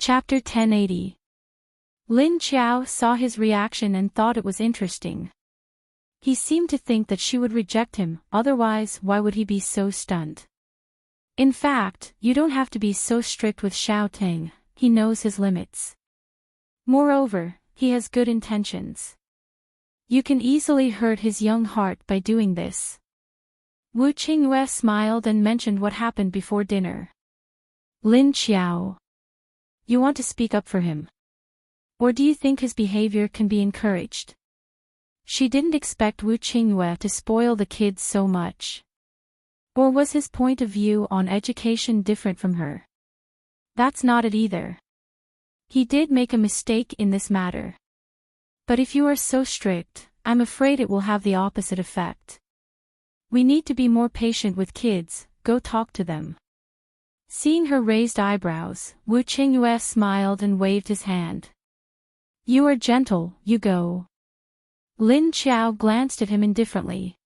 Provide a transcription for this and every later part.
Chapter 1080. Lin Qiao saw his reaction and thought it was interesting. He seemed to think that she would reject him, otherwise why would he be so stunned? In fact, you don't have to be so strict with Xiao Ting, he knows his limits. Moreover, he has good intentions. You can easily hurt his young heart by doing this. Wu Qingyue smiled and mentioned what happened before dinner. Lin Qiao. You want to speak up for him? Or do you think his behavior can be encouraged? She didn't expect Wu Qingyue to spoil the kids so much. Or was his point of view on education different from her? That's not it either. He did make a mistake in this matter. But if you are so strict, I'm afraid it will have the opposite effect. We need to be more patient with kids, go talk to them. Seeing her raised eyebrows, Wu Qingyue smiled and waved his hand. You are gentle, you go. Lin Qiao glanced at him indifferently.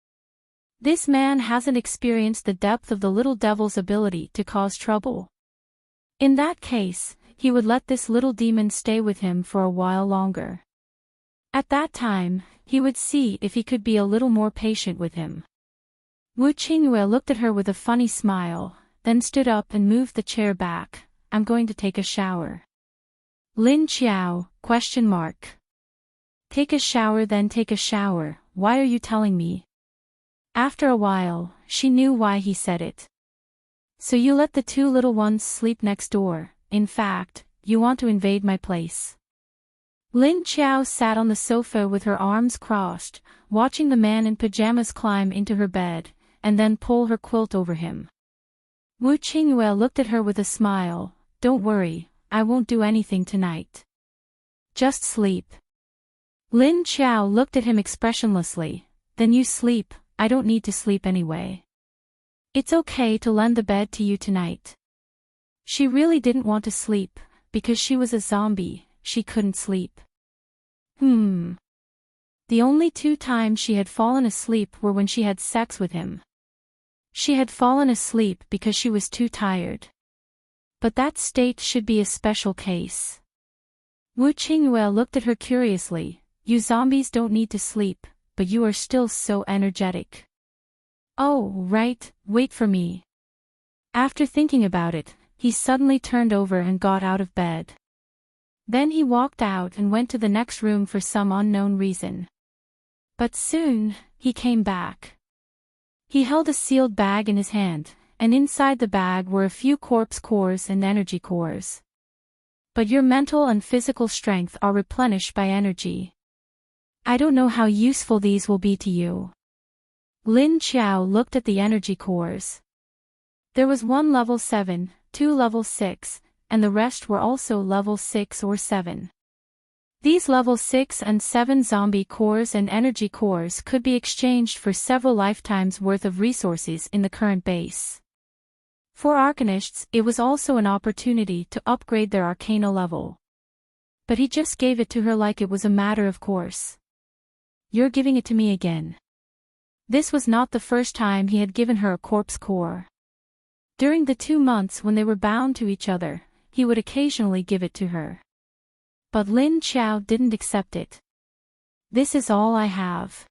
This man hasn't experienced the depth of the little devil's ability to cause trouble. In that case, he would let this little demon stay with him for a while longer. At that time, he would see if he could be a little more patient with him. Wu Qingyue looked at her with a funny smile, then stood up and moved the chair back. I'm going to take a shower. Lin Qiao, ? Take a shower then take a shower, why are you telling me? After a while, she knew why he said it. So you let the two little ones sleep next door, in fact, you want to invade my place. Lin Qiao sat on the sofa with her arms crossed, watching the man in pajamas climb into her bed, and then pull her quilt over him. Wu Qingyue looked at her with a smile. Don't worry, I won't do anything tonight. Just sleep. Lin Qiao looked at him expressionlessly. Then you sleep, I don't need to sleep anyway. It's okay to lend the bed to you tonight. She really didn't want to sleep, because she was a zombie, she couldn't sleep. The only 2 times she had fallen asleep were when she had sex with him. She had fallen asleep because she was too tired. But that state should be a special case. Wu Qingyue looked at her curiously. You zombies don't need to sleep, but you are still so energetic. Oh, right, wait for me. After thinking about it, he suddenly turned over and got out of bed. Then he walked out and went to the next room for some unknown reason. But soon, he came back. He held a sealed bag in his hand, and inside the bag were a few corpse cores and energy cores. But your mental and physical strength are replenished by energy. I don't know how useful these will be to you. Lin Qiao looked at the energy cores. There was one level 7, 2 level 6, and the rest were also level 6 or 7. These level 6 and 7 zombie cores and energy cores could be exchanged for several lifetimes worth of resources in the current base. For Arcanists, it was also an opportunity to upgrade their Arcana level. But he just gave it to her like it was a matter of course. You're giving it to me again. This was not the first time he had given her a corpse core. During the 2 months when they were bound to each other, he would occasionally give it to her. But Lin Qiao didn't accept it. This is all I have.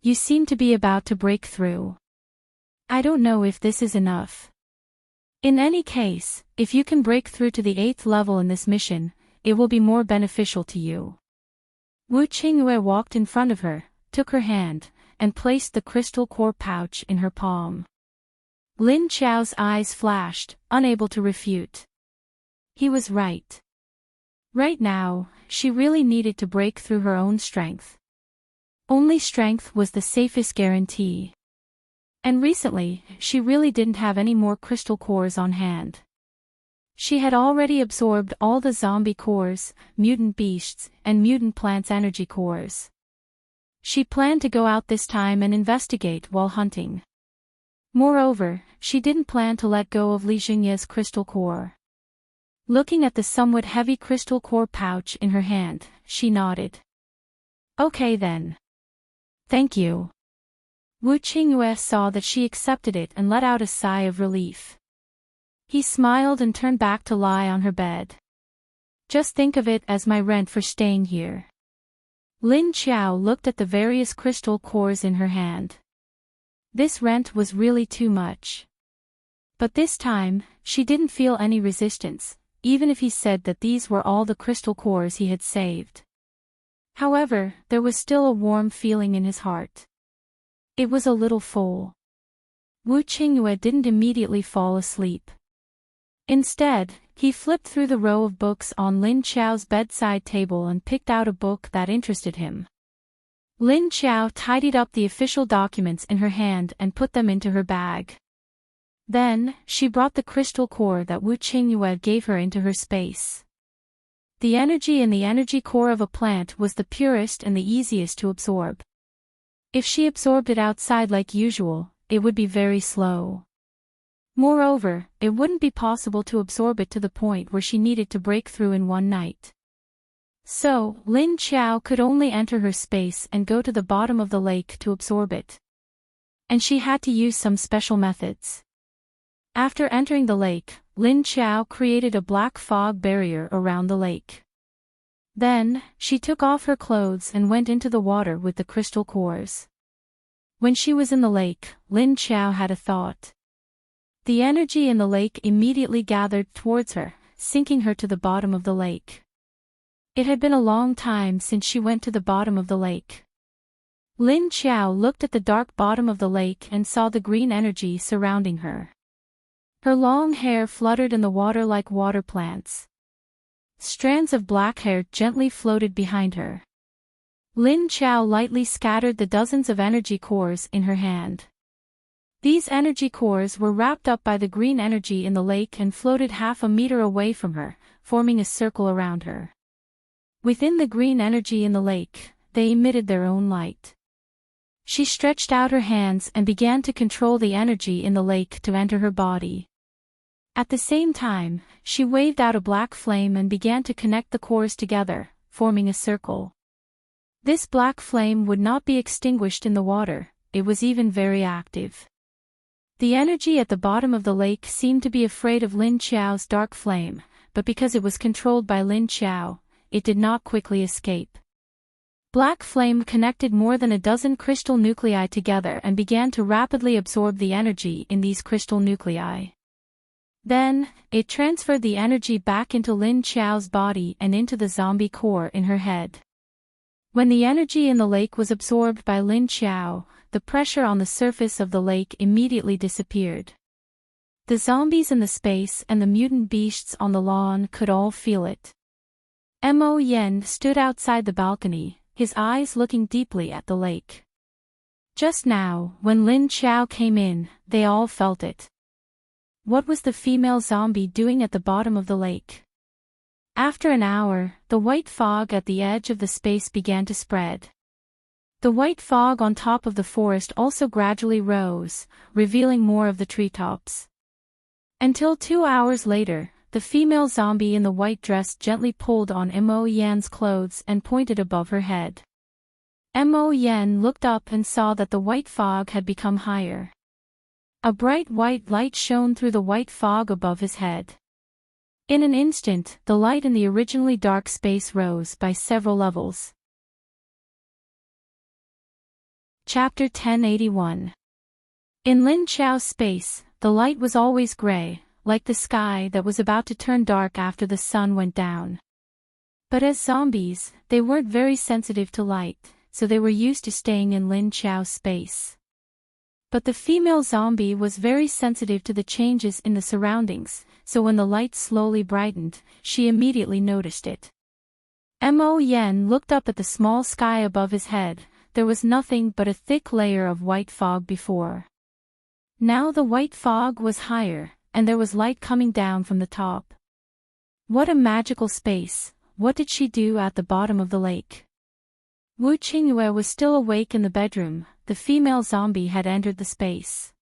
You seem to be about to break through. I don't know if this is enough. In any case, if you can break through to the 8th level in this mission, it will be more beneficial to you. Wu Qingyue walked in front of her, took her hand, and placed the crystal core pouch in her palm. Lin Qiao's eyes flashed, unable to refute. He was right. Right now, she really needed to break through her own strength. Only strength was the safest guarantee. And recently, she really didn't have any more crystal cores on hand. She had already absorbed all the zombie cores, mutant beasts, and mutant plants' energy cores. She planned to go out this time and investigate while hunting. Moreover, she didn't plan to let go of Li Jingye's crystal core. Looking at the somewhat heavy crystal core pouch in her hand, she nodded. Okay then. Thank you. Wu Qingyue saw that she accepted it and let out a sigh of relief. He smiled and turned back to lie on her bed. Just think of it as my rent for staying here. Lin Qiao looked at the various crystal cores in her hand. This rent was really too much. But this time, she didn't feel any resistance, even if he said that these were all the crystal cores he had saved. However, there was still a warm feeling in his heart. It was a little full. Wu Qingyue didn't immediately fall asleep. Instead, he flipped through the row of books on Lin Qiao's bedside table and picked out a book that interested him. Lin Qiao tidied up the official documents in her hand and put them into her bag. Then, she brought the crystal core that Wu Qingyue gave her into her space. The energy in the energy core of a plant was the purest and the easiest to absorb. If she absorbed it outside like usual, it would be very slow. Moreover, it wouldn't be possible to absorb it to the point where she needed to break through in one night. So, Lin Qiao could only enter her space and go to the bottom of the lake to absorb it. And she had to use some special methods. After entering the lake, Lin Qiao created a black fog barrier around the lake. Then, she took off her clothes and went into the water with the crystal cores. When she was in the lake, Lin Qiao had a thought. The energy in the lake immediately gathered towards her, sinking her to the bottom of the lake. It had been a long time since she went to the bottom of the lake. Lin Qiao looked at the dark bottom of the lake and saw the green energy surrounding her. Her long hair fluttered in the water like water plants. Strands of black hair gently floated behind her. Lin Qiao lightly scattered the dozens of energy cores in her hand. These energy cores were wrapped up by the green energy in the lake and floated half a meter away from her, forming a circle around her. Within the green energy in the lake, they emitted their own light. She stretched out her hands and began to control the energy in the lake to enter her body. At the same time, she waved out a black flame and began to connect the cores together, forming a circle. This black flame would not be extinguished in the water, it was even very active. The energy at the bottom of the lake seemed to be afraid of Lin Qiao's dark flame, but because it was controlled by Lin Qiao, it did not quickly escape. Black flame connected more than a dozen crystal nuclei together and began to rapidly absorb the energy in these crystal nuclei. Then, it transferred the energy back into Lin Qiao's body and into the zombie core in her head. When the energy in the lake was absorbed by Lin Qiao, the pressure on the surface of the lake immediately disappeared. The zombies in the space and the mutant beasts on the lawn could all feel it. Mo Yen stood outside the balcony, his eyes looking deeply at the lake. Just now, when Lin Qiao came in, they all felt it. What was the female zombie doing at the bottom of the lake? After an hour, the white fog at the edge of the space began to spread. The white fog on top of the forest also gradually rose, revealing more of the treetops. Until 2 hours later, the female zombie in the white dress gently pulled on Mo Yan's clothes and pointed above her head. Mo Yan looked up and saw that the white fog had become higher. A bright white light shone through the white fog above his head. In an instant, the light in the originally dark space rose by several levels. Chapter 1081. In Lin Qiao's space, the light was always gray, like the sky that was about to turn dark after the sun went down. But as zombies, they weren't very sensitive to light, so they were used to staying in Lin Qiao's space. But the female zombie was very sensitive to the changes in the surroundings, so when the light slowly brightened, she immediately noticed it. Mo Yen looked up at the small sky above his head. There was nothing but a thick layer of white fog before. Now the white fog was higher, and there was light coming down from the top. What a magical space! What did she do at the bottom of the lake? Wu Qingyue was still awake in the bedroom. The female zombie had entered the space.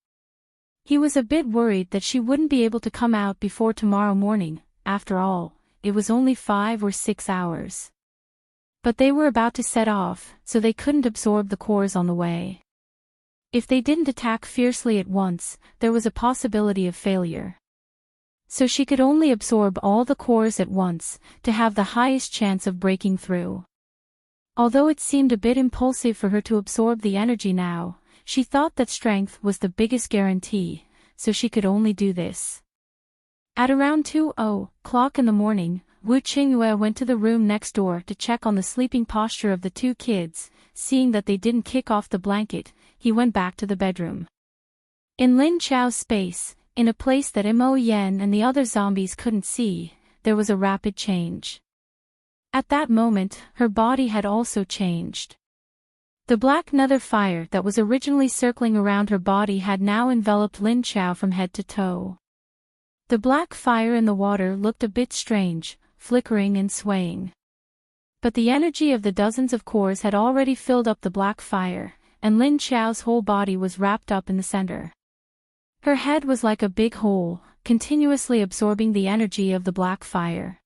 He was a bit worried that she wouldn't be able to come out before tomorrow morning. After all, it was only 5 or 6 hours. But they were about to set off, so they couldn't absorb the cores on the way. If they didn't attack fiercely at once, there was a possibility of failure. So she could only absorb all the cores at once, to have the highest chance of breaking through. Although it seemed a bit impulsive for her to absorb the energy now, she thought that strength was the biggest guarantee, so she could only do this. At around 2:00 in the morning, Wu Qingyue went to the room next door to check on the sleeping posture of the two kids. Seeing that they didn't kick off the blanket, he went back to the bedroom. In Lin Chao's space, in a place that Mo Yen and the other zombies couldn't see, there was a rapid change. At that moment, her body had also changed. The black nether fire that was originally circling around her body had now enveloped Lin Chao from head to toe. The black fire in the water looked a bit strange, flickering and swaying. But the energy of the dozens of cores had already filled up the black fire, and Lin Chao's whole body was wrapped up in the center. Her head was like a big hole, continuously absorbing the energy of the black fire.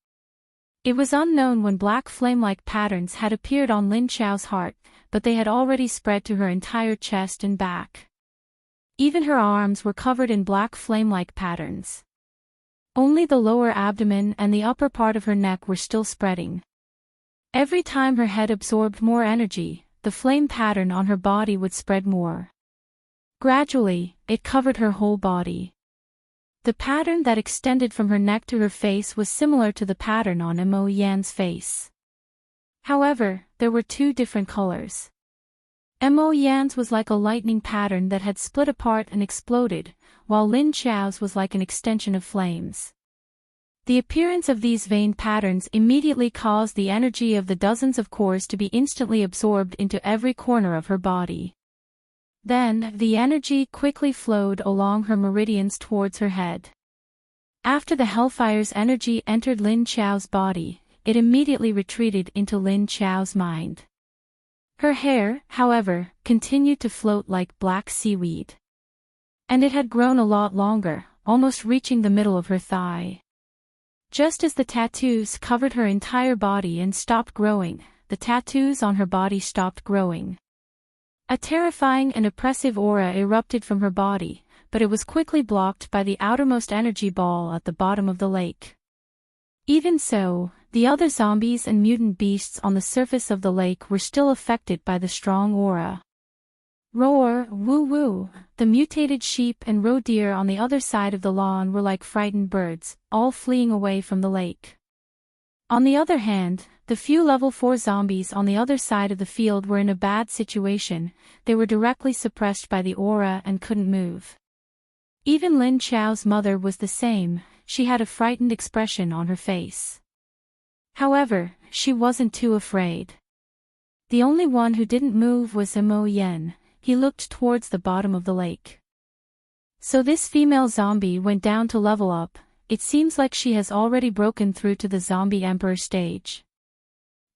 It was unknown when black flame-like patterns had appeared on Lin Chao's heart, but they had already spread to her entire chest and back. Even her arms were covered in black flame-like patterns. Only the lower abdomen and the upper part of her neck were still spreading. Every time her head absorbed more energy, the flame pattern on her body would spread more. Gradually, it covered her whole body. The pattern that extended from her neck to her face was similar to the pattern on Mo Yan's face. However, there were two different colors. Mo Yan's was like a lightning pattern that had split apart and exploded, while Lin Chao's was like an extension of flames. The appearance of these vein patterns immediately caused the energy of the dozens of cores to be instantly absorbed into every corner of her body. Then, the energy quickly flowed along her meridians towards her head. After the Hellfire's energy entered Lin Chao's body, it immediately retreated into Lin Chao's mind. Her hair, however, continued to float like black seaweed. And it had grown a lot longer, almost reaching the middle of her thigh. Just as the tattoos covered her entire body and stopped growing, the tattoos on her body stopped growing. A terrifying and oppressive aura erupted from her body, but it was quickly blocked by the outermost energy ball at the bottom of the lake. Even so, the other zombies and mutant beasts on the surface of the lake were still affected by the strong aura. Roar, woo woo, the mutated sheep and roe deer on the other side of the lawn were like frightened birds, all fleeing away from the lake. On the other hand, the few level 4 zombies on the other side of the field were in a bad situation. They were directly suppressed by the aura and couldn't move. Even Lin Chao's mother was the same, she had a frightened expression on her face. However, she wasn't too afraid. The only one who didn't move was Mo Yen. He looked towards the bottom of the lake. So this female zombie went down to level up. It seems like she has already broken through to the zombie emperor stage.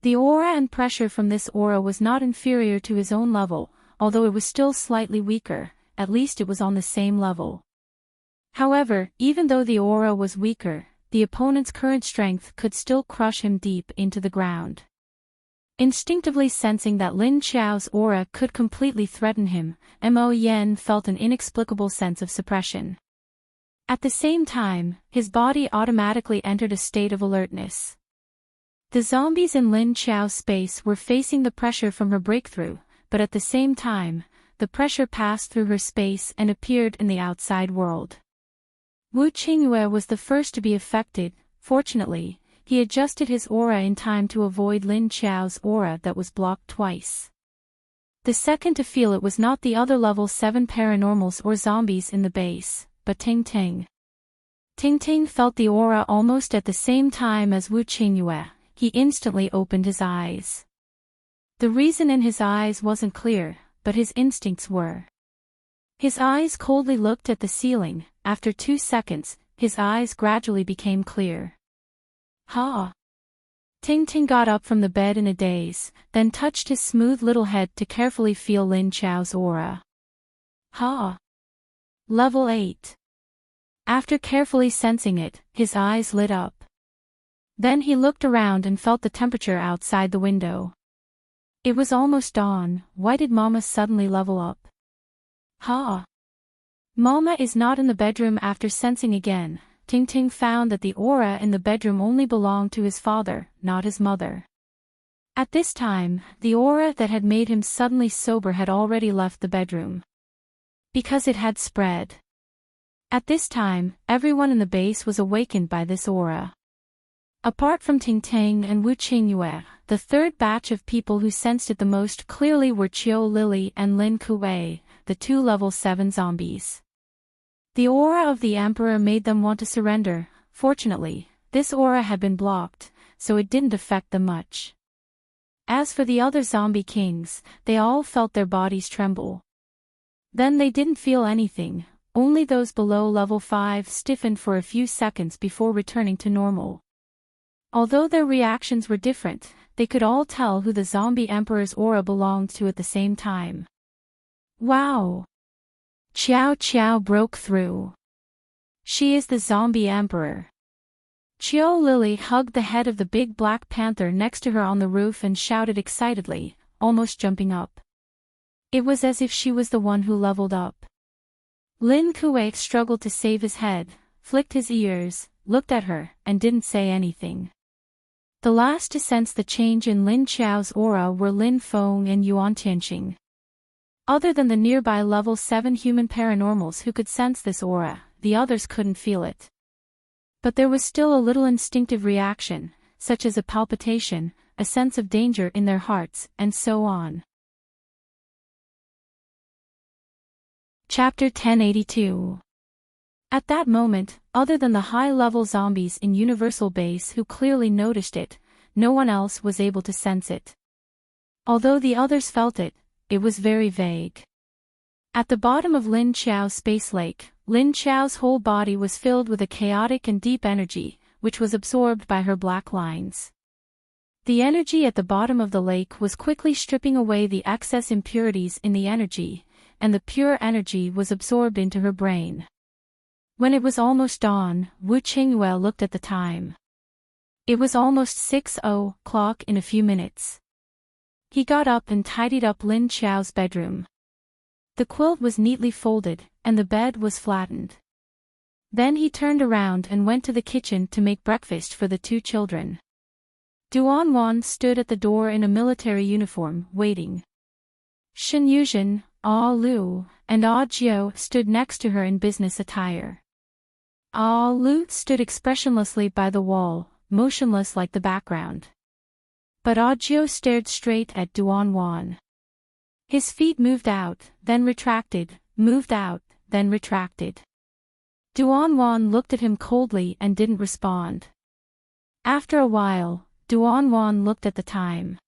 The aura and pressure from this aura was not inferior to his own level, although it was still slightly weaker, at least it was on the same level. However, even though the aura was weaker, the opponent's current strength could still crush him deep into the ground. Instinctively sensing that Lin Chao's aura could completely threaten him, Mo Yen felt an inexplicable sense of suppression. At the same time, his body automatically entered a state of alertness. The zombies in Lin Chao's space were facing the pressure from her breakthrough, but at the same time, the pressure passed through her space and appeared in the outside world. Wu Qingyue was the first to be affected. Fortunately, he adjusted his aura in time to avoid Lin Chao's aura that was blocked twice. The second to feel it was not the other level 7 paranormals or zombies in the base, but Ting Ting. Ting Ting felt the aura almost at the same time as Wu Qingyue. He instantly opened his eyes. The reason in his eyes wasn't clear, but his instincts were. His eyes coldly looked at the ceiling. After 2 seconds, his eyes gradually became clear. Ha! Ting Ting got up from the bed in a daze, then touched his smooth little head to carefully feel Lin Chao's aura. Ha! Level 8. After carefully sensing it, his eyes lit up. Then he looked around and felt the temperature outside the window. It was almost dawn. Why did Mama suddenly level up? Ha! Mama is not in the bedroom. After sensing again, Ting found that the aura in the bedroom only belonged to his father, not his mother. At this time, the aura that had made him suddenly sober had already left the bedroom. Because it had spread. At this time, everyone in the base was awakened by this aura. Apart from Ting and Wu Qingyue, the third batch of people who sensed it the most clearly were Qiu Lily and Lin Kuei, the two level 7 zombies. The aura of the Emperor made them want to surrender. Fortunately, this aura had been blocked, so it didn't affect them much. As for the other zombie kings, they all felt their bodies tremble. Then they didn't feel anything, only those below level 5 stiffened for a few seconds before returning to normal. Although their reactions were different, they could all tell who the zombie emperor's aura belonged to at the same time. Wow! Qiao broke through. She is the zombie emperor. Qiu Lily hugged the head of the big black panther next to her on the roof and shouted excitedly, almost jumping up. It was as if she was the one who leveled up. Lin Kuei struggled to save his head, flicked his ears, looked at her, and didn't say anything. The last to sense the change in Lin Qiao's aura were Lin Feng and Yuan Tianqing. Other than the nearby level 7 human paranormals who could sense this aura, the others couldn't feel it. But there was still a little instinctive reaction, such as a palpitation, a sense of danger in their hearts, and so on. Chapter 1082. At that moment, other than the high-level zombies in Universal Base who clearly noticed it, no one else was able to sense it. Although the others felt it, it was very vague. At the bottom of Lin Qiao's space lake, Lin Qiao's whole body was filled with a chaotic and deep energy, which was absorbed by her black lines. The energy at the bottom of the lake was quickly stripping away the excess impurities in the energy, and the pure energy was absorbed into her brain. When it was almost dawn, Wu Qingyue looked at the time. It was almost 6:00 in a few minutes. He got up and tidied up Lin Qiao's bedroom. The quilt was neatly folded, and the bed was flattened. Then he turned around and went to the kitchen to make breakfast for the two children. Duanwan stood at the door in a military uniform, waiting. Shen Yuzhen, Lu, and Jiu stood next to her in business attire. Lu stood expressionlessly by the wall, motionless like the background. But Jiu stared straight at Duanwan. His feet moved out, then retracted, moved out, then retracted. Duanwan looked at him coldly and didn't respond. After a while, Duanwan looked at the time.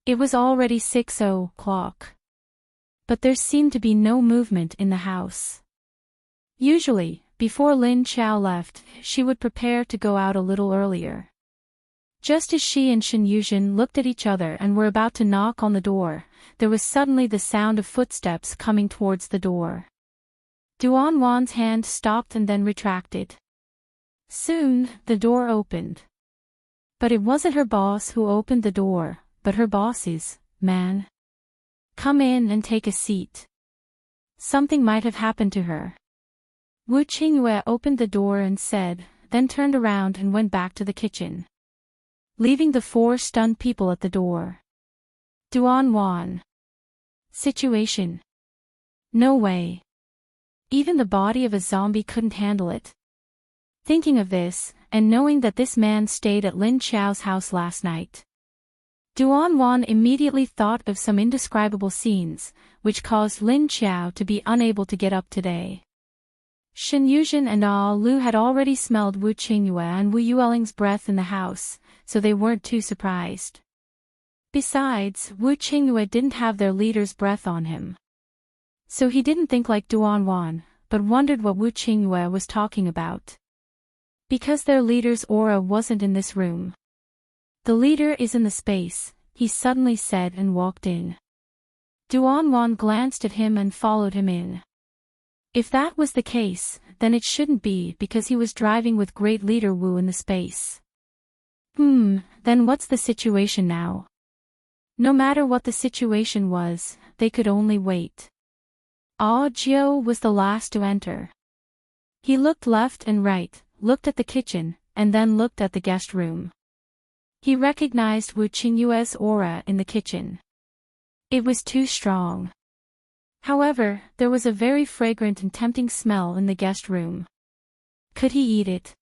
It was already 6:00. But there seemed to be no movement in the house. Usually, before Lin Qiao left, she would prepare to go out a little earlier. Just as she and Shen Yuzhen looked at each other and were about to knock on the door, there was suddenly the sound of footsteps coming towards the door. Duanwan's hand stopped and then retracted. Soon, the door opened. But it wasn't her boss who opened the door, but her boss's man. Come in and take a seat. Something might have happened to her. Wu Qingyue opened the door and said, then turned around and went back to the kitchen, leaving the four stunned people at the door. Duanwan. Situation. No way. Even the body of a zombie couldn't handle it. Thinking of this, and knowing that this man stayed at Lin Qiao's house last night, Duanwan immediately thought of some indescribable scenes, which caused Lin Qiao to be unable to get up today. Shen Yuzhen and Lu had already smelled Wu Qingyue and Wu Yueling's breath in the house, so they weren't too surprised. Besides, Wu Qingyue didn't have their leader's breath on him. So he didn't think like Duanwan, but wondered what Wu Qingyue was talking about. Because their leader's aura wasn't in this room. The leader is in the space, he suddenly said and walked in. Duanwan glanced at him and followed him in. If that was the case, then it shouldn't be because he was driving with great leader Wu in the space. Then what's the situation now? No matter what the situation was, they could only wait. Jiu was the last to enter. He looked left and right, looked at the kitchen, and then looked at the guest room. He recognized Wu Qingyue's aura in the kitchen. It was too strong. However, there was a very fragrant and tempting smell in the guest room. Could he eat it?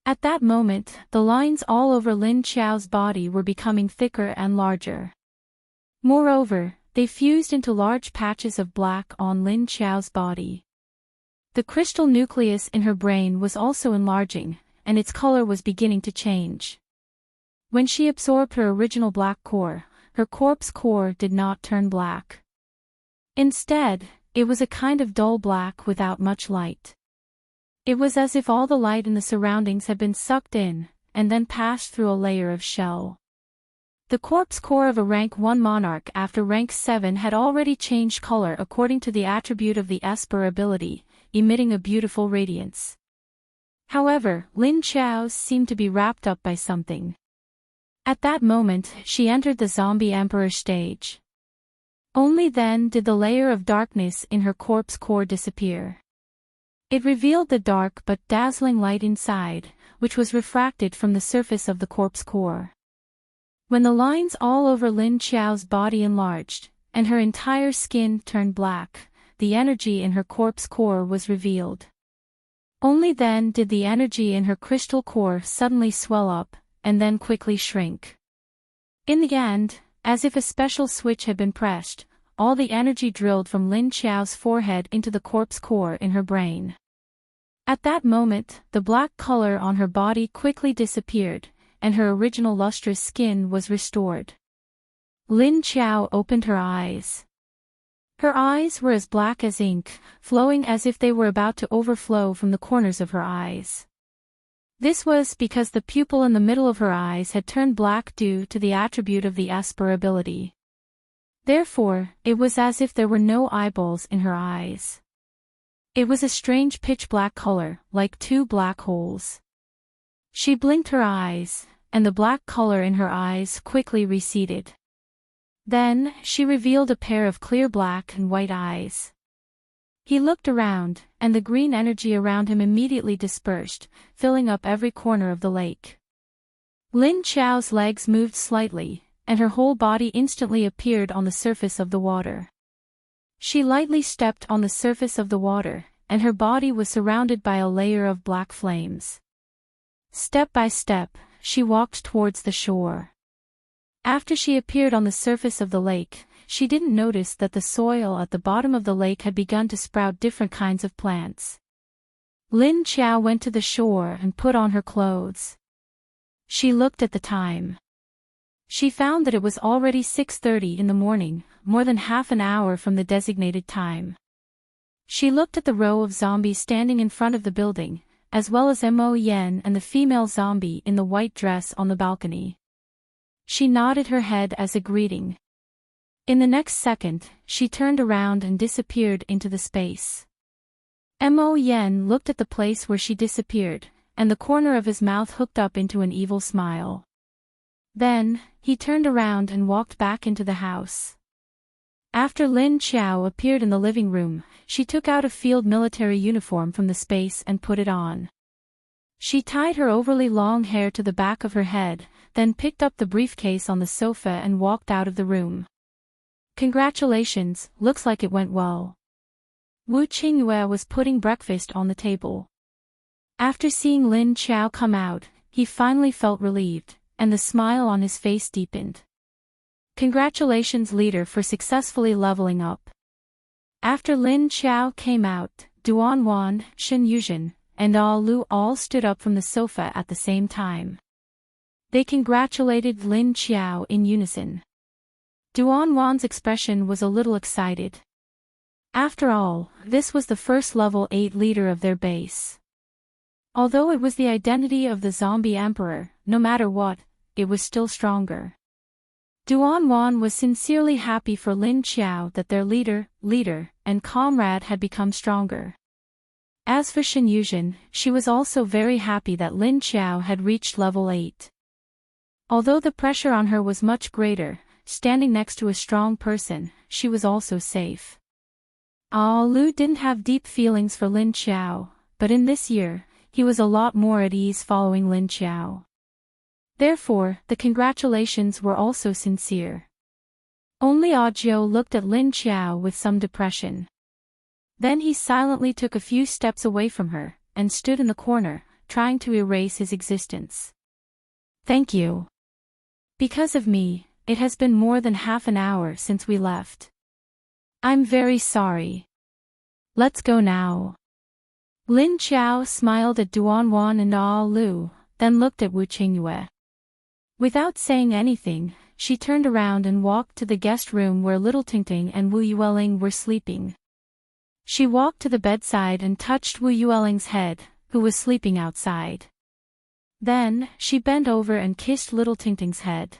At that moment, the lines all over Lin Qiao's body were becoming thicker and larger. Moreover, they fused into large patches of black on Lin Qiao's body. The crystal nucleus in her brain was also enlarging, and its color was beginning to change. When she absorbed her original black core, her corpse core did not turn black. Instead, it was a kind of dull black without much light. It was as if all the light in the surroundings had been sucked in, and then passed through a layer of shell. The corpse core of a rank 1 monarch after rank 7 had already changed color according to the attribute of the Esper ability, emitting a beautiful radiance. However, Lin Qiao's seemed to be wrapped up by something. At that moment, she entered the zombie emperor stage. Only then did the layer of darkness in her corpse core disappear. It revealed the dark but dazzling light inside, which was refracted from the surface of the corpse core. When the lines all over Lin Qiao's body enlarged, and her entire skin turned black, the energy in her corpse core was revealed. Only then did the energy in her crystal core suddenly swell up, and then quickly shrink. In the end, as if a special switch had been pressed, all the energy drilled from Lin Qiao's forehead into the corpse core in her brain. At that moment, the black color on her body quickly disappeared, and her original lustrous skin was restored. Lin Qiao opened her eyes. Her eyes were as black as ink, flowing as if they were about to overflow from the corners of her eyes. This was because the pupil in the middle of her eyes had turned black due to the attribute of the Esper ability. Therefore, it was as if there were no eyeballs in her eyes. It was a strange pitch-black color, like 2 black holes. She blinked her eyes, and the black color in her eyes quickly receded. Then, she revealed a pair of clear black and white eyes. He looked around, and the green energy around him immediately dispersed, filling up every corner of the lake. Lin Qiao's legs moved slightly, and her whole body instantly appeared on the surface of the water. She lightly stepped on the surface of the water, and her body was surrounded by a layer of black flames. Step by step, she walked towards the shore. After she appeared on the surface of the lake, she didn't notice that the soil at the bottom of the lake had begun to sprout different kinds of plants. Lin Qiao went to the shore and put on her clothes. She looked at the time. She found that it was already 6:30 in the morning, more than half an hour from the designated time. She looked at the row of zombies standing in front of the building, as well as Mo Yen and the female zombie in the white dress on the balcony. She nodded her head as a greeting. In the next second, she turned around and disappeared into the space. Mo Yen looked at the place where she disappeared, and the corner of his mouth hooked up into an evil smile. Then, he turned around and walked back into the house. After Lin Qiao appeared in the living room, she took out a field military uniform from the space and put it on. She tied her overly long hair to the back of her head, then picked up the briefcase on the sofa and walked out of the room. Congratulations, looks like it went well. Wu Qingyue was putting breakfast on the table. After seeing Lin Qiao come out, he finally felt relieved, and the smile on his face deepened. Congratulations, leader, for successfully leveling up. After Lin Qiao came out, Duanwan, Shen Yuzhen, and Lu all stood up from the sofa at the same time. They congratulated Lin Qiao in unison. Duanwan's expression was a little excited. After all, this was the first level 8 leader of their base. Although it was the identity of the zombie emperor, no matter what, it was still stronger. Duanwan was sincerely happy for Lin Qiao that their leader, and comrade had become stronger. As for Shen Yuzhen, she was also very happy that Lin Qiao had reached level 8. Although the pressure on her was much greater, standing next to a strong person, she was also safe. Lu didn't have deep feelings for Lin Qiao, but in this year, he was a lot more at ease following Lin Qiao. Therefore, the congratulations were also sincere. Only Audiobook looked at Lin Qiao with some depression. Then he silently took a few steps away from her, and stood in the corner, trying to erase his existence. Thank you. Because of me, it has been more than half an hour since we left. I'm very sorry. Let's go now. Lin Qiao smiled at Duanwan and Lu, then looked at Wu Qingyue. Without saying anything, she turned around and walked to the guest room where little Tingting and Wu Yueling were sleeping. She walked to the bedside and touched Wu Yueling's head, who was sleeping outside. Then, she bent over and kissed little Tingting's head.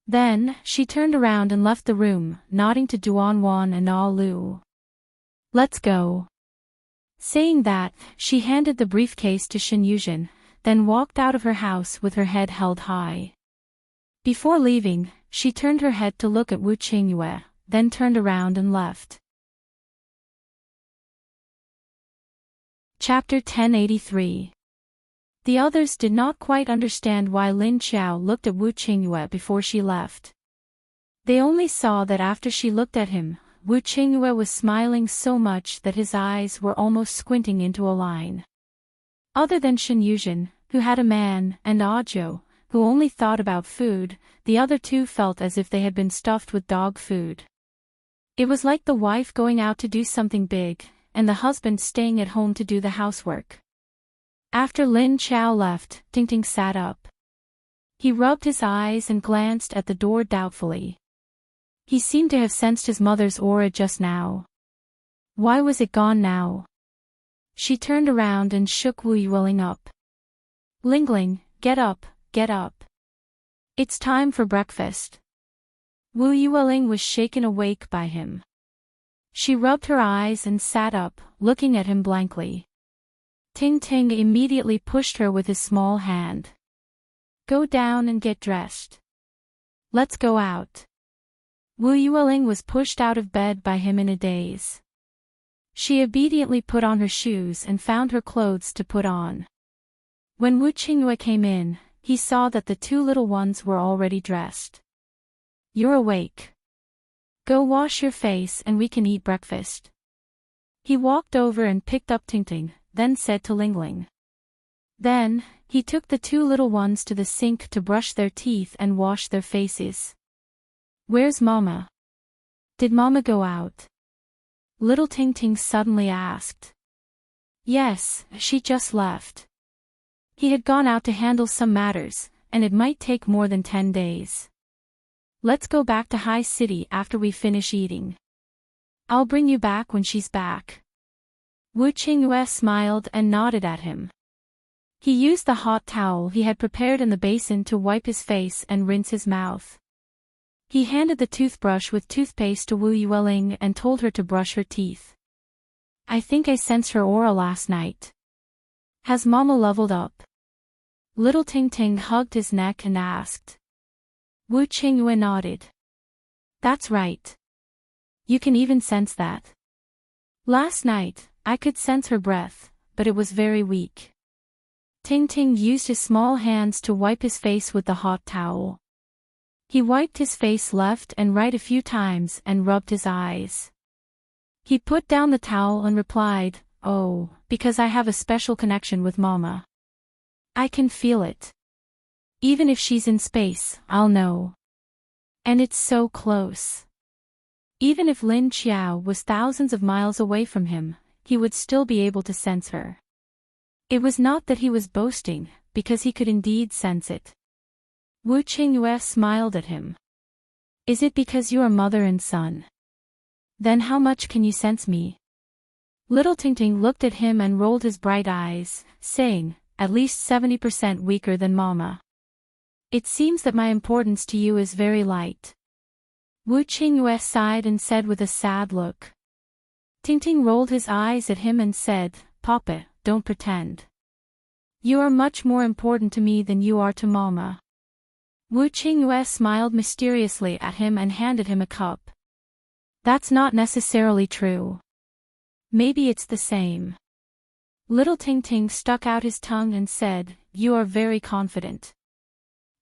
Then, she turned around and left the room, nodding to Duanwan and Lu. Let's go. Saying that, she handed the briefcase to Shen Yuzhen, then walked out of her house with her head held high. Before leaving, she turned her head to look at Wu Qingyue, then turned around and left. Chapter 1083. The others did not quite understand why Lin Qiao looked at Wu Qingyue before she left. They only saw that after she looked at him, Wu Qingyue was smiling so much that his eyes were almost squinting into a line. Other than Shen Yuzhen, who had a man, and Audiobook, who only thought about food, the other two felt as if they had been stuffed with dog food. It was like the wife going out to do something big, and the husband staying at home to do the housework. After Lin Qiao left, Tingting sat up. He rubbed his eyes and glanced at the door doubtfully. He seemed to have sensed his mother's aura just now. Why was it gone now? She turned around and shook Wu Yueling up. Lingling, get up, get up. It's time for breakfast. Wu Yueling was shaken awake by him. She rubbed her eyes and sat up, looking at him blankly. Ting immediately pushed her with his small hand. Go down and get dressed. Let's go out. Wu Yueling was pushed out of bed by him in a daze. She obediently put on her shoes and found her clothes to put on. When Wu Qingyue came in, he saw that the two little ones were already dressed. You're awake. Go wash your face and we can eat breakfast. He walked over and picked up Tingting, then said to Lingling. Then, he took the two little ones to the sink to brush their teeth and wash their faces. Where's Mama? Did Mama go out? Little Tingting suddenly asked. Yes, she just left. He had gone out to handle some matters, and it might take more than 10 days. Let's go back to High City after we finish eating. I'll bring you back when she's back. Wu Qingyue smiled and nodded at him. He used the hot towel he had prepared in the basin to wipe his face and rinse his mouth. He handed the toothbrush with toothpaste to Wu Yueling and told her to brush her teeth. I think I sensed her aura last night. Has Mama leveled up? Little Tingting hugged his neck and asked. Wu Qingyue nodded. That's right. You can even sense that. Last night, I could sense her breath, but it was very weak. Tingting used his small hands to wipe his face with the hot towel. He wiped his face left and right a few times and rubbed his eyes. He put down the towel and replied, Oh, because I have a special connection with Mama. I can feel it. Even if she's in space, I'll know. And it's so close. Even if Lin Qiao was thousands of miles away from him, he would still be able to sense her. It was not that he was boasting, because he could indeed sense it. Wu Qingyue smiled at him. Is it because you are mother and son? Then how much can you sense me? Little Tingting looked at him and rolled his bright eyes, saying, at least 70% weaker than Mama. It seems that my importance to you is very light. Wu Qingyue sighed and said with a sad look. Tingting rolled his eyes at him and said, Papa, don't pretend. You are much more important to me than you are to Mama. Wu Qingyue smiled mysteriously at him and handed him a cup. That's not necessarily true. Maybe it's the same. Little Ting Ting stuck out his tongue and said, "You are very confident."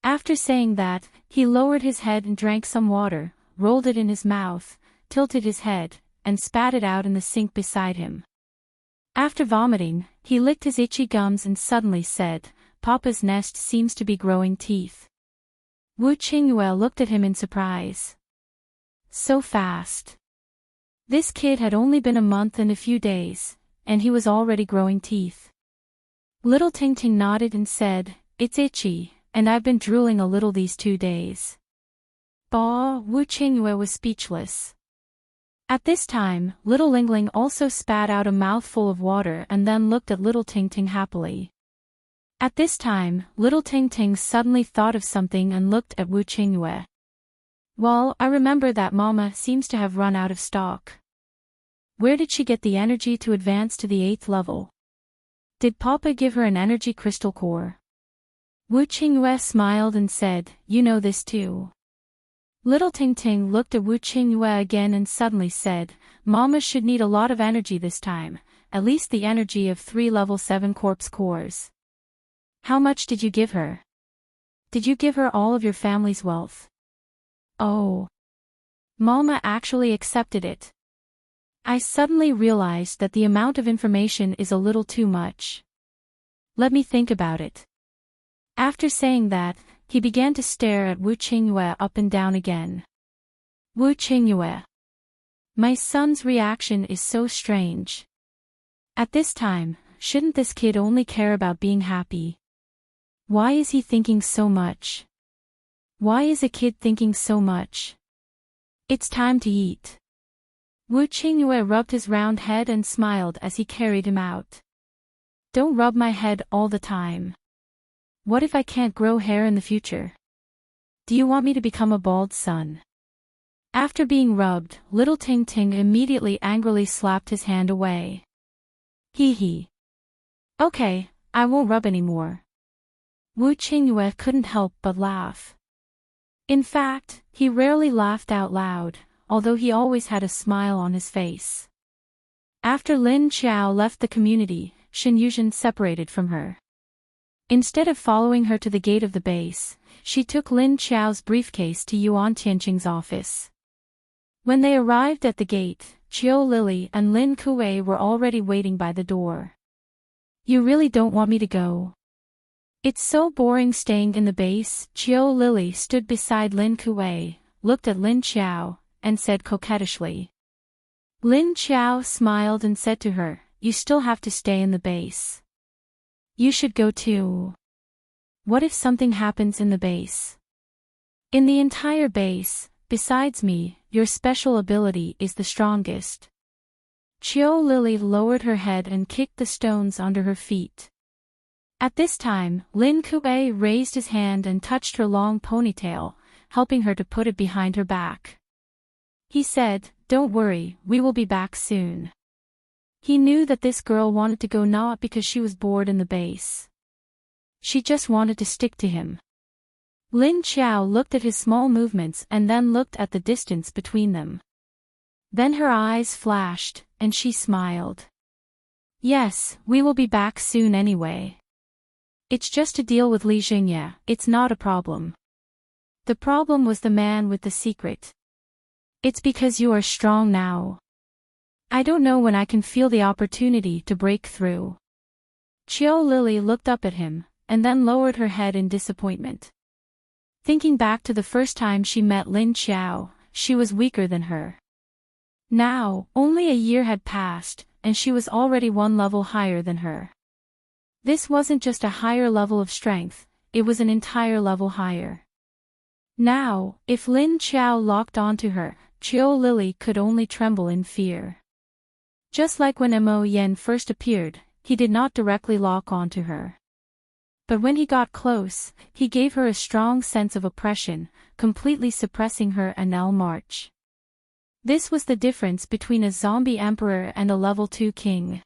After saying that, he lowered his head and drank some water, rolled it in his mouth, tilted his head, and spat it out in the sink beside him. After vomiting, he licked his itchy gums and suddenly said, "Papa's nest seems to be growing teeth." Wu Qingyue looked at him in surprise. So fast. This kid had only been a month and a few days, and he was already growing teeth. Little Ting Ting nodded and said, "It's itchy, and I've been drooling a little these 2 days." Bah! Wu Qingyue was speechless. At this time, Little Lingling also spat out a mouthful of water and then looked at Little Ting Ting happily. At this time, Little Ting Ting suddenly thought of something and looked at Wu Qingyue. "Well, I remember that Mama seems to have run out of stock. Where did she get the energy to advance to the 8th level? Did Papa give her an energy crystal core?" Wu Qingyue smiled and said, "You know this too." Little Ting Ting looked at Wu Qingyue again and suddenly said, "Mama should need a lot of energy this time, at least the energy of 3 level 7 corpse cores. How much did you give her? Did you give her all of your family's wealth?" "Oh. Mama actually accepted it." I suddenly realized that the amount of information is a little too much. Let me think about it. After saying that, he began to stare at Wu Qingyue up and down again. "Wu Qingyue. My son's reaction is so strange. At this time, shouldn't this kid only care about being happy? Why is he thinking so much? Why is a kid thinking so much? It's time to eat." Wu Qingyue rubbed his round head and smiled as he carried him out. "Don't rub my head all the time. What if I can't grow hair in the future? Do you want me to become a bald son?" After being rubbed, Little Ting Ting immediately angrily slapped his hand away. "Hee hee. Okay, I won't rub anymore." Wu Qingyue couldn't help but laugh. In fact, he rarely laughed out loud, although he always had a smile on his face. After Lin Qiao left the community, Shen Yuzhen separated from her. Instead of following her to the gate of the base, she took Lin Qiao's briefcase to Yuan Tianqing's office. When they arrived at the gate, Qiu Lily and Lin Kuei were already waiting by the door. "You really don't want me to go? It's so boring staying in the base." Qiu Lily stood beside Lin Kuei, looked at Lin Qiao, and said coquettishly. Lin Qiao smiled and said to her, "You still have to stay in the base. You should go too. What if something happens in the base? In the entire base, besides me, your special ability is the strongest." Qiu Lily lowered her head and kicked the stones under her feet. At this time, Lin Kuei raised his hand and touched her long ponytail, helping her to put it behind her back. He said, "Don't worry, we will be back soon." He knew that this girl wanted to go not because she was bored in the base. She just wanted to stick to him. Lin Qiao looked at his small movements and then looked at the distance between them. Then her eyes flashed, and she smiled. "Yes, we will be back soon anyway. It's just to deal with Li Jingye, it's not a problem. The problem was the man with the secret. It's because you are strong now. I don't know when I can feel the opportunity to break through." Qiu Lily looked up at him, and then lowered her head in disappointment. Thinking back to the first time she met Lin Qiao, she was weaker than her. Now, only a year had passed, and she was already 1 level higher than her. This wasn't just a higher level of strength, it was an entire level higher. Now, if Lin Qiao locked onto her, Qiu Lily could only tremble in fear. Just like when Mo Yen first appeared, he did not directly lock onto her. But when he got close, he gave her a strong sense of oppression, completely suppressing her Anel march. This was the difference between a zombie emperor and a level 2 king.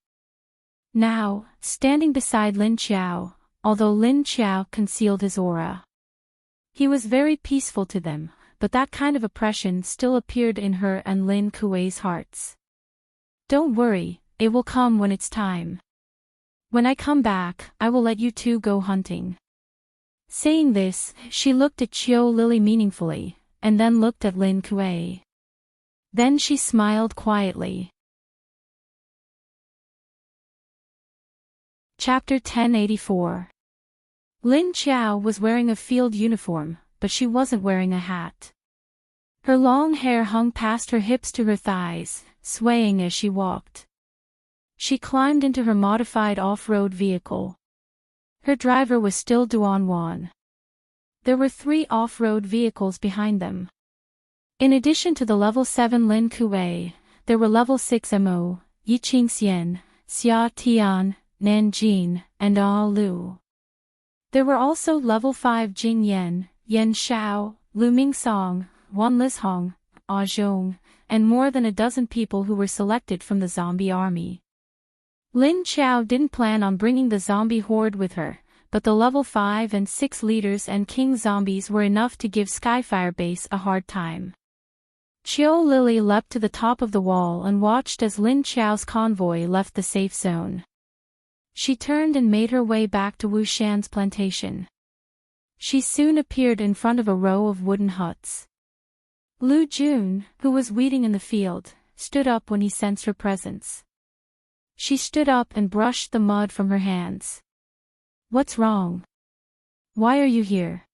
Now, standing beside Lin Qiao, although Lin Qiao concealed his aura, he was very peaceful to them, but that kind of oppression still appeared in her and Lin Kuei's hearts. "Don't worry, it will come when it's time." When I come back, I will let you two go hunting. Saying this, she looked at Chiu Lily meaningfully, and then looked at Lin Kuei. Then she smiled quietly. Chapter 1084. Lin Qiao was wearing a field uniform, but she wasn't wearing a hat. Her long hair hung past her hips to her thighs, swaying as she walked. She climbed into her modified off-road vehicle. Her driver was still Duan Wan. There were 3 off-road vehicles behind them. In addition to the level 7 Lin Kuei, there were level 6 Mo, Yi Qingxian, Xia Tian, Nanjing, and Ah Lu. There were also level 5 Jing Yan, Yan Xiao, Lu Mingsong, Wan Lishong, Ah Zhong, and more than a dozen people who were selected from the zombie army. Lin Qiao didn't plan on bringing the zombie horde with her, but the level 5 and 6 leaders and king zombies were enough to give Skyfire Base a hard time. Chiu Lily leapt to the top of the wall and watched as Lin Qiao's convoy left the safe zone. She turned and made her way back to Wu Shan's plantation. She soon appeared in front of a row of wooden huts. Lu Jun, who was weeding in the field, stood up when he sensed her presence. She stood up and brushed the mud from her hands. "What's wrong? Why are you here?"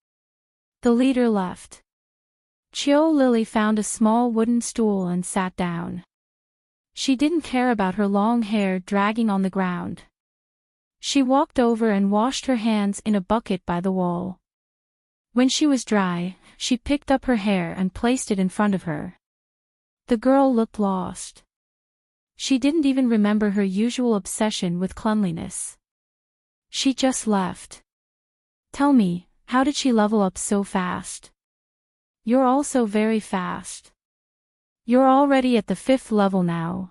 The leader left. Chiu Lily found a small wooden stool and sat down. She didn't care about her long hair dragging on the ground. She walked over and washed her hands in a bucket by the wall. When she was dry, she picked up her hair and placed it in front of her. The girl looked lost. She didn't even remember her usual obsession with cleanliness. She just left. "Tell me, how did she level up so fast?" "You're also very fast. You're already at the 5th level now."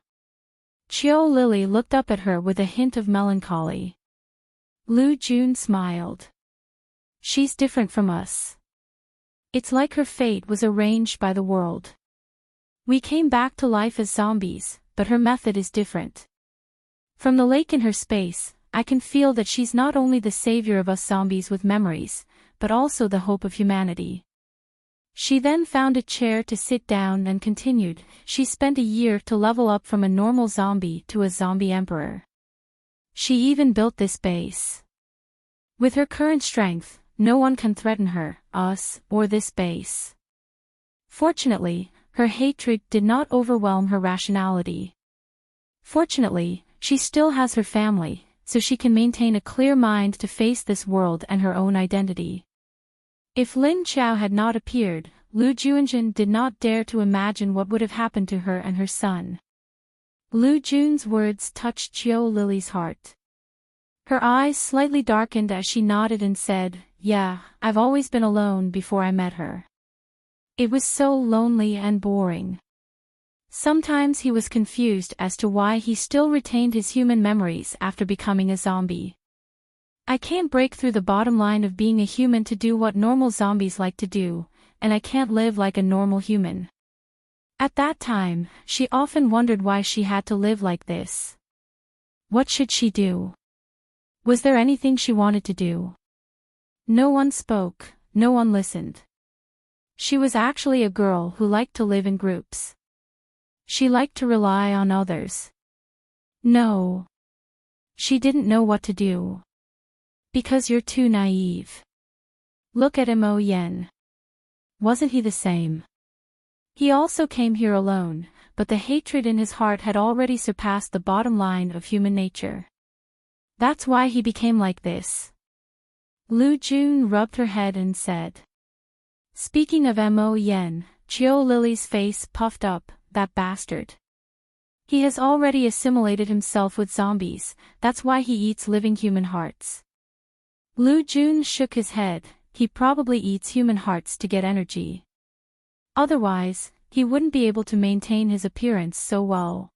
Chiu Lily looked up at her with a hint of melancholy. Lu Jun smiled. "She's different from us. It's like her fate was arranged by the world. We came back to life as zombies, but her method is different. From the lake in her space, I can feel that she's not only the savior of us zombies with memories, but also the hope of humanity." She then found a chair to sit down and continued, "She spent a year to level up from a normal zombie to a zombie emperor. She even built this base. With her current strength, no one can threaten her, us, or this base. Fortunately, her hatred did not overwhelm her rationality. Fortunately, she still has her family, so she can maintain a clear mind to face this world and her own identity." If Lin Qiao had not appeared, Lu Juanjun did not dare to imagine what would have happened to her and her son. Lu Jun's words touched Chiu Lily's heart. Her eyes slightly darkened as she nodded and said, "Yeah, I've always been alone before I met her. It was so lonely and boring." Sometimes he was confused as to why he still retained his human memories after becoming a zombie. "I can't break through the bottom line of being a human to do what normal zombies like to do, and I can't live like a normal human." At that time, she often wondered why she had to live like this. What should she do? Was there anything she wanted to do? No one spoke, no one listened. She was actually a girl who liked to live in groups. She liked to rely on others. No. She didn't know what to do. "Because you're too naive. Look at Mo Yen. Wasn't he the same? He also came here alone, but the hatred in his heart had already surpassed the bottom line of human nature. That's why he became like this." Lu Jun rubbed her head and said. Speaking of Mo Yen, Chiu Lily's face puffed up, "That bastard. He has already assimilated himself with zombies, that's why he eats living human hearts." Lu Jun shook his head, "He probably eats human hearts to get energy. Otherwise, he wouldn't be able to maintain his appearance so well."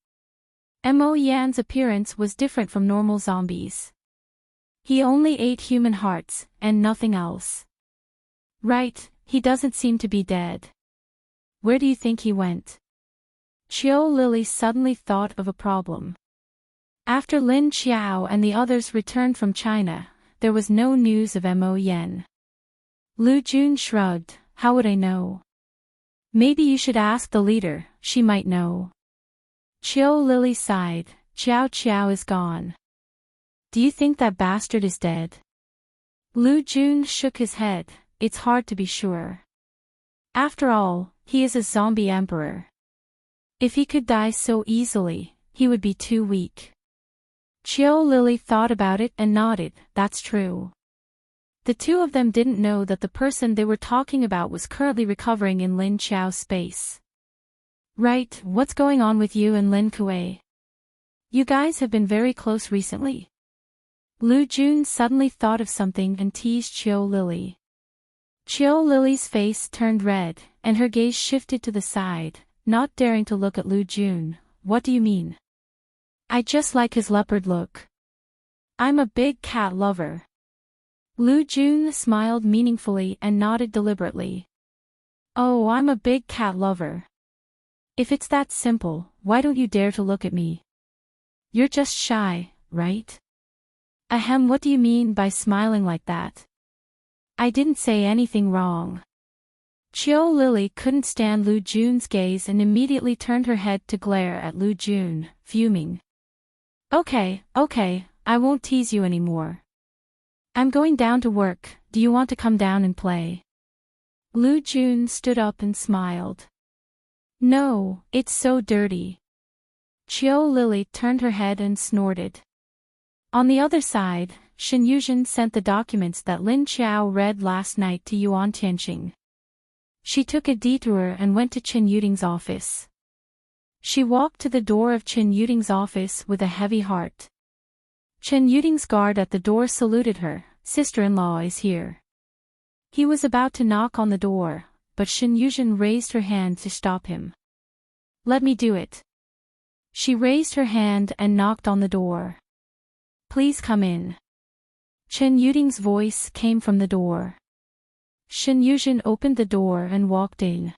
Mo Yan's appearance was different from normal zombies. He only ate human hearts, and nothing else. Right, he doesn't seem to be dead. Where do you think he went? Chiu Lily suddenly thought of a problem. After Lin Qiao and the others returned from China, there was no news of Mo Yen. Lu Jun shrugged, how would I know? Maybe you should ask the leader, she might know. Qiao Lily sighed, Qiao Qiao is gone. Do you think that bastard is dead? Lu Jun shook his head, it's hard to be sure. After all, he is a zombie emperor. If he could die so easily, he would be too weak. Qiao Lily thought about it and nodded, that's true. The two of them didn't know that the person they were talking about was currently recovering in Lin Qiao's space. Right, what's going on with you and Lin Kuei? You guys have been very close recently. Lu Jun suddenly thought of something and teased Qiao Lily. Qiao Lily's face turned red, and her gaze shifted to the side, not daring to look at Lu Jun. What do you mean? I just like his leopard look. I'm a big cat lover. Lu Jun smiled meaningfully and nodded deliberately. Oh, I'm a big cat lover. If it's that simple, why don't you dare to look at me? You're just shy, right? Ahem, what do you mean by smiling like that? I didn't say anything wrong. Qiao Lily couldn't stand Lu Jun's gaze and immediately turned her head to glare at Lu Jun, fuming. Okay, I won't tease you anymore. I'm going down to work, do you want to come down and play? Lu Jun stood up and smiled. No, it's so dirty. Qiao Lily turned her head and snorted. On the other side, Shen Yuzhen sent the documents that Lin Qiao read last night to Yuan Tianqing. She took a detour and went to Chen Yuding's office. She walked to the door of Chen Yuding's office with a heavy heart. Chen Yuding's guard at the door saluted her, sister-in-law is here. He was about to knock on the door, but Shen Yuzhen raised her hand to stop him. Let me do it. She raised her hand and knocked on the door. Please come in. Chen Yuding's voice came from the door. Shen Yuzhen opened the door and walked in.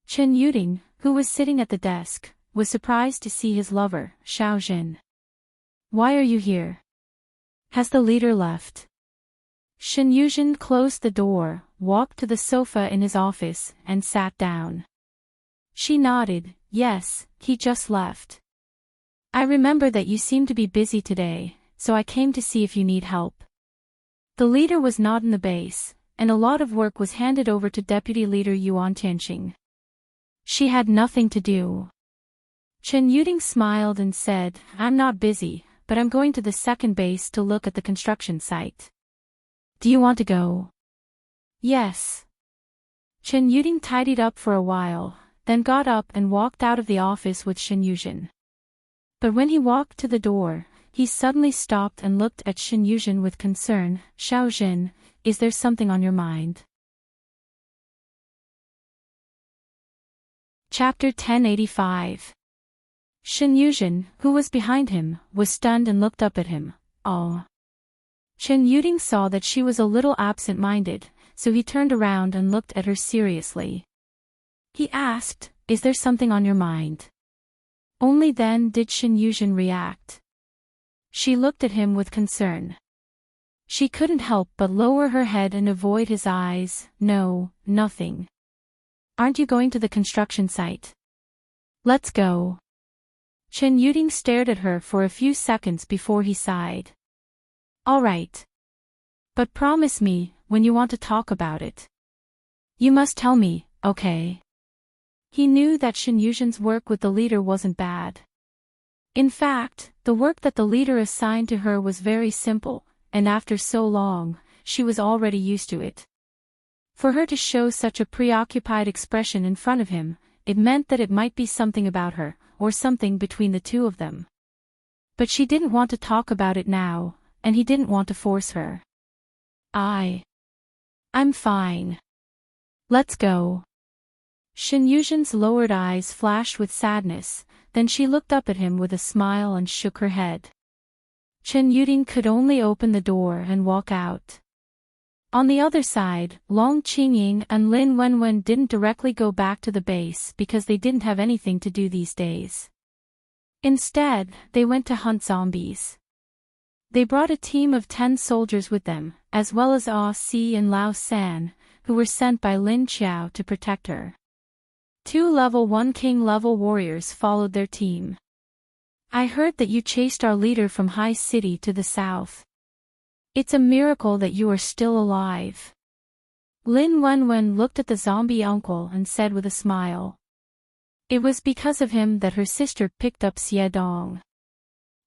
Chen Yuding, who was sitting at the desk, was surprised to see his lover, Xiao Zhen. Why are you here? Has the leader left? Shen Yuzhen closed the door, walked to the sofa in his office, and sat down. She nodded, yes, he just left. I remember that you seem to be busy today, so I came to see if you need help. The leader was not in the base, and a lot of work was handed over to Deputy Leader Yuan Tianqing. She had nothing to do. Chen Yuding smiled and said, I'm not busy, but I'm going to the second base to look at the construction site. Do you want to go? Yes. Chen Yuding tidied up for a while, then got up and walked out of the office with Shen Yuzhen. But when he walked to the door, he suddenly stopped and looked at Shen Yuzhen with concern. Xiao Zhen, is there something on your mind? Chapter 1085. Shen Yuzhen, who was behind him, was stunned and looked up at him. Oh. Chen Yuding saw that she was a little absent-minded, so he turned around and looked at her seriously. He asked, is there something on your mind? Only then did Shen Yuzhen react. She looked at him with concern. She couldn't help but lower her head and avoid his eyes. No, nothing. Aren't you going to the construction site? Let's go. Chen Yuding stared at her for a few seconds before he sighed. All right. But promise me, when you want to talk about it. You must tell me, okay? He knew that Shen Yuzhen's work with the leader wasn't bad. In fact, the work that the leader assigned to her was very simple, and after so long, she was already used to it. For her to show such a preoccupied expression in front of him, it meant that it might be something about her, or something between the two of them. But she didn't want to talk about it now, and he didn't want to force her. I'm fine. Let's go. Shen Yuzhen's lowered eyes flashed with sadness, then she looked up at him with a smile and shook her head. Chen Yuding could only open the door and walk out. On the other side, Long Qingying and Lin Wenwen didn't directly go back to the base because they didn't have anything to do these days. Instead, they went to hunt zombies. They brought a team of 10 soldiers with them, as well as Ah Si and Lao San, who were sent by Lin Qiao to protect her. 2 level 1 king level warriors followed their team. I heard that you chased our leader from High City to the south. It's a miracle that you are still alive. Lin Wenwen looked at the zombie uncle and said with a smile. It was because of him that her sister picked up Xie Dong.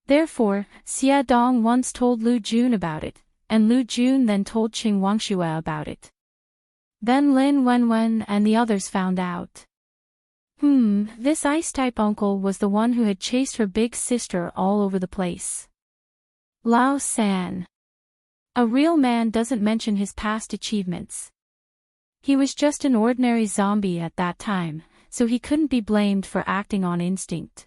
Therefore, Xie Dong once told Lu Jun about it, and Lu Jun then told Qing Wangxue about it. Then Lin Wenwen and the others found out. This ice-type uncle was the one who had chased her big sister all over the place. Lao San. A real man doesn't mention his past achievements. He was just an ordinary zombie at that time, so he couldn't be blamed for acting on instinct.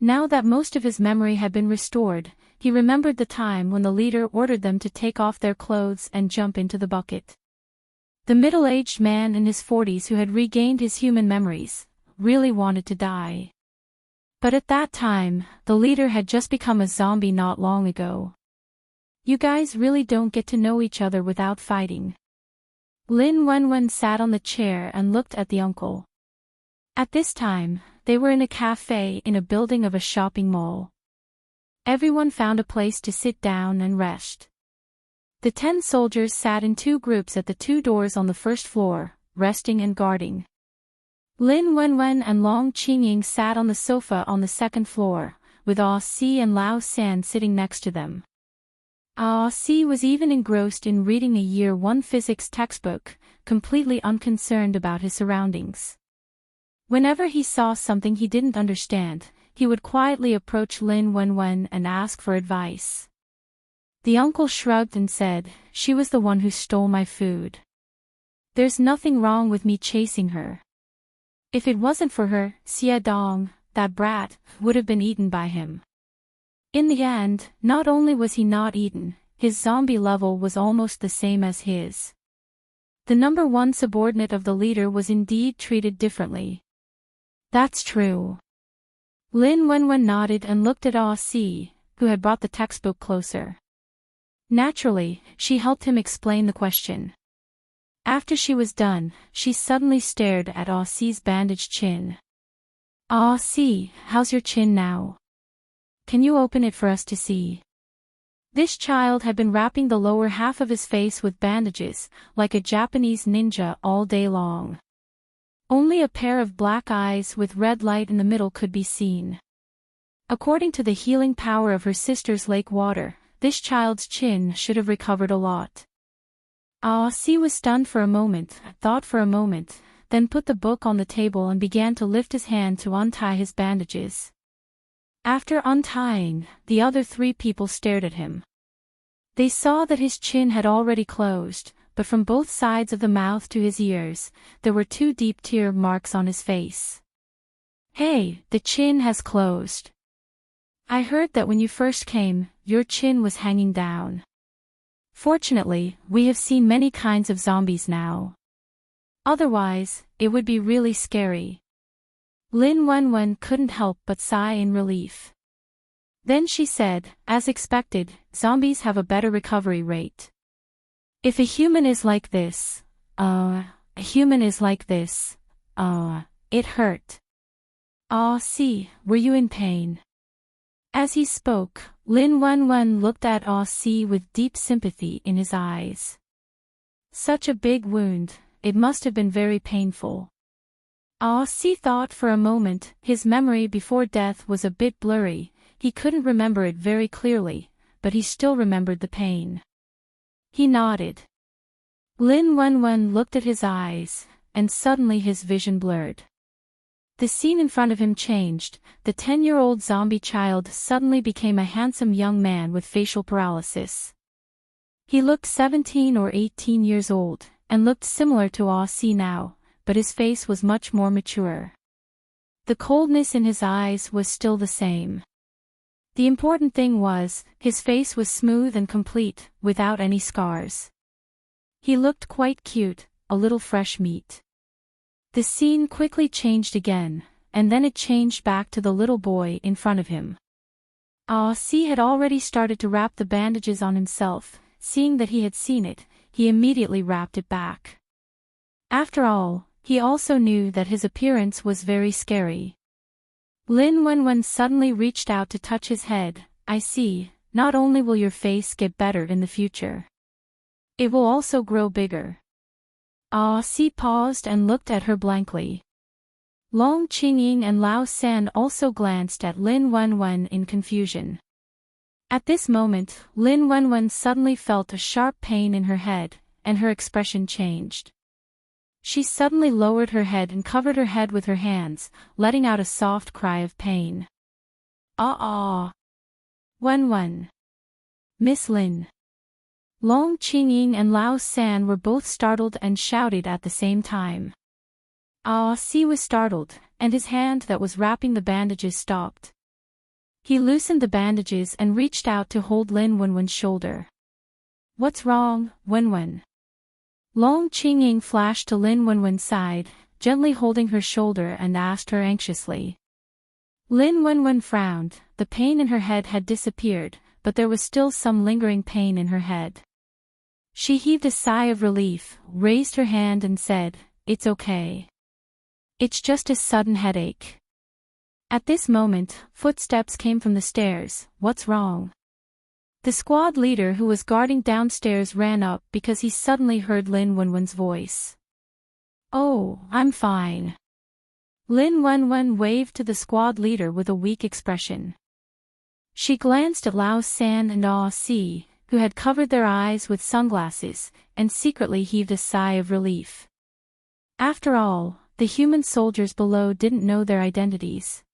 Now that most of his memory had been restored, he remembered the time when the leader ordered them to take off their clothes and jump into the bucket. The middle-aged man in his 40s who had regained his human memories really wanted to die. But at that time, the leader had just become a zombie not long ago. You guys really don't get to know each other without fighting. Lin Wenwen sat on the chair and looked at the uncle. At this time, they were in a cafe in a building of a shopping mall. Everyone found a place to sit down and rest. The 10 soldiers sat in 2 groups at the 2 doors on the first floor, resting and guarding. Lin Wenwen and Long Qingying sat on the sofa on the second floor, with Ah Si and Lao San sitting next to them. Ah Si was even engrossed in reading a Year 1 physics textbook, completely unconcerned about his surroundings. Whenever he saw something he didn't understand, he would quietly approach Lin Wenwen and ask for advice. The uncle shrugged and said, "She was the one who stole my food. There's nothing wrong with me chasing her. If it wasn't for her, Xie Dong, that brat, would have been eaten by him." In the end, not only was he not eaten, his zombie level was almost the same as his. The number 1 subordinate of the leader was indeed treated differently. That's true. Lin Wenwen nodded and looked at Ah Si, who had brought the textbook closer. Naturally, she helped him explain the question. After she was done, she suddenly stared at Ah Si's bandaged chin. "Ah Si, how's your chin now? Can you open it for us to see?" This child had been wrapping the lower half of his face with bandages, like a Japanese ninja all day long. Only a pair of black eyes with red light in the middle could be seen. According to the healing power of her sister's lake water, this child's chin should have recovered a lot. Ah Si was stunned for a moment, thought for a moment, then put the book on the table and began to lift his hand to untie his bandages. After untying, the other 3 people stared at him. They saw that his chin had already closed, but from both sides of the mouth to his ears, there were 2 deep tear marks on his face. "Hey, the chin has closed. I heard that when you first came, your chin was hanging down. Fortunately, we have seen many kinds of zombies now. Otherwise, it would be really scary." Lin Wenwen couldn't help but sigh in relief. Then she said, "As expected, zombies have a better recovery rate. If a human is like this, it hurt." "Ah Si, were you in pain?" As he spoke, Lin Wenwen looked at Ah Si with deep sympathy in his eyes. Such a big wound, it must have been very painful. Ah Si thought for a moment. His memory before death was a bit blurry, he couldn't remember it very clearly, but he still remembered the pain. He nodded. Lin Wenwen looked at his eyes, and suddenly his vision blurred. The scene in front of him changed. The 10-year-old zombie child suddenly became a handsome young man with facial paralysis. He looked 17 or 18 years old, and looked similar to Ah Si now, but his face was much more mature. The coldness in his eyes was still the same. The important thing was, his face was smooth and complete, without any scars. He looked quite cute, a little fresh meat. The scene quickly changed again, and then it changed back to the little boy in front of him. C had already started to wrap the bandages on himself. Seeing that he had seen it, he immediately wrapped it back. After all, he also knew that his appearance was very scary. Lin Wenwen suddenly reached out to touch his head. I see, not only will your face get better in the future, it will also grow bigger. C paused and looked at her blankly. Long Qingying and Lao San also glanced at Lin Wenwen in confusion. At this moment, Lin Wenwen suddenly felt a sharp pain in her head, and her expression changed. She suddenly lowered her head and covered her head with her hands, letting out a soft cry of pain. Wenwen. Miss Lin. Long Qingying and Lao San were both startled and shouted at the same time. Si was startled, and his hand that was wrapping the bandages stopped. He loosened the bandages and reached out to hold Lin Wenwen's shoulder. What's wrong, Wenwen? Long Qingying flashed to Lin Wenwen's side, gently holding her shoulder and asked her anxiously. Lin Wenwen frowned. The pain in her head had disappeared, but there was still some lingering pain in her head. She heaved a sigh of relief, raised her hand and said, "It's okay. It's just a sudden headache." At this moment, footsteps came from the stairs. What's wrong? The squad leader who was guarding downstairs ran up because he suddenly heard Lin Wenwen's voice. Oh, I'm fine. Lin Wenwen waved to the squad leader with a weak expression. She glanced at Lao San and Si, who had covered their eyes with sunglasses, and secretly heaved a sigh of relief. After all, the human soldiers below didn't know their identities.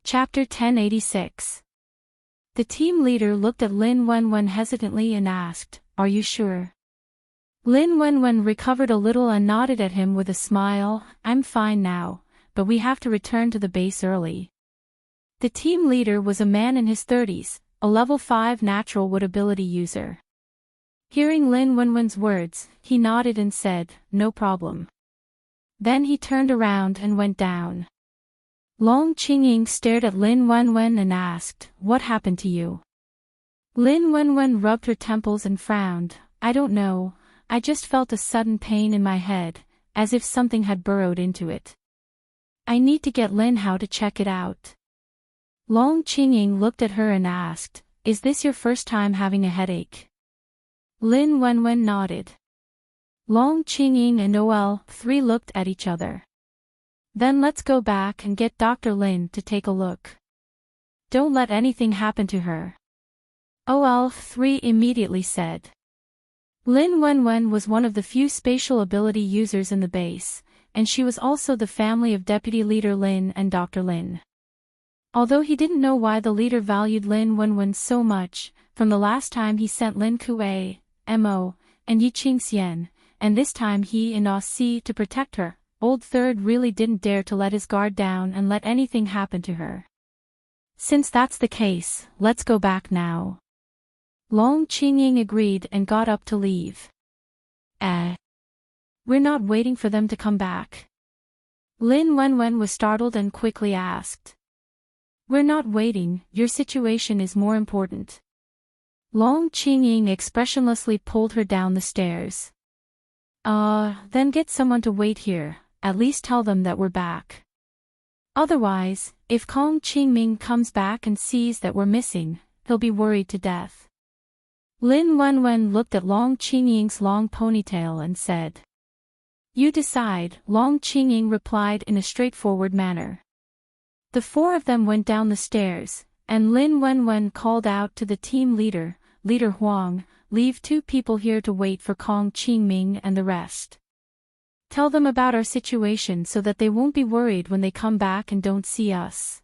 Chapter 1086. The team leader looked at Lin Wenwen hesitantly and asked, "Are you sure?" Lin Wenwen recovered a little and nodded at him with a smile. "I'm fine now, but we have to return to the base early." The team leader was a man in his 30s, a level 5 natural wood ability user. Hearing Lin Wenwen's words, he nodded and said, "No problem." Then he turned around and went down. Long Qingying stared at Lin Wenwen and asked, "What happened to you?" Lin Wenwen rubbed her temples and frowned. "I don't know, I just felt a sudden pain in my head, as if something had burrowed into it. I need to get Lin Hao to check it out." Long Qingying looked at her and asked, "Is this your first time having a headache?" Lin Wenwen nodded. Long Qingying and OL3 looked at each other. "Then let's go back and get Dr. Lin to take a look. Don't let anything happen to her," OL3 immediately said. Lin Wenwen was one of the few spatial ability users in the base, and she was also the family of Deputy Leader Lin and Dr. Lin. Although he didn't know why the leader valued Lin Wenwen so much, from the last time he sent Lin Kuei, Mo, and Yi Qingxian, and this time he and Si to protect her, Old Third really didn't dare to let his guard down and let anything happen to her. "Since that's the case, let's go back now." Long Qingying agreed and got up to leave. We're not waiting for them to come back?" Lin Wenwen was startled and quickly asked. "We're not waiting, your situation is more important." Long Qingying expressionlessly pulled her down the stairs. Then get someone to wait here, at least tell them that we're back. Otherwise, if Kong Qingming comes back and sees that we're missing, he'll be worried to death." Lin Wenwen looked at Long Qingying's long ponytail and said. "You decide," Long Qingying replied in a straightforward manner. The four of them went down the stairs, and Lin Wenwen called out to the team leader, Leader Huang, "Leave 2 people here to wait for Kong Qingming and the rest. Tell them about our situation so that they won't be worried when they come back and don't see us."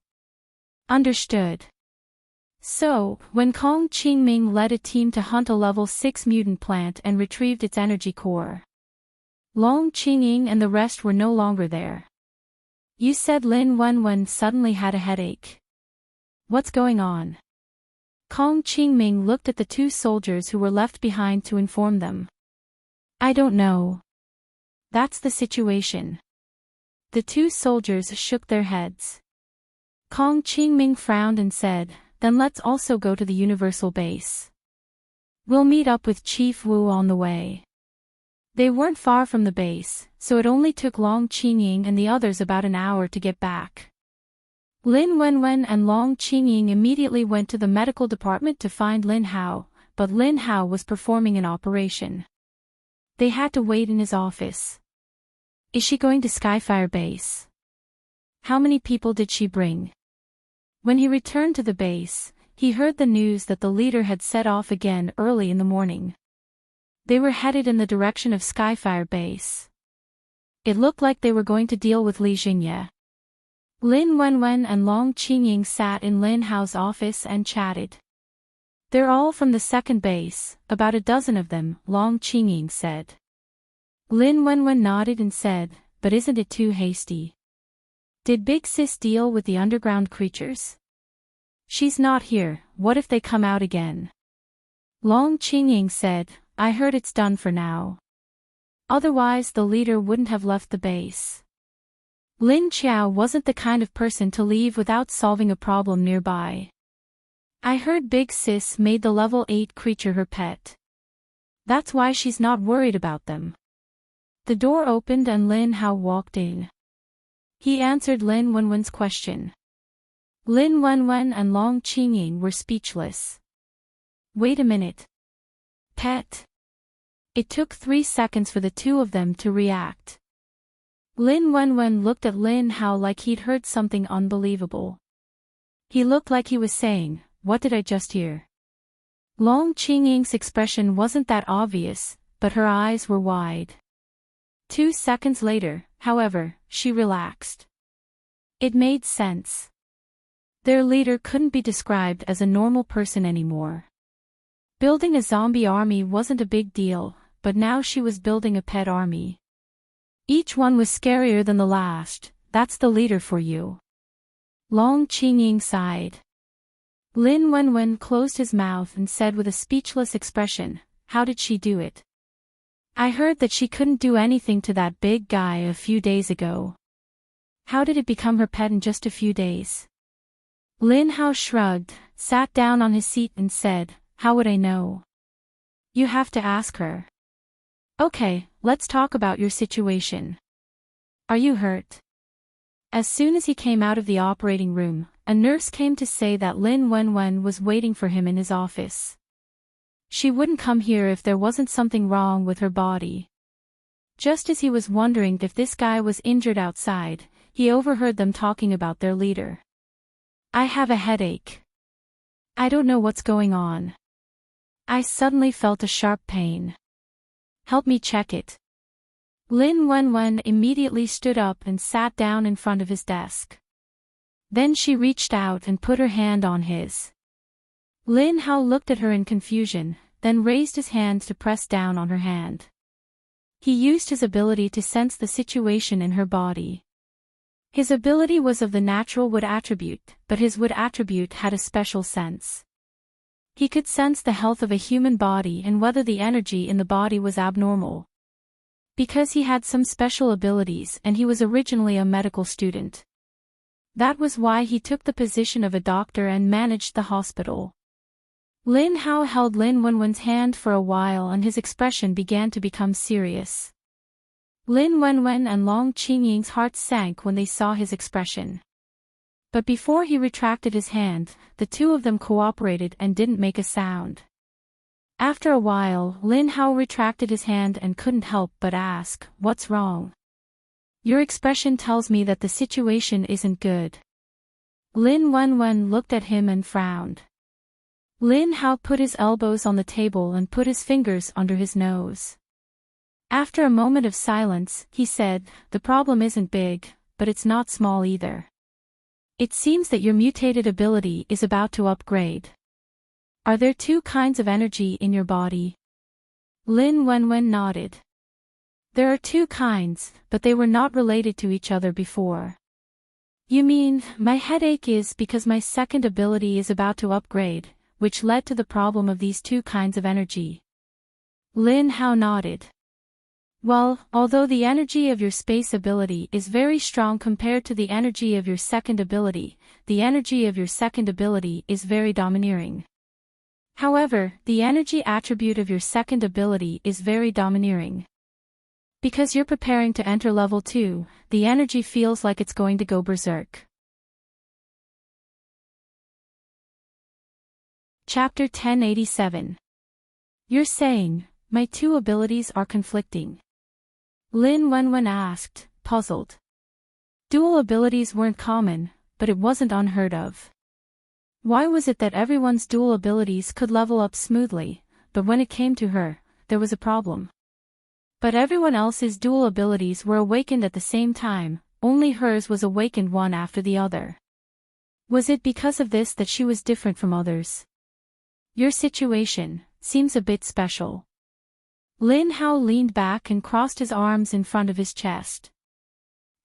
"Understood." So, when Kong Qingming led a team to hunt a level 6 mutant plant and retrieved its energy core, Long Qingying and the rest were no longer there. "You said Lin Wenwen suddenly had a headache. What's going on?" Kong Qingming looked at the 2 soldiers who were left behind to inform them. "I don't know. That's the situation. The two soldiers shook their heads. Kong Qingming frowned and said, then let's also go to the Universal Base. We'll meet up with Chief Wu on the way. They weren't far from the base, so it only took Long Qingying and the others about an hour to get back. Lin Wenwen and Long Qingying immediately went to the medical department to find Lin Hao, but Lin Hao was performing an operation. They had to wait in his office. Is she going to Skyfire Base? How many people did she bring? When he returned to the base, he heard the news that the leader had set off again early in the morning. They were headed in the direction of Skyfire Base. It looked like they were going to deal with Li Jingye. Lin Wenwen and Long Qingying sat in Lin Hao's office and chatted. They're all from the second base, about a dozen of them, Long Qingying said. Lin Wenwen nodded and said, but isn't it too hasty? Did Big Sis deal with the underground creatures? She's not here, what if they come out again? Long Qingying said, I heard it's done for now. Otherwise the leader wouldn't have left the base. Lin Qiao wasn't the kind of person to leave without solving a problem nearby. I heard Big Sis made the level 8 creature her pet. That's why she's not worried about them. The door opened and Lin Hao walked in. He answered Lin Wenwen's question. Lin Wenwen and Long Qingying were speechless. Wait a minute. Pet. It took 3 seconds for the two of them to react. Lin Wenwen looked at Lin Hao like he'd heard something unbelievable. He looked like he was saying, what did I just hear? Long Qingying's expression wasn't that obvious, but her eyes were wide. 2 seconds later, however, she relaxed. It made sense. Their leader couldn't be described as a normal person anymore. Building a zombie army wasn't a big deal, but now she was building a pet army. Each one was scarier than the last. That's the leader for you. Long Qingying sighed. Lin Wenwen closed his mouth and said with a speechless expression, how did she do it? I heard that she couldn't do anything to that big guy a few days ago. How did it become her pet in just a few days? Lin Hao shrugged, sat down on his seat and said, how would I know? You have to ask her. Okay, let's talk about your situation. Are you hurt? As soon as he came out of the operating room, a nurse came to say that Lin Wenwen was waiting for him in his office. She wouldn't come here if there wasn't something wrong with her body. Just as he was wondering if this guy was injured outside, he overheard them talking about their leader. I have a headache. I don't know what's going on. I suddenly felt a sharp pain. Help me check it. Lin Wenwen immediately stood up and sat down in front of his desk. Then she reached out and put her hand on his. Lin Hao looked at her in confusion, then raised his hand to press down on her hand. He used his ability to sense the situation in her body. His ability was of the natural wood attribute, but his wood attribute had a special sense. He could sense the health of a human body and whether the energy in the body was abnormal. Because he had some special abilities and he was originally a medical student. That was why he took the position of a doctor and managed the hospital. Lin Hao held Lin Wenwen's hand for a while and his expression began to become serious. Lin Wenwen and Long Qingying's hearts sank when they saw his expression. But before he retracted his hand, the two of them cooperated and didn't make a sound. After a while, Lin Hao retracted his hand and couldn't help but ask, what's wrong? Your expression tells me that the situation isn't good. Lin Wenwen looked at him and frowned. Lin Hao put his elbows on the table and put his fingers under his nose. After a moment of silence, he said, the problem isn't big, but it's not small either. It seems that your mutated ability is about to upgrade. Are there 2 kinds of energy in your body? Lin Wenwen nodded. There are 2 kinds, but they were not related to each other before. You mean, my headache is because my second ability is about to upgrade, which led to the problem of these 2 kinds of energy. Lin Hao nodded. Well, although the energy of your space ability is very strong compared to the energy of your second ability, the energy of your second ability is very domineering. However, the energy attribute of your second ability is very domineering. Because you're preparing to enter level 2, the energy feels like it's going to go berserk. Chapter 1087. You're saying, my two abilities are conflicting? Lin Wenwen asked, puzzled. Dual abilities weren't common, but it wasn't unheard of. Why was it that everyone's dual abilities could level up smoothly, but when it came to her, there was a problem? But everyone else's dual abilities were awakened at the same time, only hers was awakened one after the other. Was it because of this that she was different from others? Your situation seems a bit special. Lin Hao leaned back and crossed his arms in front of his chest.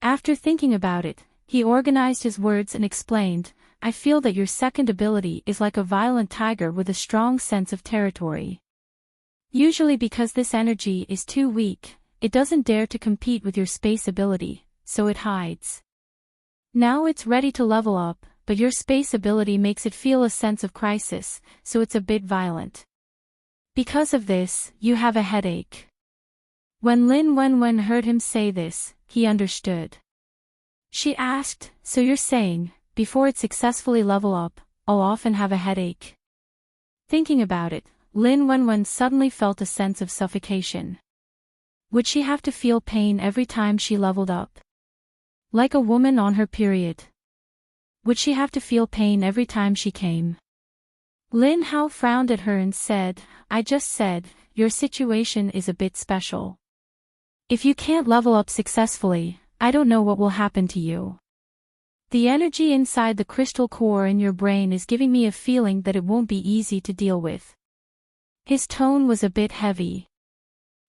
After thinking about it, he organized his words and explained, I feel that your second ability is like a violent tiger with a strong sense of territory. Usually because this energy is too weak, it doesn't dare to compete with your space ability, so it hides. Now it's ready to level up, but your space ability makes it feel a sense of crisis, so it's a bit violent. Because of this, you have a headache. When Lin Wenwen heard him say this, he understood. She asked, so you're saying, before it successfully level up, I'll often have a headache? Thinking about it, Lin Wenwen suddenly felt a sense of suffocation. Would she have to feel pain every time she leveled up? Like a woman on her period. Would she have to feel pain every time she came? Lin Hao frowned at her and said, I just said, your situation is a bit special. If you can't level up successfully, I don't know what will happen to you. The energy inside the crystal core in your brain is giving me a feeling that it won't be easy to deal with. His tone was a bit heavy.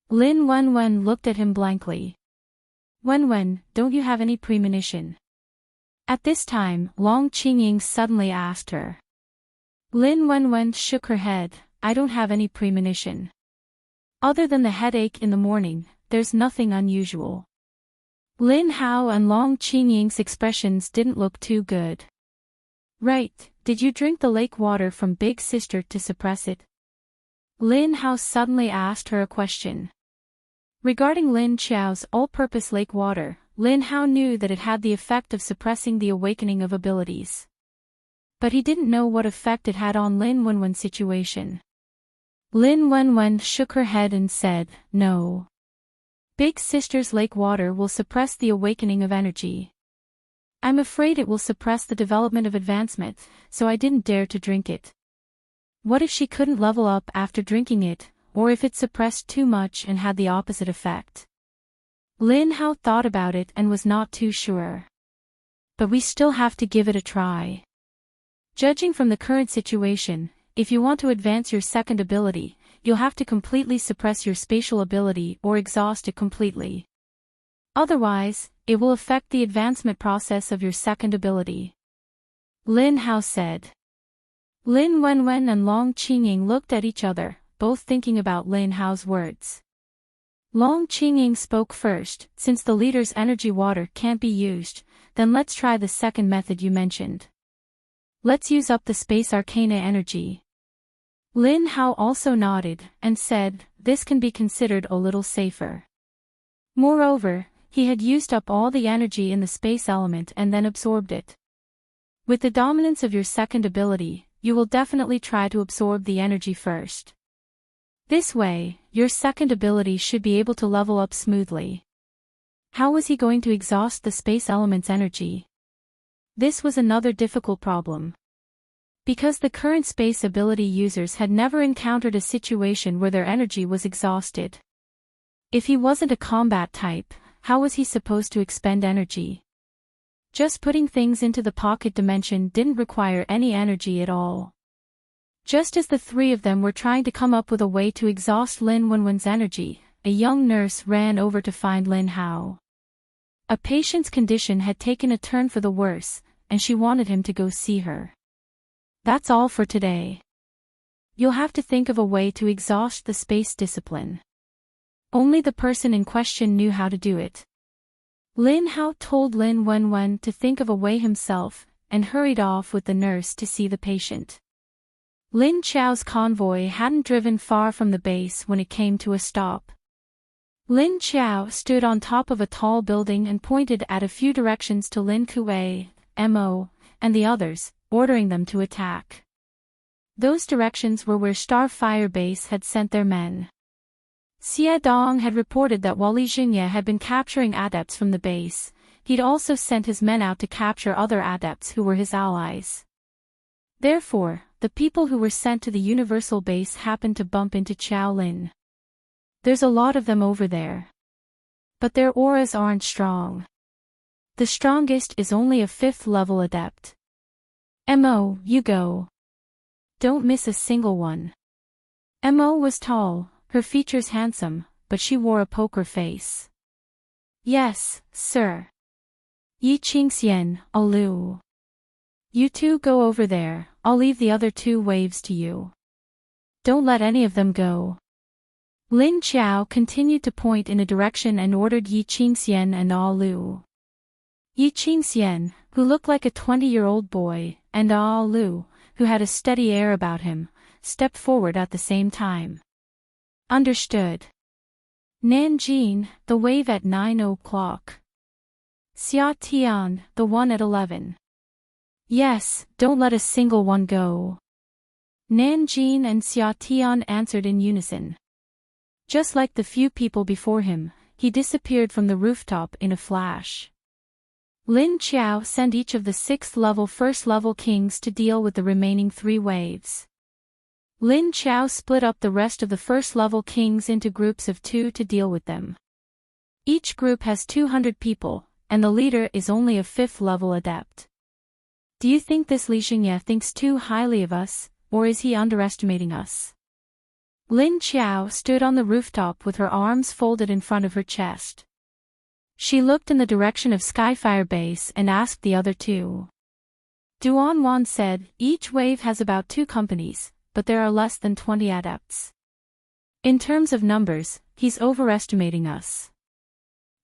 Lin Wenwen looked at him blankly. Wenwen, don't you have any premonition? At this time, Long Qingying suddenly asked her. Lin Wenwen shook her head, I don't have any premonition. Other than the headache in the morning, there's nothing unusual. Lin Hao and Long Qingying's expressions didn't look too good. Right, did you drink the lake water from Big Sister to suppress it? Lin Hao suddenly asked her a question. Regarding Lin Qiao's all-purpose lake water, Lin Hao knew that it had the effect of suppressing the awakening of abilities. But he didn't know what effect it had on Lin Wenwen's situation. Lin Wenwen shook her head and said, no. Big Sister's lake water will suppress the awakening of energy. I'm afraid it will suppress the development of advancement, so I didn't dare to drink it. What if she couldn't level up after drinking it, or if it suppressed too much and had the opposite effect? Lin Hao thought about it and was not too sure. But we still have to give it a try. Judging from the current situation, if you want to advance your second ability, you'll have to completely suppress your spatial ability or exhaust it completely. Otherwise, it will affect the advancement process of your second ability. Lin Hao said. Lin Wenwen and Long Qingying looked at each other, both thinking about Lin Hao's words. Long Qingying spoke first, since the leader's energy water can't be used, then let's try the second method you mentioned. Let's use up the space arcana energy. Lin Hao also nodded, and said, this can be considered a little safer. Moreover, he had used up all the energy in the space element and then absorbed it. With the dominance of your second ability, you will definitely try to absorb the energy first. This way, your second ability should be able to level up smoothly. How was he going to exhaust the space element's energy? This was another difficult problem. Because the current space ability users had never encountered a situation where their energy was exhausted. If he wasn't a combat type, how was he supposed to expend energy? Just putting things into the pocket dimension didn't require any energy at all. Just as the three of them were trying to come up with a way to exhaust Lin Wenwen's energy, a young nurse ran over to find Lin Hao. A patient's condition had taken a turn for the worse, and she wanted him to go see her. That's all for today. You'll have to think of a way to exhaust the space discipline. Only the person in question knew how to do it. Lin Hao told Lin Wenwen to think of a way himself, and hurried off with the nurse to see the patient. Lin Qiao's convoy hadn't driven far from the base when it came to a stop. Lin Qiao stood on top of a tall building and pointed at a few directions to Lin Kuei, Mo, and the others, ordering them to attack. Those directions were where Starfire Base had sent their men. Xie Dong had reported that while Li Jingye had been capturing adepts from the base, he'd also sent his men out to capture other adepts who were his allies. Therefore, the people who were sent to the Universal Base happened to bump into Qiao Lin. There's a lot of them over there. But their auras aren't strong. The strongest is only a 5th level adept. Mo, you go. Don't miss a single one. Mo was tall, her features handsome, but she wore a poker face. Yes, sir. Yi Qingxian, Alu. You two go over there, I'll leave the other 2 waves to you. Don't let any of them go. Lin Qiao continued to point in a direction and ordered Yi Qingxian and Alu. Yi Qingxian, who looked like a 20-year-old boy, and Alu, who had a steady air about him, stepped forward at the same time. Understood. Nanjing, the wave at 9 o'clock. Xia Tian, the one at 11. Yes, don't let a single one go. Nanjing and Xia Tian answered in unison. Just like the few people before him, he disappeared from the rooftop in a flash. Lin Qiao sent each of the 6th-level first-level kings to deal with the remaining 3 waves. Lin Qiao split up the rest of the first-level kings into groups of 2 to deal with them. Each group has 200 people, and the leader is only a 5th-level adept. Do you think this Li Xingye thinks too highly of us, or is he underestimating us? Lin Qiao stood on the rooftop with her arms folded in front of her chest. She looked in the direction of Skyfire Base and asked the other 2. Duan Wan said, each wave has about 2 companies, but there are less than 20 adepts. In terms of numbers, he's overestimating us.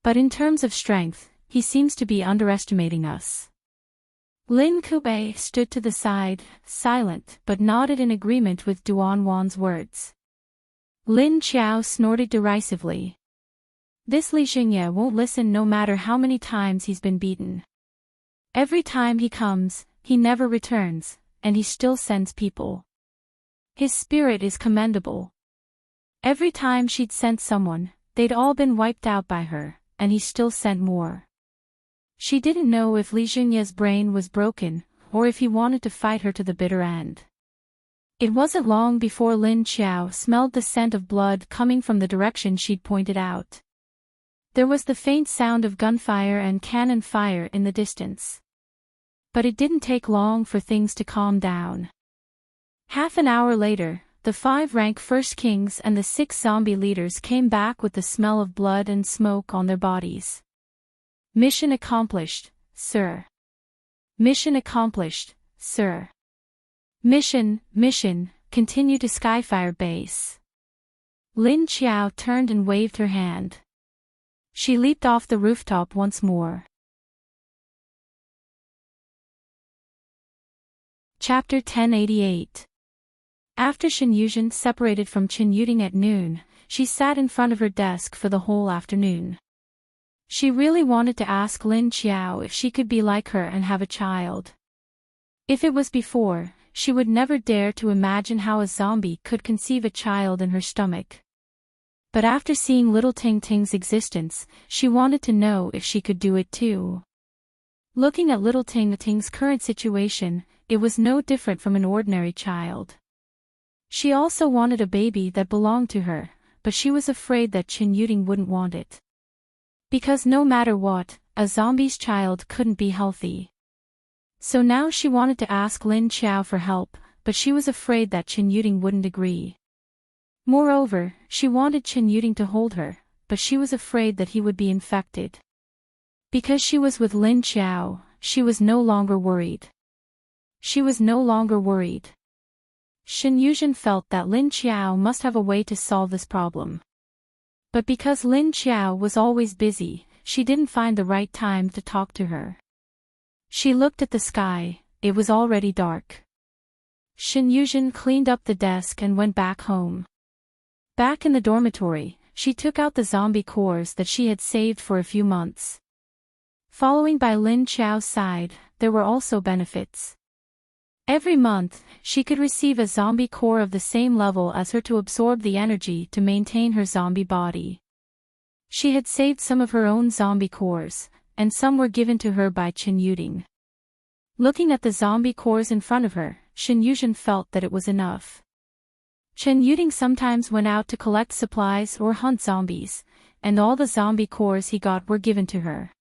But in terms of strength, he seems to be underestimating us. Lin Kubei stood to the side, silent, but nodded in agreement with Duan Wan's words. Lin Qiao snorted derisively. This Li Xingye won't listen no matter how many times he's been beaten. Every time he comes, he never returns, and he still sends people. His spirit is commendable. Every time she'd sent someone, they'd all been wiped out by her, and he still sent more. She didn't know if Li Xingye's brain was broken, or if he wanted to fight her to the bitter end. It wasn't long before Lin Qiao smelled the scent of blood coming from the direction she'd pointed out. There was the faint sound of gunfire and cannon fire in the distance. But it didn't take long for things to calm down. Half an hour later, the 5 rank first kings and the 6 zombie leaders came back with the smell of blood and smoke on their bodies. Mission accomplished, sir. Mission accomplished, sir. Mission, continue to Skyfire Base. Lin Qiao turned and waved her hand. She leaped off the rooftop once more. Chapter 1088. After Shen Yuzhen separated from Qin Yuting at noon, she sat in front of her desk for the whole afternoon. She really wanted to ask Lin Qiao if she could be like her and have a child. If it was before, she would never dare to imagine how a zombie could conceive a child in her stomach. But after seeing little Ting Ting's existence, she wanted to know if she could do it too. Looking at little Ting Ting's current situation, it was no different from an ordinary child. She also wanted a baby that belonged to her, but she was afraid that Qin Yuting wouldn't want it. Because no matter what, a zombie's child couldn't be healthy. So now she wanted to ask Lin Qiao for help, but she was afraid that Qin Yuting wouldn't agree. Moreover, she wanted Qin Yuting to hold her, but she was afraid that he would be infected. Because she was with Lin Qiao, she was no longer worried. She was no longer worried. Shen Yuzhen felt that Lin Qiao must have a way to solve this problem. But because Lin Xiao was always busy, she didn't find the right time to talk to her. She looked at the sky, it was already dark. Shen Yuzhen cleaned up the desk and went back home. Back in the dormitory, she took out the zombie cores that she had saved for a few months. Following by Lin Xiao's side, there were also benefits. Every month, she could receive a zombie core of the same level as her to absorb the energy to maintain her zombie body. She had saved some of her own zombie cores, and some were given to her by Chen Yuding. Looking at the zombie cores in front of her, Shen Yuzhen felt that it was enough. Chen Yuding sometimes went out to collect supplies or hunt zombies, and all the zombie cores he got were given to her.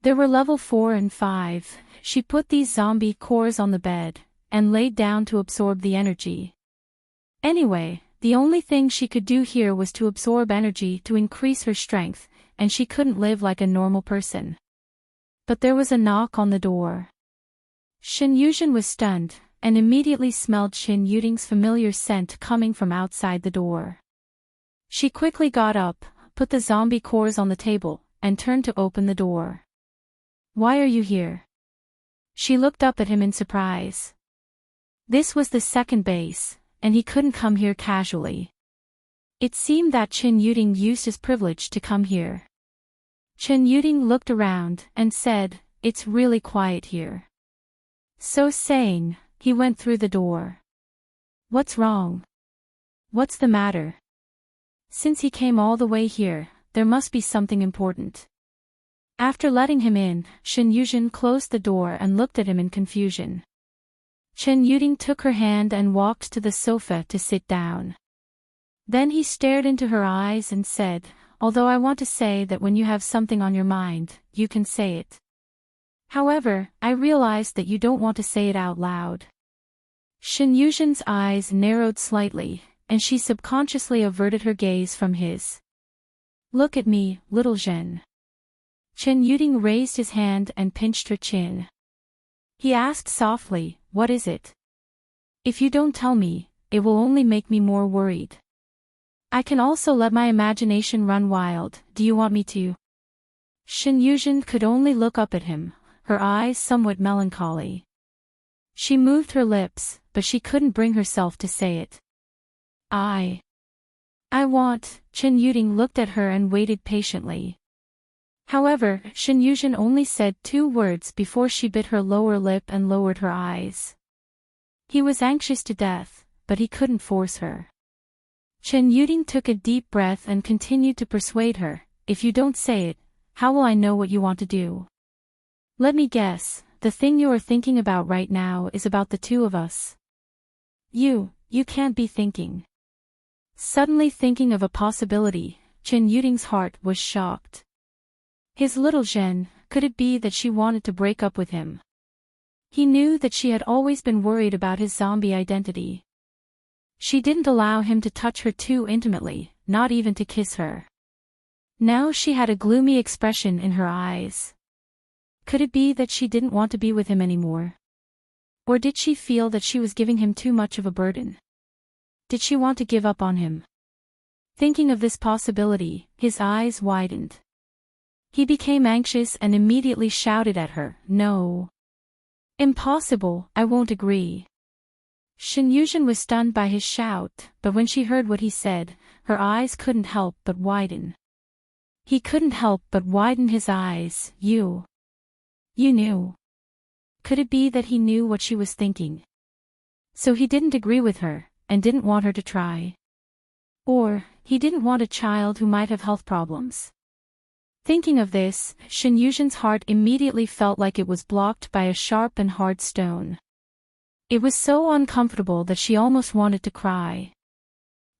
There were level 4 and 5, she put these zombie cores on the bed, and laid down to absorb the energy. Anyway, the only thing she could do here was to absorb energy to increase her strength, and she couldn't live like a normal person. But there was a knock on the door. Shen Yuzhen was stunned, and immediately smelled Shen Yuding's familiar scent coming from outside the door. She quickly got up, put the zombie cores on the table, and turned to open the door. "Why are you here?" She looked up at him in surprise. This was the second base, and he couldn't come here casually. It seemed that Chen Yuding used his privilege to come here. Chen Yuding looked around and said, "It's really quiet here." So saying, he went through the door. "What's wrong? What's the matter?" Since he came all the way here, there must be something important. After letting him in, Shen Yuzhen closed the door and looked at him in confusion. Chen Yuding took her hand and walked to the sofa to sit down. Then he stared into her eyes and said, "Although I want to say that when you have something on your mind, you can say it. However, I realize that you don't want to say it out loud." Shen Yuzhen's eyes narrowed slightly, and she subconsciously averted her gaze from his. "Look at me, little Zhen." Chen Yuding raised his hand and pinched her chin. He asked softly, "What is it? If you don't tell me, it will only make me more worried. I can also let my imagination run wild, do you want me to?" Shen Yuzhen could only look up at him, her eyes somewhat melancholy. She moved her lips, but she couldn't bring herself to say it. I want." Chen Yuding looked at her and waited patiently. However, Shen Yuzhen only said 2 words before she bit her lower lip and lowered her eyes. He was anxious to death, but he couldn't force her. Chen Yuding took a deep breath and continued to persuade her, "If you don't say it, how will I know what you want to do? Let me guess, the thing you are thinking about right now is about the 2 of us. You can't be thinking." Suddenly thinking of a possibility, Chen Yuding's heart was shocked. His little Zhen, could it be that she wanted to break up with him? He knew that she had always been worried about his zombie identity. She didn't allow him to touch her too intimately, not even to kiss her. Now she had a gloomy expression in her eyes. Could it be that she didn't want to be with him anymore? Or did she feel that she was giving him too much of a burden? Did she want to give up on him? Thinking of this possibility, his eyes widened. He became anxious and immediately shouted at her, "No. Impossible, I won't agree." Shen Yuzhen was stunned by his shout, but when she heard what he said, her eyes couldn't help but widen. He couldn't help but widen his eyes. You knew. Could it be that he knew what she was thinking? So he didn't agree with her, and didn't want her to try. Or, he didn't want a child who might have health problems. Thinking of this, Shen Yuzhen's heart immediately felt like it was blocked by a sharp and hard stone. It was so uncomfortable that she almost wanted to cry.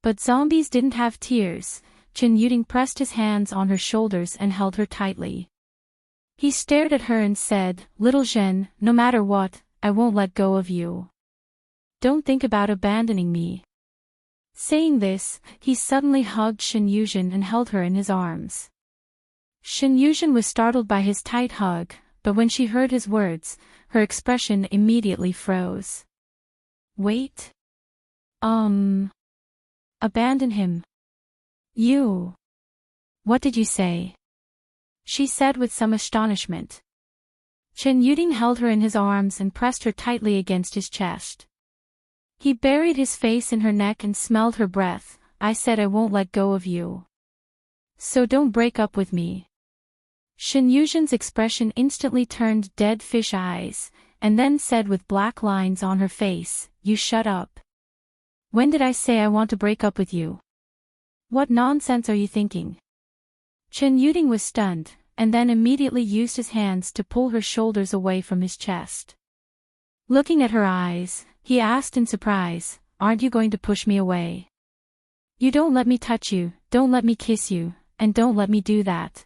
But zombies didn't have tears. Chen Yuding pressed his hands on her shoulders and held her tightly. He stared at her and said, "Little Zhen, no matter what, I won't let go of you. Don't think about abandoning me." Saying this, he suddenly hugged Shen Yuzhen and held her in his arms. Shen Yuzhen was startled by his tight hug, but when she heard his words, her expression immediately froze. "Wait. Abandon him. You What did you say? She said with some astonishment. Chen Yuding held her in his arms and pressed her tightly against his chest. He buried his face in her neck and smelled her breath. I said I won't let go of you. So don't break up with me. Shen Yuzhen's expression instantly turned dead fish eyes, and then said with black lines on her face, you shut up. When did I say I want to break up with you? What nonsense are you thinking? Chen Yuding was stunned, and then immediately used his hands to pull her shoulders away from his chest. Looking at her eyes, he asked in surprise, aren't you going to push me away? You don't let me touch you, don't let me kiss you, and don't let me do that.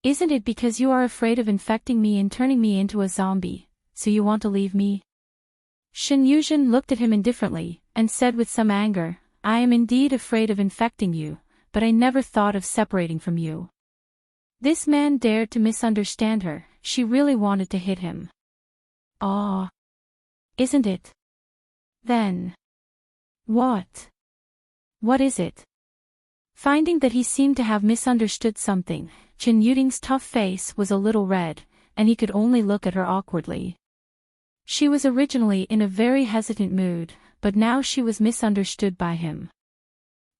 Isn't it because you are afraid of infecting me and turning me into a zombie, so you want to leave me? Shen Yuzhen looked at him indifferently, and said with some anger, I am indeed afraid of infecting you, but I never thought of separating from you. This man dared to misunderstand her, she really wanted to hit him. Ah. Isn't it? Then. What? What is it? Finding that he seemed to have misunderstood something, Chen Yuding's tough face was a little red, and he could only look at her awkwardly. She was originally in a very hesitant mood, but now she was misunderstood by him.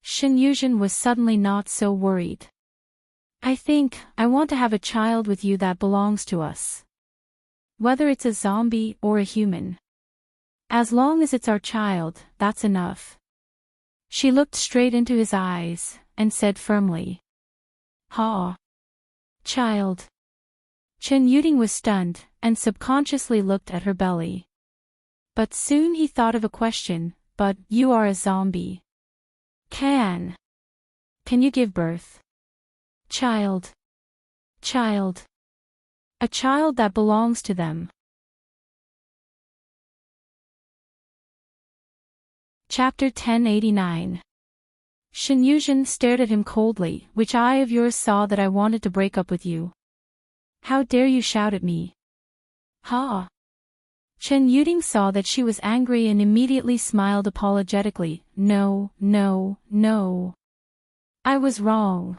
Shen Yuzhen was suddenly not so worried. I think, I want to have a child with you that belongs to us. Whether it's a zombie or a human. As long as it's our child, that's enough. She looked straight into his eyes, and said firmly. Ha! Child. Chen Yuding was stunned, and subconsciously looked at her belly. But soon he thought of a question, but, you are a zombie. Can you give birth? Child. Child. A child that belongs to them. Chapter 1089. Shen Yuzhen stared at him coldly. Which eye of yours saw that I wanted to break up with you? How dare you shout at me? Ha! Chen Yuding saw that she was angry and immediately smiled apologetically. No, no, no. I was wrong.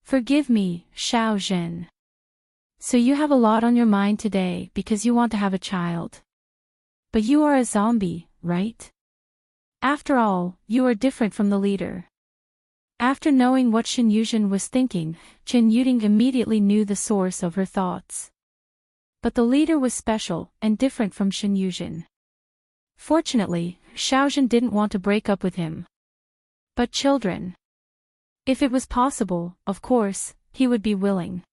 Forgive me, Xiao Zhen. So you have a lot on your mind today because you want to have a child. But you are a zombie, right? After all, you are different from the leader. After knowing what Shen Yuzhen was thinking, Chen Yuding immediately knew the source of her thoughts. But the leader was special, and different from Shen Yuzhen. Fortunately, Xiao Zhen didn't want to break up with him. But children. If it was possible, of course, he would be willing.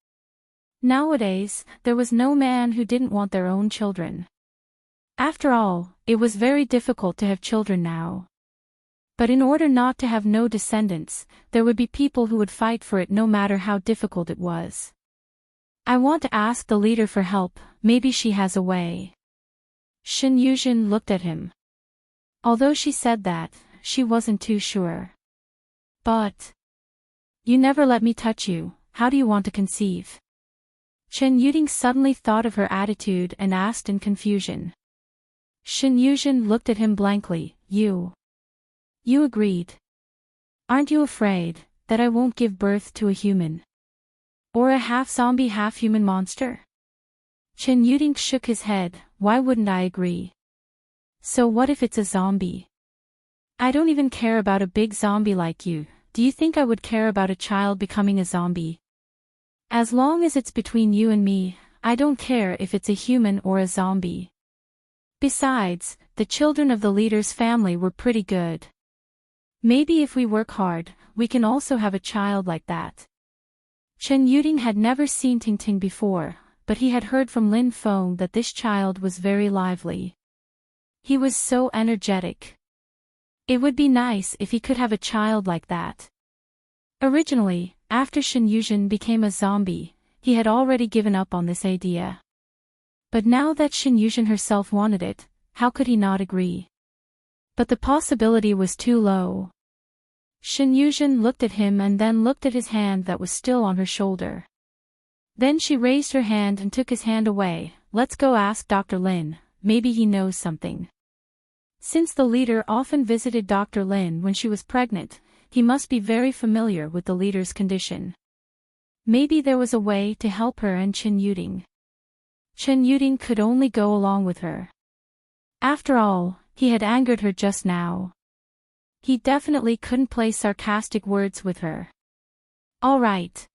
Nowadays, there was no man who didn't want their own children. After all, it was very difficult to have children now. But in order not to have no descendants, there would be people who would fight for it no matter how difficult it was. I want to ask the leader for help, maybe she has a way. Shen Yuzhen looked at him. Although she said that, she wasn't too sure. But. You never let me touch you, how do you want to conceive? Chen Yuding suddenly thought of her attitude and asked in confusion. Shen Yuzhen looked at him blankly. You agreed. Aren't you afraid that I won't give birth to a human? Or a half-zombie half-human monster? Chen Yuding shook his head. Why wouldn't I agree? So what if it's a zombie? I don't even care about a big zombie like you. Do you think I would care about a child becoming a zombie? As long as it's between you and me, I don't care if it's a human or a zombie. Besides, the children of the leader's family were pretty good. Maybe if we work hard, we can also have a child like that. Chen Yuding had never seen Ting Ting before, but he had heard from Lin Feng that this child was very lively. He was so energetic. It would be nice if he could have a child like that. Originally, after Shen Yuzhen became a zombie, he had already given up on this idea. But now that Shen Yuzhen herself wanted it, how could he not agree? But the possibility was too low. Shen Yuzhen looked at him and then looked at his hand that was still on her shoulder. Then she raised her hand and took his hand away. Let's go ask Dr. Lin, maybe he knows something. Since the leader often visited Dr. Lin when she was pregnant, he must be very familiar with the leader's condition. Maybe there was a way to help her and Chen Yuding. Chen Yuding could only go along with her. After all, he had angered her just now. He definitely couldn't play sarcastic words with her. All right.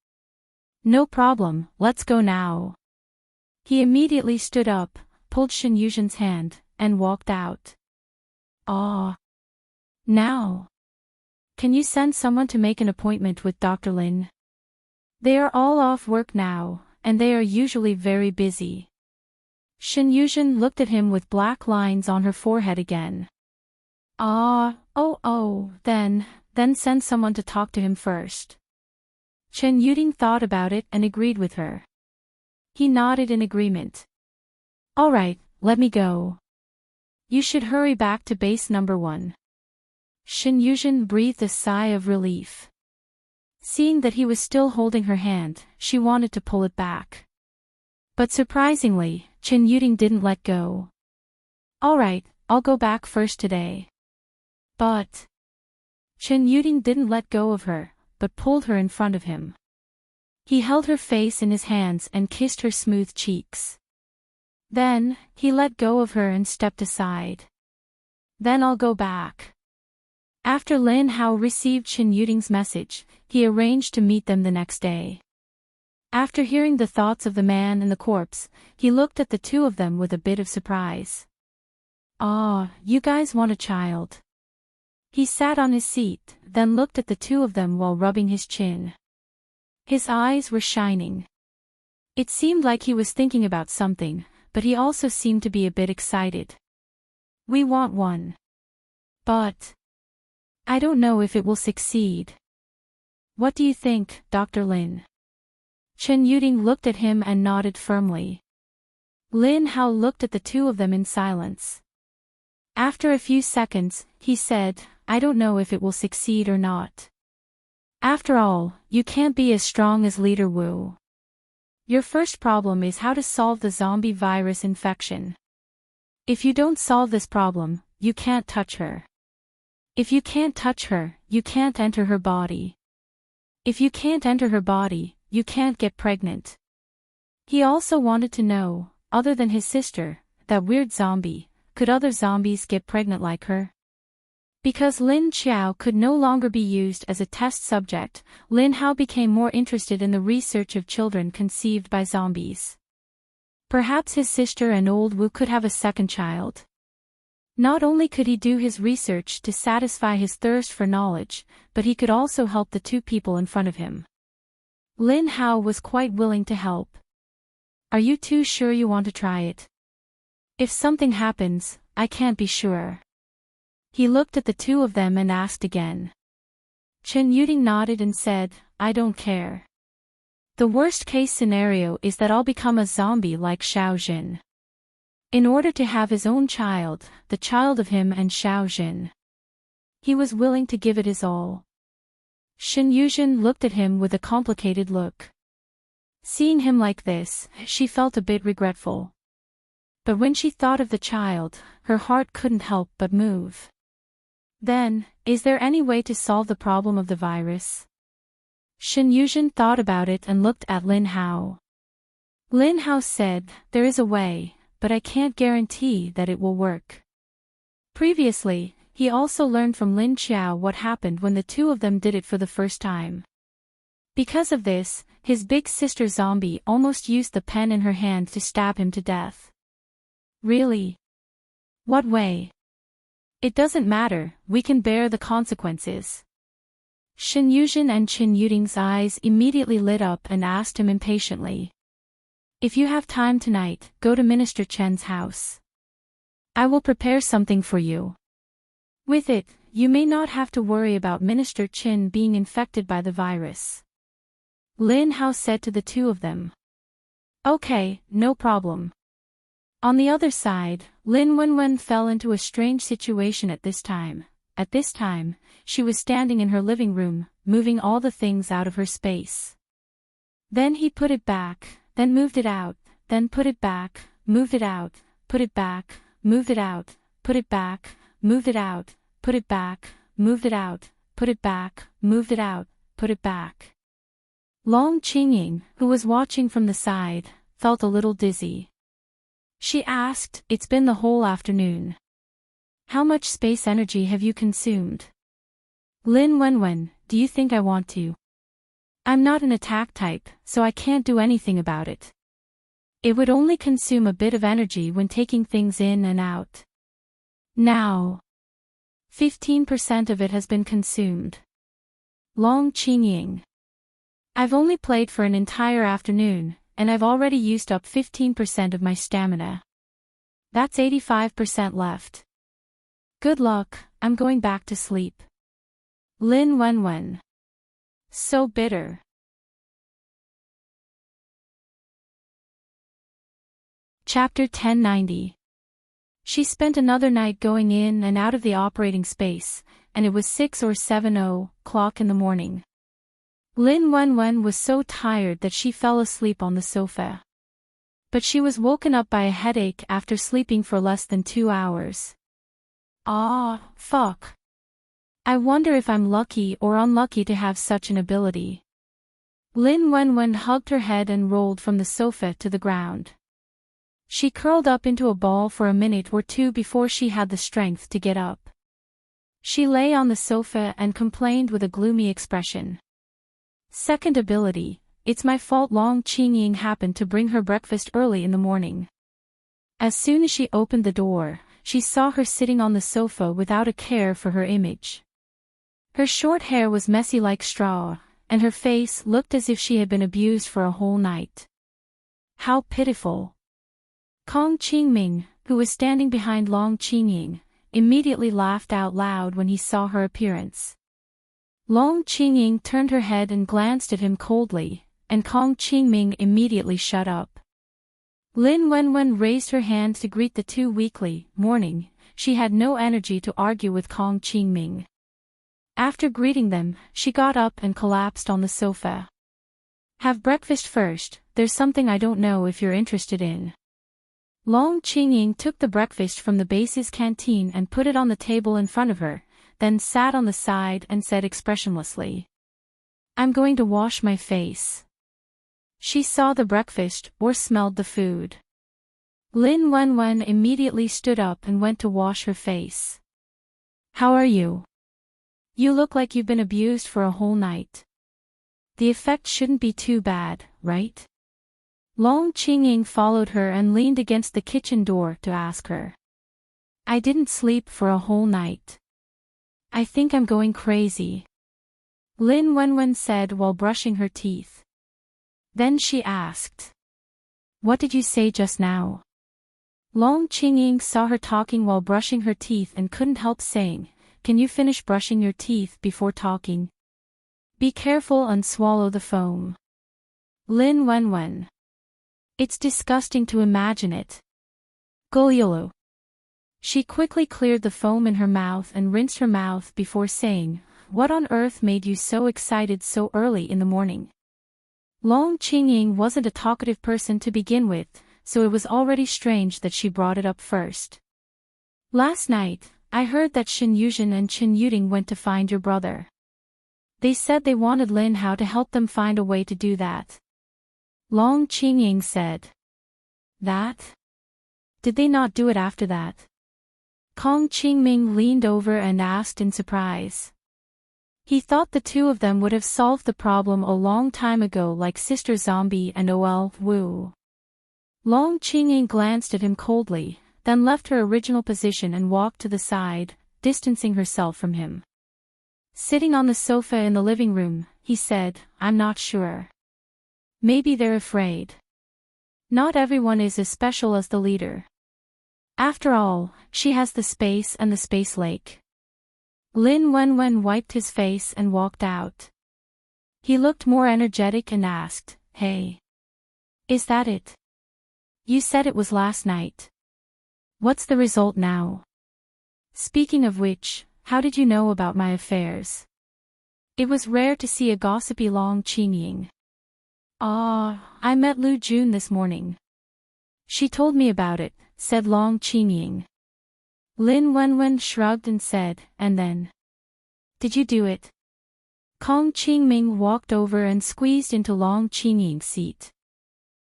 No problem, let's go now. He immediately stood up, pulled Shen Yuzhen's hand, and walked out. Ah. Now. Can you send someone to make an appointment with Dr. Lin? They are all off work now, and they are usually very busy. Shen Yuzhen looked at him with black lines on her forehead again. Then send someone to talk to him first. Chen Yuding thought about it and agreed with her. He nodded in agreement. All right, let me go. You should hurry back to base number 1. Shen Yuzhen breathed a sigh of relief. Seeing that he was still holding her hand, she wanted to pull it back. But surprisingly, Chen Yuding didn't let go. All right, I'll go back first today. But Chen Yuding didn't let go of her, but pulled her in front of him. He held her face in his hands and kissed her smooth cheeks. Then, he let go of her and stepped aside. Then I'll go back. After Lin Hao received Chen Yuding's message, he arranged to meet them the next day. After hearing the thoughts of the man and the corpse, he looked at the two of them with a bit of surprise. Ah, you guys want a child. He sat on his seat, then looked at the two of them while rubbing his chin. His eyes were shining. It seemed like he was thinking about something, but he also seemed to be a bit excited. We want one. But I don't know if it will succeed. What do you think, Dr. Lin? Chen Yuding looked at him and nodded firmly. Lin Hao looked at the two of them in silence. After a few seconds, he said, I don't know if it will succeed or not. After all, you can't be as strong as Leader Wu. Your first problem is how to solve the zombie virus infection. If you don't solve this problem, you can't touch her. If you can't touch her, you can't enter her body. If you can't enter her body, you can't get pregnant. He also wanted to know, other than his sister, that weird zombie, could other zombies get pregnant like her? Because Lin Qiao could no longer be used as a test subject, Lin Hao became more interested in the research of children conceived by zombies. Perhaps his sister and old Wu could have a second child. Not only could he do his research to satisfy his thirst for knowledge, but he could also help the two people in front of him. Lin Hao was quite willing to help. Are you too sure you want to try it? If something happens, I can't be sure. He looked at the two of them and asked again. Chen Yuding nodded and said, I don't care. The worst case scenario is that I'll become a zombie like Xiao Jin. In order to have his own child, the child of him and Xiao Jin. He was willing to give it his all. Shen Yuzhen looked at him with a complicated look. Seeing him like this, she felt a bit regretful. But when she thought of the child, her heart couldn't help but move. Then, is there any way to solve the problem of the virus? Shen Yuzhen thought about it and looked at Lin Hao. Lin Hao said, there is a way, but I can't guarantee that it will work. Previously, he also learned from Lin Qiao what happened when the two of them did it for the first time. Because of this, his big sister zombie almost used the pen in her hand to stab him to death. Really? What way? It doesn't matter, we can bear the consequences. Shen Yuzhen and Chen Yuding's eyes immediately lit up and asked him impatiently. If you have time tonight, go to Minister Chen's house. I will prepare something for you. With it, you may not have to worry about Minister Chen being infected by the virus. Lin Hao said to the two of them. Okay, no problem. On the other side, Lin Wenwen fell into a strange situation at this time. At this time, she was standing in her living room, moving all the things out of her space. Then he put it back, then moved it out, then put it back, moved it out, put it back, moved it out, put it back, moved it out, put it back, moved it out, put it back, moved it out, put it back. Long Qingying, who was watching from the side, felt a little dizzy. She asked, "It's been the whole afternoon. How much space energy have you consumed?" Lin Wenwen, do you think I want to? I'm not an attack type, so I can't do anything about it. It would only consume a bit of energy when taking things in and out. Now, 15% of it has been consumed. Long Qingying. I've only played for an entire afternoon, and I've already used up 15% of my stamina. That's 85% left. Good luck, I'm going back to sleep. Lin Wenwen. So bitter. Chapter 1090. She spent another night going in and out of the operating space, and it was 6 or 7 o'clock in the morning. Lin Wenwen was so tired that she fell asleep on the sofa. But she was woken up by a headache after sleeping for less than 2 hours. Fuck. I wonder if I'm lucky or unlucky to have such an ability. Lin Wenwen hugged her head and rolled from the sofa to the ground. She curled up into a ball for a minute or two before she had the strength to get up. She lay on the sofa and complained with a gloomy expression. Second ability, it's my fault. Long Qingying happened to bring her breakfast early in the morning. As soon as she opened the door, she saw her sitting on the sofa without a care for her image. Her short hair was messy like straw, and her face looked as if she had been abused for a whole night. How pitiful. Kong Qingming, who was standing behind Long Qingying, immediately laughed out loud when he saw her appearance. Long Qingying turned her head and glanced at him coldly, and Kong Qingming immediately shut up. Lin Wenwen raised her hand to greet the two weakly, mourning. She had no energy to argue with Kong Qingming. After greeting them, she got up and collapsed on the sofa. Have breakfast first, there's something I don't know if you're interested in. Long Qingying took the breakfast from the base's canteen and put it on the table in front of her, then sat on the side and said expressionlessly, "I'm going to wash my face." She saw the breakfast or smelled the food. Lin Wenwen immediately stood up and went to wash her face. "How are you? You look like you've been abused for a whole night. The effect shouldn't be too bad, right?" Long Qingying followed her and leaned against the kitchen door to ask her. "I didn't sleep for a whole night. I think I'm going crazy," Lin Wenwen said while brushing her teeth. Then she asked, "What did you say just now?" Long Qingying saw her talking while brushing her teeth and couldn't help saying, "Can you finish brushing your teeth before talking? Be careful and swallow the foam." Lin Wenwen. It's disgusting to imagine it. Golyolo. She quickly cleared the foam in her mouth and rinsed her mouth before saying, "What on earth made you so excited so early in the morning?" Long Qingying wasn't a talkative person to begin with, so it was already strange that she brought it up first. "Last night, I heard that Shen Yuzhen and Chen Yuding went to find your brother. They said they wanted Lin Hao to help them find a way to do that." Long Qingying said. "That? Did they not do it after that?" Kong Qingming leaned over and asked in surprise. He thought the two of them would have solved the problem a long time ago like Sister Zombie and OL Wu. Long Qingying glanced at him coldly, then left her original position and walked to the side, distancing herself from him. Sitting on the sofa in the living room, he said, "I'm not sure. Maybe they're afraid. Not everyone is as special as the leader. After all, she has the space and the space lake." Lin Wenwen wiped his face and walked out. He looked more energetic and asked, "Hey. Is that it? You said it was last night. What's the result now? Speaking of which, how did you know about my affairs?" It was rare to see a gossipy Long Qingying. I met Lu Jun this morning. She told me about it," said Long Qingying. Lin Wenwen shrugged and said, "And then? Did you do it? Kong Qingming walked over and squeezed into Long Qingying's seat.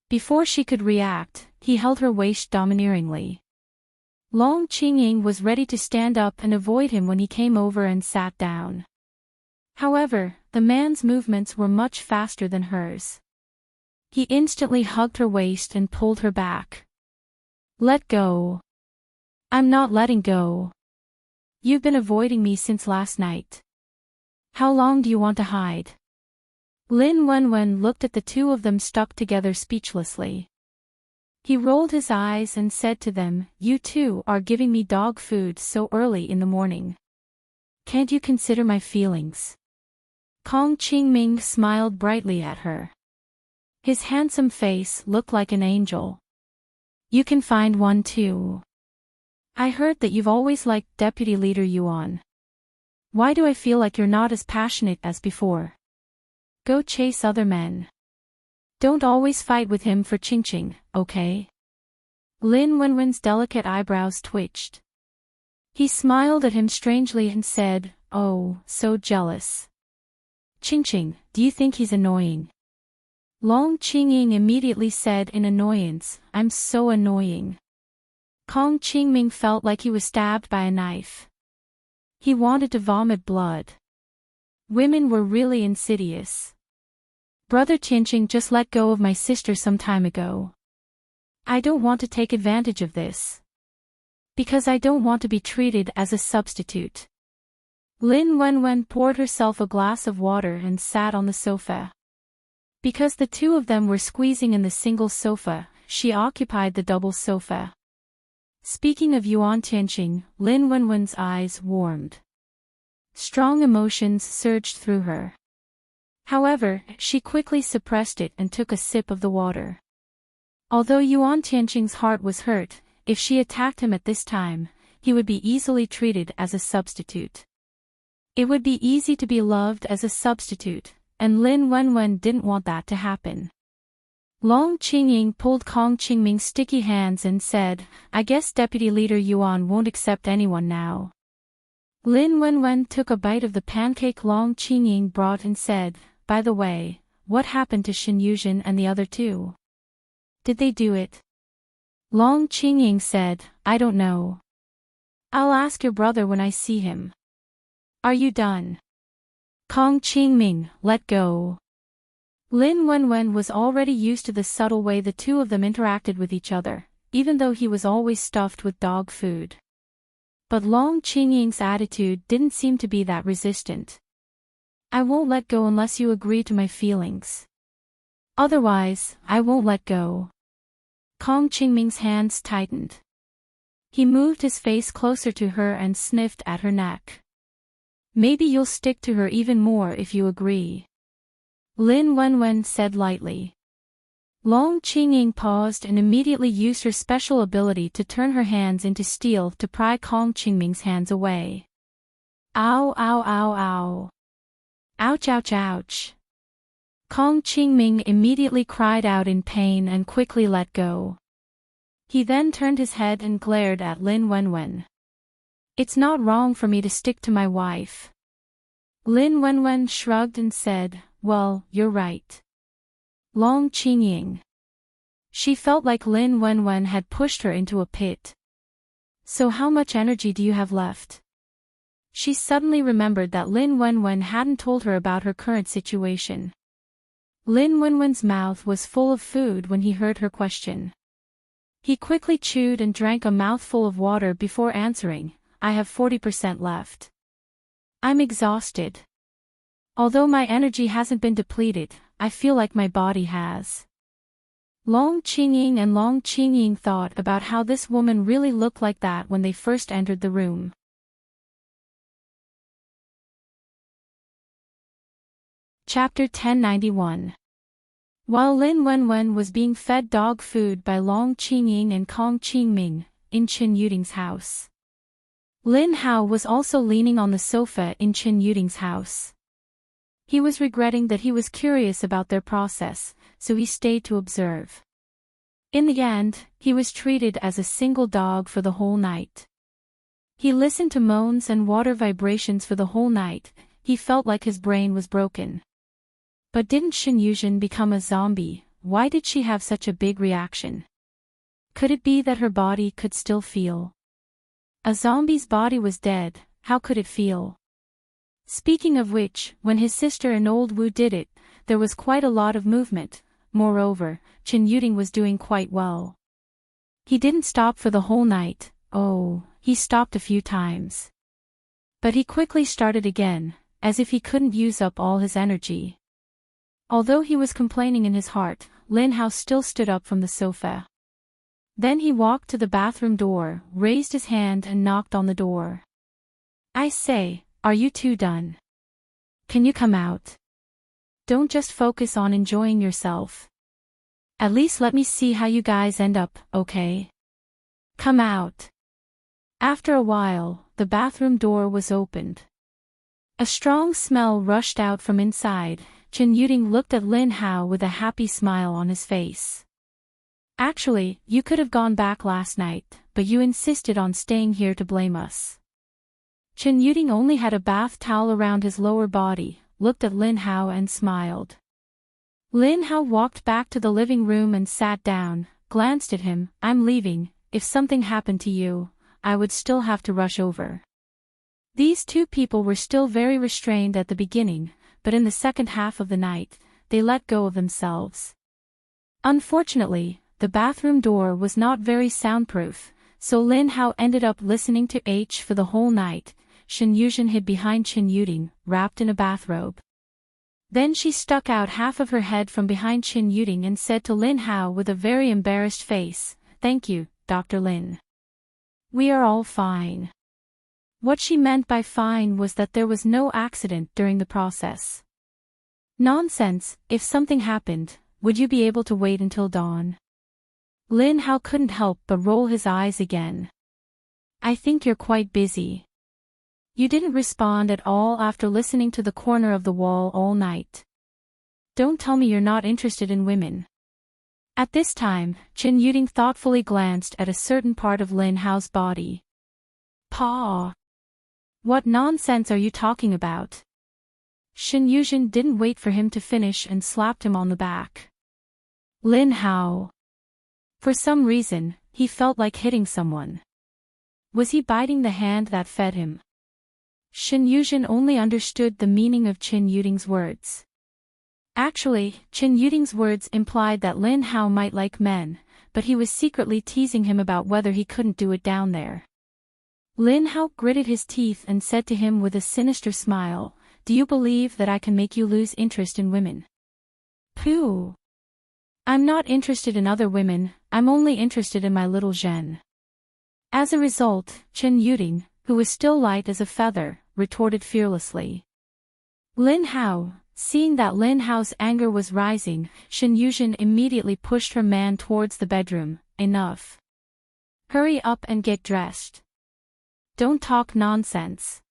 Before she could react, he held her waist domineeringly. Long Qingying was ready to stand up and avoid him when he came over and sat down. However, the man's movements were much faster than hers. He instantly hugged her waist and pulled her back. Let go. I'm not letting go. You've been avoiding me since last night. How long do you want to hide? Lin Wenwen looked at the two of them stuck together speechlessly. He rolled his eyes and said to them, "You two are giving me dog food so early in the morning. Can't you consider my feelings?" Kong Qingming smiled brightly at her. His handsome face looked like an angel. You can find one too. I heard that you've always liked Deputy Leader Yuan. Why do I feel like you're not as passionate as before? Go chase other men. Don't always fight with him for Qingqing, okay? Lin Wenwen's delicate eyebrows twitched. He smiled at him strangely and said, "Oh, so jealous. Qingqing, do you think he's annoying?" Long Qingying immediately said in annoyance, "I'm so annoying." Kong Qingming felt like he was stabbed by a knife. He wanted to vomit blood. Women were really insidious. Brother Qingqing just let go of my sister some time ago. I don't want to take advantage of this. Because I don't want to be treated as a substitute. Lin Wenwen poured herself a glass of water and sat on the sofa. Because the two of them were squeezing in the single sofa, she occupied the double sofa. Speaking of Yuan Qingqing, Lin Wenwen's eyes warmed. Strong emotions surged through her. However, she quickly suppressed it and took a sip of the water. Although Yuan Qingqing's heart was hurt, if she attacked him at this time, he would be easily treated as a substitute. It would be easy to be loved as a substitute, and Lin Wenwen didn't want that to happen. Long Qingying pulled Kong Qingming's sticky hands and said, "I guess Deputy Leader Yuan won't accept anyone now." Lin Wenwen took a bite of the pancake Long Qingying brought and said, "By the way, what happened to Shen Yuzhen and the other two? Did they do it?" Long Qingying said, "I don't know. I'll ask your brother when I see him." Are you done? Kong Qingming, let go. Lin Wenwen was already used to the subtle way the two of them interacted with each other, even though he was always stuffed with dog food. But Long Qingying's attitude didn't seem to be that resistant. I won't let go unless you agree to my feelings. Otherwise, I won't let go. Kong Qingming's hands tightened. He moved his face closer to her and sniffed at her neck. Maybe you'll stick to her even more if you agree. Lin Wenwen said lightly. Long Qingying paused and immediately used her special ability to turn her hands into steel to pry Kong Qingming's hands away. Ow ow ow ow. Ouch ouch ouch. Kong Qingming immediately cried out in pain and quickly let go. He then turned his head and glared at Lin Wenwen. It's not wrong for me to stick to my wife. Lin Wenwen shrugged and said, well, you're right. Long Qingying. She felt like Lin Wenwen had pushed her into a pit. So how much energy do you have left? She suddenly remembered that Lin Wenwen hadn't told her about her current situation. Lin Wenwen's mouth was full of food when he heard her question. He quickly chewed and drank a mouthful of water before answering, I have 40% left. I'm exhausted. Although my energy hasn't been depleted, I feel like my body has. Long Qingying and Long Qingying thought about how this woman really looked like that when they first entered the room. Chapter 1091. While Lin Wenwen was being fed dog food by Long Qingying and Kong Qingming, in Chen Yuding's house. Lin Hao was also leaning on the sofa in Chen Yuding's house. He was regretting that he was curious about their process, so he stayed to observe. In the end, he was treated as a single dog for the whole night. He listened to moans and water vibrations for the whole night. He felt like his brain was broken. But didn't Xinyujin become a zombie? Why did she have such a big reaction? Could it be that her body could still feel? A zombie's body was dead, how could it feel? Speaking of which, when his sister and old Wu did it, there was quite a lot of movement. Moreover, Xinyujin was doing quite well. He didn't stop for the whole night. Oh, he stopped a few times. But he quickly started again, as if he couldn't use up all his energy. Although he was complaining in his heart, Lin Hao still stood up from the sofa. Then he walked to the bathroom door, raised his hand and knocked on the door. "I say, are you two done? Can you come out? Don't just focus on enjoying yourself. At least let me see how you guys end up, okay? Come out." After a while, the bathroom door was opened. A strong smell rushed out from inside. Xinyujin looked at Lin Hao with a happy smile on his face. "Actually, you could have gone back last night, but you insisted on staying here to blame us." Xinyujin only had a bath towel around his lower body, looked at Lin Hao and smiled. Lin Hao walked back to the living room and sat down, glanced at him. "I'm leaving. If something happened to you, I would still have to rush over." These two people were still very restrained at the beginning, but in the second half of the night, they let go of themselves. Unfortunately, the bathroom door was not very soundproof, so Lin Hao ended up listening to H for the whole night. Xinyujin hid behind Xinyujin, wrapped in a bathrobe. Then she stuck out half of her head from behind Xinyujin and said to Lin Hao with a very embarrassed face, "Thank you, Dr. Lin. We are all fine." What she meant by fine was that there was no accident during the process. "Nonsense, if something happened, would you be able to wait until dawn?" Lin Hao couldn't help but roll his eyes again. "I think you're quite busy. You didn't respond at all after listening to the corner of the wall all night. Don't tell me you're not interested in women." At this time, Xinyujin thoughtfully glanced at a certain part of Lin Hao's body. "Pa! What nonsense are you talking about?" Xinyujin didn't wait for him to finish and slapped him on the back. Lin Hao. For some reason, he felt like hitting someone. Was he biting the hand that fed him? Xinyujin only understood the meaning of Xinyujin's words. Actually, Xinyujin's words implied that Lin Hao might like men, but he was secretly teasing him about whether he couldn't do it down there. Lin Hao gritted his teeth and said to him with a sinister smile, "Do you believe that I can make you lose interest in women?" "Pooh! I'm not interested in other women, I'm only interested in my little Zhen." As a result, Xinyujin, who was still light as a feather, retorted fearlessly. Lin Hao, seeing that Lin Hao's anger was rising, Xinyujin immediately pushed her man towards the bedroom. "Enough. Hurry up and get dressed. Don't talk nonsense."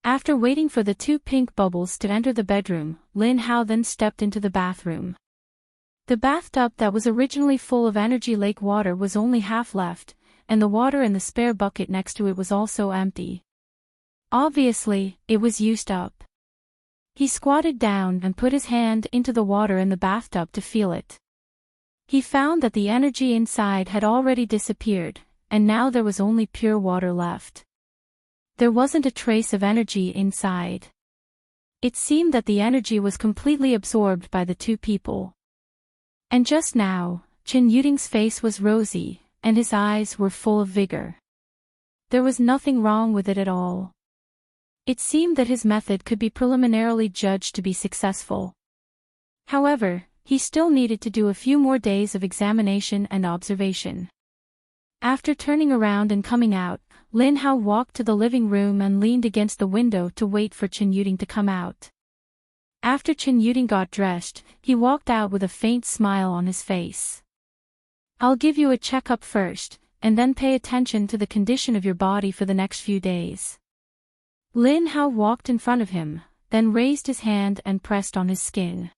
After waiting for the two pink bubbles to enter the bedroom, Lin Hao then stepped into the bathroom. The bathtub that was originally full of energy lake water was only half left, and the water in the spare bucket next to it was also empty. Obviously, it was used up. He squatted down and put his hand into the water in the bathtub to feel it. He found that the energy inside had already disappeared, and now there was only pure water left. There wasn't a trace of energy inside. It seemed that the energy was completely absorbed by the two people. And just now, Xinyujin's face was rosy, and his eyes were full of vigor. There was nothing wrong with it at all. It seemed that his method could be preliminarily judged to be successful. However, he still needed to do a few more days of examination and observation. After turning around and coming out, Lin Hao walked to the living room and leaned against the window to wait for Xinyujin to come out. After Xinyujin got dressed, he walked out with a faint smile on his face. "I'll give you a checkup first, and then pay attention to the condition of your body for the next few days." Lin Hao walked in front of him, then raised his hand and pressed on his skin.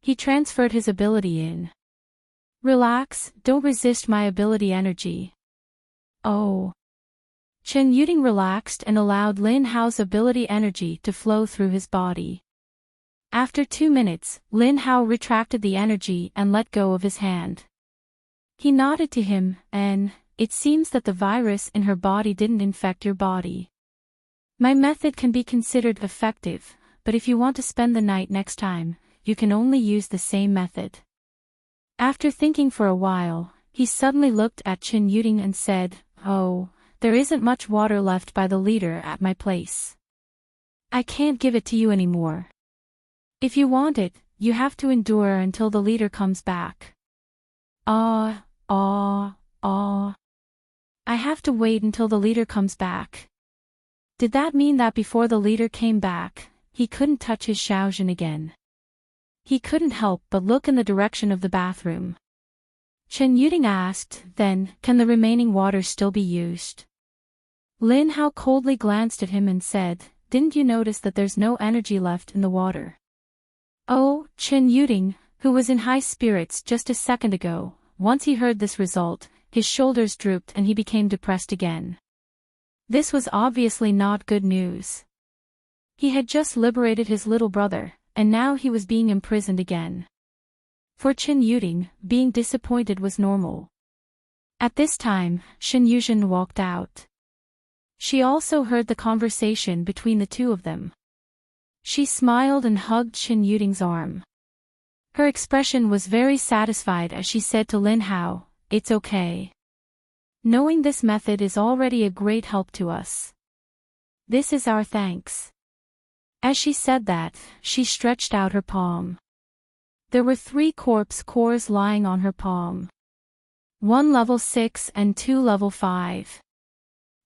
He transferred his ability in. "Relax, don't resist my ability energy." "Oh." Chen Yuding relaxed and allowed Lin Hao's ability energy to flow through his body. After 2 minutes, Lin Hao retracted the energy and let go of his hand. He nodded to him, and, it seems that the virus in her body didn't infect your body. My method can be considered effective, but if you want to spend the night next time, you can only use the same method. After thinking for a while, he suddenly looked at Chen Yuding and said, "Oh, there isn't much water left by the leader at my place. I can't give it to you anymore. If you want it, you have to endure until the leader comes back." I have to wait until the leader comes back. Did that mean that before the leader came back, he couldn't touch his Xiaojun again? He couldn't help but look in the direction of the bathroom. Chen Yuding asked, "Then, can the remaining water still be used?" Lin Hao coldly glanced at him and said, "Didn't you notice that there's no energy left in the water?" Oh, Chen Yuding, who was in high spirits just a second ago, once he heard this result, his shoulders drooped and he became depressed again. This was obviously not good news. He had just liberated his little brother, and now he was being imprisoned again. For Chen Yuding, being disappointed was normal. At this time, Shen Yuzhen walked out. She also heard the conversation between the two of them. She smiled and hugged Chen Yuding's arm. Her expression was very satisfied as she said to Lin Hao, "It's okay. Knowing this method is already a great help to us. This is our thanks." As she said that, she stretched out her palm. There were 3 corpse cores lying on her palm. 1 level 6 and 2 level 5.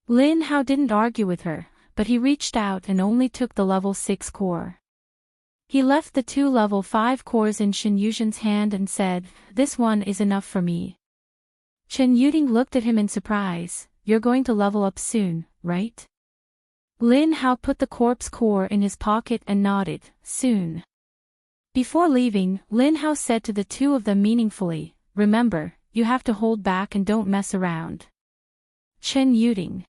Lin Hao didn't argue with her, but he reached out and only took the level 6 core. He left the 2 level 5 cores in Shen Yuzhen's hand and said, "This one is enough for me." Chen Yuding looked at him in surprise. "You're going to level up soon, right?" Lin Hao put the corpse core in his pocket and nodded, "Soon." Before leaving, Lin Hao said to the two of them meaningfully, "Remember, you have to hold back and don't mess around." Chen Yuding.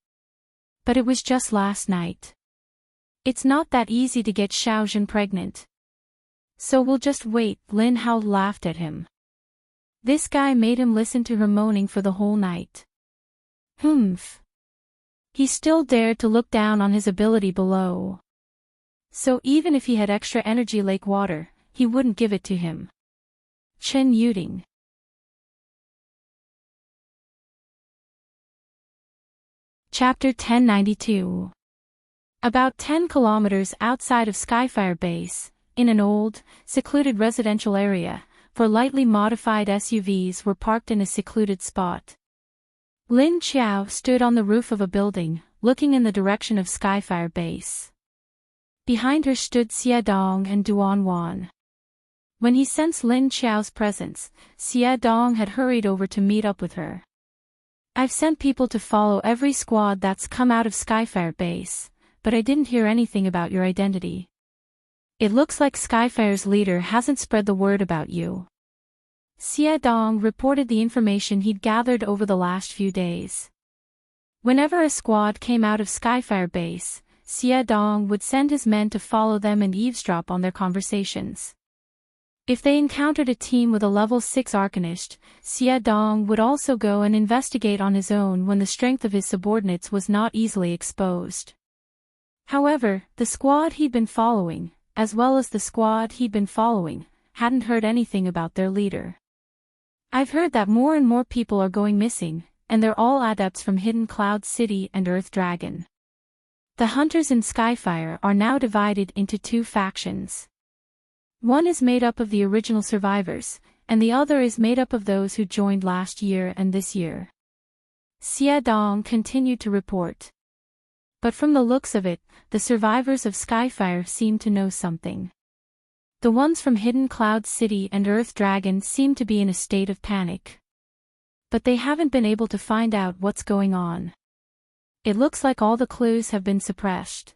But it was just last night. It's not that easy to get Xiaojun pregnant. So we'll just wait, Lin Hao laughed at him. This guy made him listen to her moaning for the whole night. Humph. He still dared to look down on his ability below. So even if he had extra energy lake water, he wouldn't give it to him. Chen Yuding. Chapter 1092. About 10 kilometers outside of Skyfire Base, in an old, secluded residential area, 4 lightly modified SUVs were parked in a secluded spot. Lin Qiao stood on the roof of a building, looking in the direction of Skyfire Base. Behind her stood Xie Dong and Duan Wan. When he sensed Lin Qiao's presence, Xie Dong had hurried over to meet up with her. "I've sent people to follow every squad that's come out of Skyfire Base, but I didn't hear anything about your identity. It looks like Skyfire's leader hasn't spread the word about you." Xie Dong reported the information he'd gathered over the last few days. Whenever a squad came out of Skyfire Base, Xie Dong would send his men to follow them and eavesdrop on their conversations. If they encountered a team with a level 6 Arcanist, Xie Dong would also go and investigate on his own when the strength of his subordinates was not easily exposed. However, the squad he'd been following, as well as the squad he'd been following, hadn't heard anything about their leader. "I've heard that more and more people are going missing, and they're all adepts from Hidden Cloud City and Earth Dragon. The hunters in Skyfire are now divided into 2 factions. One is made up of the original survivors, and the other is made up of those who joined last year and this year." Xie Dong continued to report. But from the looks of it, the survivors of Skyfire seemed to know something. The ones from Hidden Cloud City and Earth Dragon seem to be in a state of panic. But they haven't been able to find out what's going on. It looks like all the clues have been suppressed.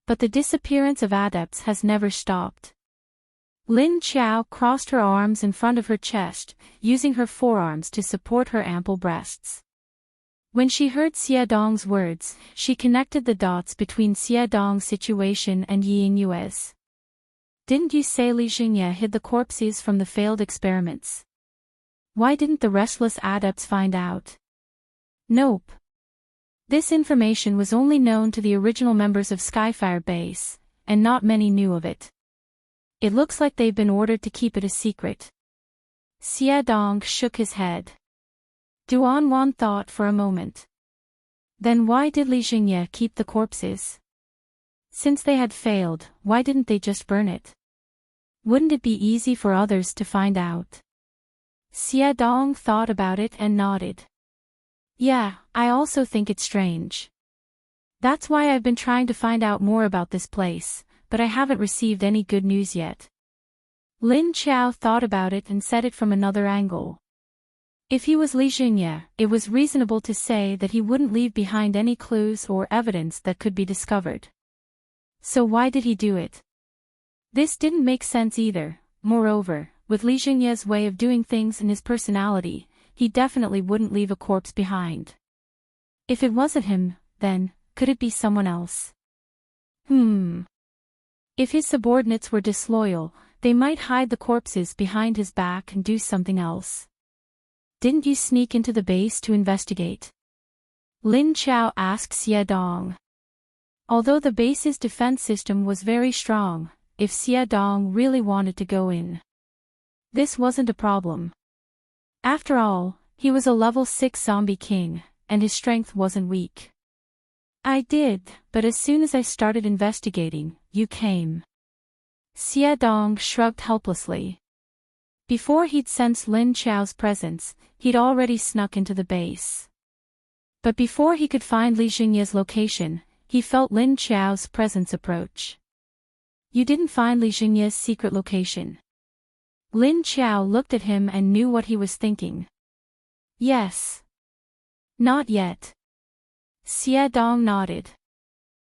But the disappearance of adepts has never stopped. Lin Qiao crossed her arms in front of her chest, using her forearms to support her ample breasts. When she heard Xie Dong's words, she connected the dots between Xie Dong's situation and Yi Yingyue's. Didn't you say Li Xingye hid the corpses from the failed experiments? Why didn't the restless adepts find out? Nope. This information was only known to the original members of Skyfire Base, and not many knew of it. It looks like they've been ordered to keep it a secret. Xie Dong shook his head. Duan Wan thought for a moment. Then why did Li Xingye keep the corpses? Since they had failed, why didn't they just burn it? Wouldn't it be easy for others to find out? Xie Dong thought about it and nodded. Yeah, I also think it's strange. That's why I've been trying to find out more about this place, but I haven't received any good news yet. Lin Qiao thought about it and said it from another angle. If he was Li Xingye, it was reasonable to say that he wouldn't leave behind any clues or evidence that could be discovered. So why did he do it? This didn't make sense either. Moreover, with Li Xingye's way of doing things and his personality, he definitely wouldn't leave a corpse behind. If it wasn't him, then, could it be someone else? If his subordinates were disloyal, they might hide the corpses behind his back and do something else. Didn't you sneak into the base to investigate? Lin Qiao asked Xie Dong. Although the base's defense system was very strong, if Xie Dong really wanted to go in, this wasn't a problem. After all, he was a level 6 zombie king, and his strength wasn't weak. I did, but as soon as I started investigating, you came. Xie Dong shrugged helplessly. Before he'd sensed Lin Qiao's presence, he'd already snuck into the base. But before he could find Li Xingye's location, he felt Lin Qiao's presence approach. You didn't find Li Xingye's secret location. Lin Qiao looked at him and knew what he was thinking. Yes. Not yet. Xie Dong nodded.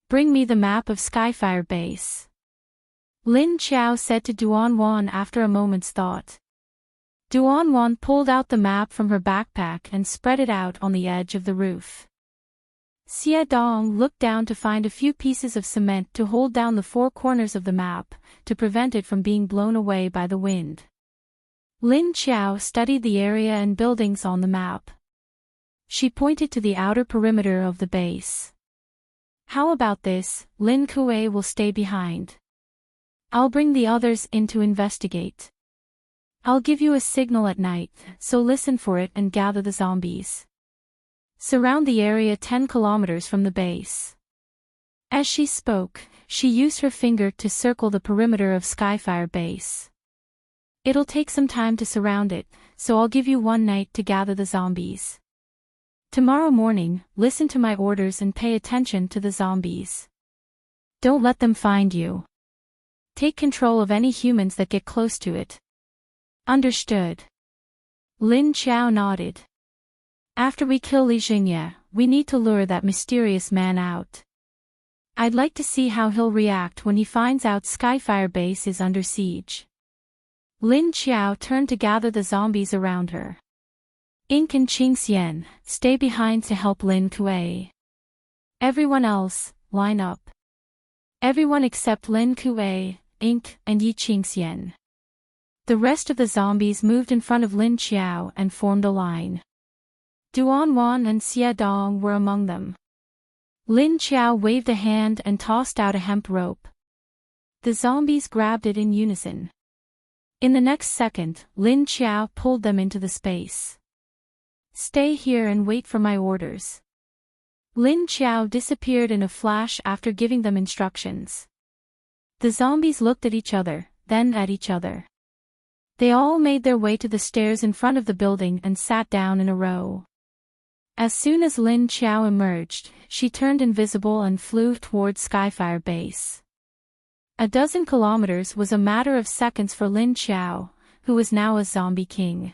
Bring me the map of Skyfire Base. Lin Qiao said to Duan Wan after a moment's thought. Duan Wan pulled out the map from her backpack and spread it out on the edge of the roof. Xie Dong looked down to find a few pieces of cement to hold down the four corners of the map, to prevent it from being blown away by the wind. Lin Qiao studied the area and buildings on the map. She pointed to the outer perimeter of the base. How about this? Lin Kuei will stay behind. I'll bring the others in to investigate. I'll give you a signal at night, so listen for it and gather the zombies. Surround the area 10 kilometers from the base. As she spoke, she used her finger to circle the perimeter of Skyfire Base. It'll take some time to surround it, so I'll give you one night to gather the zombies. Tomorrow morning, listen to my orders and pay attention to the zombies. Don't let them find you. Take control of any humans that get close to it. Understood. Lin Qiao nodded. After we kill Li Xingye, we need to lure that mysterious man out. I'd like to see how he'll react when he finds out Skyfire Base is under siege. Lin Qiao turned to gather the zombies around her. Ink and Qingxian, stay behind to help Lin Kuei. Everyone else, line up. Everyone except Lin Kuei, Ink, and Yi Qingxian. The rest of the zombies moved in front of Lin Qiao and formed a line. Duan Wan and Xie Dong were among them. Lin Qiao waved a hand and tossed out a hemp rope. The zombies grabbed it in unison. In the next second, Lin Qiao pulled them into the space. Stay here and wait for my orders. Lin Qiao disappeared in a flash after giving them instructions. The zombies looked at each other, then at each other. They all made their way to the stairs in front of the building and sat down in a row. As soon as Lin Qiao emerged, she turned invisible and flew towards Skyfire Base. A dozen kilometers was a matter of seconds for Lin Qiao, who was now a zombie king.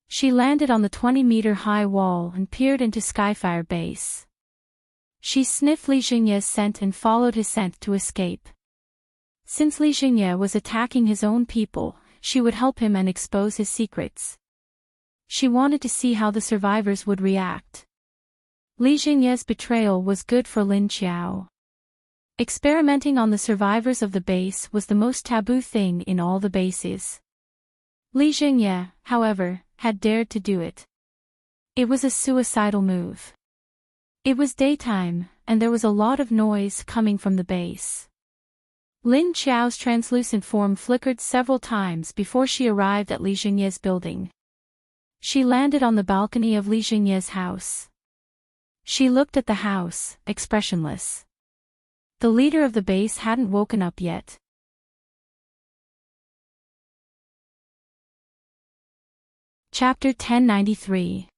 She landed on the 20-meter-high wall and peered into Skyfire Base. She sniffed Li Xingye's scent and followed his scent to escape. Since Li Xingye was attacking his own people, she would help him and expose his secrets. She wanted to see how the survivors would react. Li Jingye's betrayal was good for Lin Qiao. Experimenting on the survivors of the base was the most taboo thing in all the bases. Li Jingye, however, had dared to do it. It was a suicidal move. It was daytime, and there was a lot of noise coming from the base. Lin Qiao's translucent form flickered several times before she arrived at Li Jingye's building. She landed on the balcony of Li Jingye's house. She looked at the house, expressionless. The leader of the base hadn't woken up yet. Chapter 1093.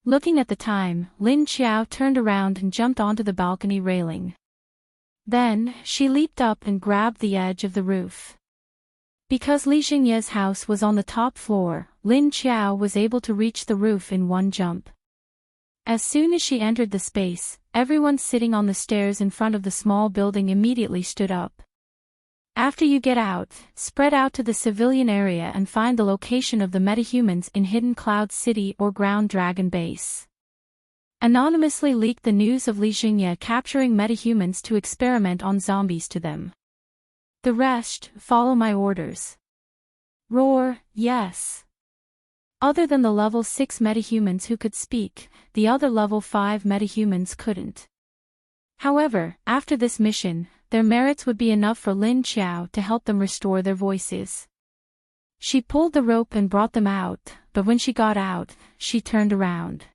Looking at the time, Lin Qiao turned around and jumped onto the balcony railing. Then, she leaped up and grabbed the edge of the roof. Because Li Jingye's house was on the top floor, Lin Qiao was able to reach the roof in one jump. As soon as she entered the space, everyone sitting on the stairs in front of the small building immediately stood up. After you get out, spread out to the civilian area and find the location of the metahumans in Hidden Cloud City or Ground Dragon Base. Anonymously leaked the news of Li Jingye capturing metahumans to experiment on zombies to them. The rest, follow my orders. Roar, yes. Other than the level 6 metahumans who could speak, the other level 5 metahumans couldn't. However, after this mission, their merits would be enough for Lin Qiao to help them restore their voices. She pulled the rope and brought them out, but when she got out, she turned around.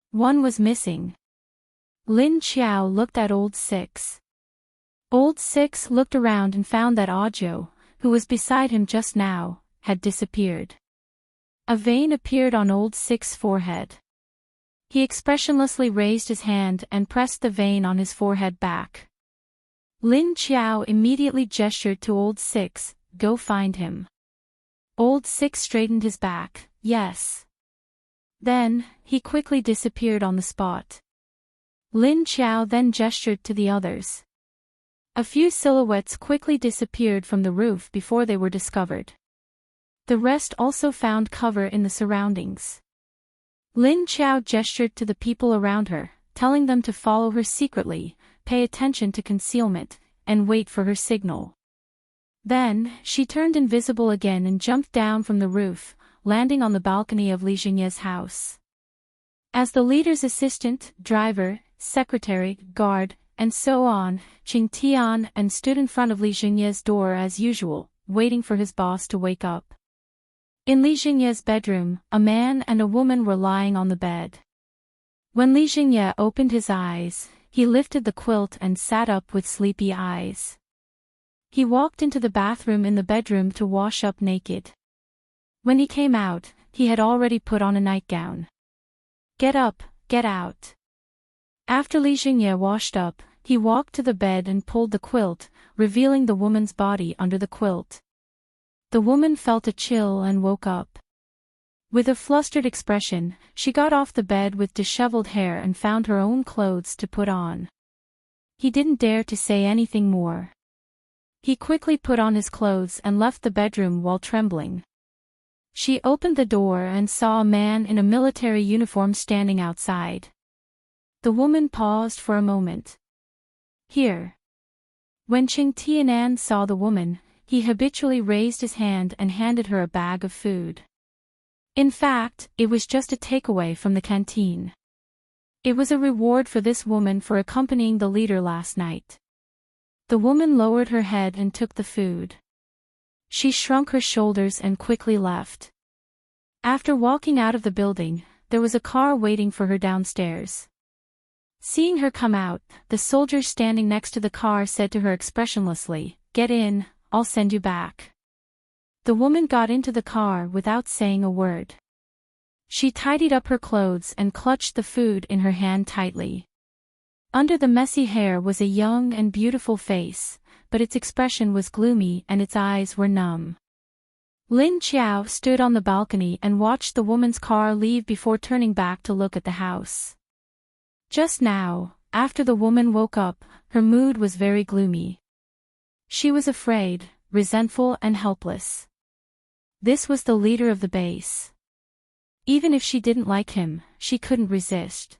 One was missing. Lin Qiao looked at Old Six. Old Six looked around and found that Ajo, who was beside him just now, had disappeared. A vein appeared on Old Six's forehead. He expressionlessly raised his hand and pressed the vein on his forehead back. Lin Qiao immediately gestured to Old Six, go find him. Old Six straightened his back, yes. Then, he quickly disappeared on the spot. Lin Qiao then gestured to the others. A few silhouettes quickly disappeared from the roof before they were discovered. The rest also found cover in the surroundings. Lin Qiao gestured to the people around her, telling them to follow her secretly, pay attention to concealment, and wait for her signal. Then, she turned invisible again and jumped down from the roof, landing on the balcony of Li Jingye's house. As the leader's assistant, driver, secretary, guard, and so on, Qing Tian and stood in front of Li Jingye's door as usual, waiting for his boss to wake up. In Li Jingye's bedroom, a man and a woman were lying on the bed. When Li Jingye opened his eyes, he lifted the quilt and sat up with sleepy eyes. He walked into the bathroom in the bedroom to wash up naked. When he came out, he had already put on a nightgown. Get up, get out. After Li Jingye washed up, he walked to the bed and pulled the quilt, revealing the woman's body under the quilt. The woman felt a chill and woke up. With a flustered expression, she got off the bed with disheveled hair and found her own clothes to put on. He didn't dare to say anything more. He quickly put on his clothes and left the bedroom while trembling. She opened the door and saw a man in a military uniform standing outside. The woman paused for a moment. Here. When Qing Tianan saw the woman, he habitually raised his hand and handed her a bag of food. In fact, it was just a takeaway from the canteen. It was a reward for this woman for accompanying the leader last night. The woman lowered her head and took the food. She shrunk her shoulders and quickly left. After walking out of the building, there was a car waiting for her downstairs. Seeing her come out, the soldier standing next to the car said to her expressionlessly, "Get in, I'll send you back." The woman got into the car without saying a word. She tidied up her clothes and clutched the food in her hand tightly. Under the messy hair was a young and beautiful face, but its expression was gloomy and its eyes were numb. Lin Qiao stood on the balcony and watched the woman's car leave before turning back to look at the house. Just now, after the woman woke up, her mood was very gloomy. She was afraid, resentful and helpless. This was the leader of the base. Even if she didn't like him, she couldn't resist.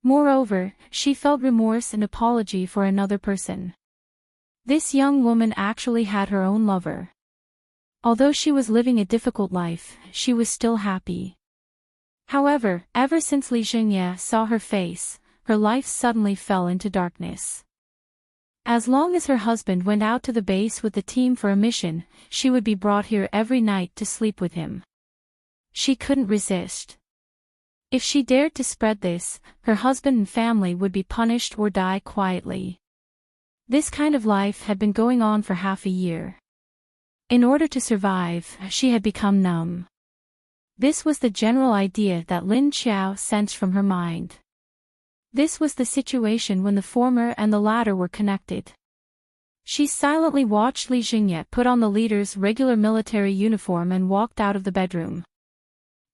Moreover, she felt remorse and apology for another person. This young woman actually had her own lover. Although she was living a difficult life, she was still happy. However, ever since Li Xingye saw her face, her life suddenly fell into darkness. As long as her husband went out to the base with the team for a mission, she would be brought here every night to sleep with him. She couldn't resist. If she dared to spread this, her husband and family would be punished or die quietly. This kind of life had been going on for half a year. In order to survive, she had become numb. This was the general idea that Lin Qiao sensed from her mind. This was the situation when the former and the latter were connected. She silently watched Li Xingye put on the leader's regular military uniform and walked out of the bedroom.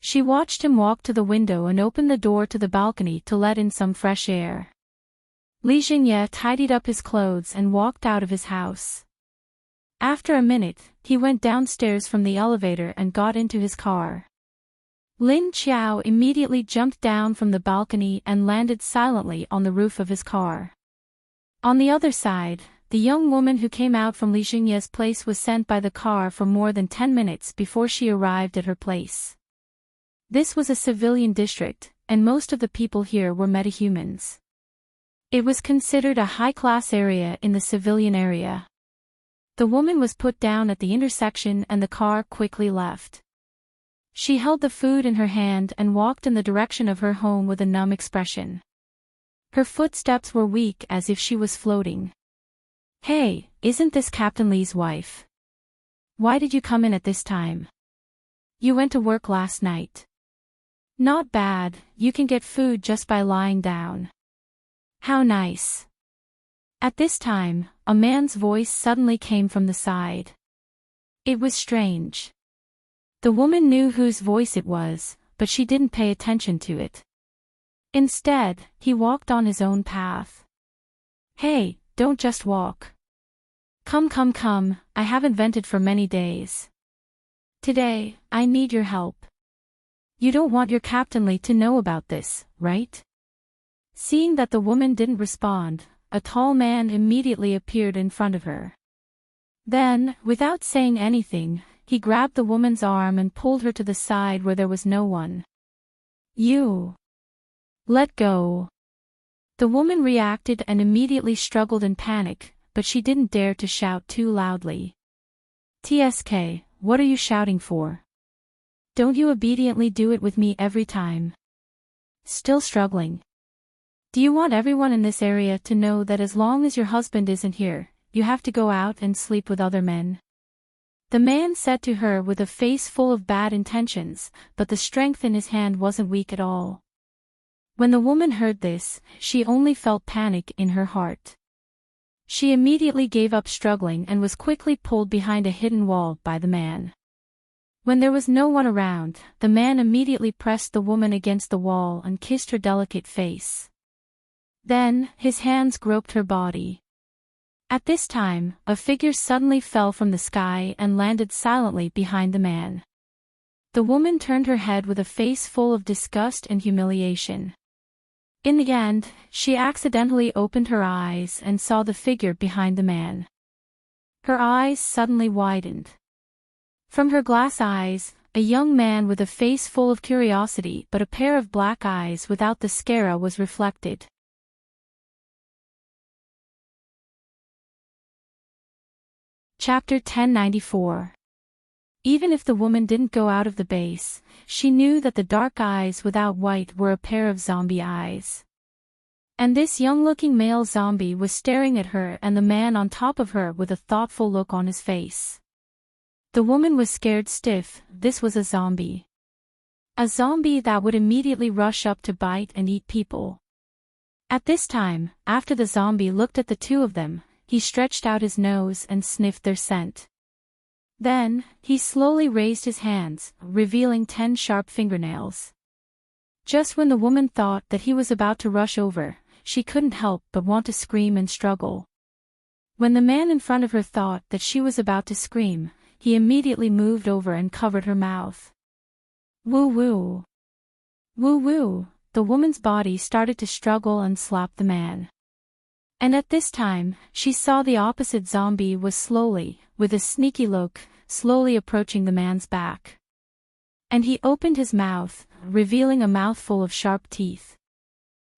She watched him walk to the window and open the door to the balcony to let in some fresh air. Li Xingye tidied up his clothes and walked out of his house. After a minute, he went downstairs from the elevator and got into his car. Lin Qiao immediately jumped down from the balcony and landed silently on the roof of his car. On the other side, the young woman who came out from Li Xingye's place was sent by the car for more than 10 minutes before she arrived at her place. This was a civilian district, and most of the people here were metahumans. It was considered a high-class area in the civilian area. The woman was put down at the intersection and the car quickly left. She held the food in her hand and walked in the direction of her home with a numb expression. Her footsteps were weak as if she was floating. "Hey, isn't this Captain Li's wife? Why did you come in at this time? You went to work last night." "Not bad, you can get food just by lying down." "How nice." At this time, a man's voice suddenly came from the side. It was strange. The woman knew whose voice it was, but she didn't pay attention to it. Instead, he walked on his own path. "Hey, don't just walk. Come, I haven't vented for many days. Today, I need your help. You don't want your Captain Li to know about this, right?" Seeing that the woman didn't respond, a tall man immediately appeared in front of her. Then, without saying anything, he grabbed the woman's arm and pulled her to the side where there was no one. "You. Let go." The woman reacted and immediately struggled in panic, but she didn't dare to shout too loudly. "TSK, what are you shouting for? Don't you obediently do it with me every time?" Still struggling. "Do you want everyone in this area to know that as long as your husband isn't here, you have to go out and sleep with other men?" The man said to her with a face full of bad intentions, but the strength in his hand wasn't weak at all. When the woman heard this, she only felt panic in her heart. She immediately gave up struggling and was quickly pulled behind a hidden wall by the man. When there was no one around, the man immediately pressed the woman against the wall and kissed her delicate face. Then, his hands groped her body. At this time, a figure suddenly fell from the sky and landed silently behind the man. The woman turned her head with a face full of disgust and humiliation. In the end, she accidentally opened her eyes and saw the figure behind the man. Her eyes suddenly widened. From her glass eyes, a young man with a face full of curiosity but a pair of black eyes without the scara was reflected. Chapter 1094. Even if the woman didn't go out of the base, she knew that the dark eyes without white were a pair of zombie eyes. And this young-looking male zombie was staring at her and the man on top of her with a thoughtful look on his face. The woman was scared stiff. This was a zombie. A zombie that would immediately rush up to bite and eat people. At this time, after the zombie looked at the two of them, he stretched out his nose and sniffed their scent. Then, he slowly raised his hands, revealing 10 sharp fingernails. Just when the woman thought that he was about to rush over, she couldn't help but want to scream and struggle. When the man in front of her thought that she was about to scream, he immediately moved over and covered her mouth. "Woo woo. Woo woo, the woman's body started to struggle and slap the man. And at this time, she saw the opposite zombie was slowly, with a sneaky look, slowly approaching the man's back. And he opened his mouth, revealing a mouthful of sharp teeth.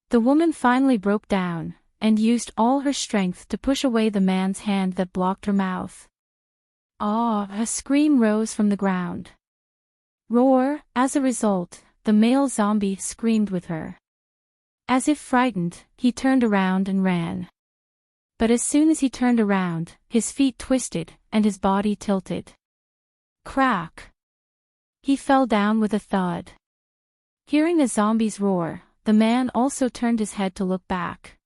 The woman finally broke down, and used all her strength to push away the man's hand that blocked her mouth. Ah! A scream rose from the ground. Roar! As a result, the male zombie screamed with her. As if frightened, he turned around and ran. But as soon as he turned around, his feet twisted, and his body tilted. Crack! He fell down with a thud. Hearing the zombie's roar, the man also turned his head to look back.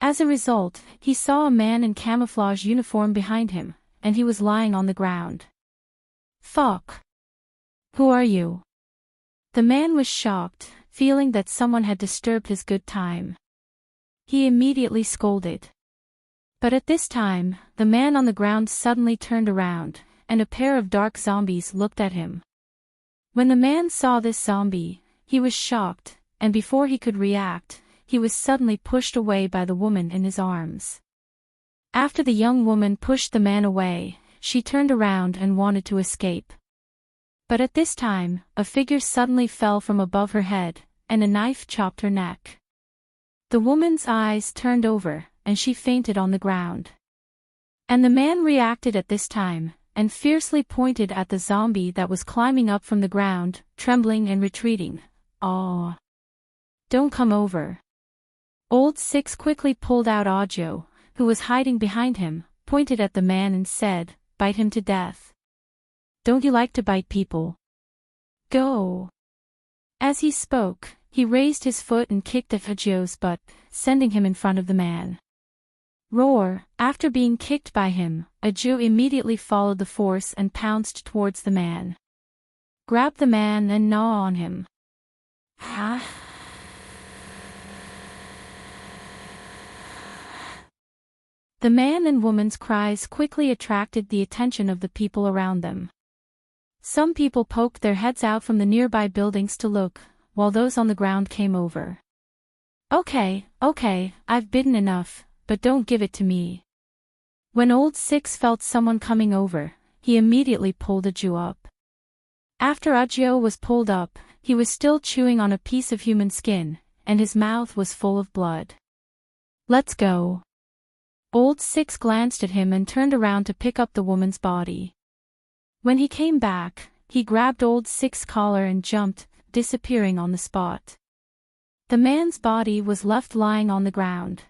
As a result, he saw a man in camouflage uniform behind him, and he was lying on the ground. Fuck! Who are you? The man was shocked, feeling that someone had disturbed his good time. He immediately scolded. But at this time, the man on the ground suddenly turned around, and a pair of dark zombies looked at him. When the man saw this zombie, he was shocked, and before he could react, he was suddenly pushed away by the woman in his arms. After the young woman pushed the man away, she turned around and wanted to escape. But at this time, a figure suddenly fell from above her head, and a knife chopped her neck. The woman's eyes turned over, and she fainted on the ground. And the man reacted at this time, and fiercely pointed at the zombie that was climbing up from the ground, trembling and retreating. "Aw! Don't come over." Old Six quickly pulled out Audio, who was hiding behind him, pointed at the man and said, "Bite him to death. Don't you like to bite people? Go." As he spoke, he raised his foot and kicked at Audio's butt, sending him in front of the man. Roar! After being kicked by him, Audio immediately followed the force and pounced towards the man. Grabbed the man and gnaw on him. Ah! The man and woman's cries quickly attracted the attention of the people around them. Some people poked their heads out from the nearby buildings to look, while those on the ground came over. Okay, I've bitten enough, but don't give it to me." When Old Six felt someone coming over, he immediately pulled Audio up. After Audio was pulled up, he was still chewing on a piece of human skin, and his mouth was full of blood. "Let's go." Old Six glanced at him and turned around to pick up the woman's body. When he came back, he grabbed Old Six's collar and jumped, disappearing on the spot. The man's body was left lying on the ground.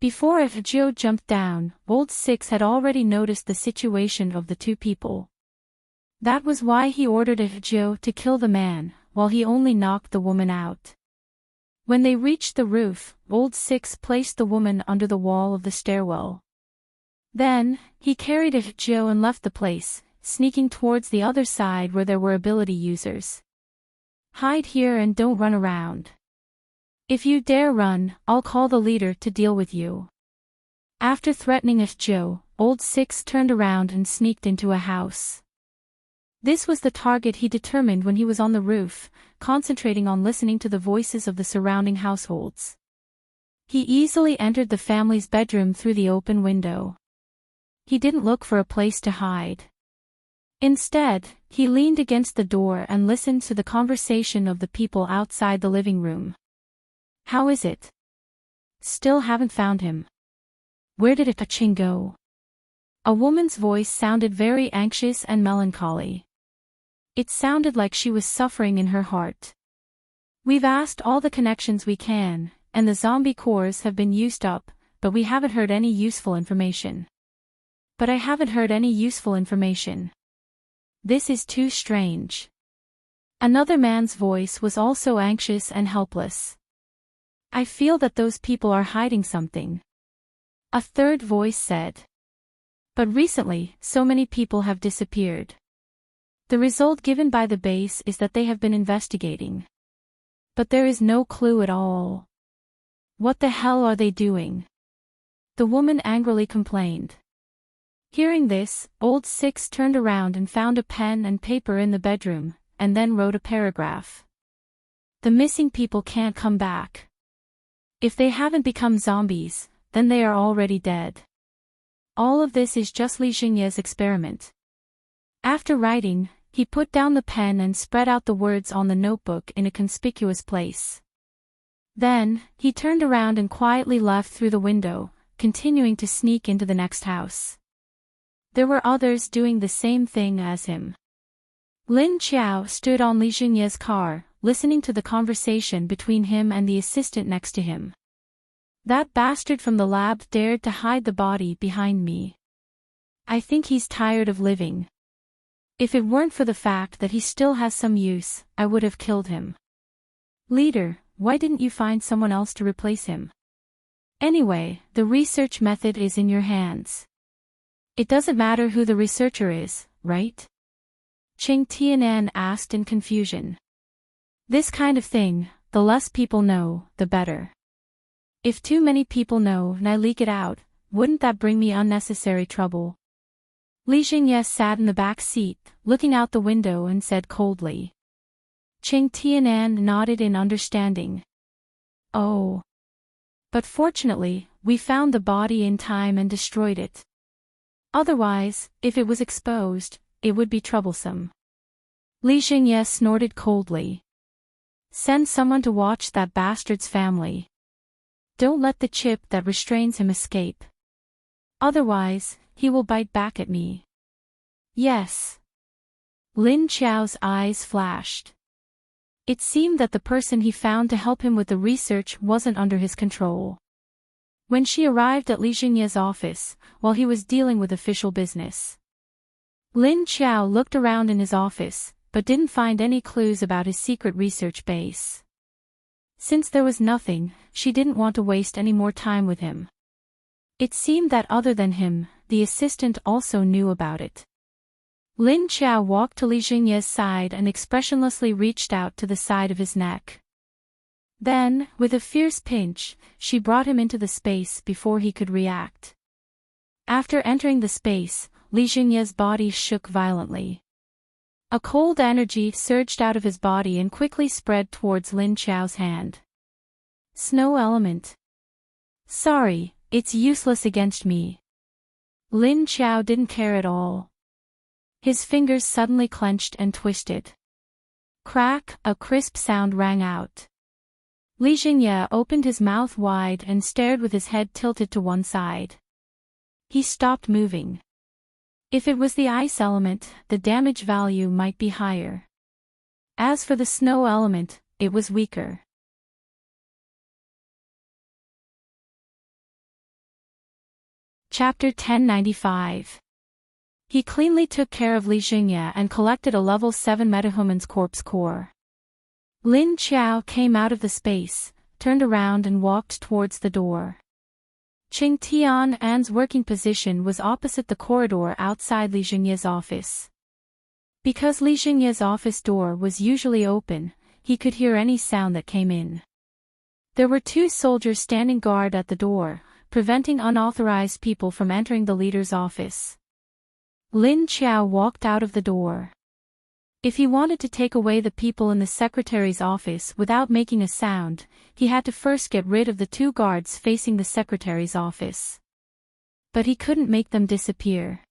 Before Audio jumped down, Old Six had already noticed the situation of the two people. That was why he ordered Audio to kill the man, while he only knocked the woman out. When they reached the roof, Old Six placed the woman under the wall of the stairwell. Then, he carried Audio and left the place, sneaking towards the other side where there were ability users. "Hide here and don't run around. If you dare run, I'll call the leader to deal with you." After threatening Audio, Old Six turned around and sneaked into a house. This was the target he determined when he was on the roof, concentrating on listening to the voices of the surrounding households. He easily entered the family's bedroom through the open window. He didn't look for a place to hide. Instead, he leaned against the door and listened to the conversation of the people outside the living room. "How is it? Still haven't found him. Where did Enchanting go?" A woman's voice sounded very anxious and melancholy. It sounded like she was suffering in her heart. "We've asked all the connections we can, and the zombie cores have been used up, but we haven't heard any useful information. But I haven't heard any useful information. This is too strange." Another man's voice was also anxious and helpless. "I feel that those people are hiding something." A third voice said. "But recently, so many people have disappeared. The result given by the base is that they have been investigating. But there is no clue at all. What the hell are they doing?" The woman angrily complained. Hearing this, Old Six turned around and found a pen and paper in the bedroom, and then wrote a paragraph. The missing people can't come back. If they haven't become zombies, then they are already dead. All of this is just Li Xingye's experiment. After writing, he put down the pen and spread out the words on the notebook in a conspicuous place. Then, he turned around and quietly left through the window, continuing to sneak into the next house. There were others doing the same thing as him. Lin Qiao stood on Li Xingye's car, listening to the conversation between him and the assistant next to him. That bastard from the lab dared to hide the body behind me. I think he's tired of living. If it weren't for the fact that he still has some use, I would have killed him. Leader, why didn't you find someone else to replace him? Anyway, the research method is in your hands. It doesn't matter who the researcher is, right? Qing Tianan asked in confusion. This kind of thing, the less people know, the better. If too many people know and I leak it out, wouldn't that bring me unnecessary trouble? Li Xingye sat in the back seat, looking out the window and said coldly. Qing Tianan nodded in understanding. Oh. But fortunately, we found the body in time and destroyed it. Otherwise, if it was exposed, it would be troublesome. Li Xingye snorted coldly. Send someone to watch that bastard's family. Don't let the chip that restrains him escape. Otherwise, he will bite back at me. Yes. Lin Qiao's eyes flashed. It seemed that the person he found to help him with the research wasn't under his control. When she arrived at Li Xingye's office, while he was dealing with official business, Lin Qiao looked around in his office, but didn't find any clues about his secret research base. Since there was nothing, she didn't want to waste any more time with him. It seemed that other than him, the assistant also knew about it. Lin Qiao walked to Li Xingye's side and expressionlessly reached out to the side of his neck. Then, with a fierce pinch, she brought him into the space before he could react. After entering the space, Li Xingye's body shook violently. A cold energy surged out of his body and quickly spread towards Lin Qiao's hand. Snow element. Sorry, it's useless against me. Lin Qiao didn't care at all. His fingers suddenly clenched and twisted. Crack, a crisp sound rang out. Li Xingye opened his mouth wide and stared with his head tilted to one side. He stopped moving. If it was the ice element, the damage value might be higher. As for the snow element, it was weaker. Chapter 1095. He cleanly took care of Li Xingye and collected a level 7 metahuman's corpse core. Lin Qiao came out of the space, turned around and walked towards the door. Qing Tianan's working position was opposite the corridor outside Li Xingye's office. Because Li Xingye's office door was usually open, he could hear any sound that came in. There were 2 soldiers standing guard at the door, preventing unauthorized people from entering the leader's office. Lin Qiao walked out of the door. If he wanted to take away the people in the secretary's office without making a sound, he had to first get rid of the 2 guards facing the secretary's office. But he couldn't make them disappear.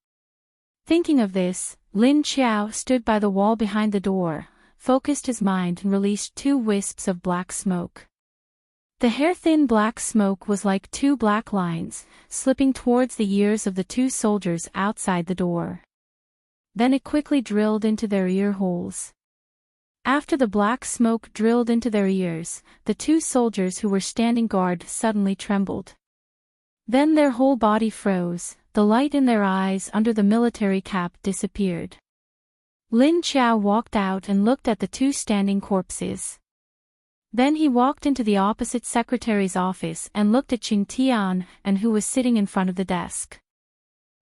Thinking of this, Lin Qiao stood by the wall behind the door, focused his mind and released 2 wisps of black smoke. The hair-thin black smoke was like 2 black lines, slipping towards the ears of the 2 soldiers outside the door. Then it quickly drilled into their ear holes. After the black smoke drilled into their ears, the 2 soldiers who were standing guard suddenly trembled. Then their whole body froze, the light in their eyes under the military cap disappeared. Lin Qiao walked out and looked at the 2 standing corpses. Then he walked into the opposite secretary's office and looked at Qing Tian, who was sitting in front of the desk.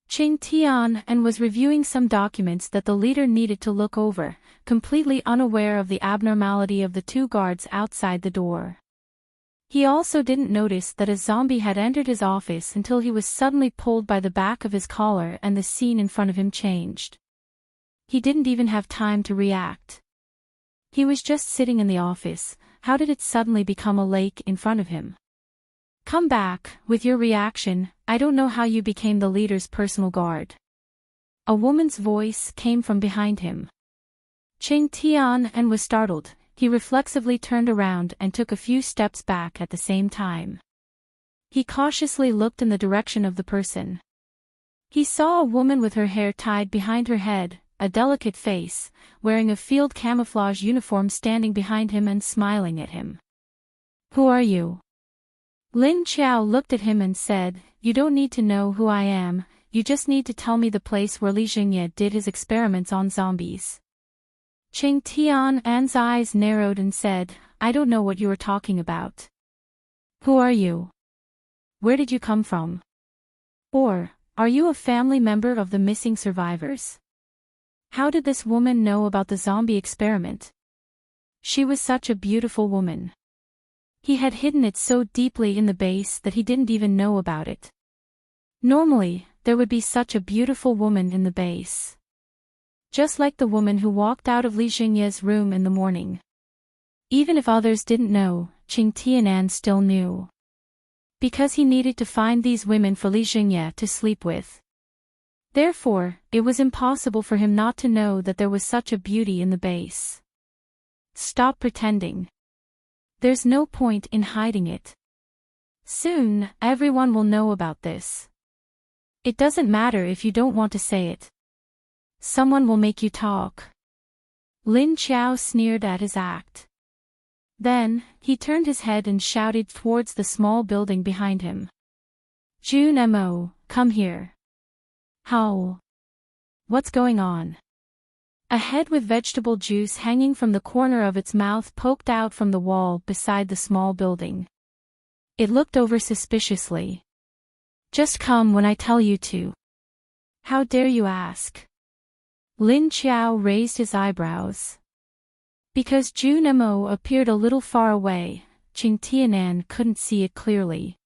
Qing Tian was reviewing some documents that the leader needed to look over, completely unaware of the abnormality of the 2 guards outside the door. He also didn't notice that a zombie had entered his office until he was suddenly pulled by the back of his collar and the scene in front of him changed. He didn't even have time to react. He was just sitting in the office, how did it suddenly become a lake in front of him? Come back, with your reaction, I don't know how you became the leader's personal guard. A woman's voice came from behind him. Ching Tian and was startled. He reflexively turned around and took a few steps back at the same time. He cautiously looked in the direction of the person. He saw a woman with her hair tied behind her head, a delicate face, wearing a field camouflage uniform standing behind him and smiling at him. Who are you? Lin Qiao looked at him and said, You don't need to know who I am, you just need to tell me the place where Li Jingye did his experiments on zombies. Ching Tian's eyes narrowed and said, I don't know what you are talking about. Who are you? Where did you come from? Or, are you a family member of the missing survivors? How did this woman know about the zombie experiment? She was such a beautiful woman. He had hidden it so deeply in the base that he didn't even know about it. Normally, there would be such a beautiful woman in the base. Just like the woman who walked out of Li Jingye's room in the morning. Even if others didn't know, Ching Tianan still knew. Because he needed to find these women for Li Jingye to sleep with. Therefore, it was impossible for him not to know that there was such a beauty in the base. Stop pretending. There's no point in hiding it. Soon, everyone will know about this. It doesn't matter if you don't want to say it. Someone will make you talk. Lin Qiao sneered at his act. Then, he turned his head and shouted towards the small building behind him. Jun Mo, come here. How? What's going on? A head with vegetable juice hanging from the corner of its mouth poked out from the wall beside the small building. It looked over suspiciously. Just come when I tell you to. How dare you ask? Lin Qiao raised his eyebrows. Because Jun Mo appeared a little far away, Ching Tianan couldn't see it clearly.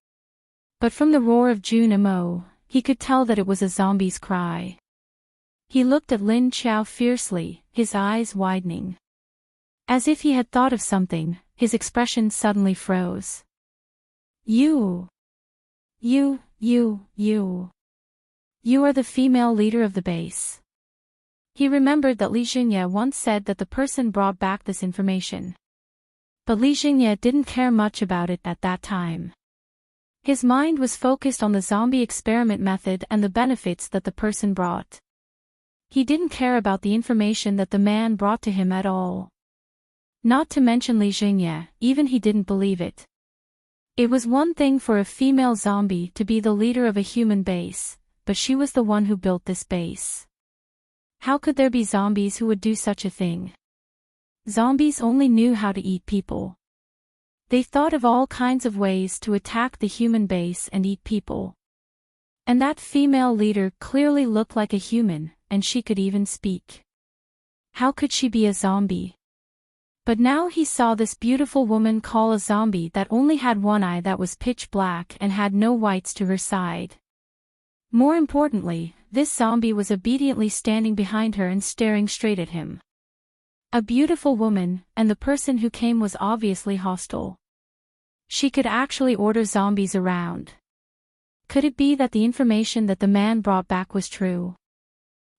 But from the roar of Jun Mo, he could tell that it was a zombie's cry. He looked at Lin Qiao fiercely, his eyes widening. As if he had thought of something, his expression suddenly froze. You are the female leader of the base. He remembered that Li Jingye once said that the person brought back this information. But Li Jingye didn't care much about it at that time. His mind was focused on the zombie experiment method and the benefits that the person brought. He didn't care about the information that the man brought to him at all. Not to mention Li Jingye, even he didn't believe it. It was one thing for a female zombie to be the leader of a human base, but she was the one who built this base. How could there be zombies who would do such a thing? Zombies only knew how to eat people. They thought of all kinds of ways to attack the human base and eat people. And that female leader clearly looked like a human, and she could even speak. How could she be a zombie? But now he saw this beautiful woman call a zombie that only had one eye that was pitch black and had no whites to her side. More importantly, this zombie was obediently standing behind her and staring straight at him. A beautiful woman, and the person who came was obviously hostile. She could actually order zombies around. Could it be that the information that the man brought back was true?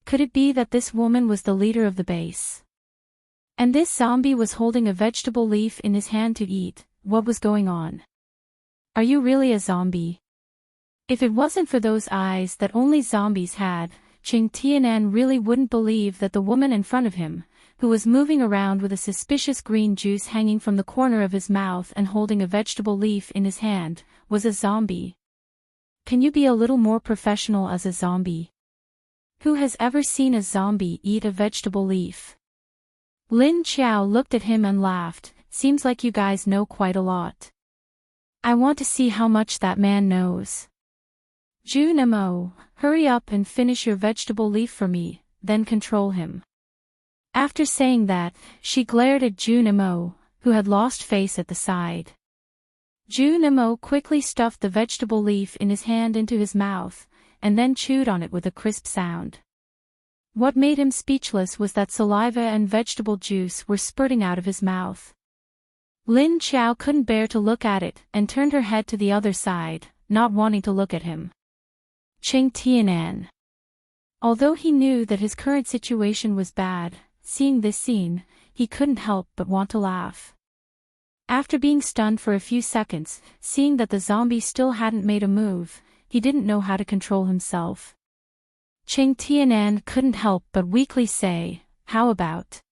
Could it be that this woman was the leader of the base? And this zombie was holding a vegetable leaf in his hand to eat. What was going on? Are you really a zombie? If it wasn't for those eyes that only zombies had, Ching Tianan really wouldn't believe that the woman in front of him, who was moving around with a suspicious green juice hanging from the corner of his mouth and holding a vegetable leaf in his hand, was a zombie. Can you be a little more professional as a zombie? Who has ever seen a zombie eat a vegetable leaf? Lin Qiao looked at him and laughed. Seems like you guys know quite a lot. I want to see how much that man knows. Jun Mo, hurry up and finish your vegetable leaf for me, then control him. After saying that, she glared at Jun Mo, who had lost face at the side. Jun Mo quickly stuffed the vegetable leaf in his hand into his mouth, and then chewed on it with a crisp sound. What made him speechless was that saliva and vegetable juice were spurting out of his mouth. Lin Xiao couldn't bear to look at it and turned her head to the other side, not wanting to look at him. Qing Tianan. Although he knew that his current situation was bad, seeing this scene, he couldn't help but want to laugh. After being stunned for a few seconds, seeing that the zombie still hadn't made a move, he didn't know how to control himself. Qing Tianan couldn't help but weakly say, "How about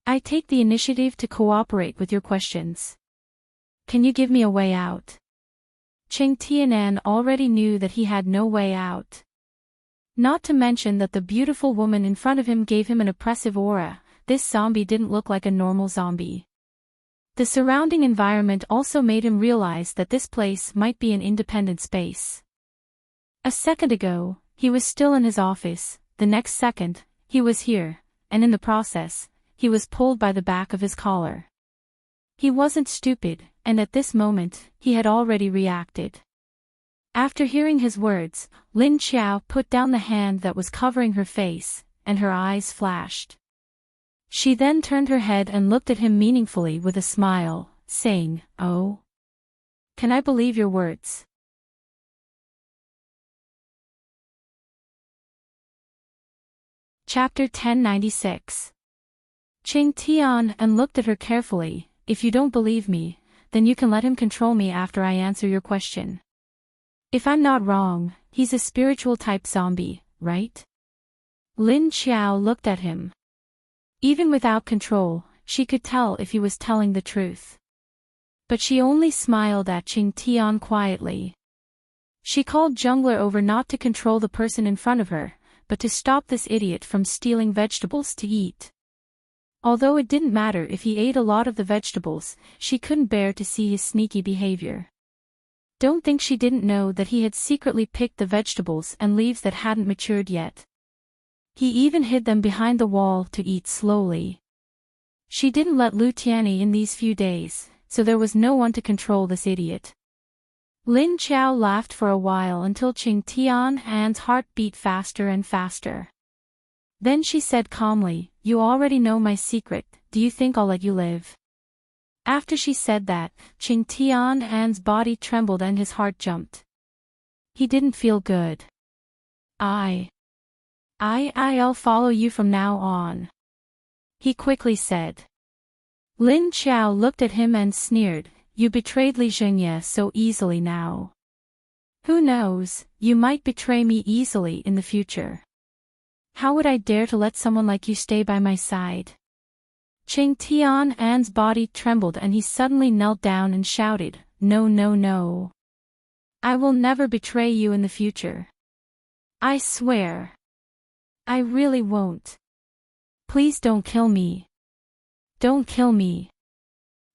I take the initiative to cooperate with your questions? Can you give me a way out?" Qing Tianan already knew that he had no way out. Not to mention that the beautiful woman in front of him gave him an oppressive aura. This zombie didn't look like a normal zombie. The surrounding environment also made him realize that this place might be an independent space. A second ago, he was still in his office, the next second, he was here, and in the process, he was pulled by the back of his collar. He wasn't stupid, and at this moment, he had already reacted. After hearing his words, Lin Xiao put down the hand that was covering her face, and her eyes flashed. She then turned her head and looked at him meaningfully with a smile, saying, "Oh? Can I believe your words?" Chapter 1096. Qing Tian and looked at her carefully. "If you don't believe me, then you can let him control me after I answer your question. If I'm not wrong, he's a spiritual type zombie, right?" Lin Xiao looked at him. Even without control, she could tell if he was telling the truth. But she only smiled at Qing Tian quietly. She called Jungler over not to control the person in front of her, but to stop this idiot from stealing vegetables to eat. Although it didn't matter if he ate a lot of the vegetables, she couldn't bear to see his sneaky behavior. Don't think she didn't know that he had secretly picked the vegetables and leaves that hadn't matured yet. He even hid them behind the wall to eat slowly. She didn't let Lu Tianyi in these few days, so there was no one to control this idiot. Lin Xiao laughed for a while until Qing Tian's heart beat faster and faster. Then she said calmly, "You already know my secret, do you think I'll let you live?" After she said that, Qing Tian's body trembled and his heart jumped. He didn't feel good. I'll follow you from now on," he quickly said. Lin Xiao looked at him and sneered, "You betrayed Li Zhengye so easily now. Who knows, you might betray me easily in the future. How would I dare to let someone like you stay by my side?" Qing Tian's body trembled and he suddenly knelt down and shouted, "No, no, no. I will never betray you in the future. I swear. I really won't. Please don't kill me. Don't kill me."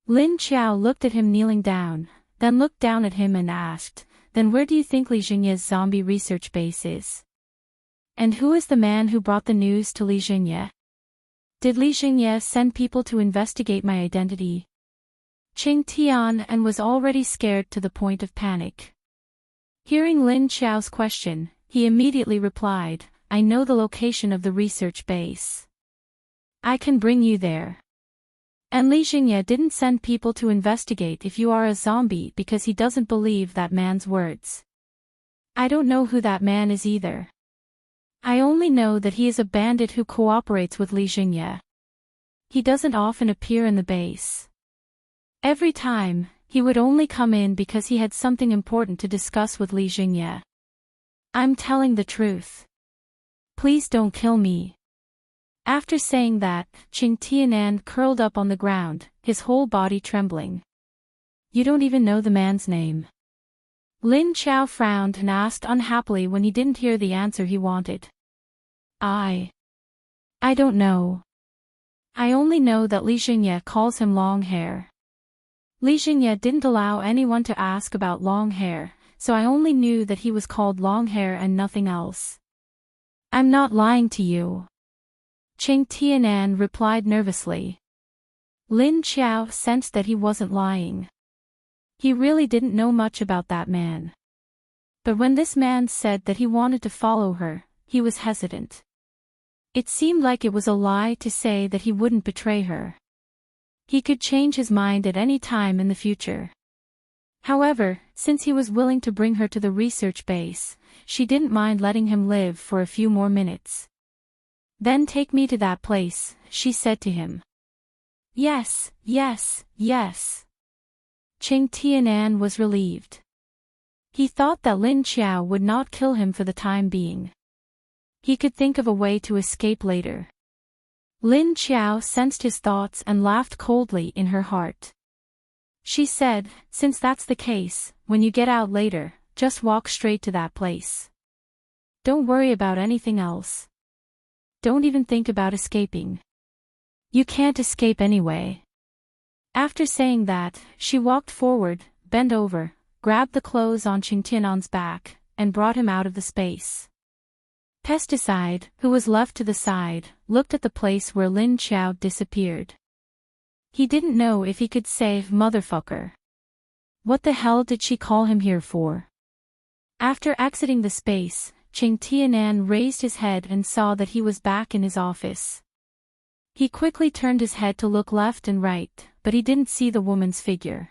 Lin Xiao looked at him kneeling down, then looked down at him and asked, "Then where do you think Li Zhengye's zombie research base is? And who is the man who brought the news to Li Zhengye? Did Li Zhengye send people to investigate my identity?" Qing Tian was already scared to the point of panic. Hearing Lin Xiao's question, he immediately replied, "I know the location of the research base. I can bring you there. And Li Zhengye didn't send people to investigate if you are a zombie because he doesn't believe that man's words. I don't know who that man is either. I only know that he is a bandit who cooperates with Li Zhengye. He doesn't often appear in the base. Every time, he would only come in because he had something important to discuss with Li Zhengye. I'm telling the truth. Please don't kill me." After saying that, Qing Tianan curled up on the ground, his whole body trembling. "You don't even know the man's name?" Lin Xiao frowned and asked unhappily when he didn't hear the answer he wanted. I don't know. I only know that Li Zhengye calls him long hair. Li Zhengye didn't allow anyone to ask about long hair, so I only knew that he was called long hair and nothing else." "I'm not lying to you," Qing Tianan replied nervously. Lin Xiao sensed that he wasn't lying. He really didn't know much about that man. But when this man said that he wanted to follow her, he was hesitant. It seemed like it was a lie to say that he wouldn't betray her. He could change his mind at any time in the future. However, since he was willing to bring her to the research base, she didn't mind letting him live for a few more minutes. Then take me to that place, she said to him. Yes, yes, yes. Qing Tianan was relieved. He thought that Lin Qiao would not kill him for the time being. He could think of a way to escape later. Lin Qiao sensed his thoughts and laughed coldly in her heart. She said, since that's the case, when you get out later, just walk straight to that place. Don't worry about anything else. Don't even think about escaping. You can't escape anyway. After saying that, she walked forward, bent over, grabbed the clothes on Qing Tianan's back, and brought him out of the space. Pesticide, who was left to the side, looked at the place where Lin Qiao disappeared. He didn't know if he could say motherfucker. What the hell did she call him here for? After exiting the space, Qing Tianan raised his head and saw that he was back in his office. He quickly turned his head to look left and right, but he didn't see the woman's figure.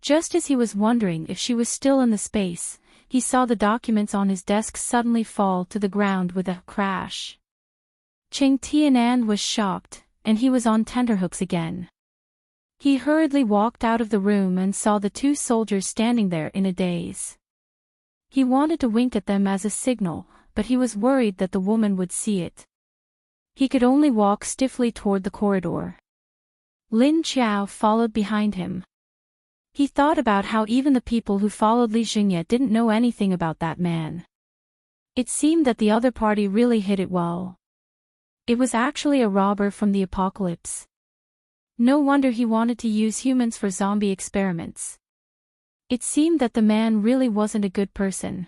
Just as he was wondering if she was still in the space, he saw the documents on his desk suddenly fall to the ground with a crash. Qing Tianan was shocked, and he was on tenterhooks again. He hurriedly walked out of the room and saw the two soldiers standing there in a daze. He wanted to wink at them as a signal, but he was worried that the woman would see it. He could only walk stiffly toward the corridor. Lin Qiao followed behind him. He thought about how even the people who followed Li Jingye didn't know anything about that man. It seemed that the other party really hid it well. It was actually a robber from the apocalypse. No wonder he wanted to use humans for zombie experiments. It seemed that the man really wasn't a good person.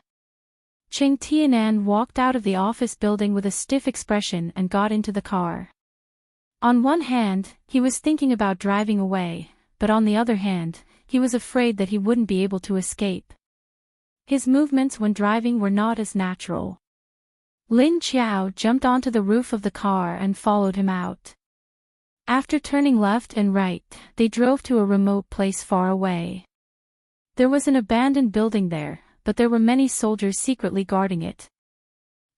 Qing Tianan walked out of the office building with a stiff expression and got into the car. On one hand, he was thinking about driving away, but on the other hand, he was afraid that he wouldn't be able to escape. His movements when driving were not as natural. Lin Qiao jumped onto the roof of the car and followed him out. After turning left and right, they drove to a remote place far away. There was an abandoned building there, but there were many soldiers secretly guarding it.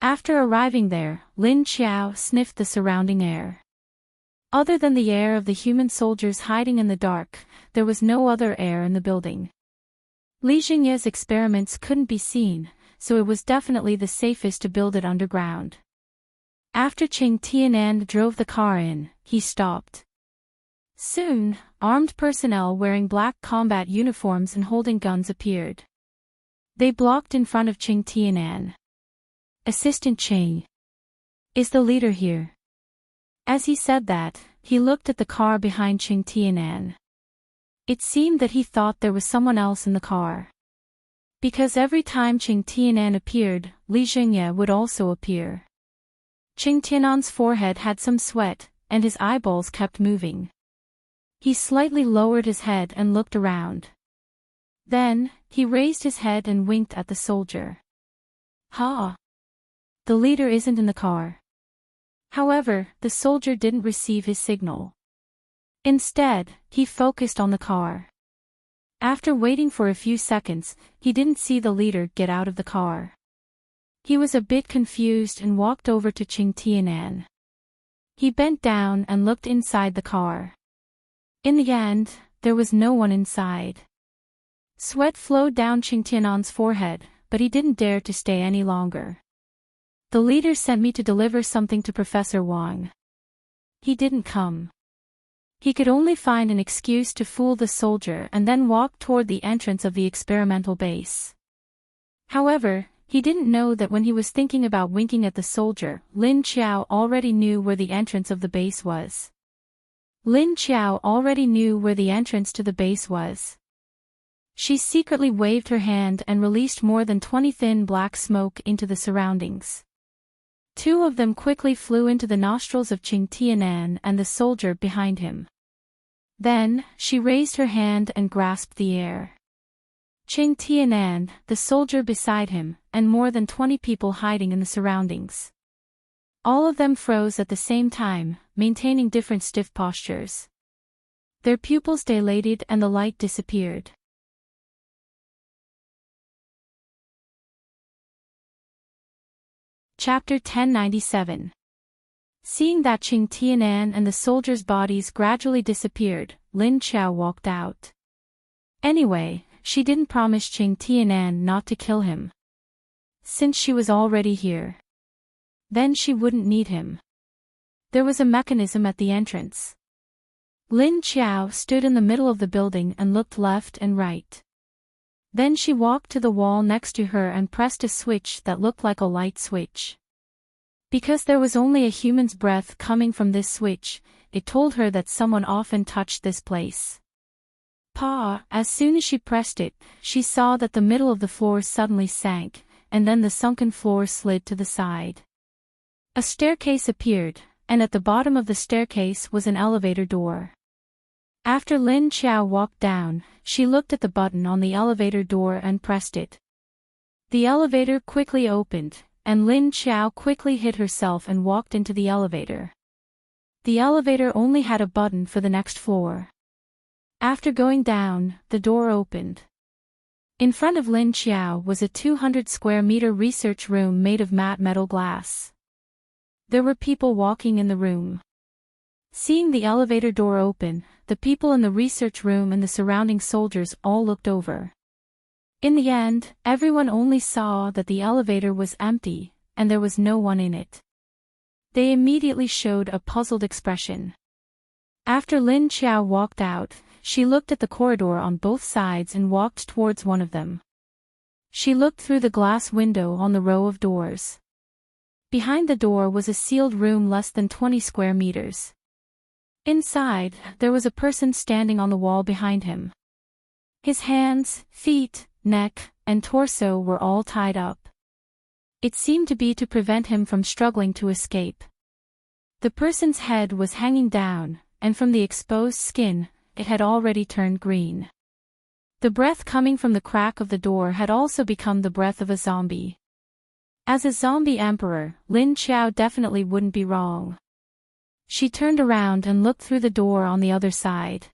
After arriving there, Lin Qiao sniffed the surrounding air. Other than the air of the human soldiers hiding in the dark, there was no other air in the building. Li Jingye's experiments couldn't be seen, so it was definitely the safest to build it underground. After Qing Tianan drove the car in, he stopped. Soon, armed personnel wearing black combat uniforms and holding guns appeared. They blocked in front of Qing Tianan. Assistant Qing. Is the leader here? As he said that, he looked at the car behind Qing Tianan. It seemed that he thought there was someone else in the car. Because every time Qing Tianan appeared, Li Jingye would also appear. Qing Tianan's forehead had some sweat, and his eyeballs kept moving. He slightly lowered his head and looked around. Then, he raised his head and winked at the soldier. Ha! The leader isn't in the car. However, the soldier didn't receive his signal. Instead, he focused on the car. After waiting for a few seconds, he didn't see the leader get out of the car. He was a bit confused and walked over to Qing Tianan. He bent down and looked inside the car. In the end, there was no one inside. Sweat flowed down Qing Tianan's forehead, but he didn't dare to stay any longer. The leader sent me to deliver something to Professor Wang. He didn't come. He could only find an excuse to fool the soldier and then walk toward the entrance of the experimental base. However, he didn't know that when he was thinking about winking at the soldier, Lin Qiao already knew where the entrance of the base was. Lin Qiao already knew where the entrance to the base was. She secretly waved her hand and released more than 20 thin black smoke into the surroundings. 2 of them quickly flew into the nostrils of Qing Tianan and the soldier behind him. Then, she raised her hand and grasped the air. Qing Tianan, the soldier beside him, and more than 20 people hiding in the surroundings. All of them froze at the same time, maintaining different stiff postures. Their pupils dilated and the light disappeared. Chapter 1097. Seeing that Qing Tianan and the soldiers' bodies gradually disappeared, Lin Qiao walked out. Anyway, she didn't promise Qing Tianan not to kill him. Since she was already here, then she wouldn't need him. There was a mechanism at the entrance. Lin Qiao stood in the middle of the building and looked left and right. Then she walked to the wall next to her and pressed a switch that looked like a light switch. Because there was only a human's breath coming from this switch, it told her that someone often touched this place. As soon as she pressed it, she saw that the middle of the floor suddenly sank, and then the sunken floor slid to the side. A staircase appeared, and at the bottom of the staircase was an elevator door. After Lin Qiao walked down, she looked at the button on the elevator door and pressed it. The elevator quickly opened, and Lin Qiao quickly hid herself and walked into the elevator. The elevator only had a button for the next floor. After going down, the door opened. In front of Lin Qiao was a 200 square meter research room made of matte metal glass. There were people walking in the room. Seeing the elevator door open, the people in the research room and the surrounding soldiers all looked over. In the end, everyone only saw that the elevator was empty, and there was no one in it. They immediately showed a puzzled expression. After Lin Qiao walked out, she looked at the corridor on both sides and walked towards one of them. She looked through the glass window on the row of doors. Behind the door was a sealed room less than 20 square meters. Inside, there was a person standing on the wall behind him. His hands, feet, neck, and torso were all tied up. It seemed to be to prevent him from struggling to escape. The person's head was hanging down, and from the exposed skin, it had already turned green. The breath coming from the crack of the door had also become the breath of a zombie. As a zombie emperor, Lin Qiao definitely wouldn't be wrong. She turned around and looked through the door on the other side.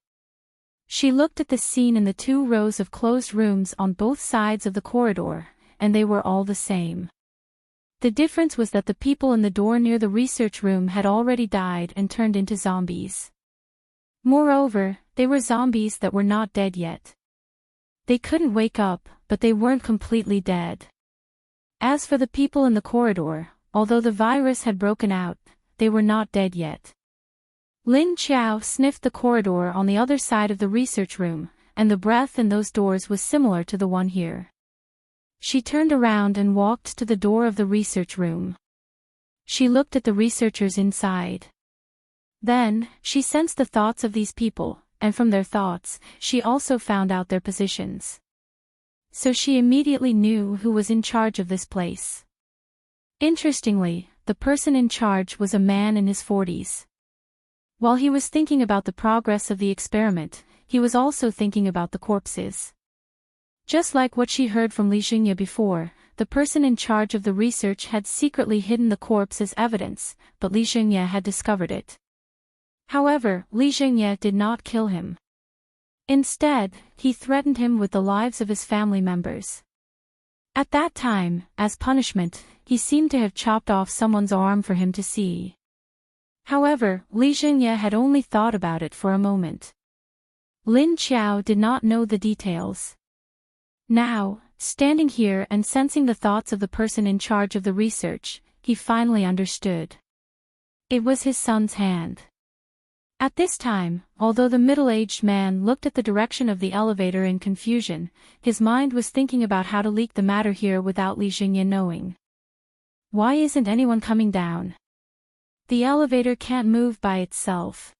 She looked at the scene in the 2 rows of closed rooms on both sides of the corridor, and they were all the same. The difference was that the people in the door near the research room had already died and turned into zombies. Moreover, they were zombies that were not dead yet. They couldn't wake up, but they weren't completely dead. As for the people in the corridor, although the virus had broken out, they were not dead yet. Lin Qiao sniffed the corridor on the other side of the research room, and the breath in those doors was similar to the one here. She turned around and walked to the door of the research room. She looked at the researchers inside. Then, she sensed the thoughts of these people, and from their thoughts, she also found out their positions. So she immediately knew who was in charge of this place. Interestingly, the person in charge was a man in his 40s. While he was thinking about the progress of the experiment, he was also thinking about the corpses. Just like what she heard from Li Xingye before, the person in charge of the research had secretly hidden the corpse as evidence, but Li Xingye had discovered it. However, Li Xingye did not kill him. Instead, he threatened him with the lives of his family members. At that time, as punishment, he seemed to have chopped off someone's arm for him to see. However, Li Xingye had only thought about it for a moment. Lin Qiao did not know the details. Now, standing here and sensing the thoughts of the person in charge of the research, he finally understood. It was his son's hand. At this time, although the middle-aged man looked at the direction of the elevator in confusion, his mind was thinking about how to leak the matter here without Li Xingye knowing. Why isn't anyone coming down? The elevator can't move by itself.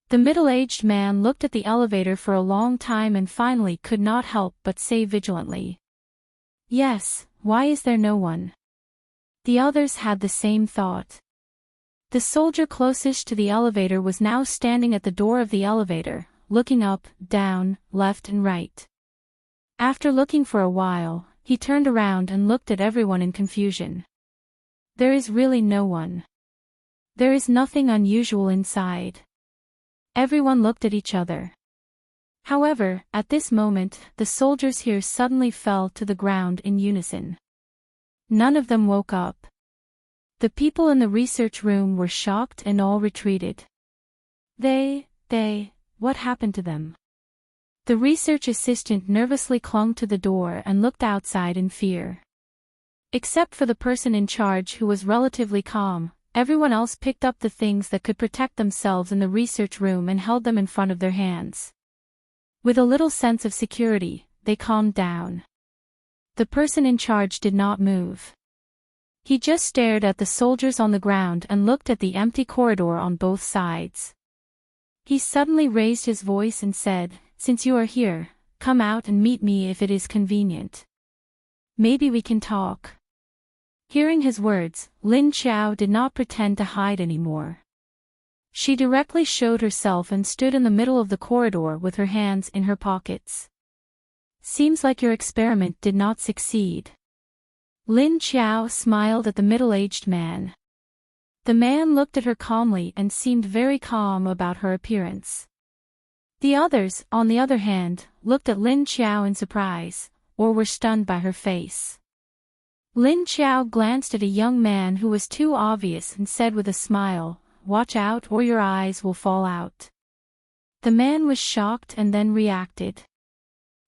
The middle-aged man looked at the elevator for a long time and finally could not help but say vigilantly. Yes, why is there no one? The others had the same thought. The soldier closest to the elevator was now standing at the door of the elevator, looking up, down, left and right. After looking for a while, he turned around and looked at everyone in confusion. There is really no one. There is nothing unusual inside. Everyone looked at each other. However, at this moment, the soldiers here suddenly fell to the ground in unison. None of them woke up. The people in the research room were shocked and all retreated. What happened to them? The research assistant nervously clung to the door and looked outside in fear. Except for the person in charge who was relatively calm, everyone else picked up the things that could protect themselves in the research room and held them in front of their hands. With a little sense of security, they calmed down. The person in charge did not move. He just stared at the soldiers on the ground and looked at the empty corridor on both sides. He suddenly raised his voice and said, "Since you are here, come out and meet me if it is convenient. Maybe we can talk." Hearing his words, Lin Xiao did not pretend to hide anymore. She directly showed herself and stood in the middle of the corridor with her hands in her pockets. "Seems like your experiment did not succeed." Lin Xiao smiled at the middle-aged man. The man looked at her calmly and seemed very calm about her appearance. The others, on the other hand, looked at Lin Xiao in surprise, or were stunned by her face. Lin Xiao glanced at a young man who was too obvious and said with a smile, "Watch out or your eyes will fall out." The man was shocked and then reacted.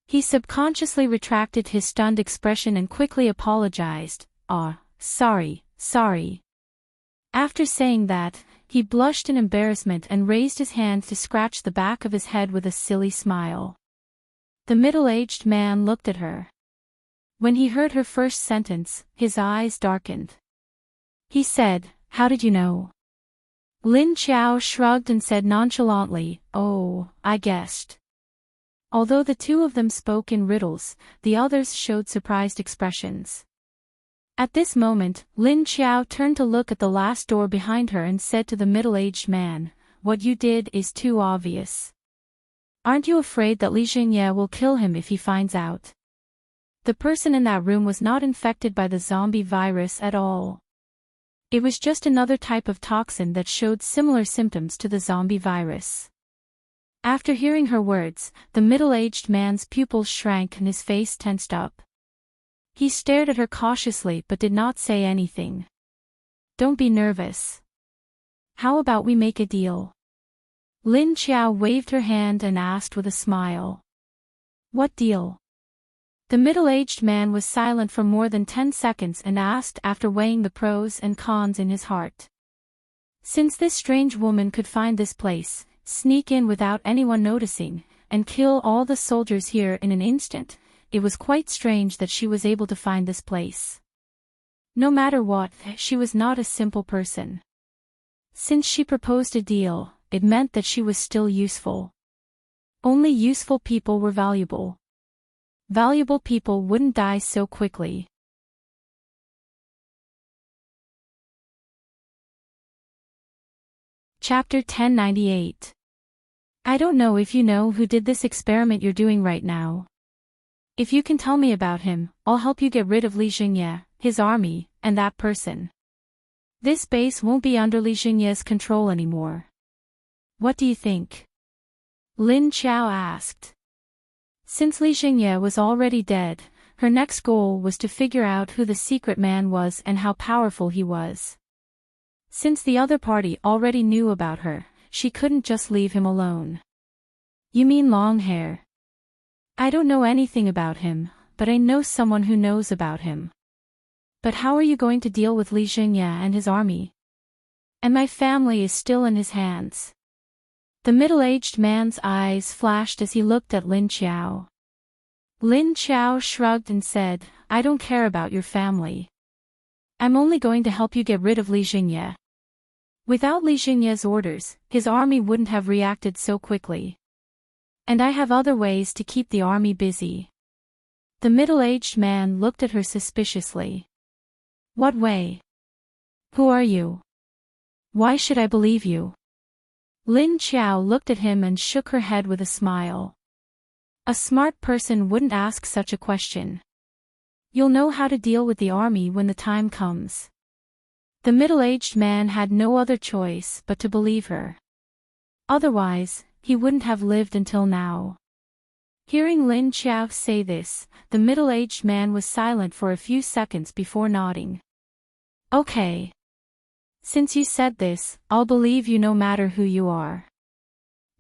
He subconsciously retracted his stunned expression and quickly apologized, sorry. After saying that, he blushed in embarrassment and raised his hand to scratch the back of his head with a silly smile. The middle-aged man looked at her. When he heard her first sentence, his eyes darkened. He said, "How did you know?" Lin Xiao shrugged and said nonchalantly, "Oh, I guessed." Although the two of them spoke in riddles, the others showed surprised expressions. At this moment, Lin Xiao turned to look at the last door behind her and said to the middle-aged man, "What you did is too obvious. Aren't you afraid that Li Xingye will kill him if he finds out?" The person in that room was not infected by the zombie virus at all. It was just another type of toxin that showed similar symptoms to the zombie virus. After hearing her words, the middle-aged man's pupils shrank and his face tensed up. He stared at her cautiously but did not say anything. "Don't be nervous. How about we make a deal?" Lin Xiao waved her hand and asked with a smile. "What deal?" The middle-aged man was silent for more than 10 seconds and asked after weighing the pros and cons in his heart. Since this strange woman could find this place, sneak in without anyone noticing, and kill all the soldiers here in an instant, it was quite strange that she was able to find this place. No matter what, she was not a simple person. Since she proposed a deal, it meant that she was still useful. Only useful people were valuable. Valuable people wouldn't die so quickly. Chapter 1098. I don't know if you know who did this experiment you're doing right now. If you can tell me about him, I'll help you get rid of Li Xingye, his army, and that person. This base won't be under Li Xingye's control anymore. What do you think? Lin Xiao asked. Since Li Xingye was already dead, her next goal was to figure out who the secret man was and how powerful he was. Since the other party already knew about her, she couldn't just leave him alone. You mean long hair? I don't know anything about him, but I know someone who knows about him. But how are you going to deal with Li Xingye and his army? And my family is still in his hands. The middle-aged man's eyes flashed as he looked at Lin Xiao. Lin Xiao shrugged and said, I don't care about your family. I'm only going to help you get rid of Li Xingye. Without Li Xingye's orders, his army wouldn't have reacted so quickly. And I have other ways to keep the army busy. The middle-aged man looked at her suspiciously. What way? Who are you? Why should I believe you? Lin Xiao looked at him and shook her head with a smile. A smart person wouldn't ask such a question. You'll know how to deal with the army when the time comes. The middle-aged man had no other choice but to believe her. Otherwise, he wouldn't have lived until now. Hearing Lin Qiao say this, the middle-aged man was silent for a few seconds before nodding. Okay. Since you said this, I'll believe you no matter who you are.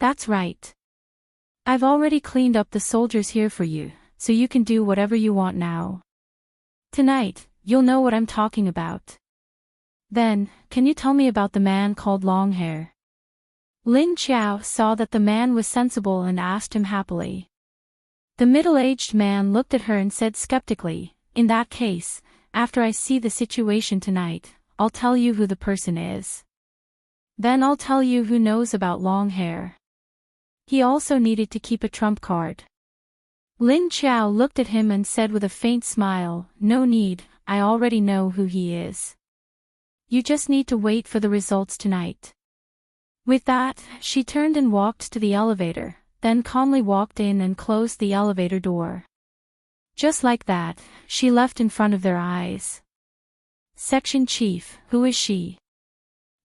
That's right. I've already cleaned up the soldiers here for you, so you can do whatever you want now. Tonight, you'll know what I'm talking about. Then, can you tell me about the man called Longhair? Lin Qiao saw that the man was sensible and asked him happily. The middle-aged man looked at her and said skeptically, in that case, after I see the situation tonight, I'll tell you who the person is. Then I'll tell you who knows about Longhair. He also needed to keep a trump card. Lin Qiao looked at him and said with a faint smile, no need, I already know who he is. You just need to wait for the results tonight. With that, she turned and walked to the elevator, then calmly walked in and closed the elevator door. Just like that, she left in front of their eyes. Section Chief, who is she?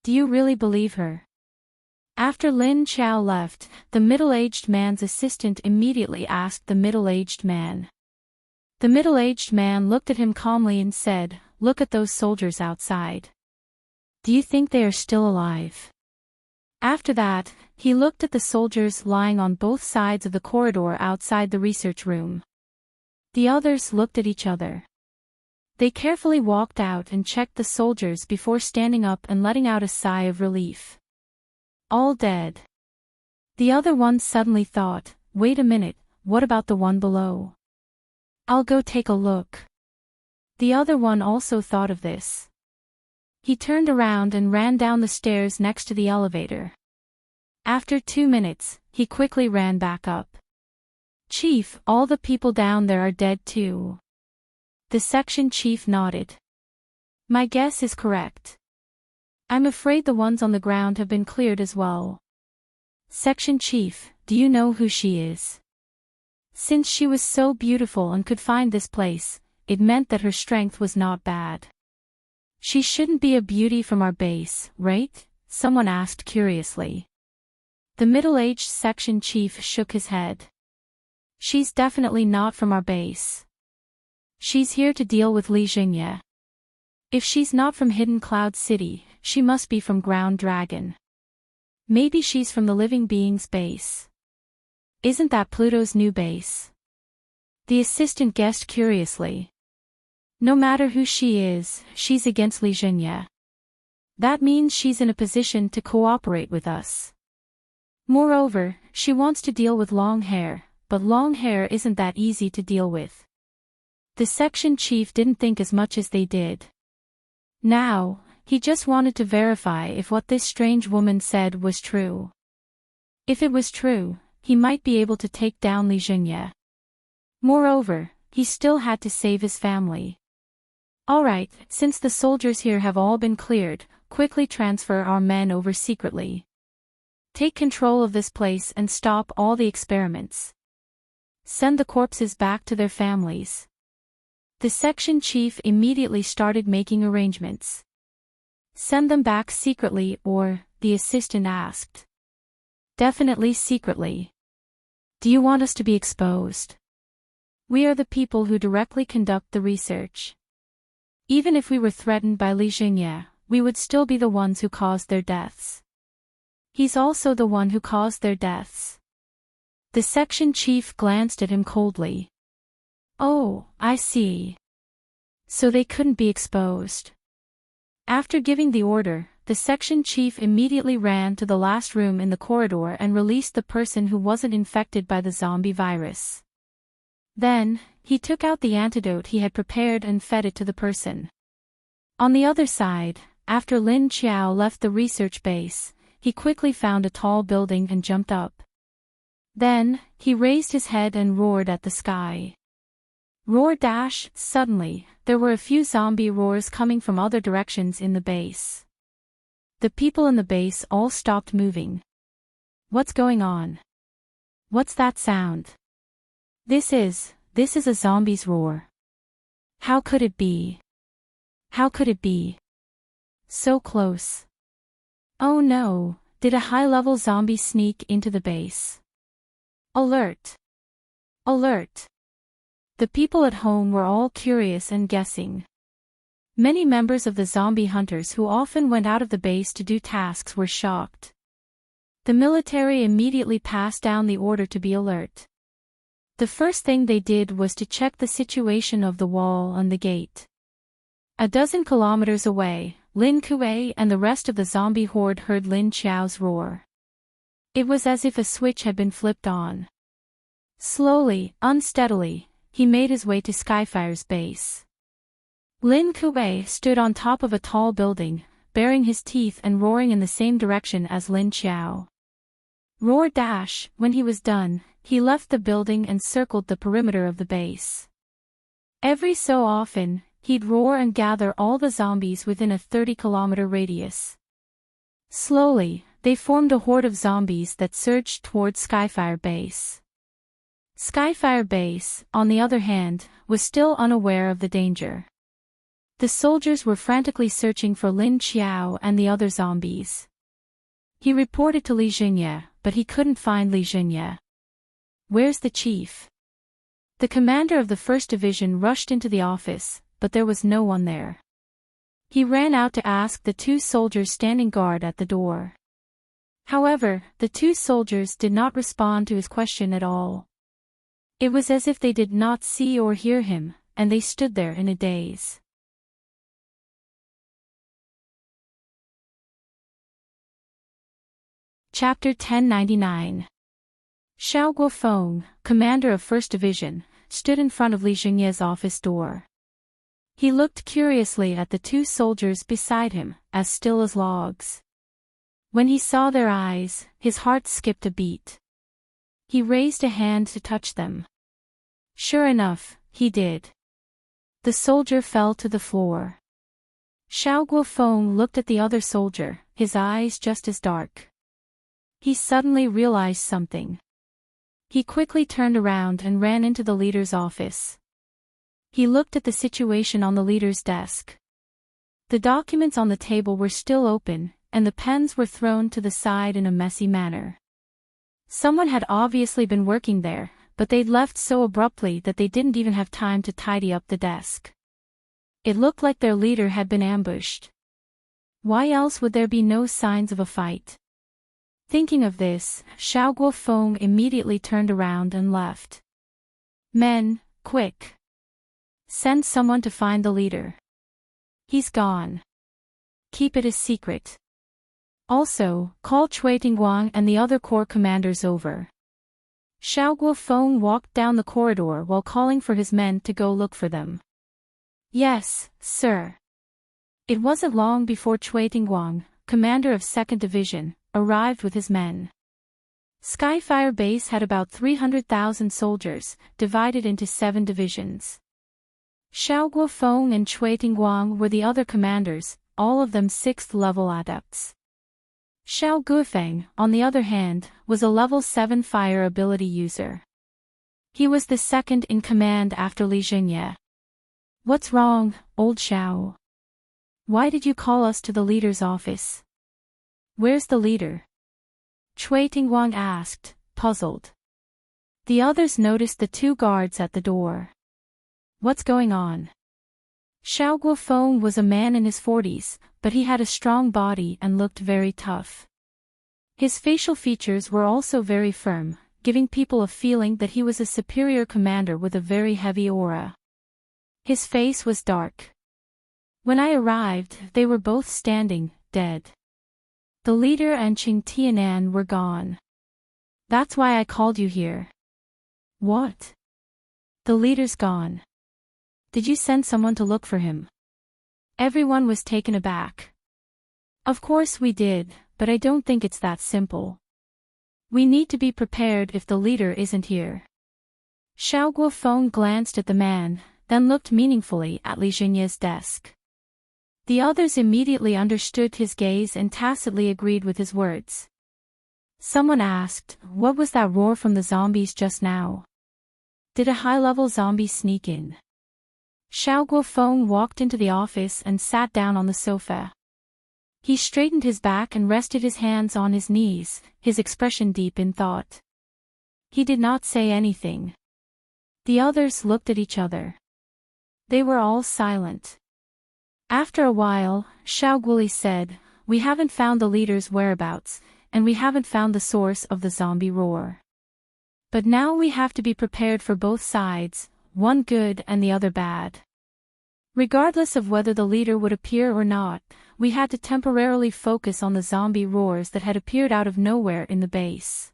Do you really believe her? After Lin Qiao left, the middle-aged man's assistant immediately asked the middle-aged man. The middle-aged man looked at him calmly and said, look at those soldiers outside. Do you think they are still alive? After that, he looked at the soldiers lying on both sides of the corridor outside the research room. The others looked at each other. They carefully walked out and checked the soldiers before standing up and letting out a sigh of relief. All dead. The other one suddenly thought, wait a minute, what about the one below? I'll go take a look. The other one also thought of this. He turned around and ran down the stairs next to the elevator. After 2 minutes, he quickly ran back up. Chief, all the people down there are dead too. The section chief nodded. My guess is correct. I'm afraid the ones on the ground have been cleared as well. Section chief, do you know who she is? Since she was so beautiful and could find this place, it meant that her strength was not bad. She shouldn't be a beauty from our base, right? Someone asked curiously. The middle-aged section chief shook his head. She's definitely not from our base. She's here to deal with Li Jingye. If she's not from Hidden Cloud City, she must be from Ground Dragon. Maybe she's from the Living Beings base. Isn't that Pluto's new base? The assistant guessed curiously. No matter who she is, she's against Li Jingye. That means she's in a position to cooperate with us. Moreover, she wants to deal with Longhair, but Longhair isn't that easy to deal with. The section chief didn't think as much as they did. Now, he just wanted to verify if what this strange woman said was true. If it was true, he might be able to take down Li Jingye. Moreover, he still had to save his family. Alright, since the soldiers here have all been cleared, quickly transfer our men over secretly. Take control of this place and stop all the experiments. Send the corpses back to their families. The section chief immediately started making arrangements. Send them back secretly or, the assistant asked. Definitely secretly. Do you want us to be exposed? We are the people who directly conduct the research. Even if we were threatened by Li Jingye, we would still be the ones who caused their deaths. He's also the one who caused their deaths. The section chief glanced at him coldly. Oh, I see. So they couldn't be exposed. After giving the order, the section chief immediately ran to the last room in the corridor and released the person who wasn't infected by the zombie virus. Then, he took out the antidote he had prepared and fed it to the person. On the other side, after Lin Qiao left the research base, he quickly found a tall building and jumped up. Then, he raised his head and roared at the sky. Roar dash, suddenly, there were a few zombie roars coming from other directions in the base. The people in the base all stopped moving. What's going on? What's that sound? This is a zombie's roar. How could it be? How could it be? So close. Oh no, Did a high-level zombie sneak into the base? Alert! Alert! The people at home were all curious and guessing. Many members of the zombie hunters who often went out of the base to do tasks were shocked. The military immediately passed down the order to be alert. The first thing they did was to check the situation of the wall and the gate. A dozen kilometers away, Lin Kuei and the rest of the zombie horde heard Lin Qiao's roar. It was as if a switch had been flipped on. Slowly, unsteadily, he made his way to Skyfire's base. Lin Kuei stood on top of a tall building, baring his teeth and roaring in the same direction as Lin Qiao. Roar dash, when he was done, he left the building and circled the perimeter of the base. Every so often, he'd roar and gather all the zombies within a 30-kilometer radius. Slowly, they formed a horde of zombies that surged toward Skyfire base. Skyfire base, on the other hand, was still unaware of the danger. The soldiers were frantically searching for Lin Qiao and the other zombies. He reported to Li Jinye, but he couldn't find Li Jinye. Where's the chief? The commander of the 1st Division rushed into the office, but there was no one there. He ran out to ask the 2 soldiers standing guard at the door. However, the 2 soldiers did not respond to his question at all. It was as if they did not see or hear him, and they stood there in a daze. Chapter 1099. Xiao Guofeng, commander of 1st Division, stood in front of Li Jinye's office door. He looked curiously at the 2 soldiers beside him, as still as logs. When he saw their eyes, his heart skipped a beat. He raised a hand to touch them. Sure enough, he did. The soldier fell to the floor. Xiao Guofeng looked at the other soldier, his eyes just as dark. He suddenly realized something. He quickly turned around and ran into the leader's office. He looked at the situation on the leader's desk. The documents on the table were still open, and the pens were thrown to the side in a messy manner. Someone had obviously been working there, but they'd left so abruptly that they didn't even have time to tidy up the desk. It looked like their leader had been ambushed. Why else would there be no signs of a fight? Thinking of this, Xiao Guofeng immediately turned around and left. Men, quick! Send someone to find the leader. He's gone. Keep it a secret. Also, call Cui Tingguang and the other corps commanders over. Xiao Guofeng walked down the corridor while calling for his men to go look for them. Yes, sir. It wasn't long before Cui Tingguang, commander of 2nd Division, arrived with his men. Skyfire base had about 300,000 soldiers, divided into 7 divisions. Xiao Guofeng and Cui Tingguang were the other commanders, all of them 6th-level adepts. Xiao Guofeng, on the other hand, was a level 7 fire ability user. He was the second in command after Li Jinye. What's wrong, old Xiao? Why did you call us to the leader's office? Where's the leader? Cui Tingguang asked, puzzled. The others noticed the 2 guards at the door. What's going on? Xiao Guofeng was a man in his 40s, but he had a strong body and looked very tough. His facial features were also very firm, giving people a feeling that he was a superior commander with a very heavy aura. His face was dark. When I arrived, they were both standing, dead. The leader and Qing Tianan were gone. That's why I called you here. What? The leader's gone. Did you send someone to look for him? Everyone was taken aback. Of course we did, but I don't think it's that simple. We need to be prepared if the leader isn't here. Xiao Guofeng glanced at the man, then looked meaningfully at Li Jinye's desk. The others immediately understood his gaze and tacitly agreed with his words. Someone asked, what was that roar from the zombies just now? Did a high-level zombie sneak in? Xiao Guofeng walked into the office and sat down on the sofa. He straightened his back and rested his hands on his knees, his expression deep in thought. He did not say anything. The others looked at each other. They were all silent. After a while, Xiaoguoli said, "We haven't found the leader's whereabouts, and we haven't found the source of the zombie roar. But now we have to be prepared for both sides, one good and the other bad. Regardless of whether the leader would appear or not, we had to temporarily focus on the zombie roars that had appeared out of nowhere in the base.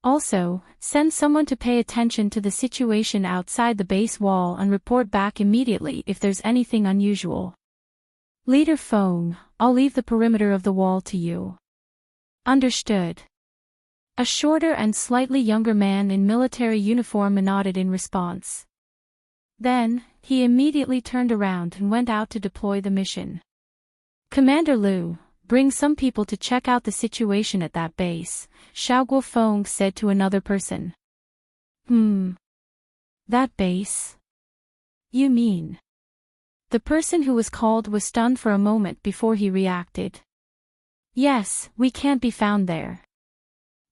Also, send someone to pay attention to the situation outside the base wall and report back immediately if there's anything unusual. Leader Feng, I'll leave the perimeter of the wall to you." "Understood." A shorter and slightly younger man in military uniform nodded in response. Then, he immediately turned around and went out to deploy the mission. "Commander Liu, bring some people to check out the situation at that base," Xiaoguo Feng said to another person. That base? You mean?" The person who was called was stunned for a moment before he reacted. "Yes, we can't be found there.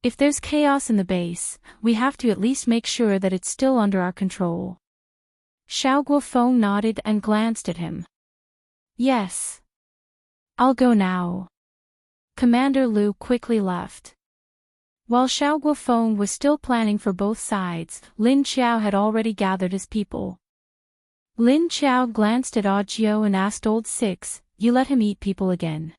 If there's chaos in the base, we have to at least make sure that it's still under our control." Xiaoguo Feng nodded and glanced at him. "Yes. I'll go now." Commander Liu quickly left. While Xiaoguo Feng was still planning for both sides, Lin Qiao had already gathered his people. Lin Qiao glanced at Audiobook and asked Old Six, "You let him eat people again?"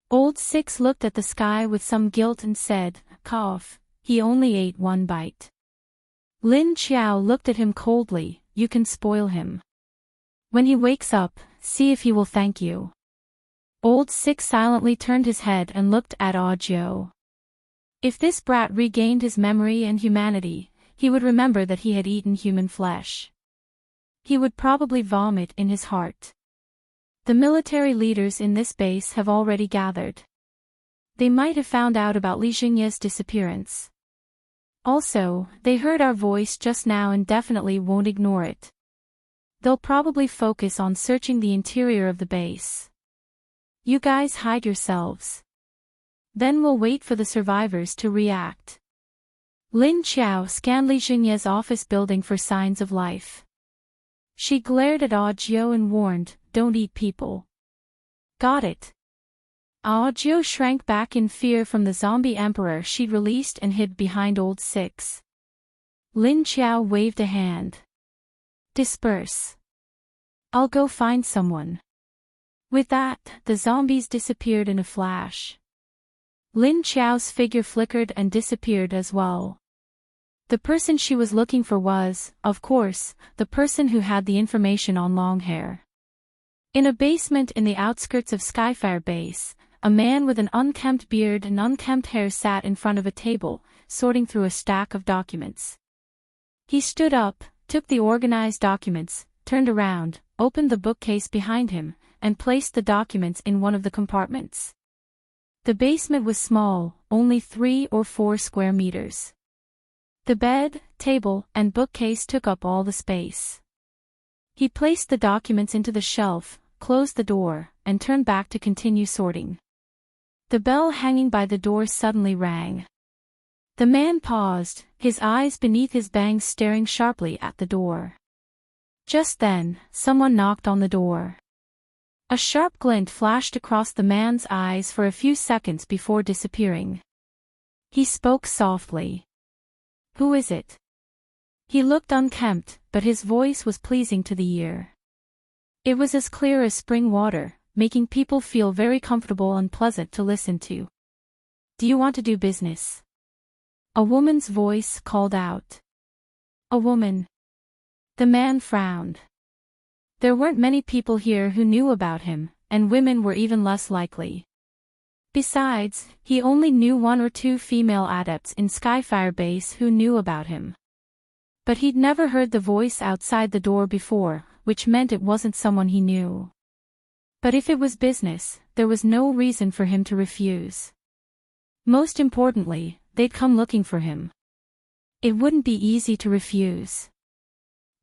Old Six looked at the sky with some guilt and said, "Cough, he only ate one bite." Lin Qiao looked at him coldly, "You can spoil him. When he wakes up, see if he will thank you." Old Six silently turned his head and looked at Audiobook. If this brat regained his memory and humanity, he would remember that he had eaten human flesh. He would probably vomit in his heart. The military leaders in this base have already gathered. They might have found out about Li Xingye's disappearance. Also, they heard our voice just now and definitely won't ignore it. They'll probably focus on searching the interior of the base. You guys hide yourselves. Then we'll wait for the survivors to react. Lin Qiao scanned Li Xingye's office building for signs of life. She glared at Audiobook and warned, "Don't eat people." "Got it." Audiobook shrank back in fear from the zombie emperor she'd released and hid behind Old Six. Lin Qiao waved a hand. "Disperse. I'll go find someone." With that, the zombies disappeared in a flash. Lin Qiao's figure flickered and disappeared as well. The person she was looking for was, of course, the person who had the information on long hair. In a basement in the outskirts of Skyfire Base, a man with an unkempt beard and unkempt hair sat in front of a table, sorting through a stack of documents. He stood up, took the organized documents, turned around, opened the bookcase behind him, and placed the documents in one of the compartments. The basement was small, only 3 or 4 square meters. The bed, table, and bookcase took up all the space. He placed the documents into the shelf, closed the door, and turned back to continue sorting. The bell hanging by the door suddenly rang. The man paused, his eyes beneath his bangs staring sharply at the door. Just then, someone knocked on the door. A sharp glint flashed across the man's eyes for a few seconds before disappearing. He spoke softly. "Who is it?" He looked unkempt, but his voice was pleasing to the ear. It was as clear as spring water, making people feel very comfortable and pleasant to listen to. "Do you want to do business?" A woman's voice called out. "A woman?" The man frowned. There weren't many people here who knew about him, and women were even less likely. Besides, he only knew 1 or 2 female adepts in Skyfire Base who knew about him. But he'd never heard the voice outside the door before, which meant it wasn't someone he knew. But if it was business, there was no reason for him to refuse. Most importantly, they'd come looking for him. It wouldn't be easy to refuse.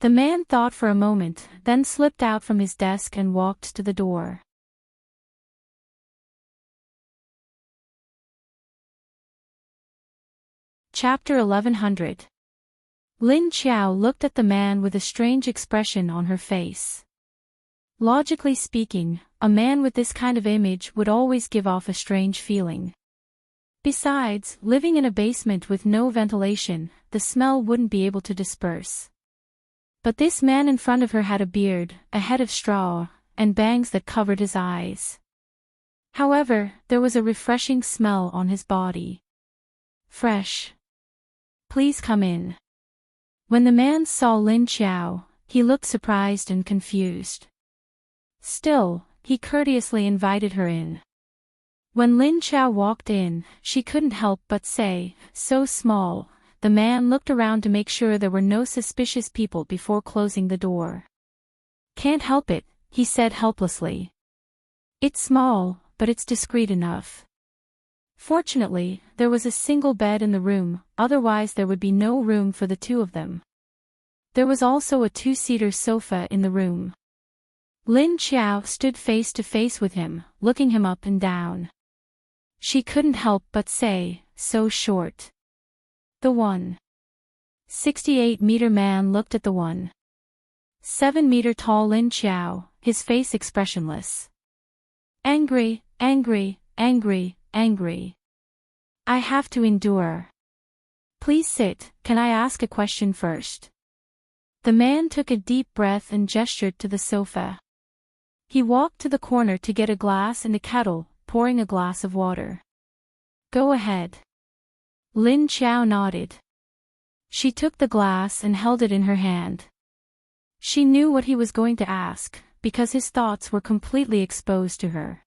The man thought for a moment, then slipped out from his desk and walked to the door. Chapter 1100. Lin Qiao looked at the man with a strange expression on her face. Logically speaking, a man with this kind of image would always give off a strange feeling. Besides, living in a basement with no ventilation, the smell wouldn't be able to disperse. But this man in front of her had a beard, a head of straw, and bangs that covered his eyes. However, there was a refreshing smell on his body. Fresh. Please come in. When the man saw Lin Qiao, he looked surprised and confused. Still, he courteously invited her in. When Lin Qiao walked in, she couldn't help but say, "So small." The man looked around to make sure there were no suspicious people before closing the door. "Can't help it," he said helplessly. "It's small, but it's discreet enough." Fortunately, there was a single bed in the room, otherwise there would be no room for the two of them. There was also a two-seater sofa in the room. Lin Qiao stood face to face with him, looking him up and down. She couldn't help but say, "So short." The 1.68-meter man looked at the 1.7-meter tall Lin Qiao, his face expressionless. "Angry, angry, angry, angry. I have to endure. Please sit, can I ask a question first?" The man took a deep breath and gestured to the sofa. He walked to the corner to get a glass and a kettle, pouring a glass of water. "Go ahead." Lin Qiao nodded. She took the glass and held it in her hand. She knew what he was going to ask, because his thoughts were completely exposed to her.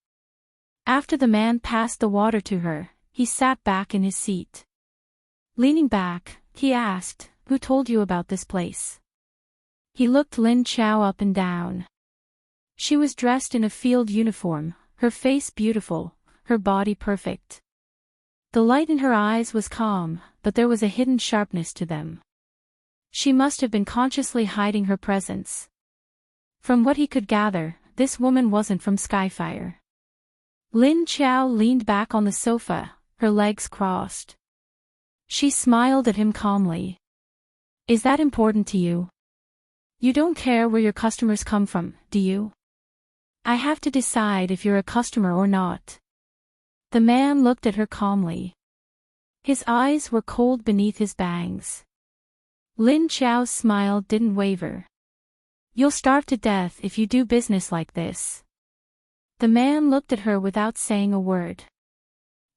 After the man passed the water to her, he sat back in his seat. Leaning back, he asked, "Who told you about this place?" He looked Lin Qiao up and down. She was dressed in a field uniform, her face beautiful, her body perfect. The light in her eyes was calm, but there was a hidden sharpness to them. She must have been consciously hiding her presence. From what he could gather, this woman wasn't from Skyfire. Lin Qiao leaned back on the sofa, her legs crossed. She smiled at him calmly. "Is that important to you? You don't care where your customers come from, do you?" "I have to decide if you're a customer or not." The man looked at her calmly. His eyes were cold beneath his bangs. Lin Qiao's smile didn't waver. "You'll starve to death if you do business like this." The man looked at her without saying a word.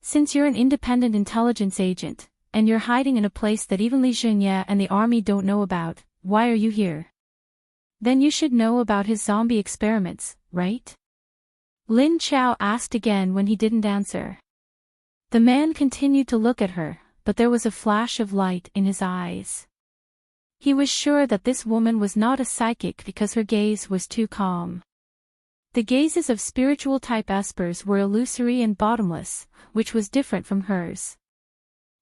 "Since you're an independent intelligence agent, and you're hiding in a place that even Li Zhengye and the army don't know about, why are you here? Then you should know about his zombie experiments, right?" Lin Qiao asked again when he didn't answer. The man continued to look at her, but there was a flash of light in his eyes. He was sure that this woman was not a psychic because her gaze was too calm. The gazes of spiritual-type espers were illusory and bottomless, which was different from hers.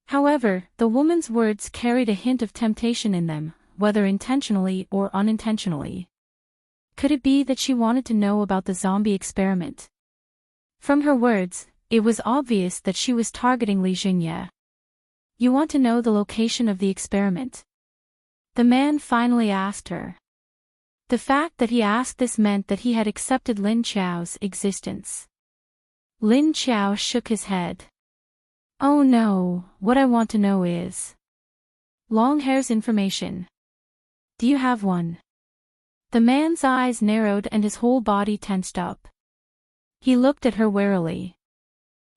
However, the woman's words carried a hint of temptation in them, whether intentionally or unintentionally. Could it be that she wanted to know about the zombie experiment? From her words, it was obvious that she was targeting Li Zhengye. "You want to know the location of the experiment?" The man finally asked her. The fact that he asked this meant that he had accepted Lin Qiao's existence. Lin Qiao shook his head. "Oh no, what I want to know is long hair's information. Do you have one?" The man's eyes narrowed and his whole body tensed up. He looked at her warily.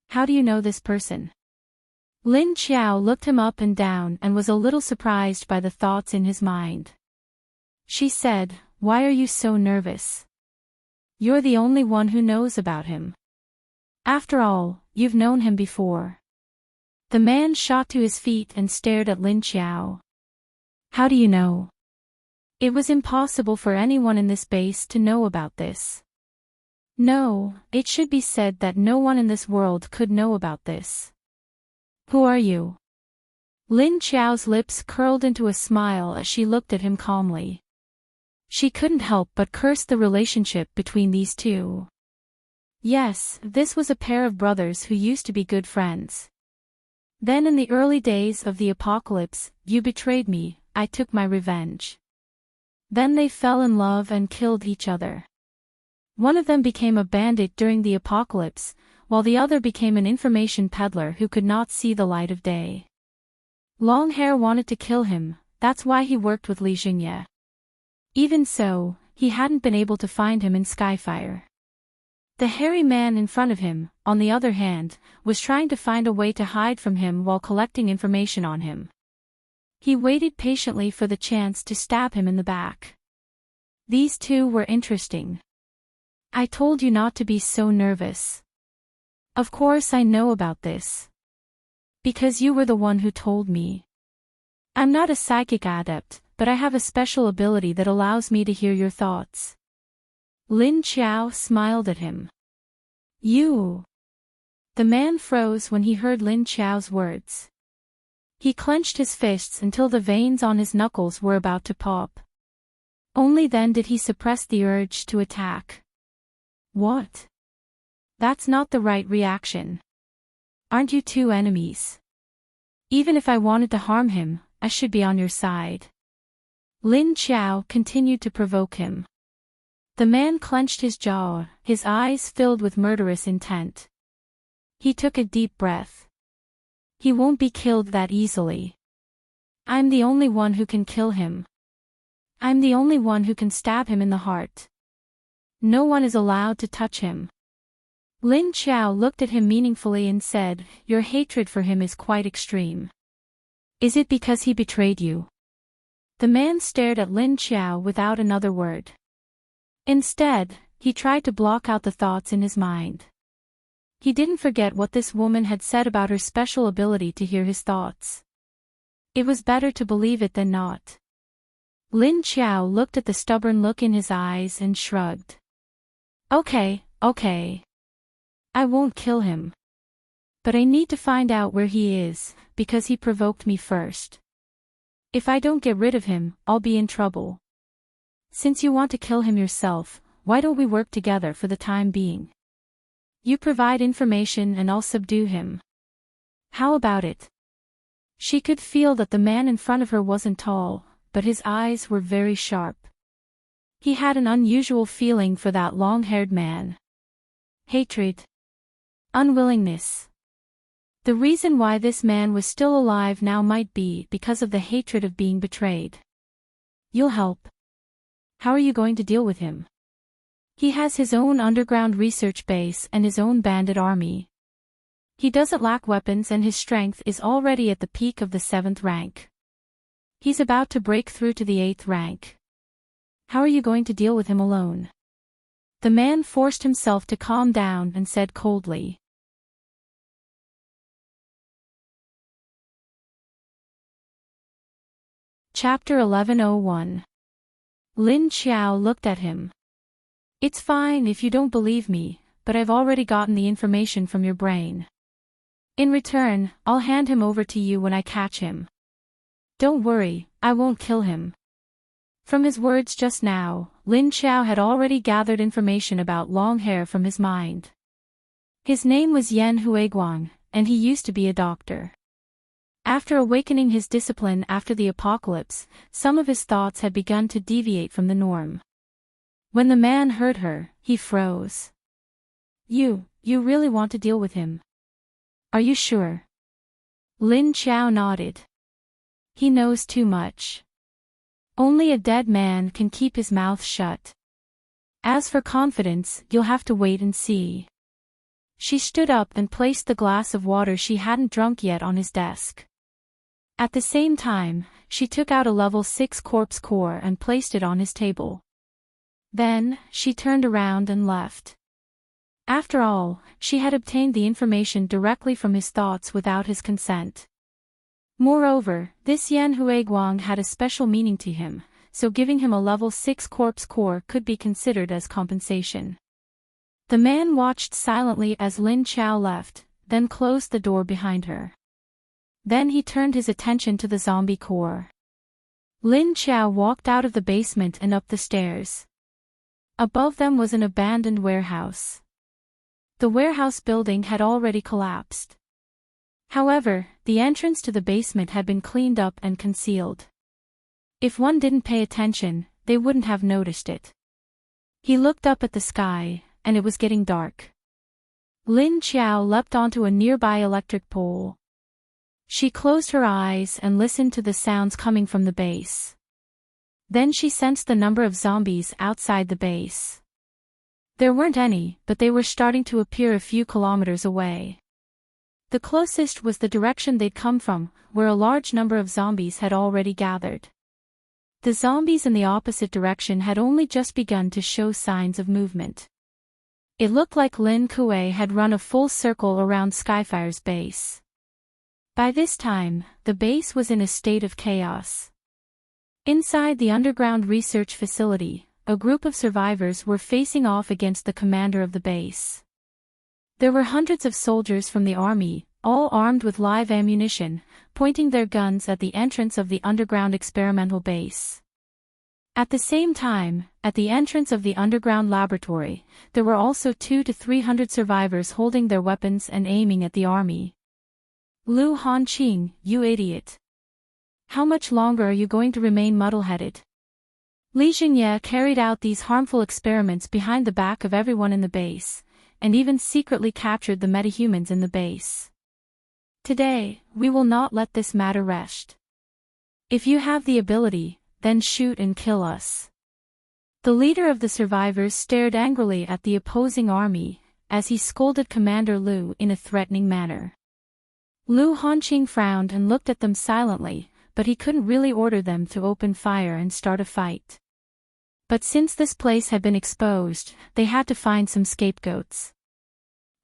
"How do you know this person?" Lin Qiao looked him up and down and was a little surprised by the thoughts in his mind. She said, "Why are you so nervous? You're the only one who knows about him. After all, you've known him before." The man shot to his feet and stared at Lin Qiao. "How do you know?" It was impossible for anyone in this base to know about this. No, it should be said that no one in this world could know about this. "Who are you?" Lin Qiao's lips curled into a smile as she looked at him calmly. She couldn't help but curse the relationship between these two. Yes, this was a pair of brothers who used to be good friends. Then in the early days of the apocalypse, you betrayed me, I took my revenge. Then they fell in love and killed each other. One of them became a bandit during the apocalypse, while the other became an information peddler who could not see the light of day. Longhair wanted to kill him, that's why he worked with Li Jingye. Even so, he hadn't been able to find him in Skyfire. The hairy man in front of him, on the other hand, was trying to find a way to hide from him while collecting information on him. He waited patiently for the chance to stab him in the back. These two were interesting. I told you not to be so nervous. Of course I know about this. Because you were the one who told me. I'm not a psychic adept, but I have a special ability that allows me to hear your thoughts. Lin Qiao smiled at him. You. The man froze when he heard Lin Qiao's words. He clenched his fists until the veins on his knuckles were about to pop. Only then did he suppress the urge to attack. What? That's not the right reaction. Aren't you two enemies? Even if I wanted to harm him, I should be on your side. Lin Qiao continued to provoke him. The man clenched his jaw, his eyes filled with murderous intent. He took a deep breath. He won't be killed that easily. I'm the only one who can kill him. I'm the only one who can stab him in the heart. No one is allowed to touch him. Lin Qiao looked at him meaningfully and said, your hatred for him is quite extreme. Is it because he betrayed you? The man stared at Lin Qiao without another word. Instead, he tried to block out the thoughts in his mind. He didn't forget what this woman had said about her special ability to hear his thoughts. It was better to believe it than not. Lin Qiao looked at the stubborn look in his eyes and shrugged. Okay. I won't kill him. But I need to find out where he is, because he provoked me first. If I don't get rid of him, I'll be in trouble. Since you want to kill him yourself, why don't we work together for the time being? You provide information and I'll subdue him. How about it? She could feel that the man in front of her wasn't tall, but his eyes were very sharp. He had an unusual feeling for that long-haired man. Hatred. Unwillingness. The reason why this man was still alive now might be because of the hatred of being betrayed. You'll help. How are you going to deal with him? He has his own underground research base and his own bandit army. He doesn't lack weapons and his strength is already at the peak of the 7th rank. He's about to break through to the 8th rank. How are you going to deal with him alone? The man forced himself to calm down and said coldly. Chapter 1101. Lin Qiao looked at him. It's fine if you don't believe me, but I've already gotten the information from your brain. In return, I'll hand him over to you when I catch him. Don't worry, I won't kill him. From his words just now, Lin Qiao had already gathered information about Longhair from his mind. His name was Yan Huiguang, and he used to be a doctor. After awakening his discipline after the apocalypse, some of his thoughts had begun to deviate from the norm. When the man heard her, he froze. You really want to deal with him? Are you sure? Lin Qiao nodded. He knows too much. Only a dead man can keep his mouth shut. As for confidence, you'll have to wait and see. She stood up and placed the glass of water she hadn't drunk yet on his desk. At the same time, she took out a level 6 corpse core and placed it on his table. Then, she turned around and left. After all, she had obtained the information directly from his thoughts without his consent. Moreover, this Yan Huiguang had a special meaning to him, so giving him a level 6 corpse core could be considered as compensation. The man watched silently as Lin Qiao left, then closed the door behind her. Then he turned his attention to the zombie core. Lin Qiao walked out of the basement and up the stairs. Above them was an abandoned warehouse. The warehouse building had already collapsed. However, the entrance to the basement had been cleaned up and concealed. If one didn't pay attention, they wouldn't have noticed it. He looked up at the sky, and it was getting dark. Lin Qiao leapt onto a nearby electric pole. She closed her eyes and listened to the sounds coming from the base. Then she sensed the number of zombies outside the base. There weren't any, but they were starting to appear a few kilometers away. The closest was the direction they'd come from, where a large number of zombies had already gathered. The zombies in the opposite direction had only just begun to show signs of movement. It looked like Lin Kuei had run a full circle around Skyfire's base. By this time, the base was in a state of chaos. Inside the underground research facility, a group of survivors were facing off against the commander of the base. There were hundreds of soldiers from the army, all armed with live ammunition, pointing their guns at the entrance of the underground experimental base. At the same time, at the entrance of the underground laboratory, there were also 200 to 300 survivors holding their weapons and aiming at the army. Lu Hanqing, you idiot. How much longer are you going to remain muddle-headed? Li Jingye carried out these harmful experiments behind the back of everyone in the base, and even secretly captured the metahumans in the base. Today, we will not let this matter rest. If you have the ability, then shoot and kill us. The leader of the survivors stared angrily at the opposing army, as he scolded Commander Lu in a threatening manner. Lu Hanqing frowned and looked at them silently, but he couldn't really order them to open fire and start a fight. But since this place had been exposed, they had to find some scapegoats.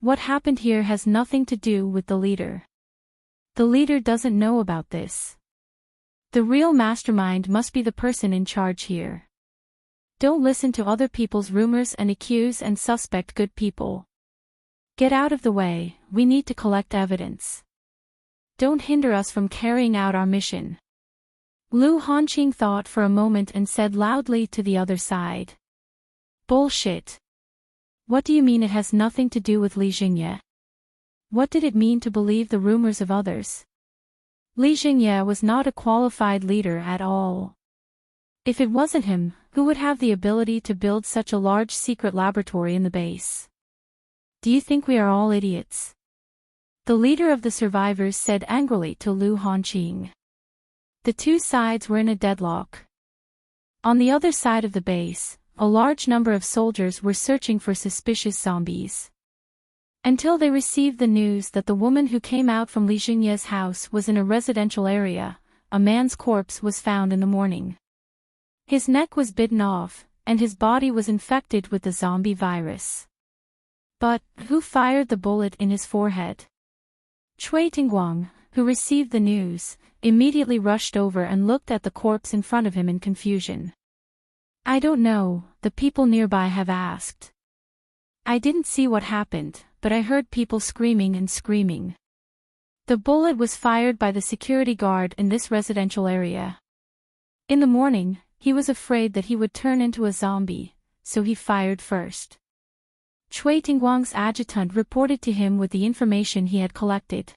What happened here has nothing to do with the leader. The leader doesn't know about this. The real mastermind must be the person in charge here. Don't listen to other people's rumors and accuse and suspect good people. Get out of the way, we need to collect evidence. Don't hinder us from carrying out our mission. Lu Hanqing thought for a moment and said loudly to the other side. Bullshit. What do you mean it has nothing to do with Li Jingye? What did it mean to believe the rumors of others? Li Jingye was not a qualified leader at all. If it wasn't him, who would have the ability to build such a large secret laboratory in the base? Do you think we are all idiots? The leader of the survivors said angrily to Lu Hanqing. The two sides were in a deadlock. On the other side of the base, a large number of soldiers were searching for suspicious zombies. Until they received the news that the woman who came out from Li Jingye's house was in a residential area, a man's corpse was found in the morning. His neck was bitten off, and his body was infected with the zombie virus. But, who fired the bullet in his forehead? Cui Tingguang, who received the news, immediately rushed over and looked at the corpse in front of him in confusion. I don't know, the people nearby have asked. I didn't see what happened, but I heard people screaming and screaming. The bullet was fired by the security guard in this residential area. In the morning, he was afraid that he would turn into a zombie, so he fired first. Cui Tingguang's adjutant reported to him with the information he had collected.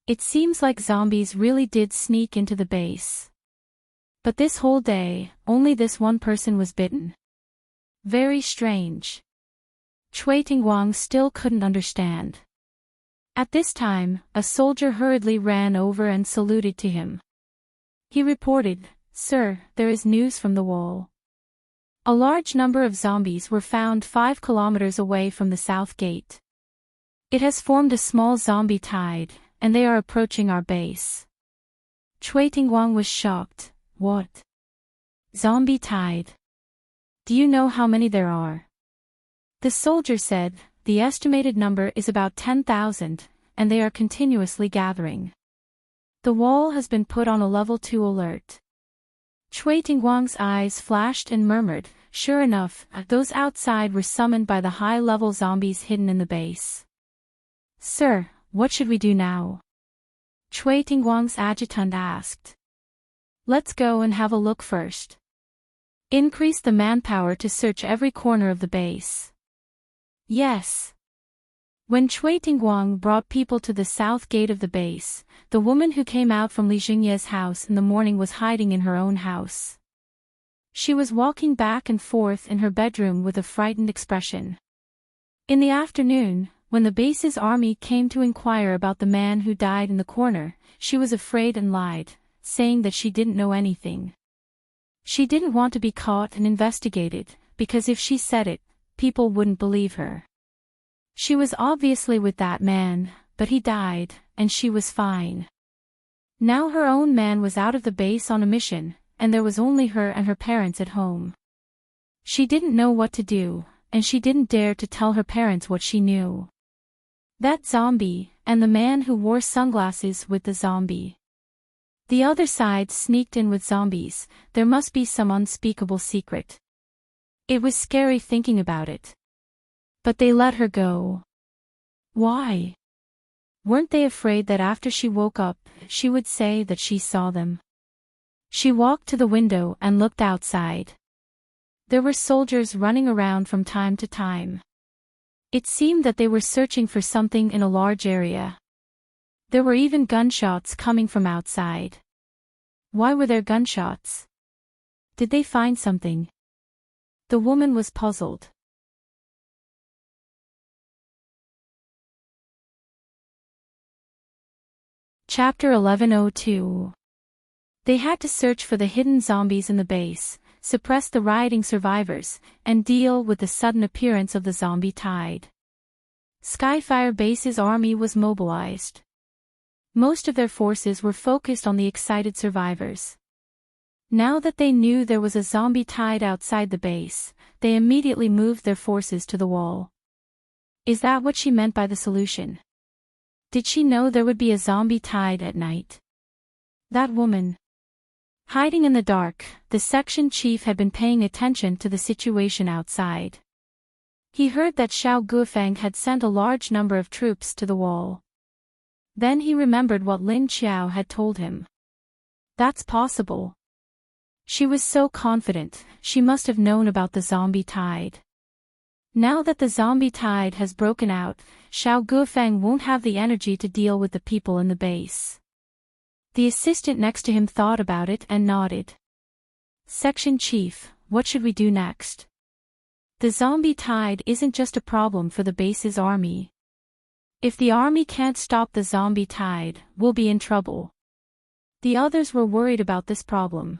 It seems like zombies really did sneak into the base. But this whole day, only this one person was bitten. Very strange. Cui Tingguang still couldn't understand. At this time, a soldier hurriedly ran over and saluted to him. He reported, Sir, there is news from the wall. A large number of zombies were found 5 kilometers away from the south gate. It has formed a small zombie tide, and they are approaching our base. Cui Tingguang was shocked. What? Zombie tide? Do you know how many there are? The soldier said, the estimated number is about 10,000, and they are continuously gathering. The wall has been put on a level 2 alert. Cui Tingguang's eyes flashed and murmured, sure enough, those outside were summoned by the high-level zombies hidden in the base. Sir, what should we do now? Cui Tingguang's adjutant asked. Let's go and have a look first. Increase the manpower to search every corner of the base. Yes. When Cui Tingguang brought people to the south gate of the base, the woman who came out from Li Jingye's house in the morning was hiding in her own house. She was walking back and forth in her bedroom with a frightened expression. In the afternoon, when the base's army came to inquire about the man who died in the corner, she was afraid and lied, saying that she didn't know anything. She didn't want to be caught and investigated, because if she said it, people wouldn't believe her. She was obviously with that man, but he died, and she was fine. Now her own man was out of the base on a mission, and there was only her and her parents at home. She didn't know what to do, and she didn't dare to tell her parents what she knew. That zombie, and the man who wore sunglasses with the zombie. The other side sneaked in with zombies. There must be some unspeakable secret. It was scary thinking about it. But they let her go. Why? Weren't they afraid that after she woke up, she would say that she saw them? She walked to the window and looked outside. There were soldiers running around from time to time. It seemed that they were searching for something in a large area. There were even gunshots coming from outside. Why were there gunshots? Did they find something? The woman was puzzled. Chapter 1102. They had to search for the hidden zombies in the base, suppress the rioting survivors, and deal with the sudden appearance of the zombie tide. Skyfire Base's army was mobilized. Most of their forces were focused on the excited survivors. Now that they knew there was a zombie tide outside the base, they immediately moved their forces to the wall. Is that what she meant by the solution? Did she know there would be a zombie tide at night? That woman. Hiding in the dark, the section chief had been paying attention to the situation outside. He heard that Xiao Guofeng had sent a large number of troops to the wall. Then he remembered what Lin Qiao had told him. That's possible. She was so confident, she must have known about the zombie tide. Now that the zombie tide has broken out, Xiao Guofeng won't have the energy to deal with the people in the base. The assistant next to him thought about it and nodded. Section Chief, what should we do next? The zombie tide isn't just a problem for the base's army. If the army can't stop the zombie tide, we'll be in trouble. The others were worried about this problem.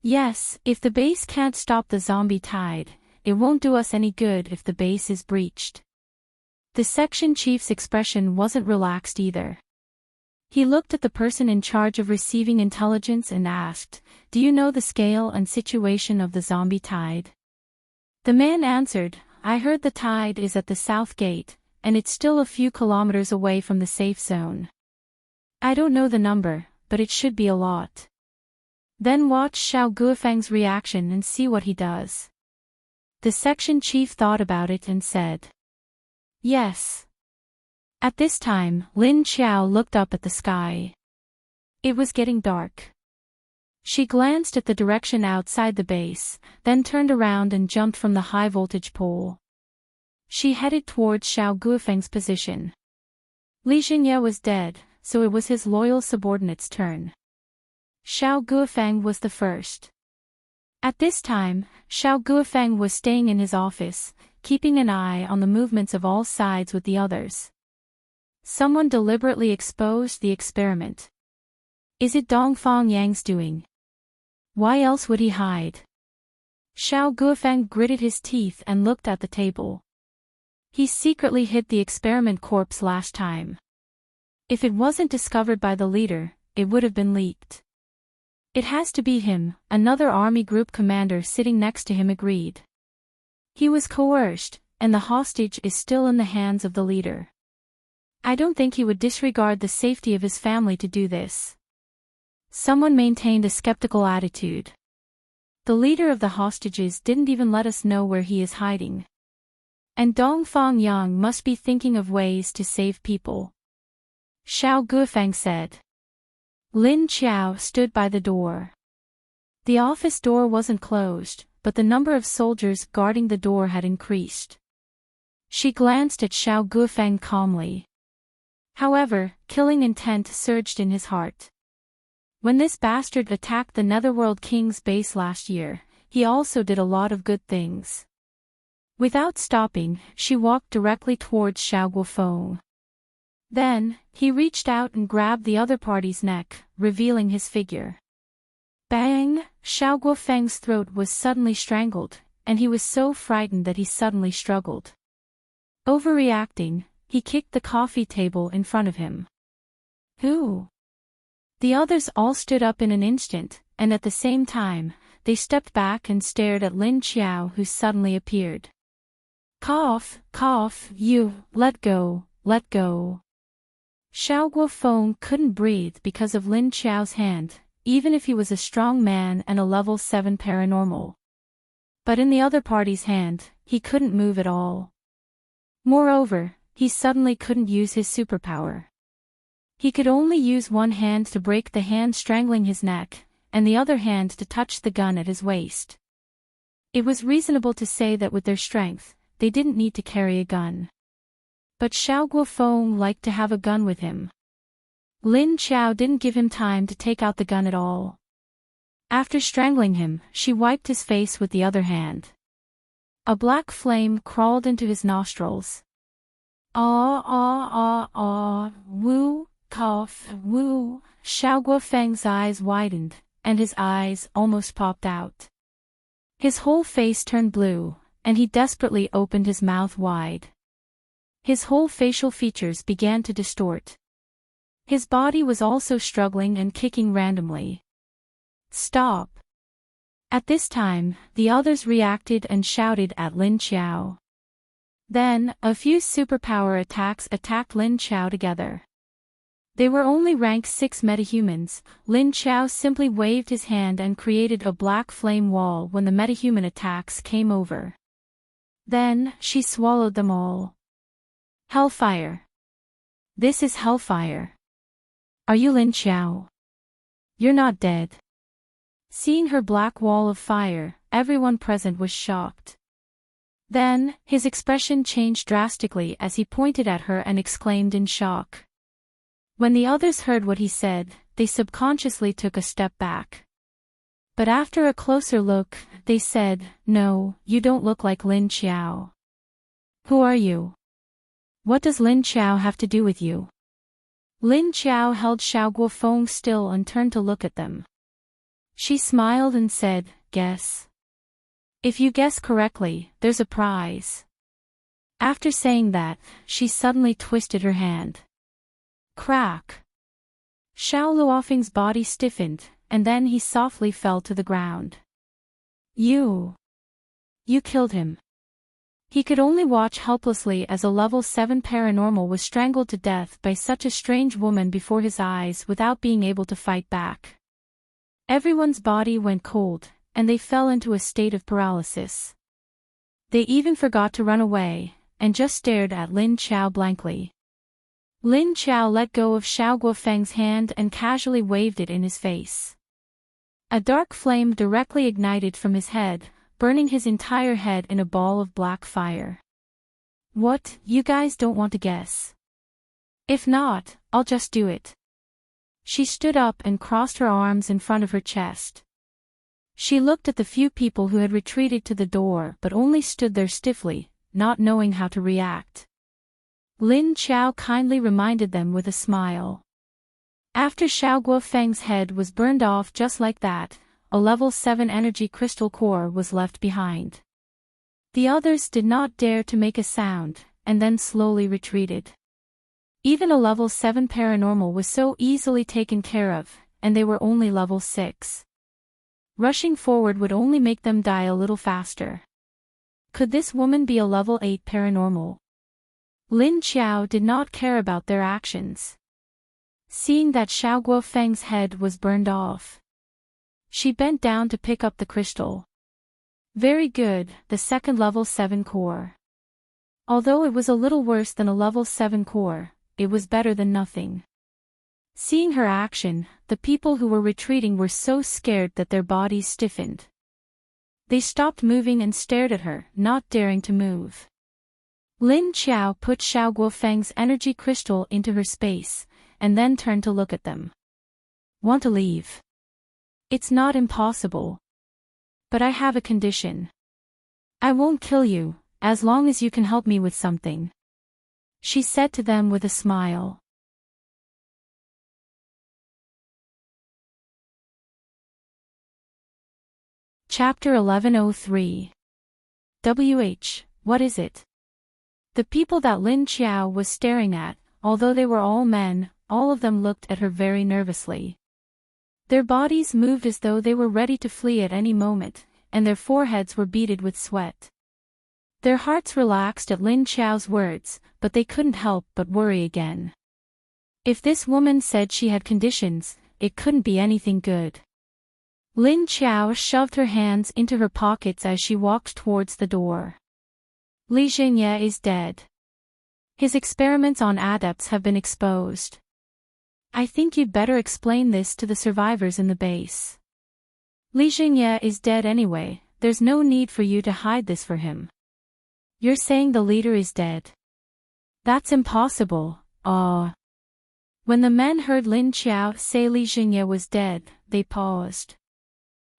Yes, if the base can't stop the zombie tide, it won't do us any good if the base is breached. The section chief's expression wasn't relaxed either. He looked at the person in charge of receiving intelligence and asked, "Do you know the scale and situation of the zombie tide?" The man answered, "I heard the tide is at the south gate, and it's still a few kilometers away from the safe zone. I don't know the number, but it should be a lot." Then watch Xiao Guofeng's reaction and see what he does. The section chief thought about it and said, "Yes." At this time, Lin Qiao looked up at the sky. It was getting dark. She glanced at the direction outside the base, then turned around and jumped from the high-voltage pole. She headed towards Xiao Guofeng's position. Li Jingye was dead, so it was his loyal subordinate's turn. Xiao Guofeng was the first. At this time, Xiao Guofeng was staying in his office, keeping an eye on the movements of all sides with the others. Someone deliberately exposed the experiment. Is it Dongfang Yang's doing? Why else would he hide? Xiao Guofeng gritted his teeth and looked at the table. He secretly hid the experiment corpse last time. If it wasn't discovered by the leader, it would have been leaked. It has to be him, another army group commander sitting next to him agreed. He was coerced, and the hostage is still in the hands of the leader. I don't think he would disregard the safety of his family to do this. Someone maintained a skeptical attitude. The leader of the hostages didn't even let us know where he is hiding. And Dongfang Yang must be thinking of ways to save people. Xiao Guofeng said. Lin Qiao stood by the door. The office door wasn't closed, but the number of soldiers guarding the door had increased. She glanced at Xiao Guofeng calmly. However, killing intent surged in his heart. When this bastard attacked the Netherworld King's base last year, he also did a lot of good things. Without stopping, she walked directly towards Xiao Guofeng. Then, he reached out and grabbed the other party's neck, revealing his figure. Bang! Xiao Guofeng's throat was suddenly strangled, and he was so frightened that he suddenly struggled. Overreacting, he kicked the coffee table in front of him. Who? The others all stood up in an instant, and at the same time, they stepped back and stared at Lin Qiao, who suddenly appeared. Cough, cough, you, let go, let go. Xiao Guofeng couldn't breathe because of Lin Qiao's hand, even if he was a strong man and a level 7 paranormal. But in the other party's hand, he couldn't move at all. Moreover, he suddenly couldn't use his superpower. He could only use one hand to break the hand strangling his neck, and the other hand to touch the gun at his waist. It was reasonable to say that with their strength, they didn't need to carry a gun. But Xiao Guofeng liked to have a gun with him. Lin Qiao didn't give him time to take out the gun at all. After strangling him, she wiped his face with the other hand. A black flame crawled into his nostrils. Woo, cough, woo. Xiao Guofeng's eyes widened, and his eyes almost popped out. His whole face turned blue, and he desperately opened his mouth wide. His whole facial features began to distort. His body was also struggling and kicking randomly. Stop! At this time, the others reacted and shouted at Lin Qiao. Then, a few superpower attacks attacked Lin Qiao together. They were only rank 6 metahumans. Lin Qiao simply waved his hand and created a black flame wall when the metahuman attacks came over. Then, she swallowed them all. Hellfire. This is hellfire. Are you Lin Qiao? You're not dead. Seeing her black wall of fire, everyone present was shocked. Then, his expression changed drastically as he pointed at her and exclaimed in shock. When the others heard what he said, they subconsciously took a step back. But after a closer look, they said, "No, you don't look like Lin Qiao. Who are you? What does Lin Qiao have to do with you?" Lin Qiao held Xiao Guofeng still and turned to look at them. She smiled and said, "Guess. If you guess correctly, there's a prize." After saying that, she suddenly twisted her hand. Crack! Xiao Luofeng's body stiffened, and then he softly fell to the ground. You killed him. He could only watch helplessly as a level 7 paranormal was strangled to death by such a strange woman before his eyes without being able to fight back. Everyone's body went cold, and they fell into a state of paralysis. They even forgot to run away, and just stared at Lin Qiao blankly. Lin Qiao let go of Xiao Guofeng's hand and casually waved it in his face. A dark flame directly ignited from his head, burning his entire head in a ball of black fire. What, you guys don't want to guess? If not, I'll just do it. She stood up and crossed her arms in front of her chest. She looked at the few people who had retreated to the door but only stood there stiffly, not knowing how to react. Lin Qiao kindly reminded them with a smile. After Xiao Guofeng's head was burned off just like that, a level 7 energy crystal core was left behind. The others did not dare to make a sound, and then slowly retreated. Even a level 7 paranormal was so easily taken care of, and they were only level 6. Rushing forward would only make them die a little faster. Could this woman be a level 8 paranormal? Lin Qiao did not care about their actions. Seeing that Xiao Guofeng's head was burned off, she bent down to pick up the crystal. Very good, the second level 7 core. Although it was a little worse than a level 7 core, it was better than nothing. Seeing her action, the people who were retreating were so scared that their bodies stiffened. They stopped moving and stared at her, not daring to move. Lin Qiao put Xiao Guofeng's energy crystal into her space, and then turned to look at them. Want to leave? It's not impossible. But I have a condition. I won't kill you, as long as you can help me with something. She said to them with a smile. Chapter 1103. What is it? The people that Lin Qiao was staring at, although they were all men, all of them looked at her very nervously. Their bodies moved as though they were ready to flee at any moment, and their foreheads were beaded with sweat. Their hearts relaxed at Lin Qiao's words, but they couldn't help but worry again. If this woman said she had conditions, it couldn't be anything good. Lin Qiao shoved her hands into her pockets as she walked towards the door. Li Jingye is dead. His experiments on adepts have been exposed. I think you'd better explain this to the survivors in the base. Li Jingye is dead anyway, there's no need for you to hide this for him. You're saying the leader is dead? That's impossible, When the men heard Lin Qiao say Li Jingye was dead, they paused.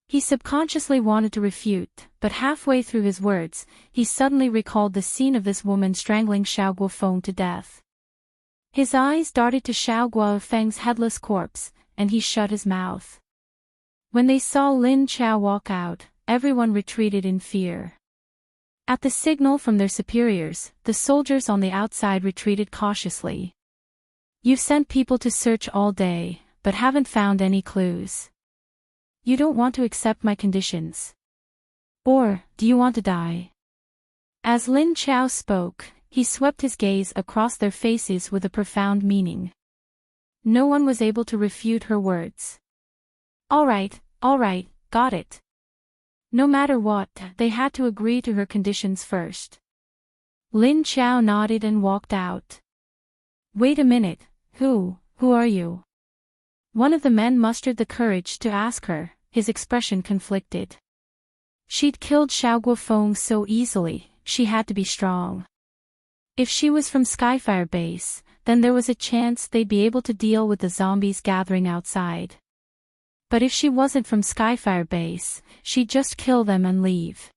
He subconsciously wanted to refute, but halfway through his words, he suddenly recalled the scene of this woman strangling Xiao Guofeng to death. His eyes darted to Xiao Guofeng's headless corpse, and he shut his mouth. When they saw Lin Qiao walk out, everyone retreated in fear. At the signal from their superiors, the soldiers on the outside retreated cautiously. You've sent people to search all day, but haven't found any clues. You don't want to accept my conditions? Or, do you want to die? As Lin Qiao spoke, he swept his gaze across their faces with a profound meaning. No one was able to refute her words. All right, got it. No matter what, they had to agree to her conditions first. Lin Qiao nodded and walked out. Wait a minute, who are you? One of the men mustered the courage to ask her, his expression conflicted. She'd killed Xiao Guofeng so easily, she had to be strong. If she was from Skyfire Base, then there was a chance they'd be able to deal with the zombies gathering outside. But if she wasn't from Skyfire Base, she'd just kill them and leave.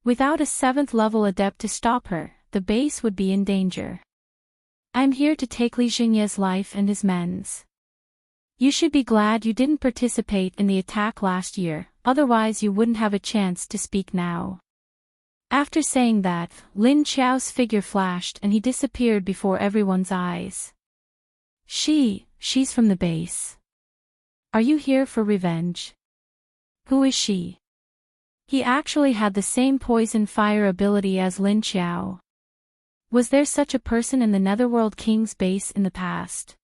Without a 7th level adept to stop her, the base would be in danger. I'm here to take Li Jingye's life and his men's. You should be glad you didn't participate in the attack last year, otherwise you wouldn't have a chance to speak now. After saying that, Lin Qiao's figure flashed and he disappeared before everyone's eyes. She's from the base. Are you here for revenge? Who is she? He actually had the same poison fire ability as Lin Qiao. Was there such a person in the Netherworld King's base in the past?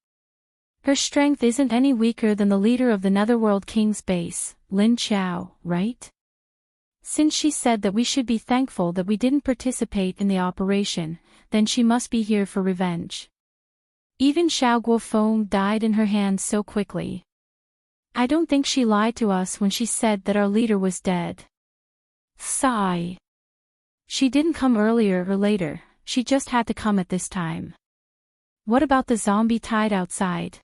Her strength isn't any weaker than the leader of the Netherworld King's base, Lin Qiao, right? Since she said that we should be thankful that we didn't participate in the operation, then she must be here for revenge. Even Xiao Guofeng died in her hands so quickly. I don't think she lied to us when she said that our leader was dead. Sigh. She didn't come earlier or later, she just had to come at this time. What about the zombie tied outside?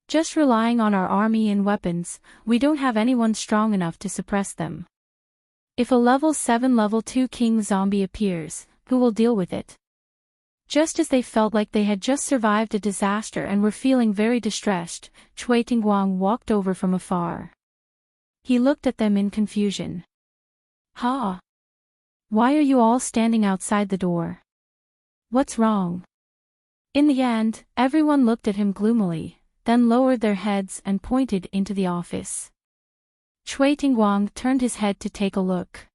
Just relying on our army and weapons, we don't have anyone strong enough to suppress them. If a level 7 level 2 king zombie appears, who will deal with it? Just as they felt like they had just survived a disaster and were feeling very distressed, Cui Tingguang walked over from afar. He looked at them in confusion. Ha! Why are you all standing outside the door? What's wrong? In the end, everyone looked at him gloomily, then lowered their heads and pointed into the office. Cui Tingguang turned his head to take a look.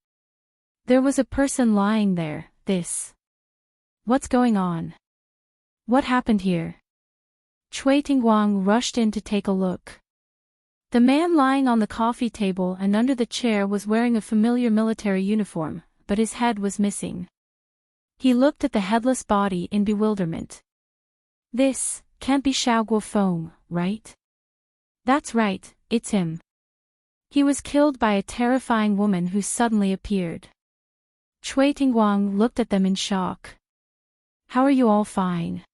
There was a person lying there. What's going on? What happened here? Cui Tingguang rushed in to take a look. The man lying on the coffee table and under the chair was wearing a familiar military uniform, but his head was missing. He looked at the headless body in bewilderment. This can't be Xiao Guofeng, right? That's right, it's him. He was killed by a terrifying woman who suddenly appeared. Cui Tingguang looked at them in shock. How are you all fine?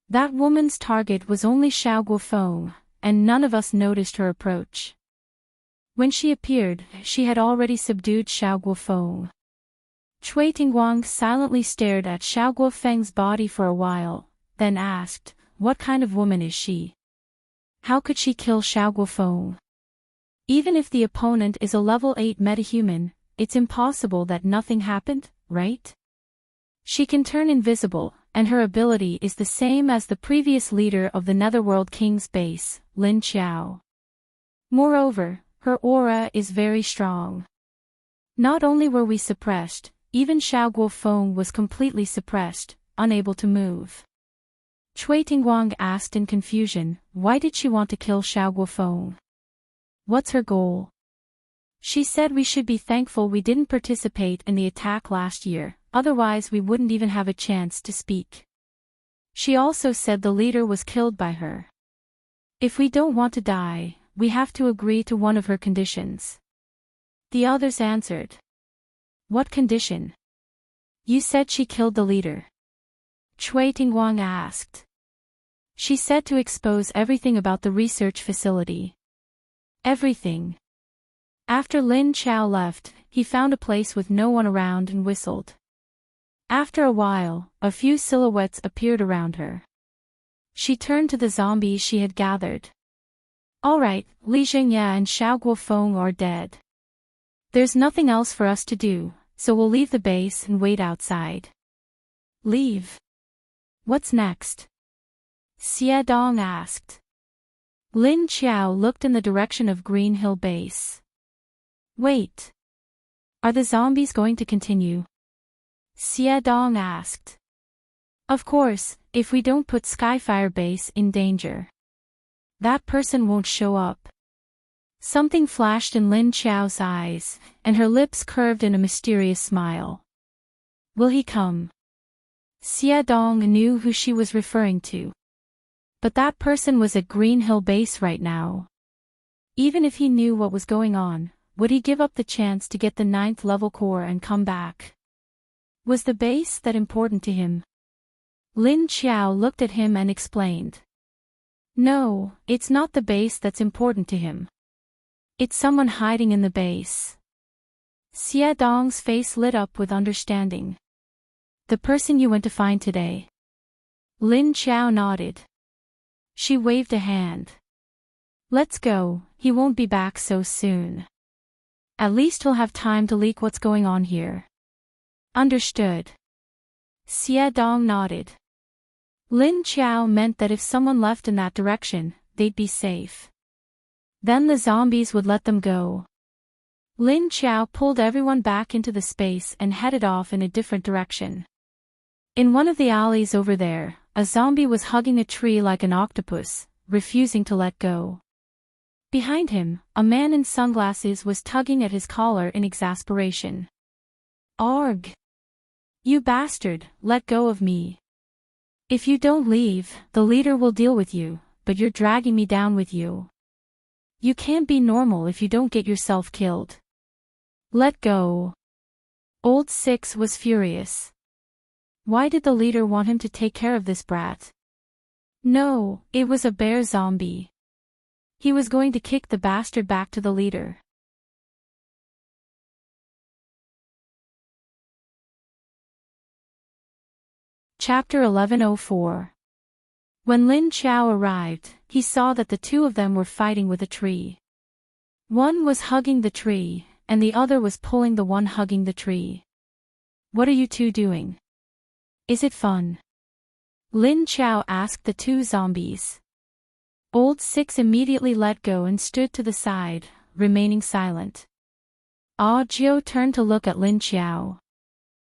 That woman's target was only Xiao Guofeng, and none of us noticed her approach. When she appeared, she had already subdued Xiao Guofeng. Cui Tingguang silently stared at Xiao Guofeng's body for a while, then asked, "What kind of woman is she? How could she kill Xiao Guofeng? Even if the opponent is a level 8 metahuman, it's impossible that nothing happened, right? She can turn invisible, and her ability is the same as the previous leader of the Netherworld King's base, Lin Qiao. Moreover, her aura is very strong. Not only were we suppressed, even Xiao Guofeng was completely suppressed, unable to move." Cui Tingguang asked in confusion, "Why did she want to kill Xiao Guofeng? What's her goal?" "She said we should be thankful we didn't participate in the attack last year, otherwise we wouldn't even have a chance to speak. She also said the leader was killed by her. If we don't want to die, we have to agree to one of her conditions." The others answered. "What condition? You said she killed the leader." Cui Tingguang asked. "She said to expose everything about the research facility." "Everything?" After Lin Qiao left, he found a place with no one around and whistled. After a while, a few silhouettes appeared around her. She turned to the zombies she had gathered. "All right, Li Zhengye and Xiao Guofeng are dead. There's nothing else for us to do, so we'll leave the base and wait outside." "Leave? What's next?" Xie Dong asked. Lin Qiao looked in the direction of Green Hill Base. "Wait. Are the zombies going to continue?" Xie Dong asked. "Of course, if we don't put Skyfire Base in danger. That person won't show up." Something flashed in Lin Qiao's eyes, and her lips curved in a mysterious smile. "Will he come?" Xie Dong knew who she was referring to. But that person was at Green Hill Base right now. Even if he knew what was going on, would he give up the chance to get the 9th level core and come back? Was the base that important to him? Lin Qiao looked at him and explained. "No, it's not the base that's important to him. It's someone hiding in the base." Xie Dong's face lit up with understanding. "The person you went to find today?" Lin Qiao nodded. She waved a hand. "Let's go, he won't be back so soon. At least he'll have time to leak what's going on here." "Understood." Xie Dong nodded. Lin Qiao meant that if someone left in that direction, they'd be safe. Then the zombies would let them go. Lin Qiao pulled everyone back into the space and headed off in a different direction. In one of the alleys over there, a zombie was hugging a tree like an octopus, refusing to let go. Behind him, a man in sunglasses was tugging at his collar in exasperation. "Arg! You bastard, let go of me. If you don't leave, the leader will deal with you, but you're dragging me down with you. You can't be normal if you don't get yourself killed. Let go." Old Six was furious. Why did the leader want him to take care of this brat? No, it was a bear zombie. He was going to kick the bastard back to the leader. Chapter 1104. When Lin Qiao arrived, he saw that the two of them were fighting with a tree. One was hugging the tree, and the other was pulling the one hugging the tree. "What are you two doing? Is it fun?" Lin Qiao asked the two zombies. Old Six immediately let go and stood to the side, remaining silent. Ah Jiao turned to look at Lin Qiao.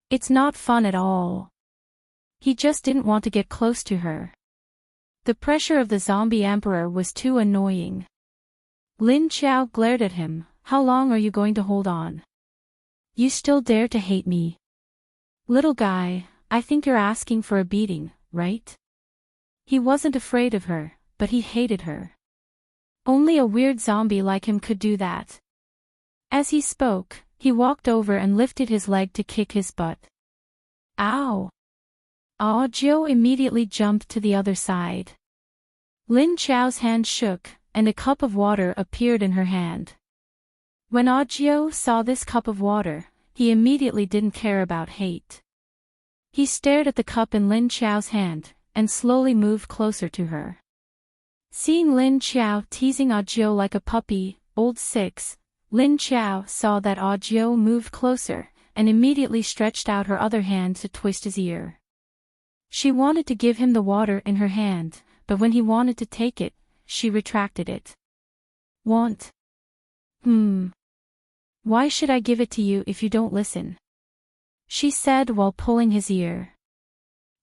"It's not fun at all. He just didn't want to get close to her. The pressure of the zombie emperor was too annoying." Lin Qiao glared at him. "How long are you going to hold on? You still dare to hate me? Little guy, I think you're asking for a beating, right?" He wasn't afraid of her, but he hated her. Only a weird zombie like him could do that. As he spoke, he walked over and lifted his leg to kick his butt. "Ow!" Audiobook immediately jumped to the other side. Lin Chao's hand shook, and a cup of water appeared in her hand. When Audiobook saw this cup of water, he immediately didn't care about hate. He stared at the cup in Lin Chao's hand, and slowly moved closer to her. Seeing Lin Chao teasing Audiobook like a puppy, old 6, Lin Chao saw that Audiobook moved closer, and immediately stretched out her other hand to twist his ear. She wanted to give him the water in her hand, but when he wanted to take it, she retracted it. Want? Why should I give it to you if you don't listen? She said while pulling his ear.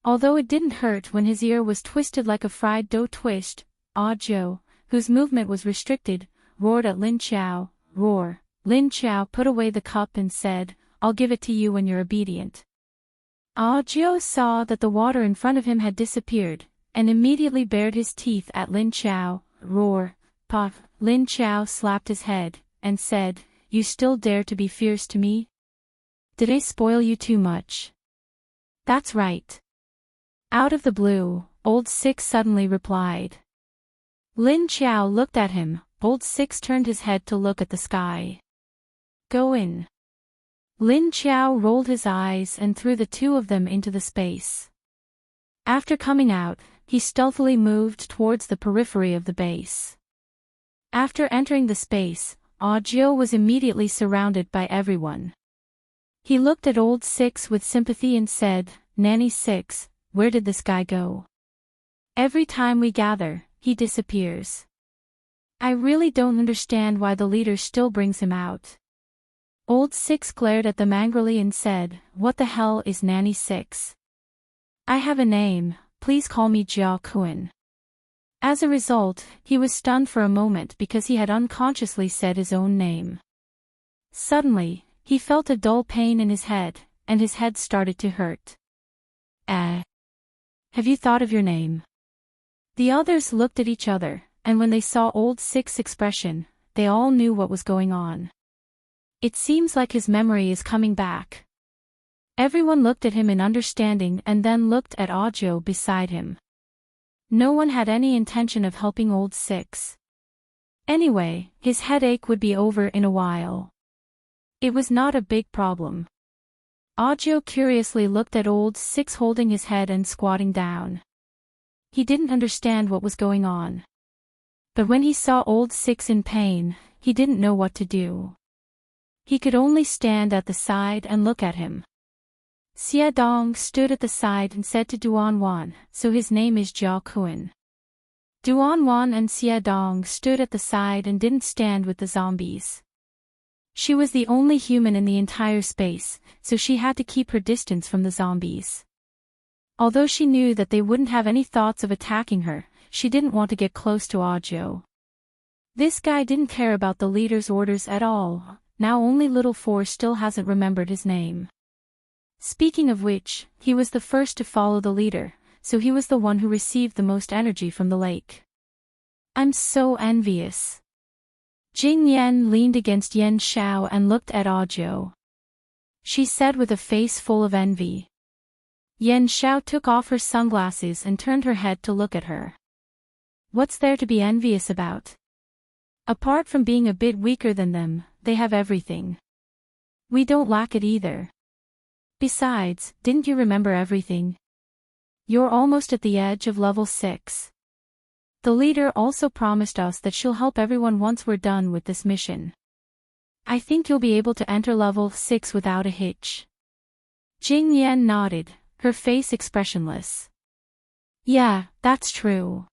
Although it didn't hurt when his ear was twisted like a fried dough twist, Audiobook, whose movement was restricted, roared at Lin Chao. Roar. Lin Chao put away the cup and said, "I'll give it to you when you're obedient." Audiobook saw that the water in front of him had disappeared, and immediately bared his teeth at Lin Chao. Roar. Pop. Lin Chao slapped his head, and said, "You still dare to be fierce to me? Did I spoil you too much?" "That's right." Out of the blue, Old 6 suddenly replied. Lin Chao looked at him. Old 6 turned his head to look at the sky. "Go in." Lin Chao rolled his eyes and threw the two of them into the space. After coming out, he stealthily moved towards the periphery of the base. After entering the space, Audiobook was immediately surrounded by everyone. He looked at Old 6 with sympathy and said, "Nanny 6, where did this guy go? Every time we gather, he disappears. I really don't understand why the leader still brings him out." Old 6 glared at them angrily and said, "What the hell is Nanny 6? I have a name, please call me Jia Kun." As a result, he was stunned for a moment because he had unconsciously said his own name. Suddenly, he felt a dull pain in his head, and his head started to hurt. Have you thought of your name?" The others looked at each other, and when they saw Old 6's expression, they all knew what was going on. It seems like his memory is coming back. Everyone looked at him in understanding and then looked at Audiobook beside him. No one had any intention of helping Old 6. Anyway, his headache would be over in a while. It was not a big problem. Audiobook curiously looked at Old 6 holding his head and squatting down. He didn't understand what was going on. But when he saw Old 6 in pain, he didn't know what to do. He could only stand at the side and look at him. Xie Dong stood at the side and said to Duan Wan, "So his name is Jia Kun." Duan Wan and Xie Dong stood at the side and didn't stand with the zombies. She was the only human in the entire space, so she had to keep her distance from the zombies. Although she knew that they wouldn't have any thoughts of attacking her, she didn't want to get close to Audiobook. This guy didn't care about the leader's orders at all. Now only Little 4 still hasn't remembered his name. Speaking of which, he was the first to follow the leader, so he was the one who received the most energy from the lake. "I'm so envious." Jing Yan leaned against Yen Xiao and looked at Audiobook. She said with a face full of envy. Yen Xiao took off her sunglasses and turned her head to look at her. "What's there to be envious about? Apart from being a bit weaker than them, they have everything. We don't lack it either. Besides, didn't you remember everything? You're almost at the edge of level 6. The leader also promised us that she'll help everyone once we're done with this mission. I think you'll be able to enter level 6 without a hitch." Jing Yan nodded, her face expressionless. "Yeah, that's true.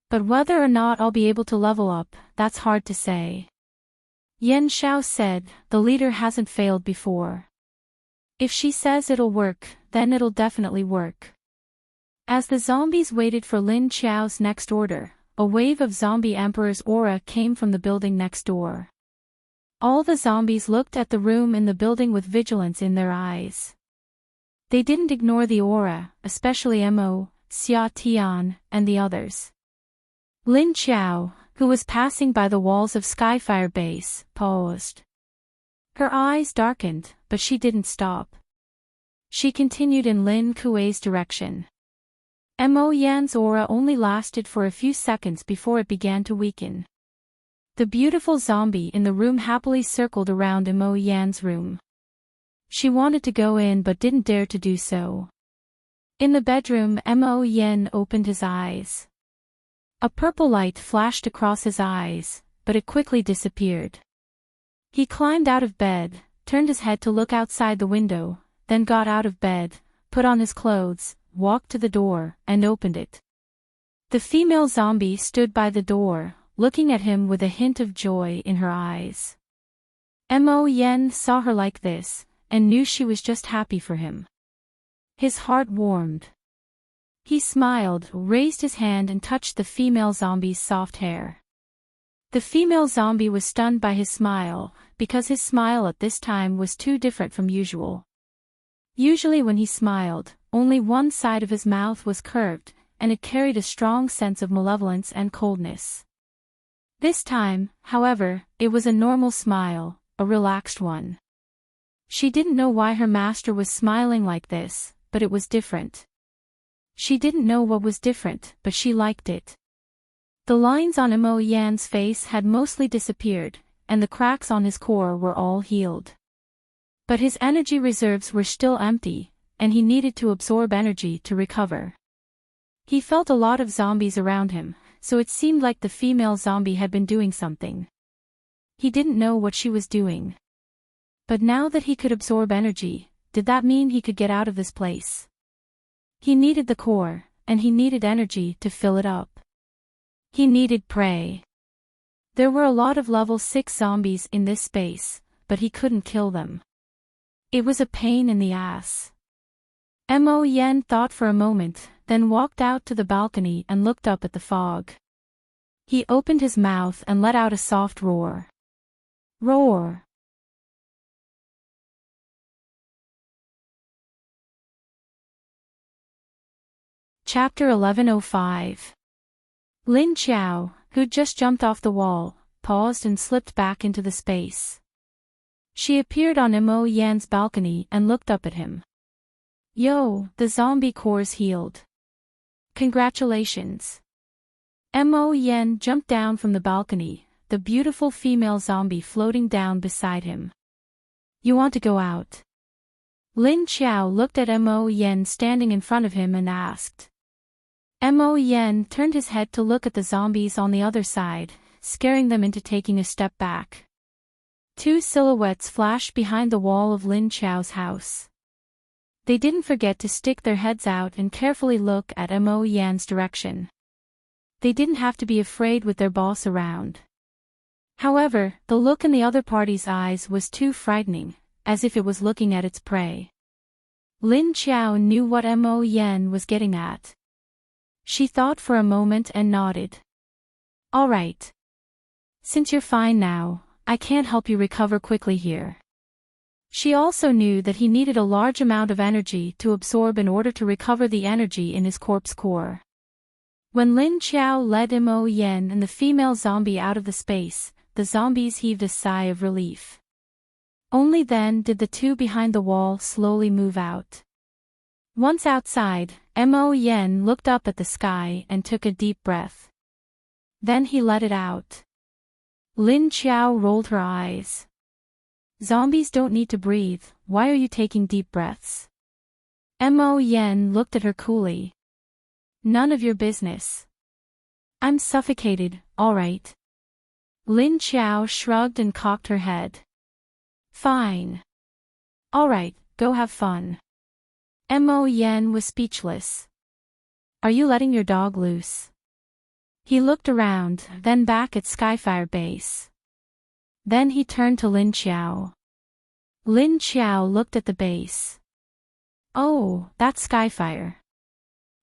But whether or not I'll be able to level up, that's hard to say." Yen Xiao said, "The leader hasn't failed before. If she says it'll work, then it'll definitely work." As the zombies waited for Lin Chao's next order, a wave of zombie emperor's aura came from the building next door. All the zombies looked at the room in the building with vigilance in their eyes. They didn't ignore the aura, especially Mo, Xia Tian, and the others. Lin Chao, who was passing by the walls of Skyfire Base, paused. Her eyes darkened, but she didn't stop. She continued in Lin Kuei's direction. Mo Yan's aura only lasted for a few seconds before it began to weaken. The beautiful zombie in the room happily circled around Mo Yan's room. She wanted to go in but didn't dare to do so. In the bedroom, Mo Yan opened his eyes. A purple light flashed across his eyes, but it quickly disappeared. He climbed out of bed, turned his head to look outside the window, then got out of bed, put on his clothes, walked to the door, and opened it. The female zombie stood by the door, looking at him with a hint of joy in her eyes. Mo Yan saw her like this, and knew she was just happy for him. His heart warmed. He smiled, raised his hand and touched the female zombie's soft hair. The female zombie was stunned by his smile, because his smile at this time was too different from usual. Usually when he smiled, only one side of his mouth was curved, and it carried a strong sense of malevolence and coldness. This time, however, it was a normal smile, a relaxed one. She didn't know why her master was smiling like this, but it was different. She didn't know what was different, but she liked it. The lines on Mo Yan's face had mostly disappeared, and the cracks on his core were all healed. But his energy reserves were still empty, and he needed to absorb energy to recover. He felt a lot of zombies around him, so it seemed like the female zombie had been doing something. He didn't know what she was doing. But now that he could absorb energy, did that mean he could get out of this place? He needed the core, and he needed energy to fill it up. He needed prey. There were a lot of level 6 zombies in this space, but he couldn't kill them. It was a pain in the ass. Mo Yan thought for a moment, then walked out to the balcony and looked up at the fog. He opened his mouth and let out a soft roar. Roar! Chapter 1105. Lin Qiao, who'd just jumped off the wall, paused and slipped back into the space. She appeared on Mo Yan's balcony and looked up at him. Yo, the zombie core's healed. Congratulations. Mo Yan jumped down from the balcony, the beautiful female zombie floating down beside him. You want to go out? Lin Qiao looked at Mo Yan standing in front of him and asked. Mo Yan turned his head to look at the zombies on the other side, scaring them into taking a step back. Two silhouettes flashed behind the wall of Lin Qiao's house. They didn't forget to stick their heads out and carefully look at Mo Yan's direction. They didn't have to be afraid with their boss around. However, the look in the other party's eyes was too frightening, as if it was looking at its prey. Lin Qiao knew what Mo Yan was getting at. She thought for a moment and nodded. All right. Since you're fine now, I can't help you recover quickly here. She also knew that he needed a large amount of energy to absorb in order to recover the energy in his corpse core. When Lin Qiao led Mo Yan and the female zombie out of the space, the zombies heaved a sigh of relief. Only then did the two behind the wall slowly move out. Once outside, Mo Yan looked up at the sky and took a deep breath. Then he let it out. Lin Qiao rolled her eyes. Zombies don't need to breathe, why are you taking deep breaths? Mo Yan looked at her coolly. None of your business. I'm suffocated, all right. Lin Qiao shrugged and cocked her head. Fine. All right, go have fun. Mo Yan was speechless. Are you letting your dog loose? He looked around, then back at Skyfire Base. Then he turned to Lin Qiao. Lin Qiao looked at the base. Oh, that's Skyfire.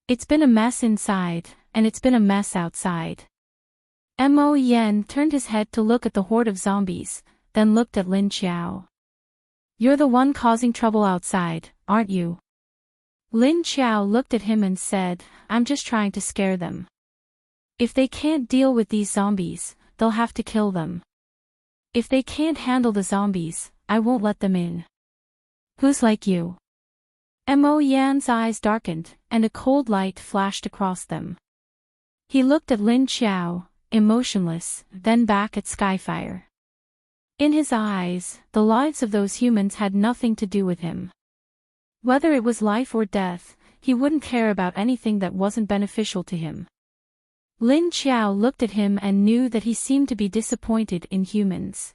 It's been a mess inside, and it's been a mess outside. Mo Yan turned his head to look at the horde of zombies, then looked at Lin Qiao. You're the one causing trouble outside, aren't you? Lin Qiao looked at him and said, I'm just trying to scare them. If they can't deal with these zombies, they'll have to kill them. If they can't handle the zombies, I won't let them in. Who's like you? Mo Yan's eyes darkened, and a cold light flashed across them. He looked at Lin Qiao, emotionless, then back at Skyfire. In his eyes, the lives of those humans had nothing to do with him. Whether it was life or death, he wouldn't care about anything that wasn't beneficial to him. Lin Qiao looked at him and knew that he seemed to be disappointed in humans.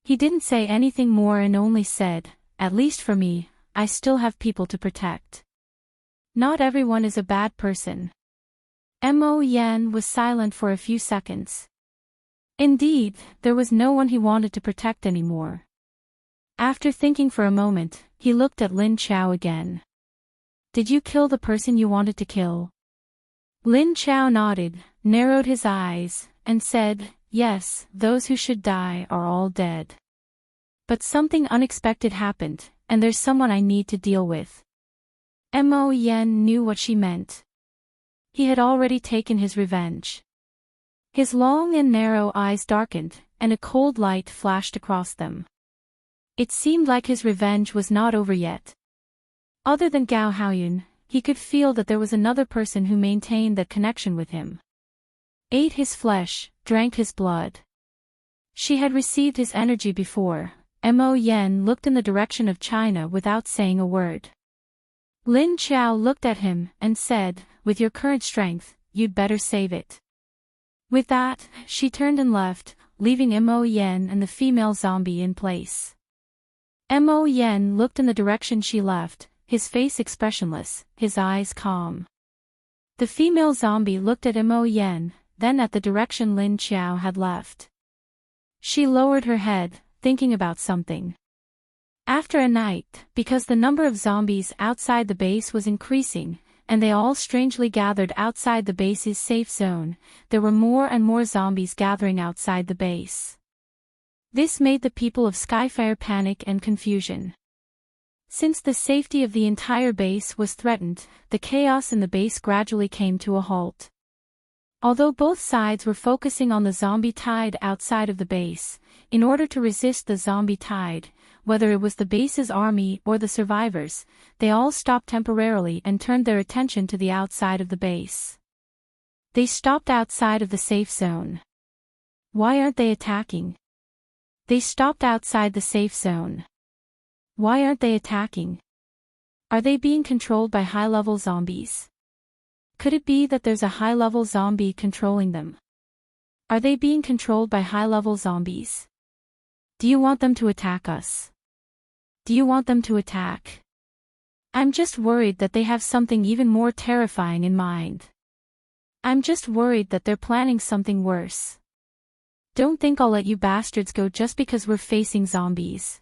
He didn't say anything more and only said, "At least for me, I still have people to protect. Not everyone is a bad person." Mo Yan was silent for a few seconds. Indeed, there was no one he wanted to protect anymore. After thinking for a moment, he looked at Lin Qiao again. "Did you kill the person you wanted to kill?" Lin Qiao nodded, narrowed his eyes, and said, "Yes, those who should die are all dead. But something unexpected happened, and there's someone I need to deal with." Mo Yan knew what she meant. He had already taken his revenge. His long and narrow eyes darkened, and a cold light flashed across them. It seemed like his revenge was not over yet. Other than Gao Haoyun, he could feel that there was another person who maintained that connection with him. Ate his flesh, drank his blood. She had received his energy before. Mo Yan looked in the direction of China without saying a word. Lin Qiao looked at him and said, "With your current strength, you'd better save it." With that, she turned and left, leaving Mo Yan and the female zombie in place. Mo Yan looked in the direction she left, his face expressionless, his eyes calm. The female zombie looked at Mo Yan, then at the direction Lin Qiao had left. She lowered her head, thinking about something. After a night, because the number of zombies outside the base was increasing, and they all strangely gathered outside the base's safe zone, there were more and more zombies gathering outside the base. This made the people of Skyfire panic and confusion. Since the safety of the entire base was threatened, the chaos in the base gradually came to a halt. Although both sides were focusing on the zombie tide outside of the base, in order to resist the zombie tide, whether it was the base's army or the survivors, they all stopped temporarily and turned their attention to the outside of the base. They stopped outside of the safe zone. Why aren't they attacking? They stopped outside the safe zone. Why aren't they attacking? Are they being controlled by high-level zombies? Could it be that there's a high-level zombie controlling them? Are they being controlled by high-level zombies? Do you want them to attack us? Do you want them to attack? I'm just worried that they have something even more terrifying in mind. I'm just worried that they're planning something worse. Don't think I'll let you bastards go just because we're facing zombies.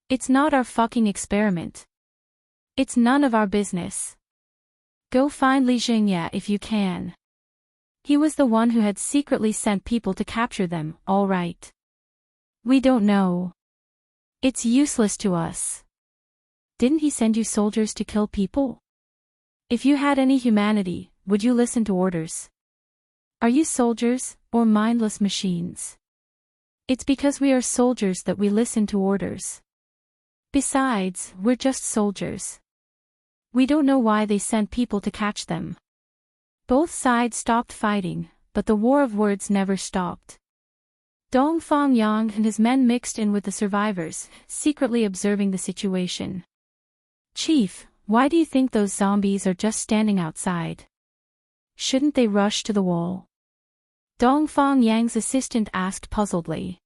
It's not our fucking experiment. It's none of our business. Go find Li Jingye if you can. He was the one who had secretly sent people to capture them, all right. We don't know. It's useless to us. Didn't he send you soldiers to kill people? If you had any humanity, would you listen to orders? Are you soldiers, or mindless machines? It's because we are soldiers that we listen to orders. Besides, we're just soldiers. We don't know why they sent people to catch them. Both sides stopped fighting, but the war of words never stopped. Dong Fangyang and his men mixed in with the survivors, secretly observing the situation. "Chief, why do you think those zombies are just standing outside? Shouldn't they rush to the wall?" Dong Fangyang's assistant asked puzzledly.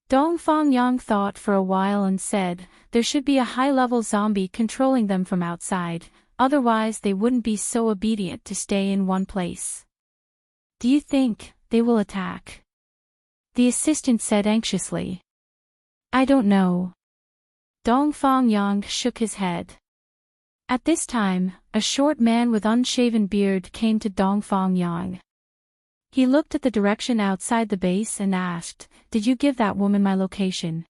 Dong Fangyang thought for a while and said, "There should be a high-level zombie controlling them from outside, otherwise they wouldn't be so obedient to stay in one place." "Do you think they will attack?" the assistant said anxiously. "I don't know." Dong Fangyang shook his head. At this time, a short man with unshaven beard came to Dong Fangyang. He looked at the direction outside the base and asked, "Did you give that woman my location?"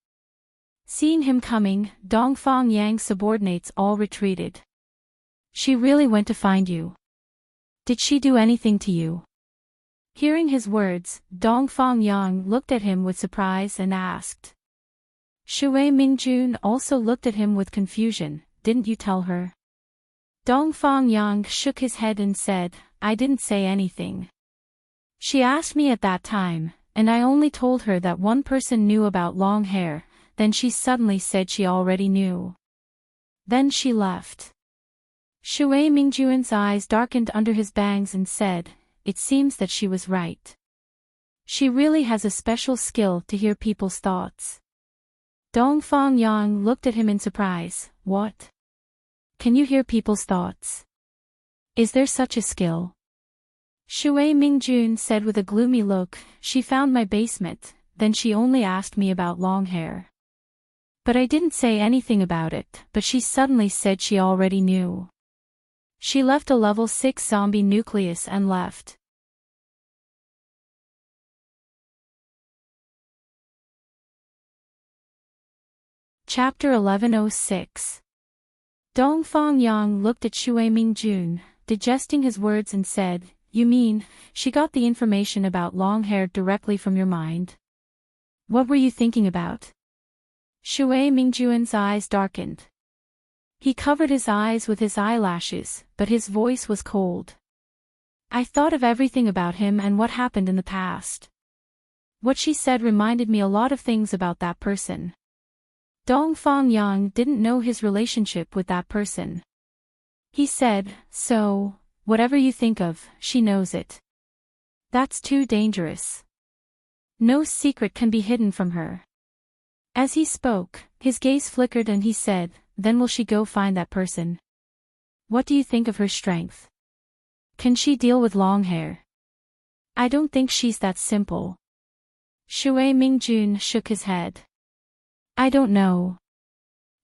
Seeing him coming, Dong Fangyang's subordinates all retreated. "She really went to find you. Did she do anything to you?" Hearing his words, Dong Fangyang looked at him with surprise and asked. Shui Mingjun also looked at him with confusion, didn't you tell her? Dongfang Yang shook his head and said, I didn't say anything. She asked me at that time, and I only told her that one person knew about long hair, then she suddenly said she already knew. Then she left. Shui Mingjuan's eyes darkened under his bangs and said, it seems that she was right. She really has a special skill to hear people's thoughts. Dongfang Yang looked at him in surprise. What? Can you hear people's thoughts? Is there such a skill? Shui Mingjun said with a gloomy look, she found my basement, then she only asked me about long hair. But I didn't say anything about it, but she suddenly said she already knew. She left a level 6 zombie nucleus and left. Chapter 1106. Dongfang Yang looked at Shui Mingjun, digesting his words and said, you mean, she got the information about long hair directly from your mind? What were you thinking about? Shui Mingjuan's eyes darkened. He covered his eyes with his eyelashes, but his voice was cold. I thought of everything about him and what happened in the past. What she said reminded me a lot of things about that person. Dongfang Yang didn't know his relationship with that person. He said, so, whatever you think of, she knows it. That's too dangerous. No secret can be hidden from her. As he spoke, his gaze flickered and he said, then will she go find that person? What do you think of her strength? Can she deal with long hair? I don't think she's that simple. Shui Mingjun shook his head. I don't know.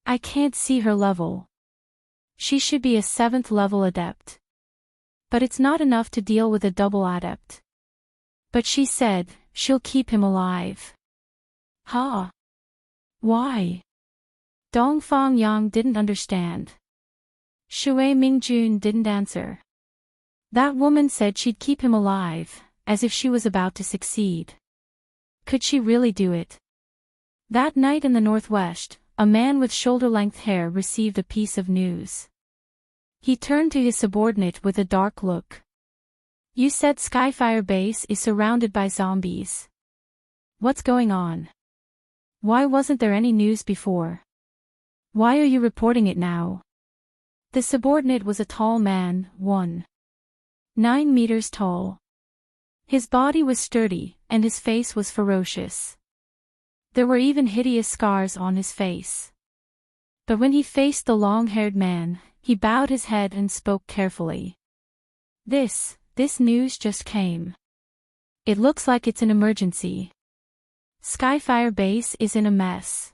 I can't see her level. She should be a 7th level adept. But it's not enough to deal with a double adept. But she said, she'll keep him alive. Huh? Why? Dongfang Yang didn't understand. Shui Mingjun didn't answer. That woman said she'd keep him alive, as if she was about to succeed. Could she really do it? That night in the northwest, a man with shoulder-length hair received a piece of news. He turned to his subordinate with a dark look. You said Skyfire Base is surrounded by zombies. What's going on? Why wasn't there any news before? Why are you reporting it now? The subordinate was a tall man, 1.9 meters tall. His body was sturdy, and his face was ferocious. There were even hideous scars on his face. But when he faced the long-haired man, he bowed his head and spoke carefully. This news just came. It looks like it's an emergency. Skyfire Base is in a mess.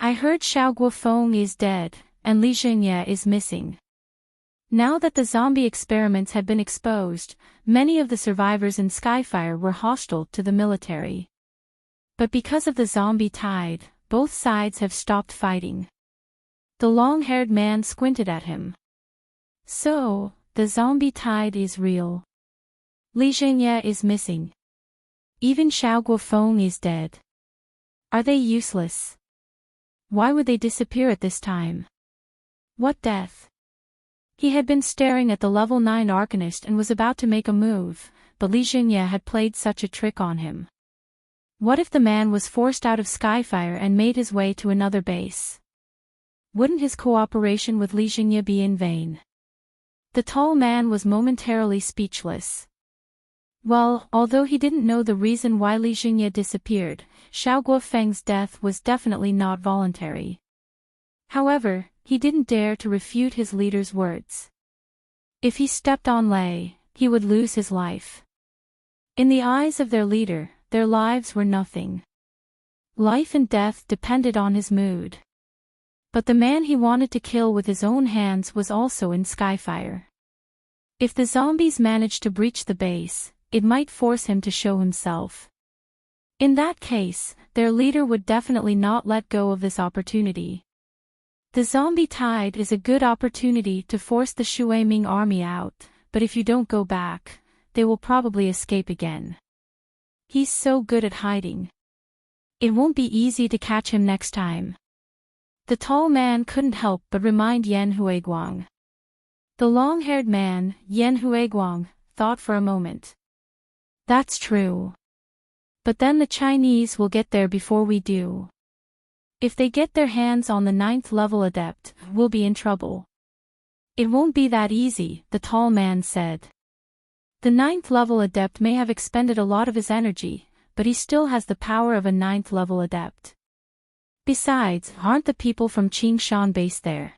I heard Xiao Guofeng is dead, and Li Jingye is missing. Now that the zombie experiments had been exposed, many of the survivors in Skyfire were hostile to the military. But because of the zombie tide, both sides have stopped fighting. The long-haired man squinted at him. So, the zombie tide is real. Li Jingye is missing. Even Xiao Guofeng is dead. Are they useless? Why would they disappear at this time? What death? He had been staring at the level 9 Arcanist and was about to make a move, but Li Jingye had played such a trick on him. What if the man was forced out of Skyfire and made his way to another base? Wouldn't his cooperation with Li Jingye be in vain? The tall man was momentarily speechless. Well, although he didn't know the reason why Li Jingye disappeared, Xiao Guofeng's death was definitely not voluntary. However, he didn't dare to refute his leader's words. If he stepped on Lei, he would lose his life. In the eyes of their leader, their lives were nothing. Life and death depended on his mood. But the man he wanted to kill with his own hands was also in Skyfire. If the zombies managed to breach the base, it might force him to show himself. In that case, their leader would definitely not let go of this opportunity. The zombie tide is a good opportunity to force the Shueming army out, but if you don't go back, they will probably escape again. He's so good at hiding. It won't be easy to catch him next time. The tall man couldn't help but remind Yan Huiguang. The long-haired man, Yan Huiguang, thought for a moment. That's true. But then the Chinese will get there before we do. If they get their hands on the 9th level adept, we'll be in trouble. It won't be that easy, the tall man said. The 9th level adept may have expended a lot of his energy, but he still has the power of a 9th level adept. Besides, aren't the people from Qingshan based there?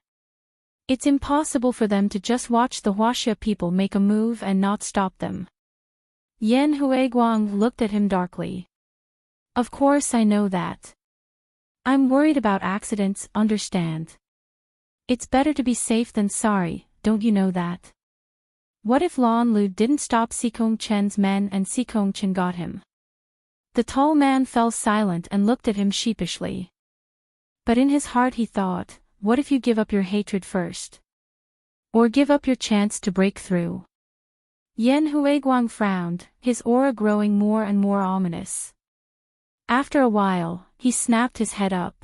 It's impossible for them to just watch the Huaxia people make a move and not stop them. Yan Huiguang looked at him darkly. Of course I know that. I'm worried about accidents, understand? It's better to be safe than sorry, don't you know that? What if Lan Lu didn't stop Sikong Chen's men and Sikong Chen got him? The tall man fell silent and looked at him sheepishly. But in his heart he thought, what if you give up your hatred first? Or give up your chance to break through? Yan Huiguang frowned, his aura growing more and more ominous. After a while, he snapped his head up.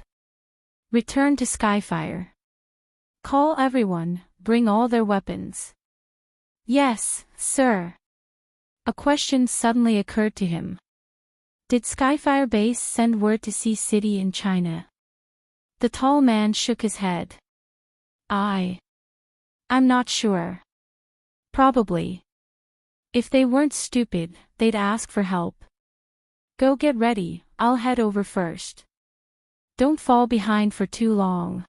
Return to Skyfire. Call everyone, bring all their weapons. Yes, sir. A question suddenly occurred to him. Did Skyfire Base send word to Sea City in China? The tall man shook his head. I'm not sure. Probably. If they weren't stupid, they'd ask for help. Go get ready, I'll head over first. Don't fall behind for too long.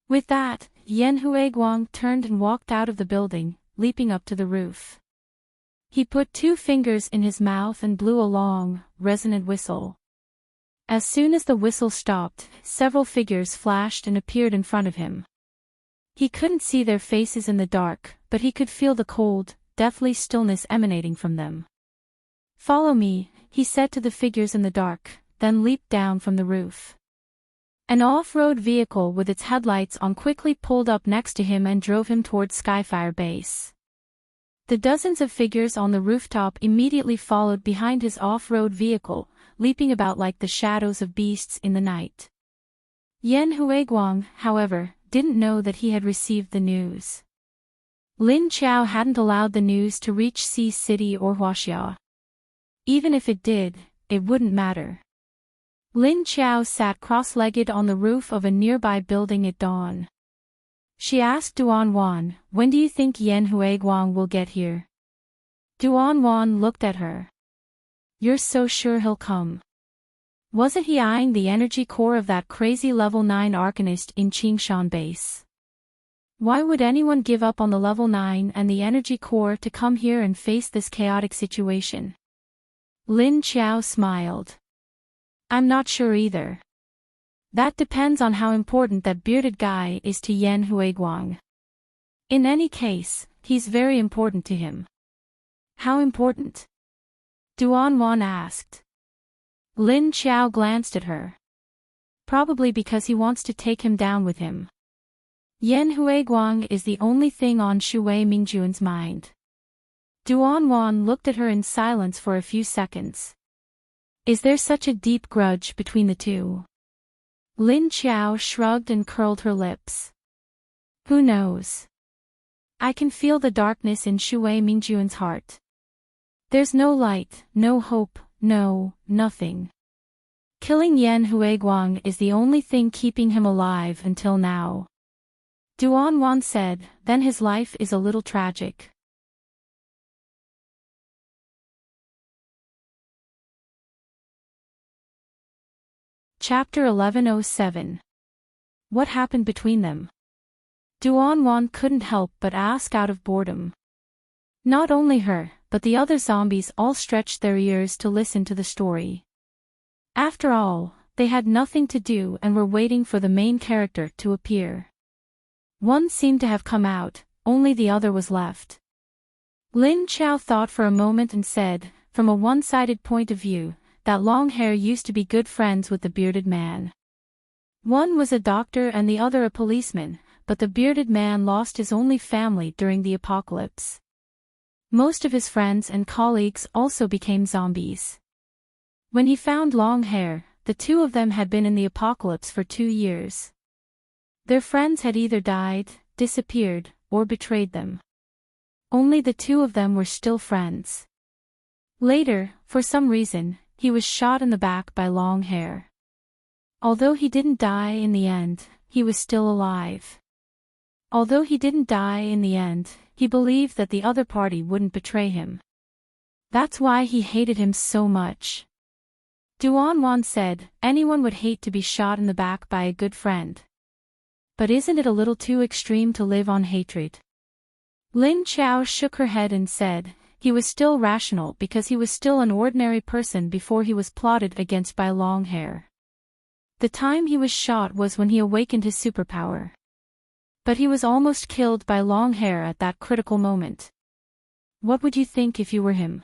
With that, Yan Huiguang turned and walked out of the building, leaping up to the roof. He put 2 fingers in his mouth and blew a long, resonant whistle. As soon as the whistle stopped, several figures flashed and appeared in front of him. He couldn't see their faces in the dark, but he could feel the cold, deathly stillness emanating from them. Follow me, he said to the figures in the dark, then leaped down from the roof. An off-road vehicle with its headlights on quickly pulled up next to him and drove him towards Skyfire Base. The dozens of figures on the rooftop immediately followed behind his off-road vehicle, leaping about like the shadows of beasts in the night. Yan Huiguang, however, didn't know that he had received the news. Lin Qiao hadn't allowed the news to reach Sea City or Huaxia. Even if it did, it wouldn't matter. Lin Qiao sat cross-legged on the roof of a nearby building at dawn. She asked Duan Wan, when do you think Yan Huiguang will get here? Duan Wan looked at her. You're so sure he'll come. Wasn't he eyeing the energy core of that crazy level 9 Arcanist in Qingshan Base? Why would anyone give up on the level 9 and the energy core to come here and face this chaotic situation? Lin Qiao smiled. I'm not sure either. That depends on how important that bearded guy is to Yan Huiguang. In any case, he's very important to him. How important? Duan Wan asked. Lin Qiao glanced at her. Probably because he wants to take him down with him. Yan Huiguang is the only thing on Shui Mingjuan's mind. Duan Wan looked at her in silence for a few seconds. Is there such a deep grudge between the two? Lin Qiao shrugged and curled her lips. Who knows? I can feel the darkness in Shui Mingjuan's heart. There's no light, no hope, nothing. Killing Yan Huiguang is the only thing keeping him alive until now. Duan Wan said, then his life is a little tragic. Chapter 1107. What happened between them? Duan Wan couldn't help but ask out of boredom. Not only her, but the other zombies all stretched their ears to listen to the story. After all, they had nothing to do and were waiting for the main character to appear. One seemed to have come out, only the other was left. Lin Qiao thought for a moment and said, from a one-sided point of view, that long hair used to be good friends with the bearded man. One was a doctor and the other a policeman, but the bearded man lost his only family during the apocalypse. Most of his friends and colleagues also became zombies. When he found long hair, the two of them had been in the apocalypse for 2 years. Their friends had either died, disappeared, or betrayed them. Only the two of them were still friends. Later, for some reason, he was shot in the back by Long Hair. Although he didn't die in the end, he was still alive. Although he didn't die in the end, he believed that the other party wouldn't betray him. That's why he hated him so much. Duan Wan said, anyone would hate to be shot in the back by a good friend. But isn't it a little too extreme to live on hatred? Lin Chao shook her head and said, he was still rational because he was still an ordinary person before he was plotted against by Long Hair. The time he was shot was when he awakened his superpower. But he was almost killed by Long Hair at that critical moment. What would you think if you were him?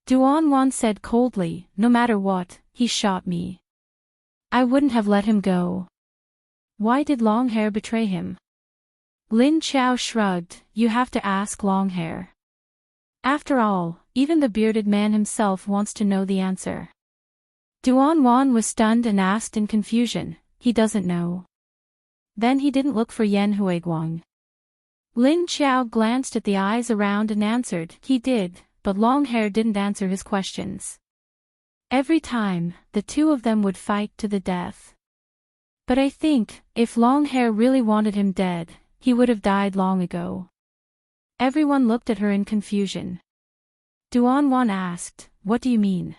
Duan Wan said coldly, no matter what, he shot me. I wouldn't have let him go. Why did Long Hair betray him? Lin Chao shrugged, you have to ask Long Hair. After all, even the bearded man himself wants to know the answer. Duan Wan was stunned and asked in confusion, he doesn't know. Then he didn't look for Yan Huiguang. Lin Chao glanced at the eyes around and answered, he did, but Long Hair didn't answer his questions. Every time, the two of them would fight to the death. But I think, if Long Hair really wanted him dead, he would have died long ago. Everyone looked at her in confusion. Duan Wan asked, what do you mean?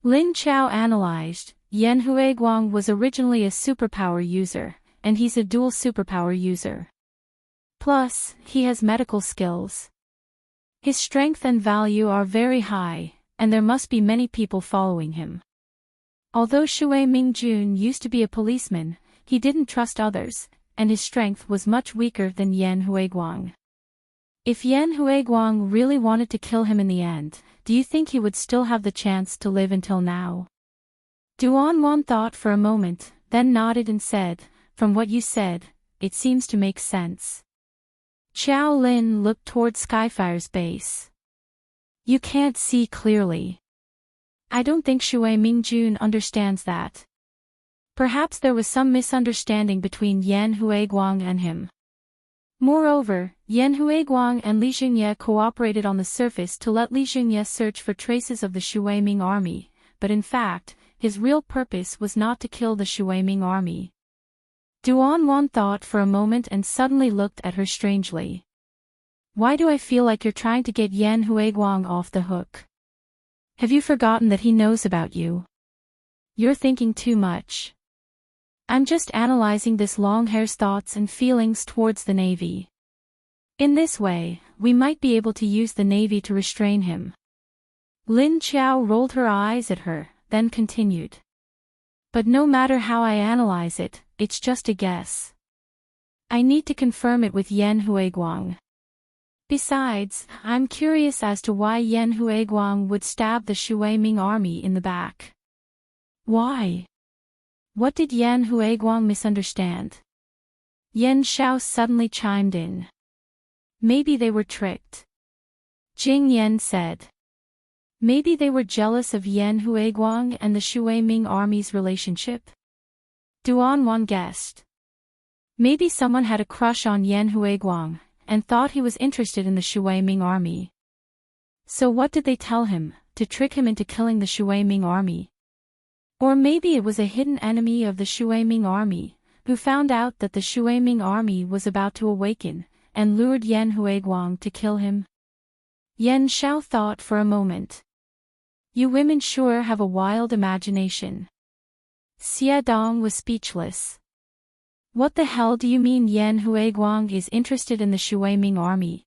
Lin Chao analyzed, Yan Huiguang was originally a superpower user, and he's a dual superpower user. Plus, he has medical skills. His strength and value are very high, and there must be many people following him. Although Shui Mingjun used to be a policeman, he didn't trust others, and his strength was much weaker than Yan Huiguang. If Yan Huiguang really wanted to kill him in the end, do you think he would still have the chance to live until now? Duan Wan thought for a moment, then nodded and said, from what you said, it seems to make sense. Chao Lin looked toward Skyfire's base. You can't see clearly. I don't think Shui Mingjun understands that. Perhaps there was some misunderstanding between Yan Huiguang and him. Moreover, Yan Huiguang and Li Jingye cooperated on the surface to let Li Jingye search for traces of the Shuiming army, but in fact, his real purpose was not to kill the Shuiming army. Duan Wan thought for a moment and suddenly looked at her strangely. Why do I feel like you're trying to get Yan Huiguang off the hook? Have you forgotten that he knows about you? You're thinking too much. I'm just analyzing this Long Hair's thoughts and feelings towards the Navy. In this way, we might be able to use the Navy to restrain him. Lin Chao rolled her eyes at her, then continued. But no matter how I analyze it, it's just a guess. I need to confirm it with Yan Huiguang. Besides, I'm curious as to why Yan Huiguang would stab the Shuiming army in the back. Why? What did Yan Huiguang misunderstand? Yan Shao suddenly chimed in. Maybe they were tricked. Jing Yan said. Maybe they were jealous of Yan Huiguang and the Shuiming army's relationship? Duan Wan guessed. Maybe someone had a crush on Yan Huiguang, and thought he was interested in the Shuiming army. So what did they tell him, to trick him into killing the Shuiming army? Or maybe it was a hidden enemy of the Shuiming army, who found out that the Shuiming army was about to awaken, and lured Yan Huiguang to kill him? Yan Shao thought for a moment. You women sure have a wild imagination. Xie Dong was speechless. What the hell do you mean Yan Huiguang is interested in the Shuiming army?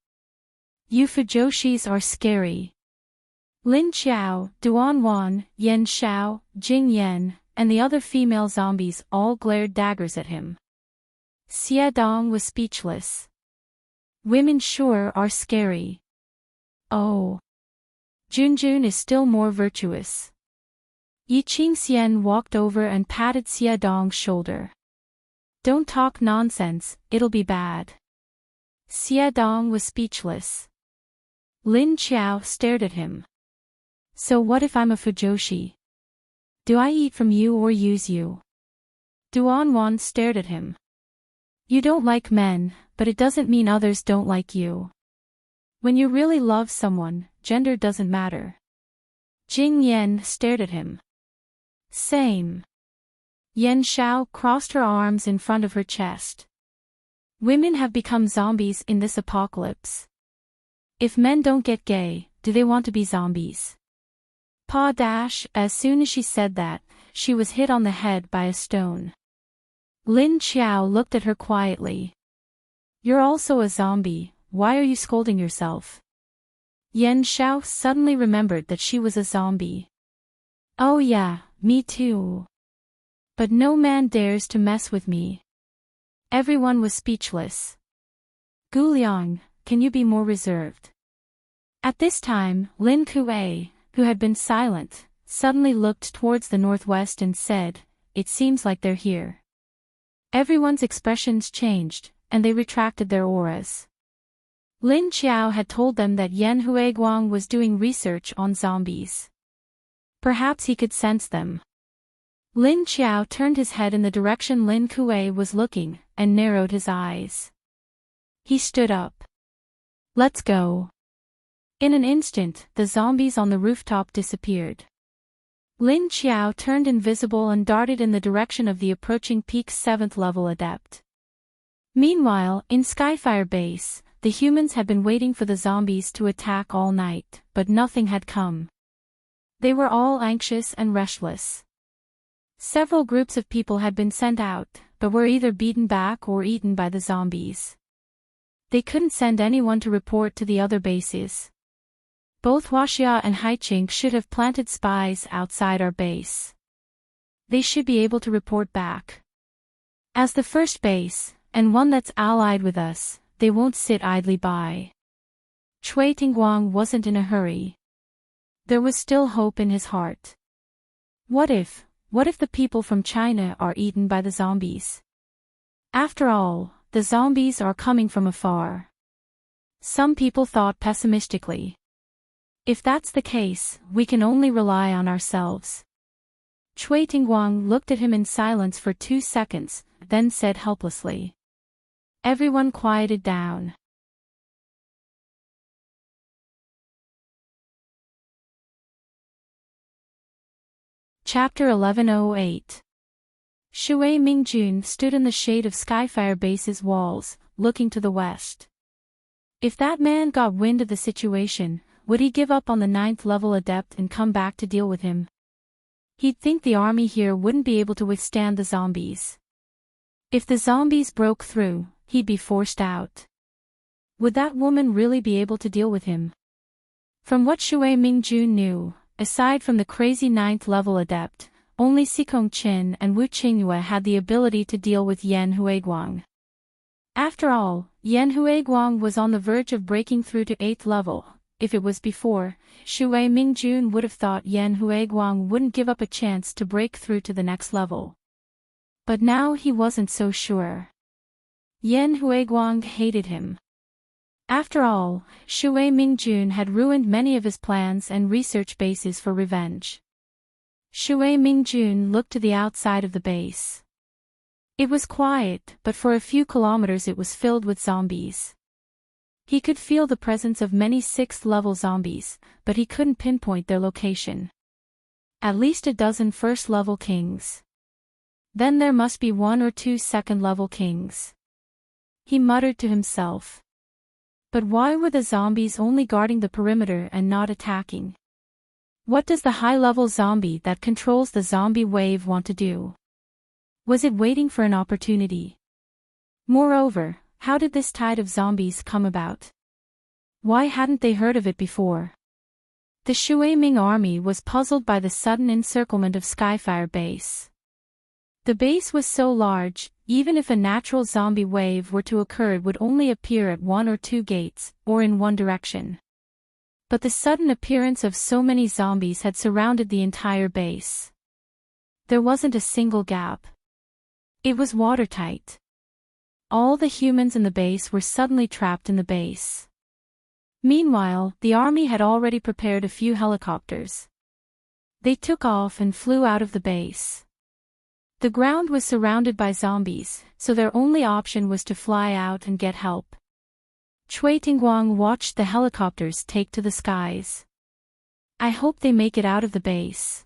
You Fujoshis are scary. Lin Chao, Duan Wan, Yan Shao, Jing Yan, and the other female zombies all glared daggers at him. Xie Dong was speechless. Women sure are scary. Oh. Junjun is still more virtuous. Yi Qingxian walked over and patted Xie Dong's shoulder. Don't talk nonsense, it'll be bad. Xie Dong was speechless. Lin Chao stared at him. So what if I'm a Fujoshi? Do I eat from you or use you? Duan Wan stared at him. You don't like men, but it doesn't mean others don't like you. When you really love someone, gender doesn't matter. Jing Yan stared at him. Same. Yan Xiao crossed her arms in front of her chest. Women have become zombies in this apocalypse. If men don't get gay, do they want to be zombies? As soon as she said that, she was hit on the head by a stone. Lin Qiao looked at her quietly. You're also a zombie, why are you scolding yourself? Yan Xiao suddenly remembered that she was a zombie. Oh yeah, me too. But no man dares to mess with me. Everyone was speechless. Guliang, can you be more reserved? At this time, Lin Kuei, who had been silent, suddenly looked towards the northwest and said, it seems like they're here. Everyone's expressions changed, and they retracted their auras. Lin Qiao had told them that Yan Huiguang was doing research on zombies. Perhaps he could sense them. Lin Qiao turned his head in the direction Lin Kuei was looking, and narrowed his eyes. He stood up. Let's go. In an instant, the zombies on the rooftop disappeared. Lin Qiao turned invisible and darted in the direction of the approaching Peak's 7th level adept. Meanwhile, in Skyfire Base, the humans had been waiting for the zombies to attack all night, but nothing had come. They were all anxious and restless. Several groups of people had been sent out, but were either beaten back or eaten by the zombies. They couldn't send anyone to report to the other bases. Both Huaxia and Haiqing should have planted spies outside our base. They should be able to report back. As the first base, and one that's allied with us, they won't sit idly by. Cui Tingguang wasn't in a hurry. There was still hope in his heart. What if the people from China are eaten by the zombies? After all, the zombies are coming from afar. Some people thought pessimistically. If that's the case, we can only rely on ourselves. Cui Tingguang looked at him in silence for 2 seconds, then said helplessly. Everyone quieted down. Chapter 1108. Shui Mingjun stood in the shade of Skyfire Base's walls, looking to the west. If that man got wind of the situation, would he give up on the 9th level adept and come back to deal with him? He'd think the army here wouldn't be able to withstand the zombies. If the zombies broke through, he'd be forced out. Would that woman really be able to deal with him? From what Shui Mingjun knew, aside from the crazy 9th level adept, only Xikong Qin and Wu Qingyue had the ability to deal with Yan Huiguang. After all, Yan Huiguang was on the verge of breaking through to 8th level. If it was before, Shui Mingjun would have thought Yan Huiguang wouldn't give up a chance to break through to the next level. But now he wasn't so sure. Yan Huiguang hated him. After all, Shui Mingjun had ruined many of his plans and research bases for revenge. Shui Mingjun looked to the outside of the base. It was quiet, but for a few kilometers it was filled with zombies. He could feel the presence of many 6th-level zombies, but he couldn't pinpoint their location. At least a dozen 1st-level kings. Then there must be 1 or 2 2nd-level kings. He muttered to himself. But why were the zombies only guarding the perimeter and not attacking? What does the high-level zombie that controls the zombie wave want to do? Was it waiting for an opportunity? Moreover, how did this tide of zombies come about? Why hadn't they heard of it before? The Shuiming army was puzzled by the sudden encirclement of Skyfire Base. The base was so large, even if a natural zombie wave were to occur it would only appear at 1 or 2 gates, or in one direction. But the sudden appearance of so many zombies had surrounded the entire base. There wasn't a single gap. It was watertight. All the humans in the base were suddenly trapped in the base. Meanwhile, the army had already prepared a few helicopters. They took off and flew out of the base. The ground was surrounded by zombies, so their only option was to fly out and get help. Cui Tingguang watched the helicopters take to the skies. I hope they make it out of the base.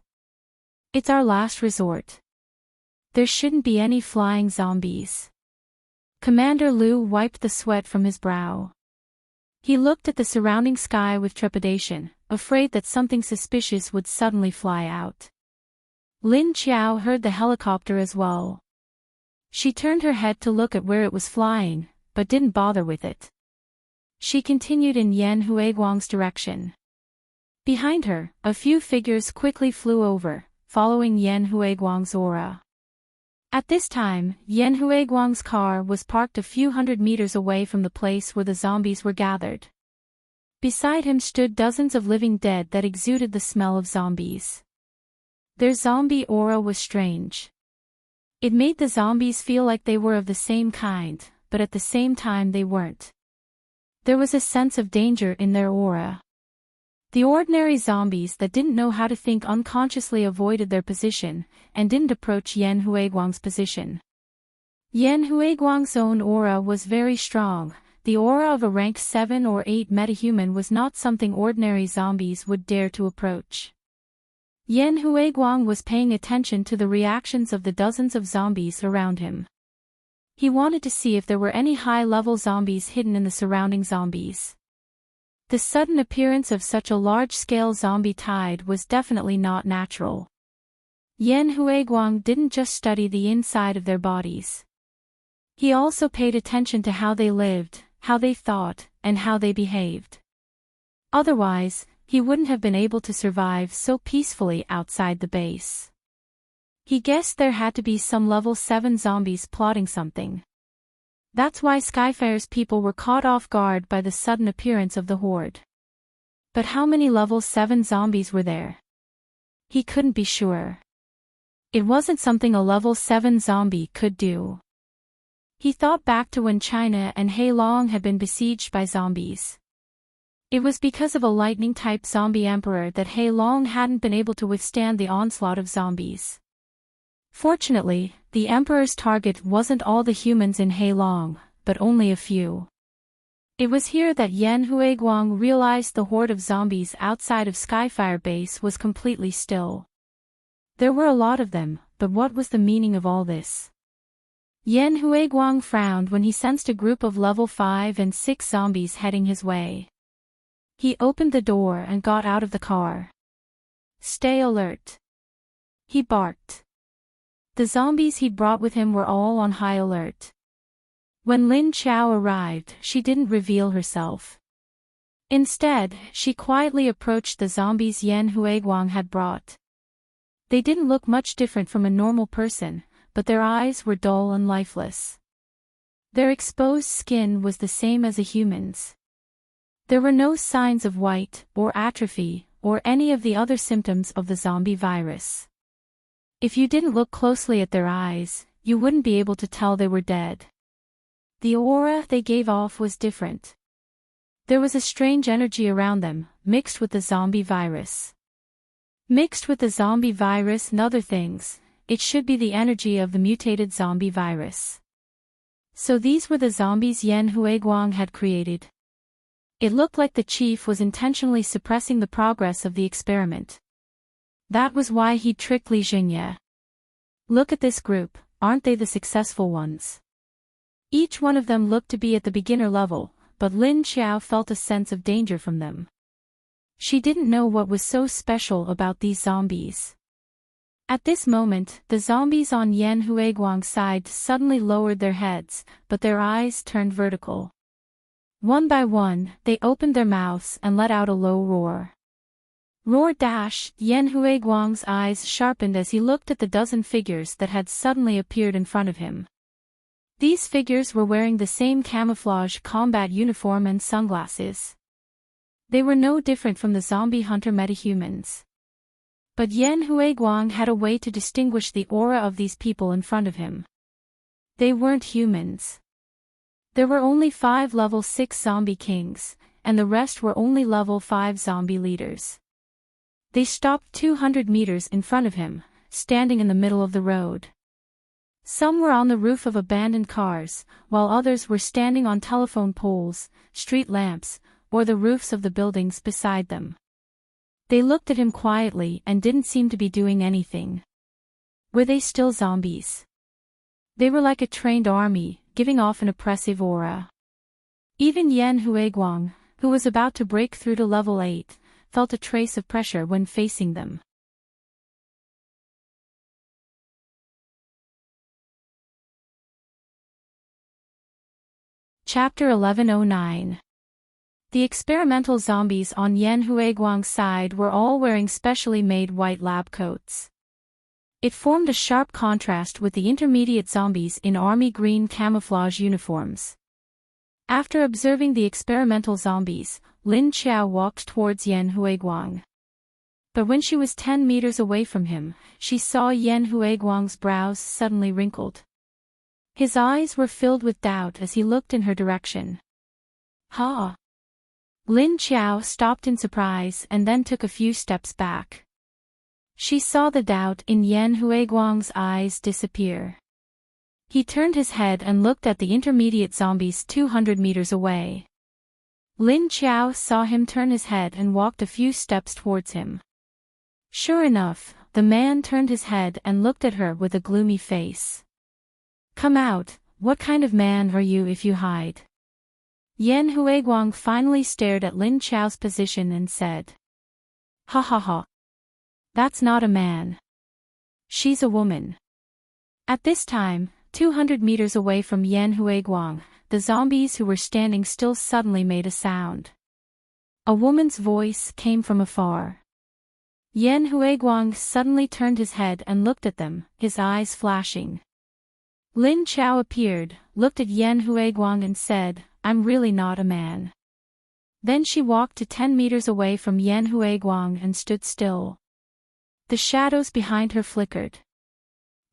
It's our last resort. There shouldn't be any flying zombies. Commander Liu wiped the sweat from his brow. He looked at the surrounding sky with trepidation, afraid that something suspicious would suddenly fly out. Lin Qiao heard the helicopter as well. She turned her head to look at where it was flying, but didn't bother with it. She continued in Yan Huiguang's direction. Behind her, a few figures quickly flew over, following Yan Huiguang's aura. At this time, Yan Huiguang's car was parked a few hundred meters away from the place where the zombies were gathered. Beside him stood dozens of living dead that exuded the smell of zombies. Their zombie aura was strange. It made the zombies feel like they were of the same kind, but at the same time they weren't. There was a sense of danger in their aura. The ordinary zombies that didn't know how to think unconsciously avoided their position, and didn't approach Yan Huiguang's position. Yan Huiguang's own aura was very strong. The aura of a rank 7 or 8 metahuman was not something ordinary zombies would dare to approach. Yan Huiguang was paying attention to the reactions of the dozens of zombies around him. He wanted to see if there were any high-level zombies hidden in the surrounding zombies. The sudden appearance of such a large-scale zombie tide was definitely not natural. Yan Huiguang didn't just study the inside of their bodies. He also paid attention to how they lived, how they thought, and how they behaved. Otherwise, he wouldn't have been able to survive so peacefully outside the base. He guessed there had to be some level 7 zombies plotting something. That's why Skyfire's people were caught off guard by the sudden appearance of the horde. But how many level 7 zombies were there? He couldn't be sure. It wasn't something a level 7 zombie could do. He thought back to when China and Heilong had been besieged by zombies. It was because of a lightning-type zombie emperor that Heilong hadn't been able to withstand the onslaught of zombies. Fortunately, the emperor's target wasn't all the humans in Heilong, but only a few. It was here that Yan Huiguang realized the horde of zombies outside of Skyfire Base was completely still. There were a lot of them, but what was the meaning of all this? Yan Huiguang frowned when he sensed a group of level 5 and 6 zombies heading his way. He opened the door and got out of the car. Stay alert. He barked. The zombies he'd brought with him were all on high alert. When Lin Qiao arrived, she didn't reveal herself. Instead, she quietly approached the zombies Yan Huiguang had brought. They didn't look much different from a normal person, but their eyes were dull and lifeless. Their exposed skin was the same as a human's. There were no signs of white, or atrophy, or any of the other symptoms of the zombie virus. If you didn't look closely at their eyes, you wouldn't be able to tell they were dead. The aura they gave off was different. There was a strange energy around them, mixed with the zombie virus. Mixed with the zombie virus and other things, it should be the energy of the mutated zombie virus. So these were the zombies Yan Huiguang had created. It looked like the chief was intentionally suppressing the progress of the experiment. That was why he tricked Li Jingye. Look at this group, aren't they the successful ones? Each one of them looked to be at the beginner level, but Lin Qiao felt a sense of danger from them. She didn't know what was so special about these zombies. At this moment, the zombies on Yan Huiguang's side suddenly lowered their heads, but their eyes turned vertical. One by one, they opened their mouths and let out a low roar. Roar dash! Yan Huiguang's eyes sharpened as he looked at the dozen figures that had suddenly appeared in front of him. These figures were wearing the same camouflage combat uniform and sunglasses. They were no different from the zombie hunter metahumans. But Yan Huiguang had a way to distinguish the aura of these people in front of him. They weren't humans. There were only 5 level 6 zombie kings, and the rest were only level 5 zombie leaders. They stopped 200 meters in front of him, standing in the middle of the road. Some were on the roof of abandoned cars, while others were standing on telephone poles, street lamps, or the roofs of the buildings beside them. They looked at him quietly and didn't seem to be doing anything. Were they still zombies? They were like a trained army, giving off an oppressive aura. Even Yan Huiguang, who was about to break through to level 8, felt a trace of pressure when facing them. Chapter 1109. The experimental zombies on Yan Huiguang's side were all wearing specially made white lab coats. It formed a sharp contrast with the intermediate zombies in army green camouflage uniforms. After observing the experimental zombies, Lin Qiao walked towards Yan Huiguang. But when she was 10 meters away from him, she saw Yan Huiguang's brows suddenly wrinkled. His eyes were filled with doubt as he looked in her direction. Ha! Lin Qiao stopped in surprise and then took a few steps back. She saw the doubt in Yan Huiguang's eyes disappear. He turned his head and looked at the intermediate zombies 200 meters away. Lin Qiao saw him turn his head and walked a few steps towards him. Sure enough, the man turned his head and looked at her with a gloomy face. Come out, what kind of man are you if you hide? Yan Huiguang finally stared at Lin Qiao's position and said. Ha ha ha. That's not a man. She's a woman. At this time, 200 meters away from Yan Huiguang, the zombies who were standing still suddenly made a sound. A woman's voice came from afar. Yan Huiguang suddenly turned his head and looked at them, his eyes flashing. Lin Qiao appeared, looked at Yan Huiguang and said, I'm really not a man. Then she walked to 10 meters away from Yan Huiguang and stood still. The shadows behind her flickered.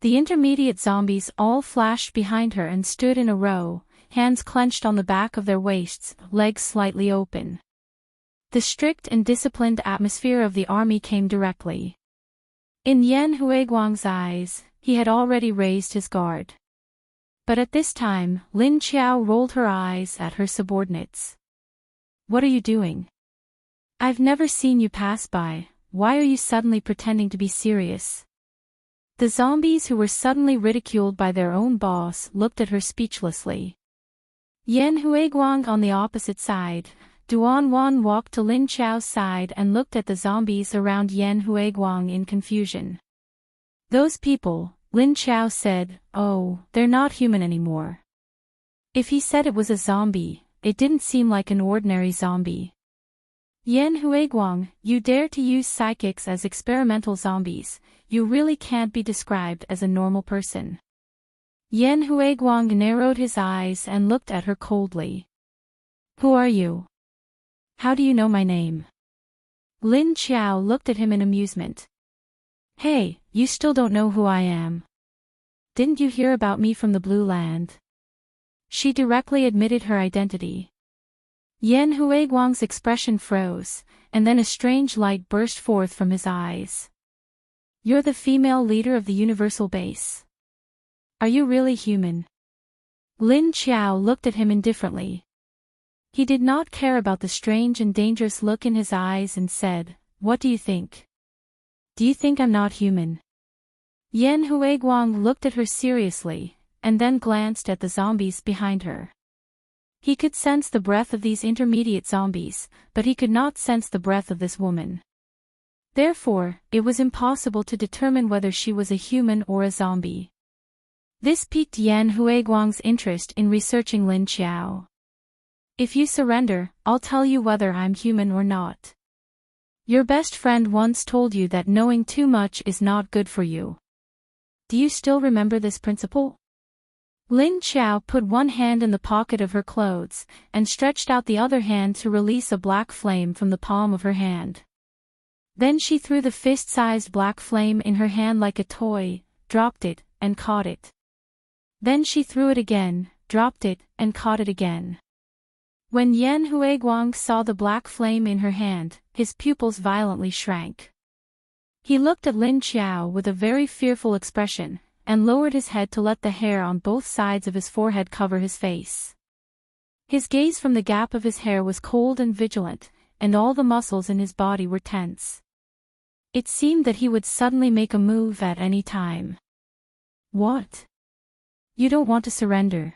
The intermediate zombies all flashed behind her and stood in a row, hands clenched on the back of their waists, legs slightly open. The strict and disciplined atmosphere of the army came directly. In Yan Huiguang's eyes, he had already raised his guard. But at this time, Lin Qiao rolled her eyes at her subordinates. What are you doing? I've never seen you pass by, why are you suddenly pretending to be serious? The zombies who were suddenly ridiculed by their own boss looked at her speechlessly. Yan Huiguang on the opposite side, Duan Wan walked to Lin Qiao's side and looked at the zombies around Yan Huiguang in confusion. Those people, Lin Qiao said, oh, they're not human anymore. If he said it was a zombie, it didn't seem like an ordinary zombie. Yan Huiguang, you dare to use psychics as experimental zombies, you really can't be described as a normal person. Yan Huiguang narrowed his eyes and looked at her coldly. Who are you? How do you know my name? Lin Qiao looked at him in amusement. Hey, you still don't know who I am. Didn't you hear about me from the Blue Land? She directly admitted her identity. Yan Huiguang's expression froze, and then a strange light burst forth from his eyes. You're the female leader of the Universal Base. Are you really human? Lin Qiao looked at him indifferently. He did not care about the strange and dangerous look in his eyes and said, what do you think? Do you think I'm not human? Yan Huiguang looked at her seriously, and then glanced at the zombies behind her. He could sense the breath of these intermediate zombies, but he could not sense the breath of this woman. Therefore, it was impossible to determine whether she was a human or a zombie. This piqued Yan Huiguang's interest in researching Lin Qiao. If you surrender, I'll tell you whether I'm human or not. Your best friend once told you that knowing too much is not good for you. Do you still remember this principle? Lin Qiao put one hand in the pocket of her clothes, and stretched out the other hand to release a black flame from the palm of her hand. Then she threw the fist-sized black flame in her hand like a toy, dropped it, and caught it. Then she threw it again, dropped it, and caught it again. When Yan Huiguang saw the black flame in her hand, his pupils violently shrank. He looked at Lin Qiao with a very fearful expression, and lowered his head to let the hair on both sides of his forehead cover his face. His gaze from the gap of his hair was cold and vigilant, and all the muscles in his body were tense. It seemed that he would suddenly make a move at any time. What? You don't want to surrender?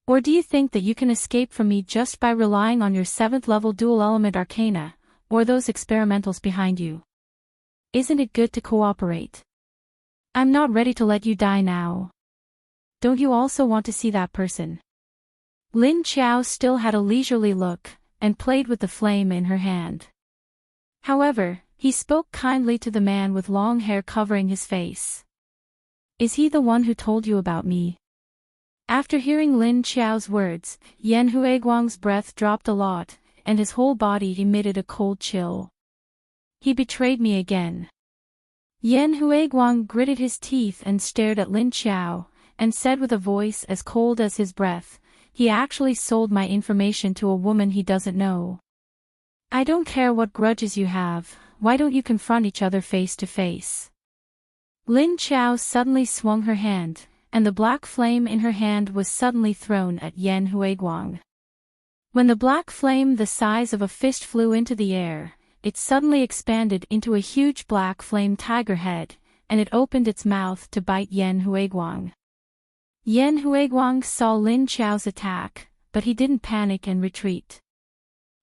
Or do you think that you can escape from me just by relying on your 7th level dual element arcana, or those experimentals behind you? Isn't it good to cooperate? I'm not ready to let you die now. Don't you also want to see that person? Lin Qiao still had a leisurely look, and played with the flame in her hand. However, he spoke kindly to the man with long hair covering his face. Is he the one who told you about me? After hearing Lin Qiao's words, Yan Huiguang's breath dropped a lot, and his whole body emitted a cold chill. He betrayed me again. Yan Huiguang gritted his teeth and stared at Lin Qiao, and said with a voice as cold as his breath, he actually sold my information to a woman he doesn't know. I don't care what grudges you have, why don't you confront each other face to face? Lin Qiao suddenly swung her hand, and the black flame in her hand was suddenly thrown at Yan Huiguang. When the black flame the size of a fist flew into the air, it suddenly expanded into a huge black flame tiger head, and it opened its mouth to bite Yan Huiguang. Yan Huiguang saw Lin Qiao's attack, but he didn't panic and retreat.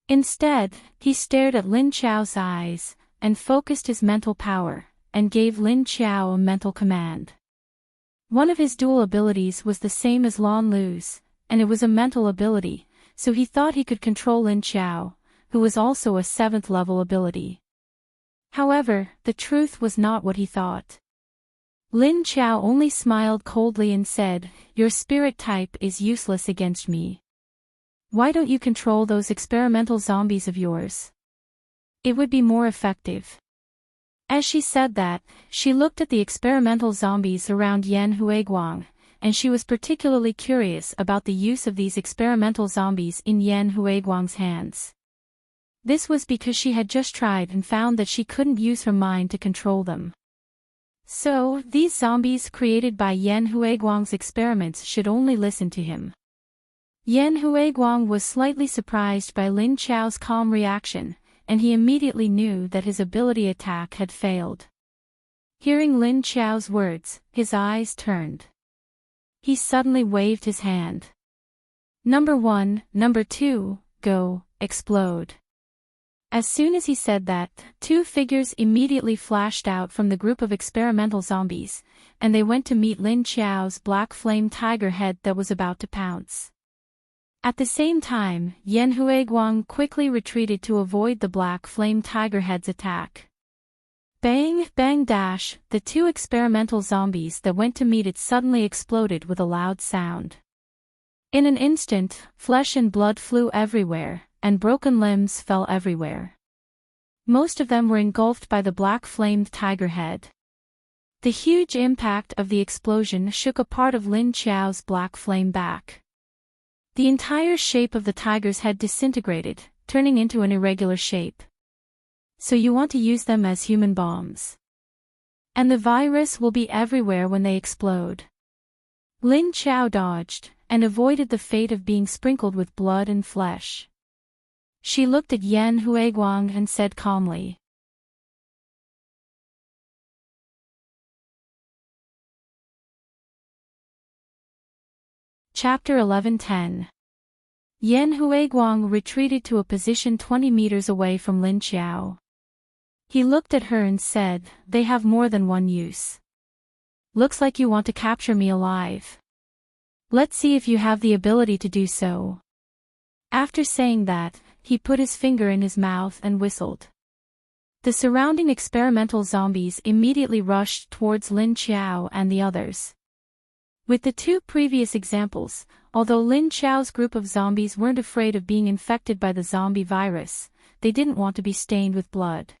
Instead, he stared at Lin Qiao's eyes, and focused his mental power, and gave Lin Qiao a mental command. One of his dual abilities was the same as Lan Lu's, and it was a mental ability, so he thought he could control Lin Qiao, who was also a 7th level ability. However, the truth was not what he thought. Lin Qiao only smiled coldly and said, "Your spirit type is useless against me. Why don't you control those experimental zombies of yours? It would be more effective." As she said that, she looked at the experimental zombies around Yan Huiguang, and she was particularly curious about the use of these experimental zombies in Yan Huiguang's hands. This was because she had just tried and found that she couldn't use her mind to control them. So, these zombies created by Yan Huiguang's experiments should only listen to him. Yan Huiguang was slightly surprised by Lin Qiao's calm reaction, and he immediately knew that his ability attack had failed. Hearing Lin Qiao's words, his eyes turned. He suddenly waved his hand. "Number 1, number 2, go, explode." As soon as he said that, 2 figures immediately flashed out from the group of experimental zombies, and they went to meet Lin Qiao's black flame tiger head that was about to pounce. At the same time, Yan Huiguang quickly retreated to avoid the black flame tiger head's attack. Bang, bang dash, the 2 experimental zombies that went to meet it suddenly exploded with a loud sound. In an instant, flesh and blood flew everywhere, and broken limbs fell everywhere. Most of them were engulfed by the black-flamed tiger head. The huge impact of the explosion shook a part of Lin Qiao's black flame back. The entire shape of the tiger's head disintegrated, turning into an irregular shape. So you want to use them as human bombs. And the virus will be everywhere when they explode. Lin Qiao dodged, and avoided the fate of being sprinkled with blood and flesh. She looked at Yan Huiguang and said calmly. Chapter 11:10. Yan Huiguang retreated to a position 20 meters away from Lin Qiao. He looked at her and said, "They have more than one use. Looks like you want to capture me alive. Let's see if you have the ability to do so." After saying that, he put his finger in his mouth and whistled. The surrounding experimental zombies immediately rushed towards Lin Qiao and the others. With the 2 previous examples, although Lin Qiao's group of zombies weren't afraid of being infected by the zombie virus, they didn't want to be stained with blood.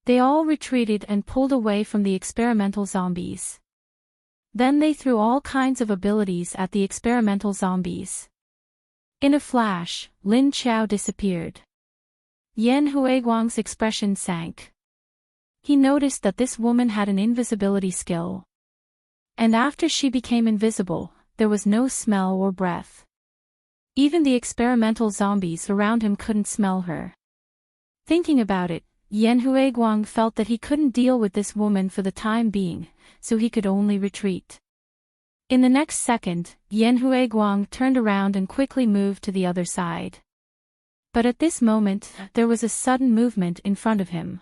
They all retreated and pulled away from the experimental zombies. Then they threw all kinds of abilities at the experimental zombies. In a flash, Lin Qiao disappeared. Yan Huiguang's expression sank. He noticed that this woman had an invisibility skill. And after she became invisible, there was no smell or breath. Even the experimental zombies around him couldn't smell her. Thinking about it, Yan Huiguang felt that he couldn't deal with this woman for the time being, so he could only retreat. In the next second, Yan Huiguang turned around and quickly moved to the other side. But at this moment, there was a sudden movement in front of him.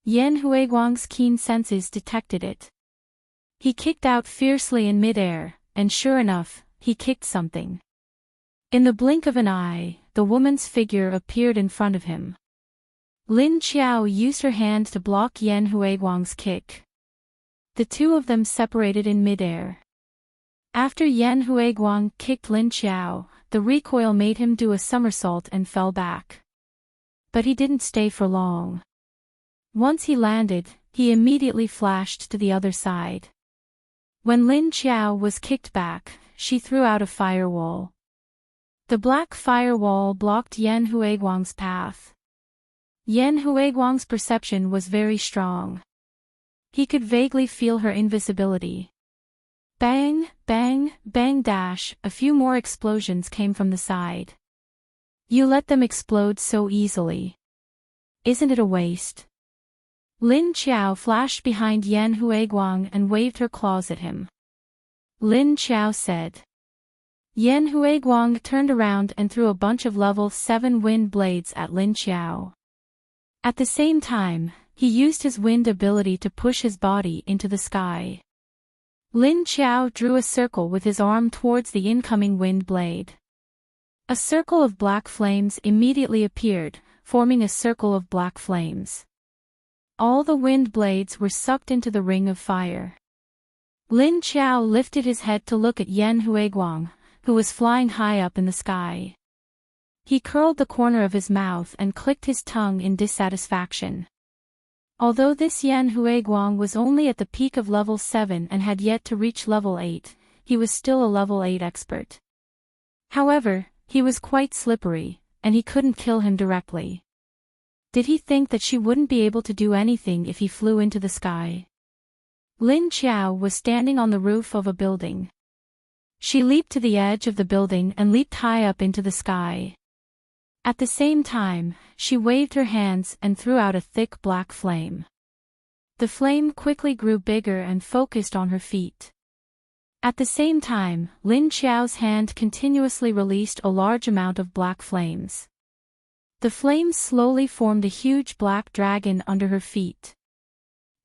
Yan Huiguang's keen senses detected it. He kicked out fiercely in midair, and sure enough, he kicked something. In the blink of an eye, the woman's figure appeared in front of him. Lin Qiao used her hand to block Yan Huiguang's kick. The two of them separated in midair. After Yan Huiguang kicked Lin Qiao, the recoil made him do a somersault and fell back. But he didn't stay for long. Once he landed, he immediately flashed to the other side. When Lin Qiao was kicked back, she threw out a firewall. The black firewall blocked Yan Huiguang's path. Yan Huiguang's perception was very strong. He could vaguely feel her invisibility. Bang, bang, bang dash, a few more explosions came from the side. You let them explode so easily. Isn't it a waste? Lin Qiao flashed behind Yan Huiguang and waved her claws at him. Lin Qiao said. Yan Huiguang turned around and threw a bunch of level 7 wind blades at Lin Qiao. At the same time, he used his wind ability to push his body into the sky. Lin Qiao drew a circle with his arm towards the incoming wind blade. A circle of black flames immediately appeared, forming a circle of black flames. All the wind blades were sucked into the ring of fire. Lin Qiao lifted his head to look at Yan Huiguang, who was flying high up in the sky. He curled the corner of his mouth and clicked his tongue in dissatisfaction. Although this Yan Huiguang was only at the peak of level 7 and had yet to reach level 8, he was still a level 8 expert. However, he was quite slippery, and he couldn't kill him directly. Did he think that she wouldn't be able to do anything if he flew into the sky? Lin Qiao was standing on the roof of a building. She leaped to the edge of the building and leaped high up into the sky. At the same time, she waved her hands and threw out a thick black flame. The flame quickly grew bigger and focused on her feet. At the same time, Lin Qiao's hand continuously released a large amount of black flames. The flames slowly formed a huge black dragon under her feet.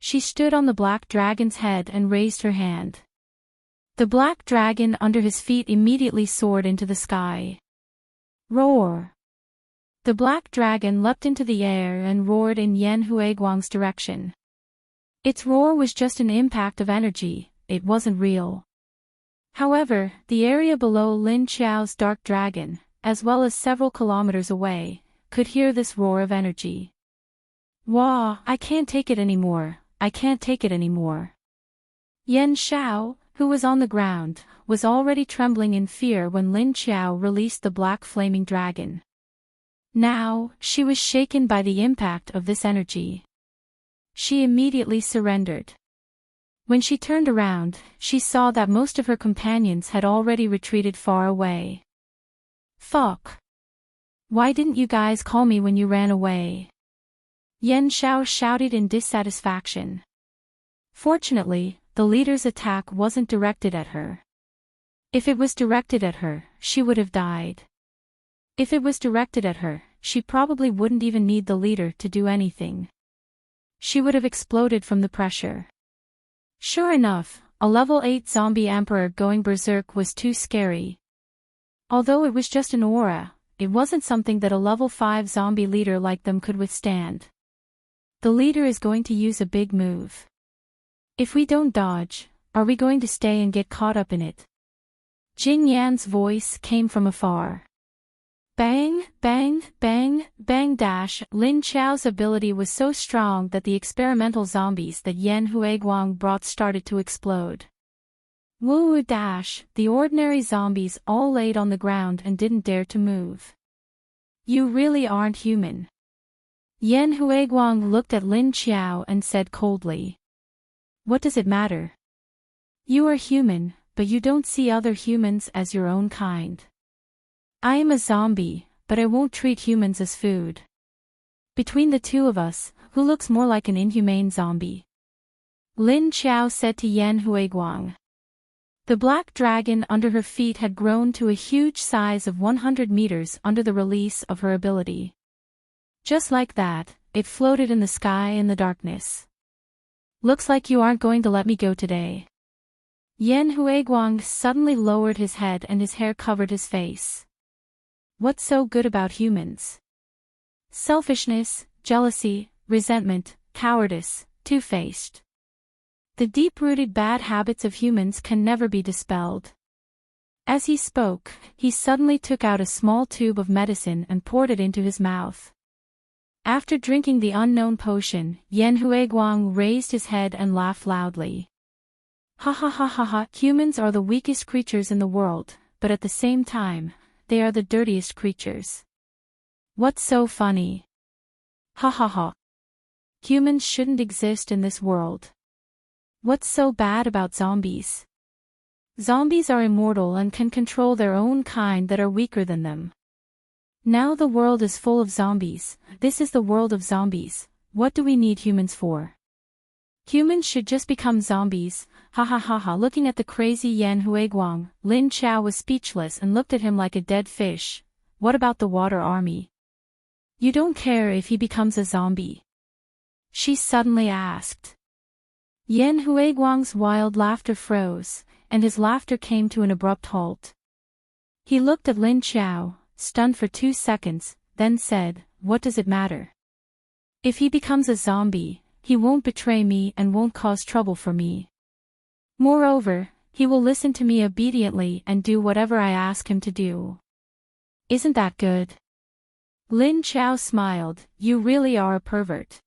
She stood on the black dragon's head and raised her hand. The black dragon under his feet immediately soared into the sky. Roar! The black dragon leapt into the air and roared in Yan Huiguang's direction. Its roar was just an impact of energy, it wasn't real. However, the area below Lin Qiao's dark dragon, as well as several kilometers away, could hear this roar of energy. Wah, I can't take it anymore, I can't take it anymore. Yan Xiao, who was on the ground, was already trembling in fear when Lin Qiao released the black flaming dragon. Now, she was shaken by the impact of this energy. She immediately surrendered. When she turned around, she saw that most of her companions had already retreated far away. Fuck! Why didn't you guys call me when you ran away? Yan Xiao shouted in dissatisfaction. Fortunately, the leader's attack wasn't directed at her. If it was directed at her, she would have died. If it was directed at her, she probably wouldn't even need the leader to do anything. She would have exploded from the pressure. Sure enough, a level 8 zombie emperor going berserk was too scary. Although it was just an aura, it wasn't something that a level 5 zombie leader like them could withstand. The leader is going to use a big move. If we don't dodge, are we going to stay and get caught up in it? Jing Yan's voice came from afar. Bang, bang, bang, bang dash. Lin Qiao's ability was so strong that the experimental zombies that Yan Huiguang brought started to explode. Woo dash, the ordinary zombies all laid on the ground and didn't dare to move. You really aren't human. Yan Huiguang looked at Lin Qiao and said coldly. What does it matter? You are human, but you don't see other humans as your own kind. I am a zombie, but I won't treat humans as food. Between the two of us, who looks more like an inhumane zombie? Lin Qiao said to Yan Huiguang. The black dragon under her feet had grown to a huge size of 100 meters under the release of her ability. Just like that, it floated in the sky in the darkness. Looks like you aren't going to let me go today. Yan Huiguang suddenly lowered his head and his hair covered his face. What's so good about humans? Selfishness, jealousy, resentment, cowardice, two-faced. The deep-rooted bad habits of humans can never be dispelled. As he spoke, he suddenly took out a small tube of medicine and poured it into his mouth. After drinking the unknown potion, Yan Huiguang raised his head and laughed loudly. Ha ha ha ha ha, humans are the weakest creatures in the world, but at the same time, they are the dirtiest creatures. What's so funny? Ha ha ha. Humans shouldn't exist in this world. What's so bad about zombies? Zombies are immortal and can control their own kind that are weaker than them. Now the world is full of zombies. This is the world of zombies. What do we need humans for? Humans should just become zombies. Ha ha ha ha. Looking at the crazy Yan Huiguang, Lin Qiao was speechless and looked at him like a dead fish. What about the water army? You don't care if he becomes a zombie? She suddenly asked. Yan Huiguang's wild laughter froze, and his laughter came to an abrupt halt. He looked at Lin Qiao, stunned for 2 seconds, then said, "What does it matter? If he becomes a zombie, he won't betray me and won't cause trouble for me. Moreover, he will listen to me obediently and do whatever I ask him to do. Isn't that good?" Lin Qiao smiled. "You really are a pervert.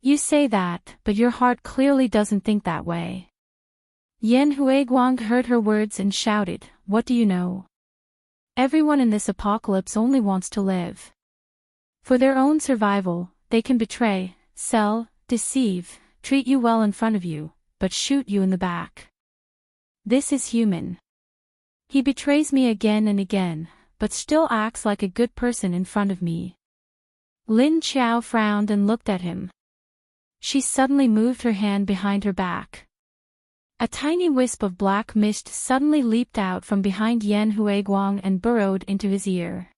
You say that, but your heart clearly doesn't think that way." Yan Huiguang heard her words and shouted, "What do you know? Everyone in this apocalypse only wants to live. For their own survival, they can betray, sell, deceive, treat you well in front of you, but shoot you in the back. This is human. He betrays me again and again, but still acts like a good person in front of me." Lin Qiao frowned and looked at him. She suddenly moved her hand behind her back. A tiny wisp of black mist suddenly leaped out from behind Yan Huiguang and burrowed into his ear.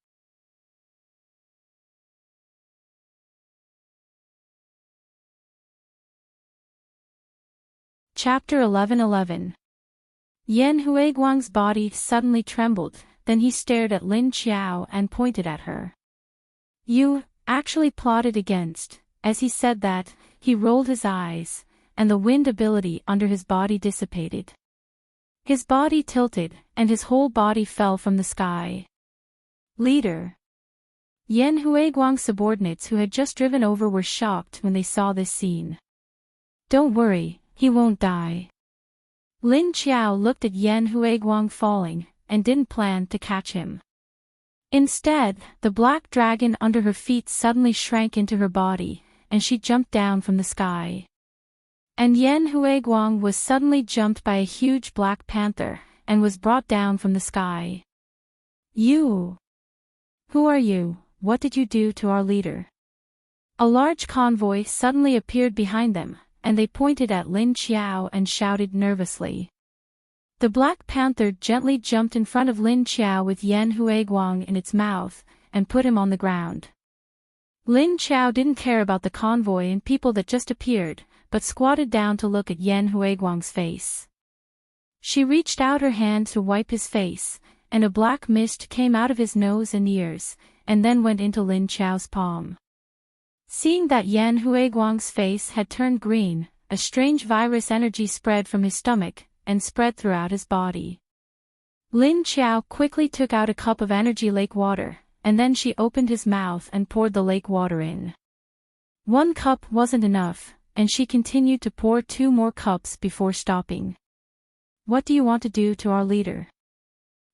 Chapter 11:11. Yan Huiguang's body suddenly trembled, then he stared at Lin Qiao and pointed at her. "You, actually plotted against." As he said that, he rolled his eyes, and the wind ability under his body dissipated. His body tilted, and his whole body fell from the sky. "Leader." Yan Huiguang's subordinates who had just driven over were shocked when they saw this scene. "Don't worry, he won't die." Lin Qiao looked at Yan Huiguang falling, and didn't plan to catch him. Instead, the black dragon under her feet suddenly shrank into her body, and she jumped down from the sky. And Yan Huiguang was suddenly jumped by a huge black panther, and was brought down from the sky. "You! Who are you? What did you do to our leader?" A large convoy suddenly appeared behind them, and they pointed at Lin Qiao and shouted nervously. The black panther gently jumped in front of Lin Qiao with Yan Huiguang in its mouth, and put him on the ground. Lin Qiao didn't care about the convoy and people that just appeared, but squatted down to look at Yan Huiguang's face. She reached out her hand to wipe his face, and a black mist came out of his nose and ears, and then went into Lin Qiao's palm. Seeing that Yan Huiguang's face had turned green, a strange virus energy spread from his stomach, and spread throughout his body. Lin Qiao quickly took out a cup of energy lake water, and then she opened his mouth and poured the lake water in. 1 cup wasn't enough, and she continued to pour 2 more cups before stopping. "What do you want to do to our leader?"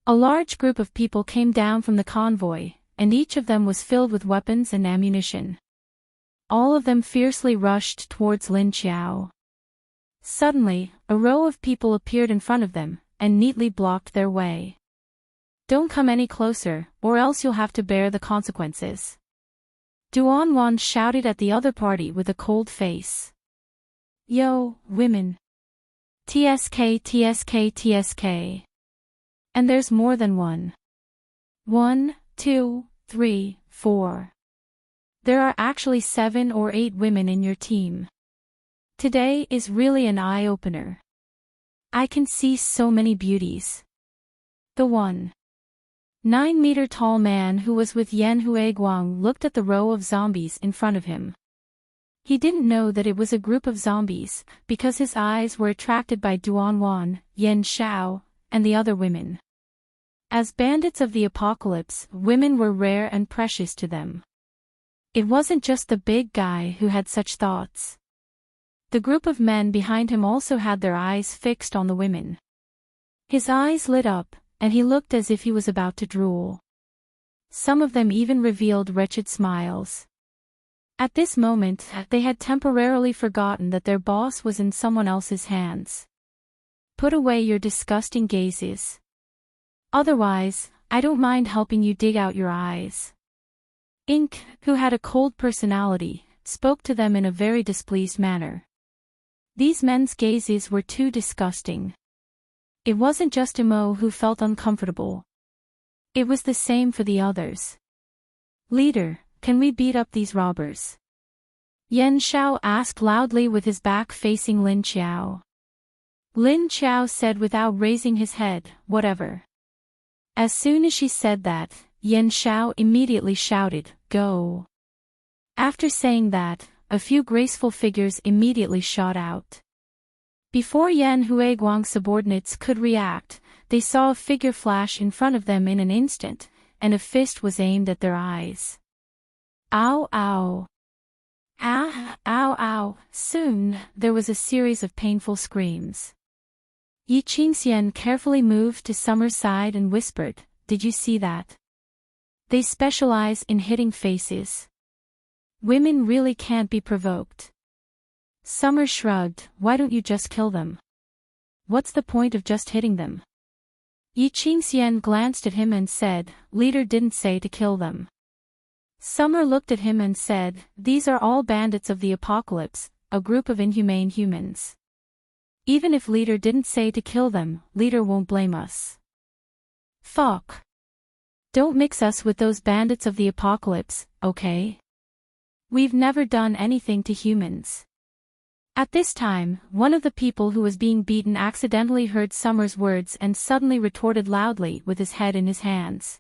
A large group of people came down from the convoy, and each of them was filled with weapons and ammunition. All of them fiercely rushed towards Lin Qiao. Suddenly, a row of people appeared in front of them, and neatly blocked their way. Don't come any closer, or else you'll have to bear the consequences. Duan shouted at the other party with a cold face. Yo, women. TSK TSK TSK. And there's more than one. 1, 2, 3, 4. There are actually 7 or 8 women in your team. Today is really an eye-opener. I can see so many beauties. The 1.9-meter-tall man who was with Yan Huiguang looked at the row of zombies in front of him. He didn't know that it was a group of zombies, because his eyes were attracted by Duan, Yen Xiao, and the other women. As bandits of the apocalypse, women were rare and precious to them. It wasn't just the big guy who had such thoughts. The group of men behind him also had their eyes fixed on the women. His eyes lit up, and he looked as if he was about to drool. Some of them even revealed wretched smiles. At this moment, they had temporarily forgotten that their boss was in someone else's hands. Put away your disgusting gazes. Otherwise, I don't mind helping you dig out your eyes. Ink, who had a cold personality, spoke to them in a very displeased manner. These men's gazes were too disgusting. It wasn't just Imo who felt uncomfortable. It was the same for the others. Leader, can we beat up these robbers? Yen Xiao asked loudly with his back facing Lin Qiao. Lin Qiao said without raising his head, whatever. As soon as she said that, Yen Xiao immediately shouted, go. After saying that, a few graceful figures immediately shot out. Before Yan Huiguang's subordinates could react, they saw a figure flash in front of them in an instant, and a fist was aimed at their eyes. Ow ow. Ah, ow ow. Soon, there was a series of painful screams. Yi Qingxian carefully moved to Summer's side and whispered, did you see that? They specialize in hitting faces. Women really can't be provoked. Summer shrugged, why don't you just kill them? What's the point of just hitting them? Yi Qingxian glanced at him and said, leader didn't say to kill them. Summer looked at him and said, these are all bandits of the apocalypse, a group of inhumane humans. Even if leader didn't say to kill them, leader won't blame us. Fuck. Don't mix us with those bandits of the apocalypse, okay? We've never done anything to humans. At this time, one of the people who was being beaten accidentally heard Summer's words and suddenly retorted loudly with his head in his hands.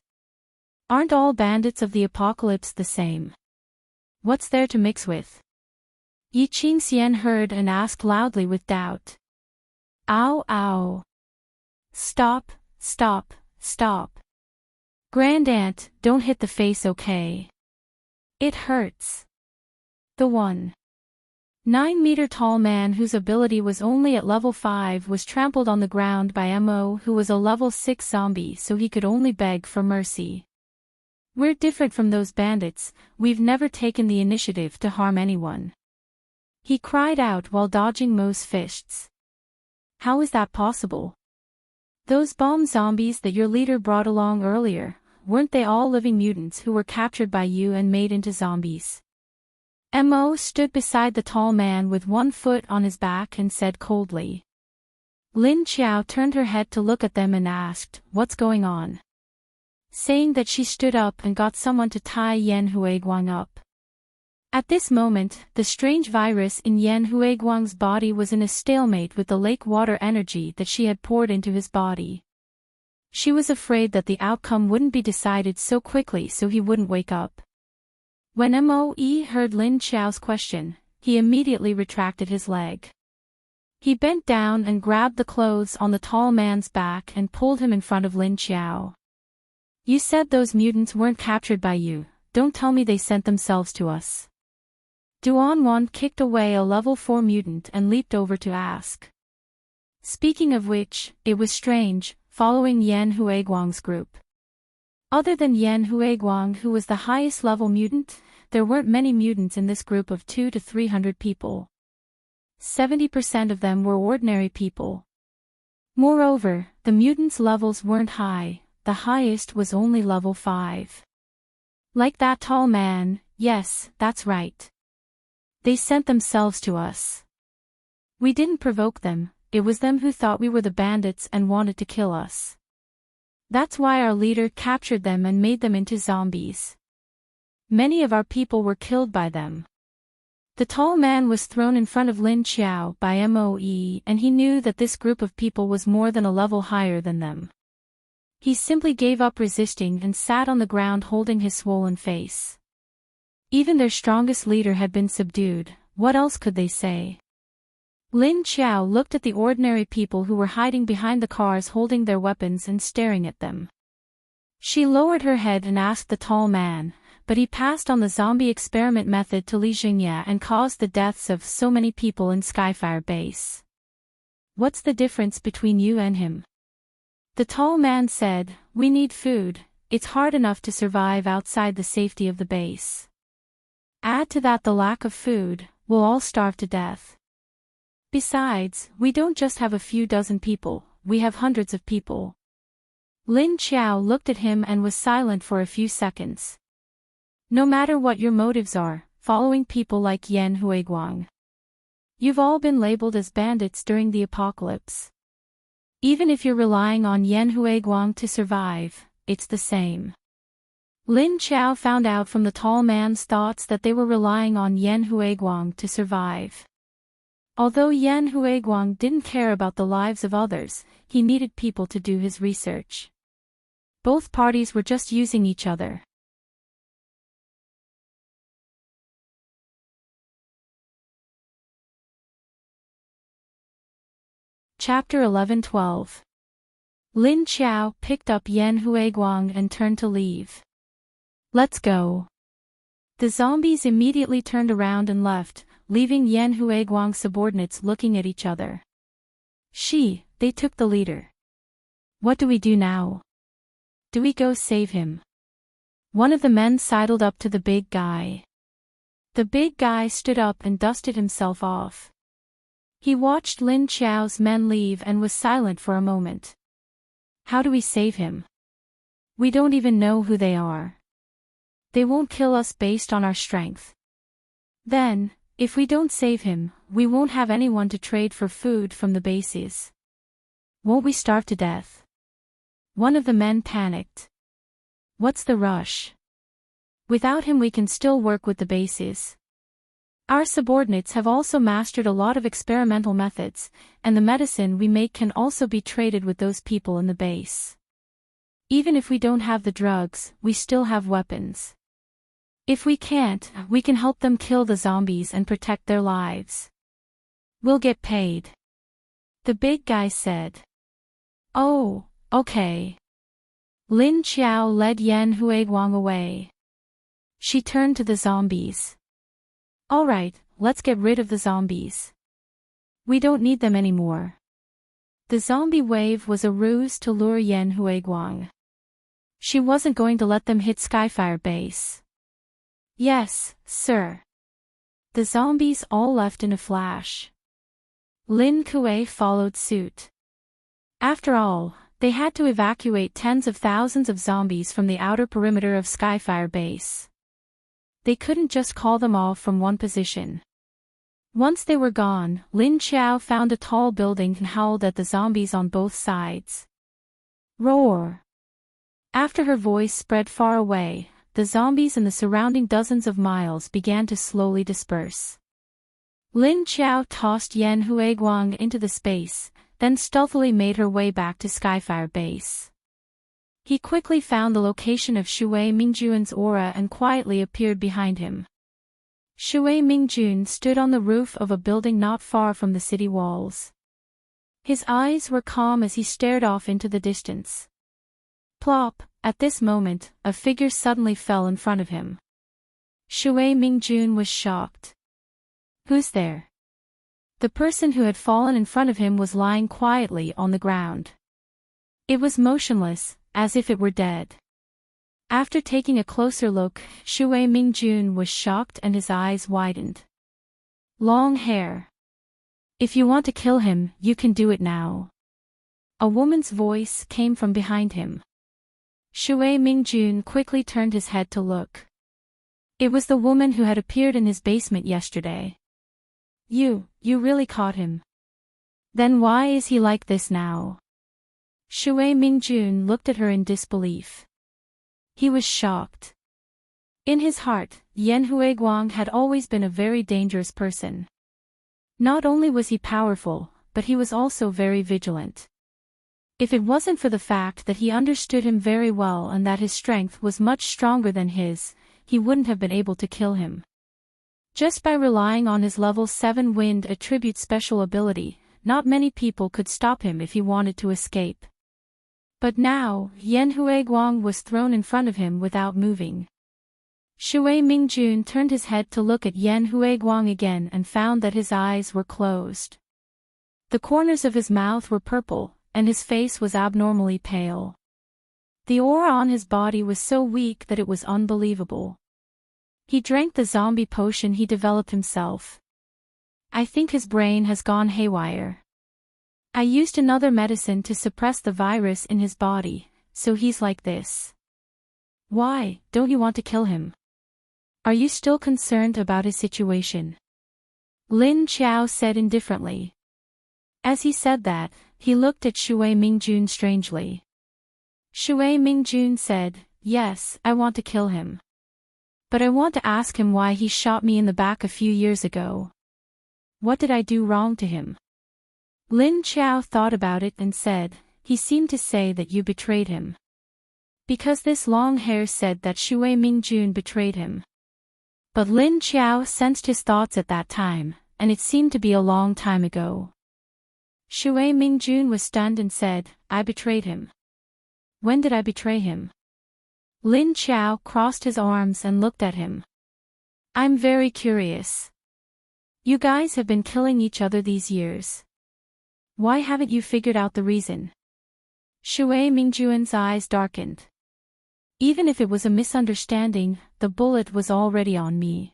Aren't all bandits of the apocalypse the same? What's there to mix with? Yi Qingxian heard and asked loudly with doubt. Ow ow. Stop, stop, stop. Grand Aunt, don't hit the face, okay? It hurts. The 1.9-meter-tall man whose ability was only at level 5 was trampled on the ground by Mo, who was a level 6 zombie, so he could only beg for mercy. We're different from those bandits, we've never taken the initiative to harm anyone. He cried out while dodging Mo's fists. How is that possible? Those bomb zombies that your leader brought along earlier, weren't they all living mutants who were captured by you and made into zombies? Mo stood beside the tall man with one foot on his back and said coldly. Lin Qiao turned her head to look at them and asked, what's going on? Saying that she stood up and got someone to tie Yan Huiguang up. At this moment, the strange virus in Yan Huiguang's body was in a stalemate with the lake water energy that she had poured into his body. She was afraid that the outcome wouldn't be decided so quickly, so he wouldn't wake up. When Moe heard Lin Qiao's question, he immediately retracted his leg. He bent down and grabbed the clothes on the tall man's back and pulled him in front of Lin Qiao. You said those mutants weren't captured by you, don't tell me they sent themselves to us. Duan kicked away a level 4 mutant and leaped over to ask. Speaking of which, it was strange, following Yan Huiguang's group. Other than Yan Huiguang, who was the highest level mutant, there weren't many mutants in this group of 200 to 300 people. 70% of them were ordinary people. Moreover, the mutants' levels weren't high, the highest was only level 5. Like that tall man, yes, that's right. They sent themselves to us. We didn't provoke them, it was them who thought we were the bandits and wanted to kill us. That's why our leader captured them and made them into zombies. Many of our people were killed by them. The tall man was thrown in front of Lin Qiao by MOE, and he knew that this group of people was more than a level higher than them. He simply gave up resisting and sat on the ground holding his swollen face. Even their strongest leader had been subdued, what else could they say? Lin Qiao looked at the ordinary people who were hiding behind the cars holding their weapons and staring at them. She lowered her head and asked the tall man, but he passed on the zombie experiment method to Li Jingya and caused the deaths of so many people in Skyfire Base. What's the difference between you and him? The tall man said, we need food, it's hard enough to survive outside the safety of the base. Add to that the lack of food, we'll all starve to death. Besides, we don't just have a few dozen people, we have hundreds of people. Lin Qiao looked at him and was silent for a few seconds. No matter what your motives are, following people like Yan Huiguang. You've all been labeled as bandits during the apocalypse. Even if you're relying on Yan Huiguang to survive, it's the same. Lin Qiao found out from the tall man's thoughts that they were relying on Yan Huiguang to survive. Although Yan Huiguang didn't care about the lives of others, he needed people to do his research. Both parties were just using each other. Chapter 11-12. Lin Qiao picked up Yan Huiguang and turned to leave. Let's go. The zombies immediately turned around and left, leaving Yan Huiguang's subordinates looking at each other. They took the leader. What do we do now? Do we go save him? One of the men sidled up to the big guy. The big guy stood up and dusted himself off. He watched Lin Qiao's men leave and was silent for a moment. How do we save him? We don't even know who they are. They won't kill us based on our strength. Then, if we don't save him, we won't have anyone to trade for food from the bases. Won't we starve to death? One of the men panicked. What's the rush? Without him we can still work with the bases. Our subordinates have also mastered a lot of experimental methods, and the medicine we make can also be traded with those people in the base. Even if we don't have the drugs, we still have weapons. If we can't, we can help them kill the zombies and protect their lives. We'll get paid. The big guy said. Oh, okay. Lin Qiao led Yan Huiguang away. She turned to the zombies. Alright, let's get rid of the zombies. We don't need them anymore. The zombie wave was a ruse to lure Yan Huiguang. She wasn't going to let them hit Skyfire Base. Yes, sir. The zombies all left in a flash. Lin Kuei followed suit. After all, they had to evacuate tens of thousands of zombies from the outer perimeter of Skyfire Base. They couldn't just call them off from one position. Once they were gone, Lin Qiao found a tall building and howled at the zombies on both sides. Roar! After her voice spread far away, the zombies in the surrounding dozens of miles began to slowly disperse. Lin Qiao tossed Yan Huiguang into the space, then stealthily made her way back to Skyfire Base. He quickly found the location of Shui Mingjun's aura and quietly appeared behind him. Shui Mingjun stood on the roof of a building not far from the city walls. His eyes were calm as he stared off into the distance. Plop! At this moment, a figure suddenly fell in front of him. Shui Mingjun was shocked. Who's there? The person who had fallen in front of him was lying quietly on the ground. It was motionless, as if it were dead. After taking a closer look, Shui Mingjun was shocked and his eyes widened. Long hair. If you want to kill him, you can do it now. A woman's voice came from behind him. Shui Mingjun quickly turned his head to look. It was the woman who had appeared in his basement yesterday. You really caught him. Then why is he like this now? Shui Mingjun looked at her in disbelief. He was shocked. In his heart, Yan Huiguang had always been a very dangerous person. Not only was he powerful, but he was also very vigilant. If it wasn't for the fact that he understood him very well and that his strength was much stronger than his, he wouldn't have been able to kill him. Just by relying on his level 7 wind attribute special ability, not many people could stop him if he wanted to escape. But now, Yan Huiguang was thrown in front of him without moving. Shui Mingjun turned his head to look at Yan Huiguang again and found that his eyes were closed. The corners of his mouth were purple, and his face was abnormally pale. The aura on his body was so weak that it was unbelievable. He drank the zombie potion he developed himself. I think his brain has gone haywire. I used another medicine to suppress the virus in his body, so he's like this. Why, don't you want to kill him? Are you still concerned about his situation? Lin Qiao said indifferently. As he said that, he looked at Shui Mingjun strangely. Shui Mingjun said, yes, I want to kill him. But I want to ask him why he shot me in the back a few years ago. What did I do wrong to him? Lin Qiao thought about it and said, he seemed to say that you betrayed him. Because this long hair said that Shui Mingjun betrayed him. But Lin Qiao sensed his thoughts at that time, and it seemed to be a long time ago. Shui Mingjun was stunned and said, I betrayed him. When did I betray him? Lin Qiao crossed his arms and looked at him. I'm very curious. You guys have been killing each other these years. Why haven't you figured out the reason? Shui Mingjun's eyes darkened. Even if it was a misunderstanding, the bullet was already on me.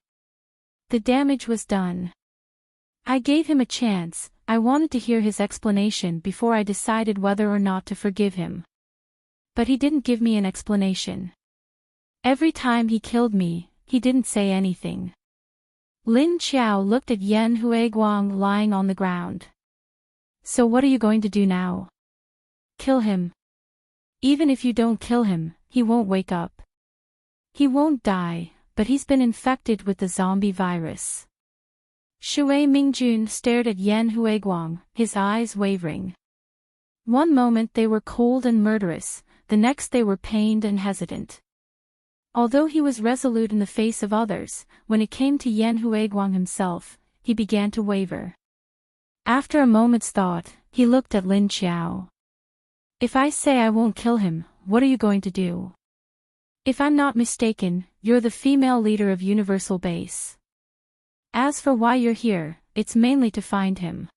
The damage was done. I gave him a chance. I wanted to hear his explanation before I decided whether or not to forgive him. But he didn't give me an explanation. Every time he killed me, he didn't say anything. Lin Qiao looked at Yan Huiguang lying on the ground. So what are you going to do now? Kill him. Even if you don't kill him, he won't wake up. He won't die, but he's been infected with the zombie virus. Shui Mingjun stared at Yan Huiguang, his eyes wavering. One moment they were cold and murderous, the next they were pained and hesitant. Although he was resolute in the face of others, when it came to Yan Huiguang himself, he began to waver. After a moment's thought, he looked at Lin Qiao. If I say I won't kill him, what are you going to do? If I'm not mistaken, you're the female leader of Universal Base. As for why you're here, it's mainly to find him.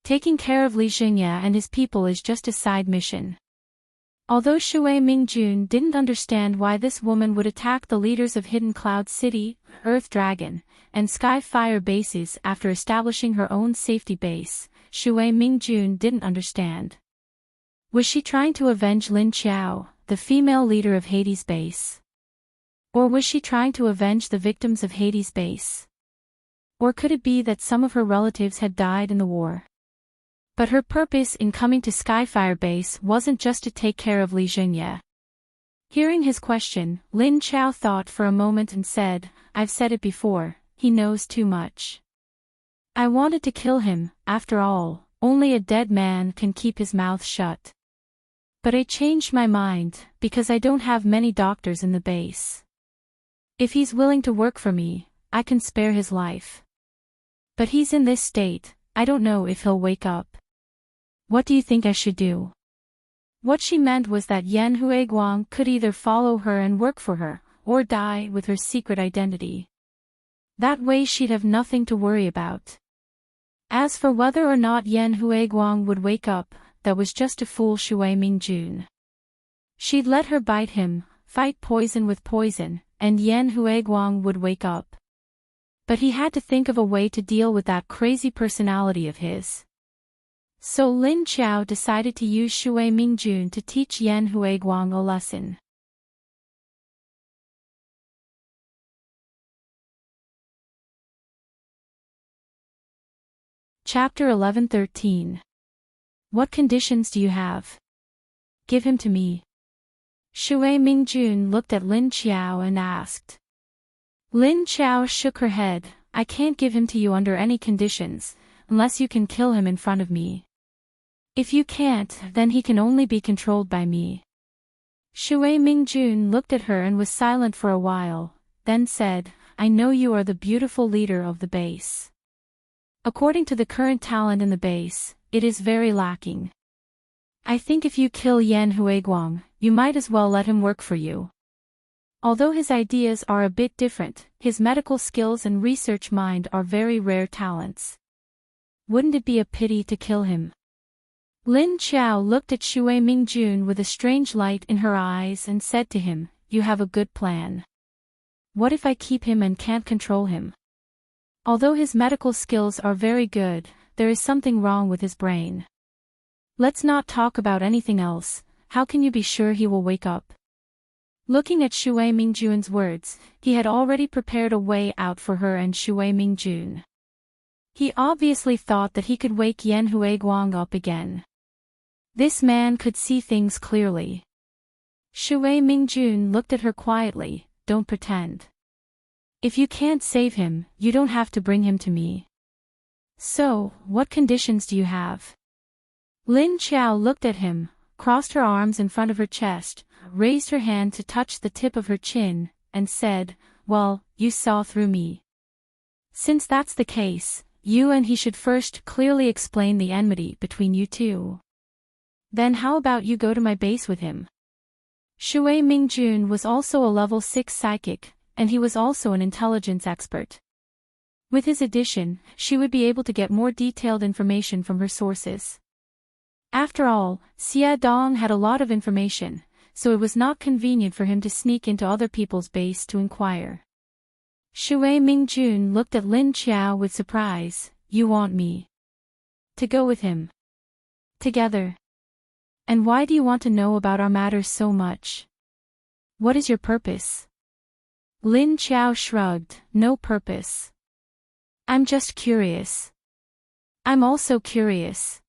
Taking care of Li Xingye and his people is just a side mission. Although Shui Mingjun didn't understand why this woman would attack the leaders of Hidden Cloud City, Earth Dragon, and Skyfire bases after establishing her own safety base, Shui Mingjun didn't understand. Was she trying to avenge Lin Qiao, the female leader of Hades base? Or was she trying to avenge the victims of Hades base? Or could it be that some of her relatives had died in the war? But her purpose in coming to Skyfire base wasn't just to take care of Li Xingye. Hearing his question, Lin Qiao thought for a moment and said, I've said it before, he knows too much. I wanted to kill him, after all, only a dead man can keep his mouth shut. But I changed my mind, because I don't have many doctors in the base. If he's willing to work for me, I can spare his life. But he's in this state, I don't know if he'll wake up. What do you think I should do? What she meant was that Yan Huiguang could either follow her and work for her, or die with her secret identity. That way she'd have nothing to worry about. As for whether or not Yan Huiguang would wake up, that was just to fool Shui Mingjun. She'd let her bite him, fight poison with poison, and Yan Huiguang would wake up. But he had to think of a way to deal with that crazy personality of his. So Lin Qiao decided to use Shui Mingjun to teach Yan Huiguang a lesson. Chapter 11:13. What conditions do you have? Give him to me. Shui Mingjun looked at Lin Qiao and asked. Lin Qiao shook her head. I can't give him to you under any conditions, unless you can kill him in front of me. If you can't, then he can only be controlled by me. Shui Mingjun looked at her and was silent for a while, then said, I know you are the beautiful leader of the base. According to the current talent in the base, it is very lacking. I think if you kill Yan Huiguang, you might as well let him work for you. Although his ideas are a bit different, his medical skills and research mind are very rare talents. Wouldn't it be a pity to kill him? Lin Qiao looked at Shui Mingjun with a strange light in her eyes and said to him, You have a good plan. What if I keep him and can't control him? Although his medical skills are very good, there is something wrong with his brain. Let's not talk about anything else. How can you be sure he will wake up? Looking at Shui Mingjun's words, he had already prepared a way out for her and Shui Mingjun. He obviously thought that he could wake Yan Huiguang up again. This man could see things clearly. Shui Mingjun looked at her quietly, Don't pretend. If you can't save him, you don't have to bring him to me. So, what conditions do you have? Lin Qiao looked at him, crossed her arms in front of her chest, raised her hand to touch the tip of her chin, and said, Well, you saw through me. Since that's the case, you and he should first clearly explain the enmity between you two. Then how about you go to my base with him? Shui Mingjun was also a level 6 psychic, and he was also an intelligence expert. With his addition, she would be able to get more detailed information from her sources. After all, Xie Dong had a lot of information, so it was not convenient for him to sneak into other people's base to inquire. Shui Mingjun looked at Lin Qiao with surprise. You want me to go with him? Together? And why do you want to know about our matters so much? What is your purpose? Lin Qiao shrugged. No purpose. I'm just curious. I'm also curious.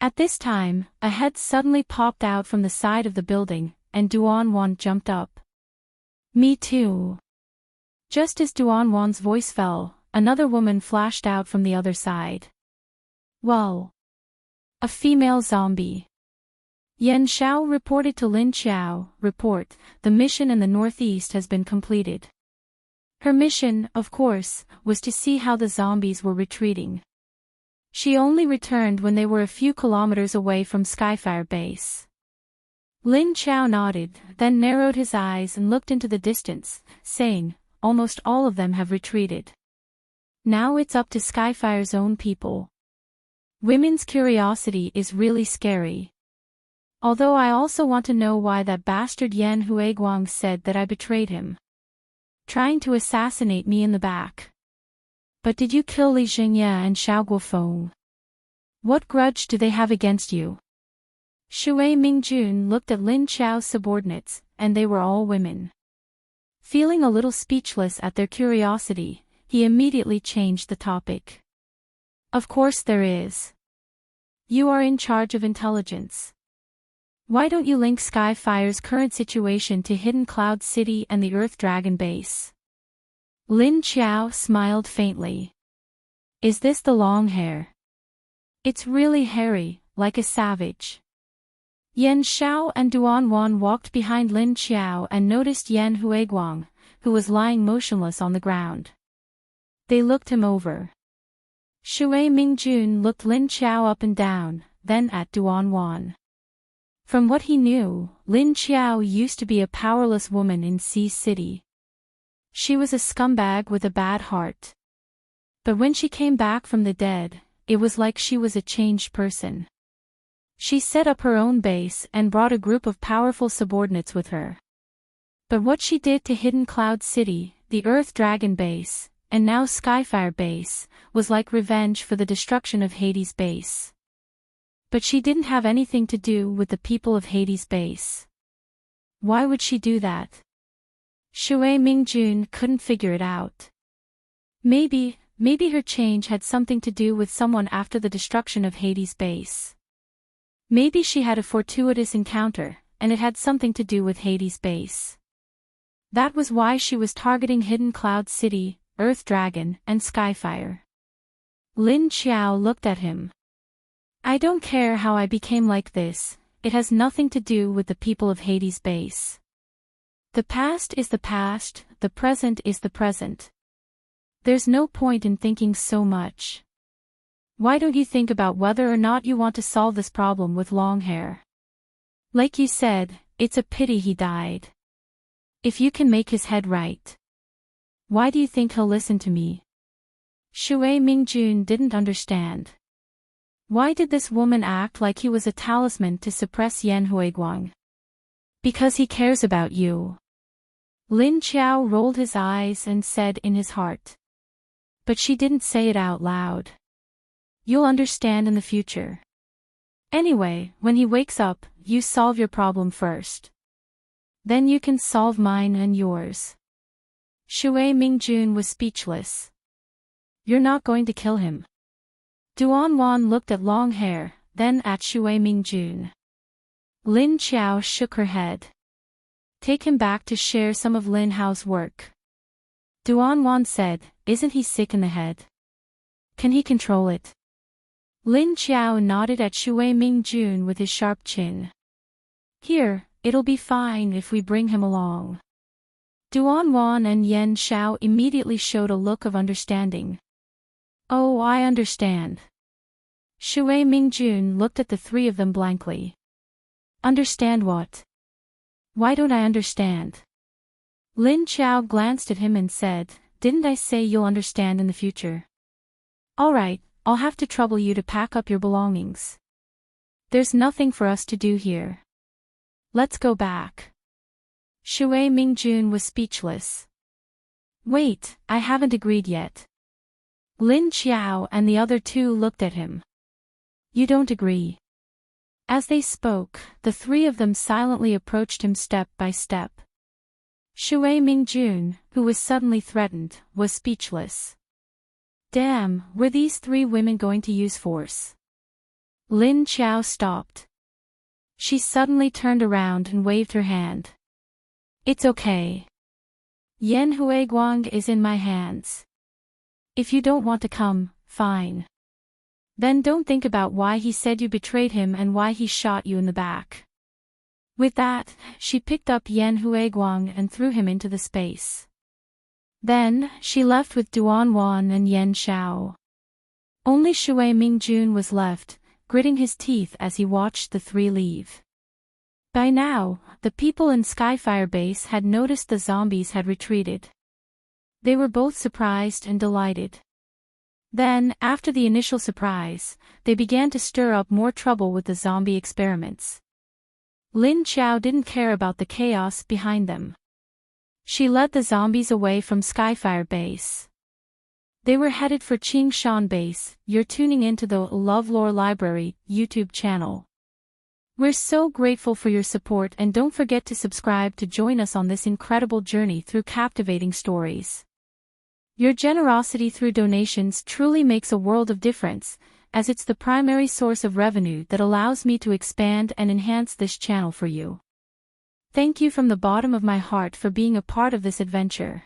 At this time, a head suddenly popped out from the side of the building, and Duanwan jumped up. Me too. Just as Duanwan's voice fell, another woman flashed out from the other side. Whoa! A female zombie. Yan Xiao reported to Lin Qiao, Report, the mission in the northeast has been completed. Her mission, of course, was to see how the zombies were retreating. She only returned when they were a few kilometers away from Skyfire Base. Lin Qiao nodded, then narrowed his eyes and looked into the distance, saying, Almost all of them have retreated. Now it's up to Skyfire's own people. Women's curiosity is really scary. Although I also want to know why that bastard Yan Huiguang said that I betrayed him. Trying to assassinate me in the back. But did you kill Li Jingye and Xiao Guofeng? What grudge do they have against you? Shui Mingjun looked at Lin Qiao's subordinates, and they were all women. Feeling a little speechless at their curiosity, he immediately changed the topic. Of course there is. You are in charge of intelligence. Why don't you link Skyfire's current situation to Hidden Cloud City and the Earth Dragon Base? Lin Qiao smiled faintly. Is this the long hair? It's really hairy, like a savage. Yan Xiao and Duanwan walked behind Lin Qiao and noticed Yan Huiguang, who was lying motionless on the ground. They looked him over. Shui Mingjun looked Lin Qiao up and down, then at Duanwan. From what he knew, Lin Qiao used to be a powerless woman in Sea City. She was a scumbag with a bad heart. But when she came back from the dead, it was like she was a changed person. She set up her own base and brought a group of powerful subordinates with her. But what she did to Hidden Cloud City, the Earth Dragon Base, and now Skyfire Base, was like revenge for the destruction of Hades Base. But she didn't have anything to do with the people of Hades Base. Why would she do that? Shui Mingjun couldn't figure it out. Maybe her change had something to do with someone after the destruction of Hades Base. Maybe she had a fortuitous encounter, and it had something to do with Hades Base. That was why she was targeting Hidden Cloud City, Earth Dragon, and Skyfire. Lin Qiao looked at him. I don't care how I became like this, it has nothing to do with the people of Hades Base. The past is the past, the present is the present. There's no point in thinking so much. Why don't you think about whether or not you want to solve this problem with long hair? Like you said, it's a pity he died. If you can make his head right. Why do you think he'll listen to me? Shui Mingjun didn't understand. Why did this woman act like he was a talisman to suppress Yan Huiguang? Because he cares about you. Lin Qiao rolled his eyes and said in his heart. But she didn't say it out loud. You'll understand in the future. Anyway, when he wakes up, you solve your problem first. Then you can solve mine and yours. Shui Mingjun was speechless. You're not going to kill him. Duanwan looked at Long Hair, then at Shui Mingjun. Lin Qiao shook her head. Take him back to share some of Lin Hao's work. Duanwan said, isn't he sick in the head? Can he control it? Lin Qiao nodded at Shui Mingjun with his sharp chin. Here, it'll be fine if we bring him along. Duanwan and Yen Xiao immediately showed a look of understanding. Oh, I understand. Shui Mingjun looked at the three of them blankly. Understand what? Why don't I understand? Lin Qiao glanced at him and said, didn't I say you'll understand in the future? Alright, I'll have to trouble you to pack up your belongings. There's nothing for us to do here. Let's go back. Shui Mingjun was speechless. Wait, I haven't agreed yet. Lin Qiao and the other two looked at him. You don't agree. As they spoke, the three of them silently approached him step by step. Shui Mingjun, who was suddenly threatened, was speechless. Damn, were these three women going to use force? Lin Qiao stopped. She suddenly turned around and waved her hand. It's okay. Yan Huiguang is in my hands. If you don't want to come, fine. Then don't think about why he said you betrayed him and why he shot you in the back. With that, she picked up Yan Huiguang and threw him into the space. Then, she left with Duanwan and Yen Xiao. Only Shui Mingjun was left, gritting his teeth as he watched the three leave. By now, the people in Skyfire Base had noticed the zombies had retreated. They were both surprised and delighted. Then, after the initial surprise, they began to stir up more trouble with the zombie experiments. Lin Qiao didn't care about the chaos behind them. She led the zombies away from Skyfire Base. They were headed for Qingshan Base. You're tuning into the LoveLore Library YouTube channel. We're so grateful for your support and don't forget to subscribe to join us on this incredible journey through captivating stories. Your generosity through donations truly makes a world of difference, as it's the primary source of revenue that allows me to expand and enhance this channel for you. Thank you from the bottom of my heart for being a part of this adventure.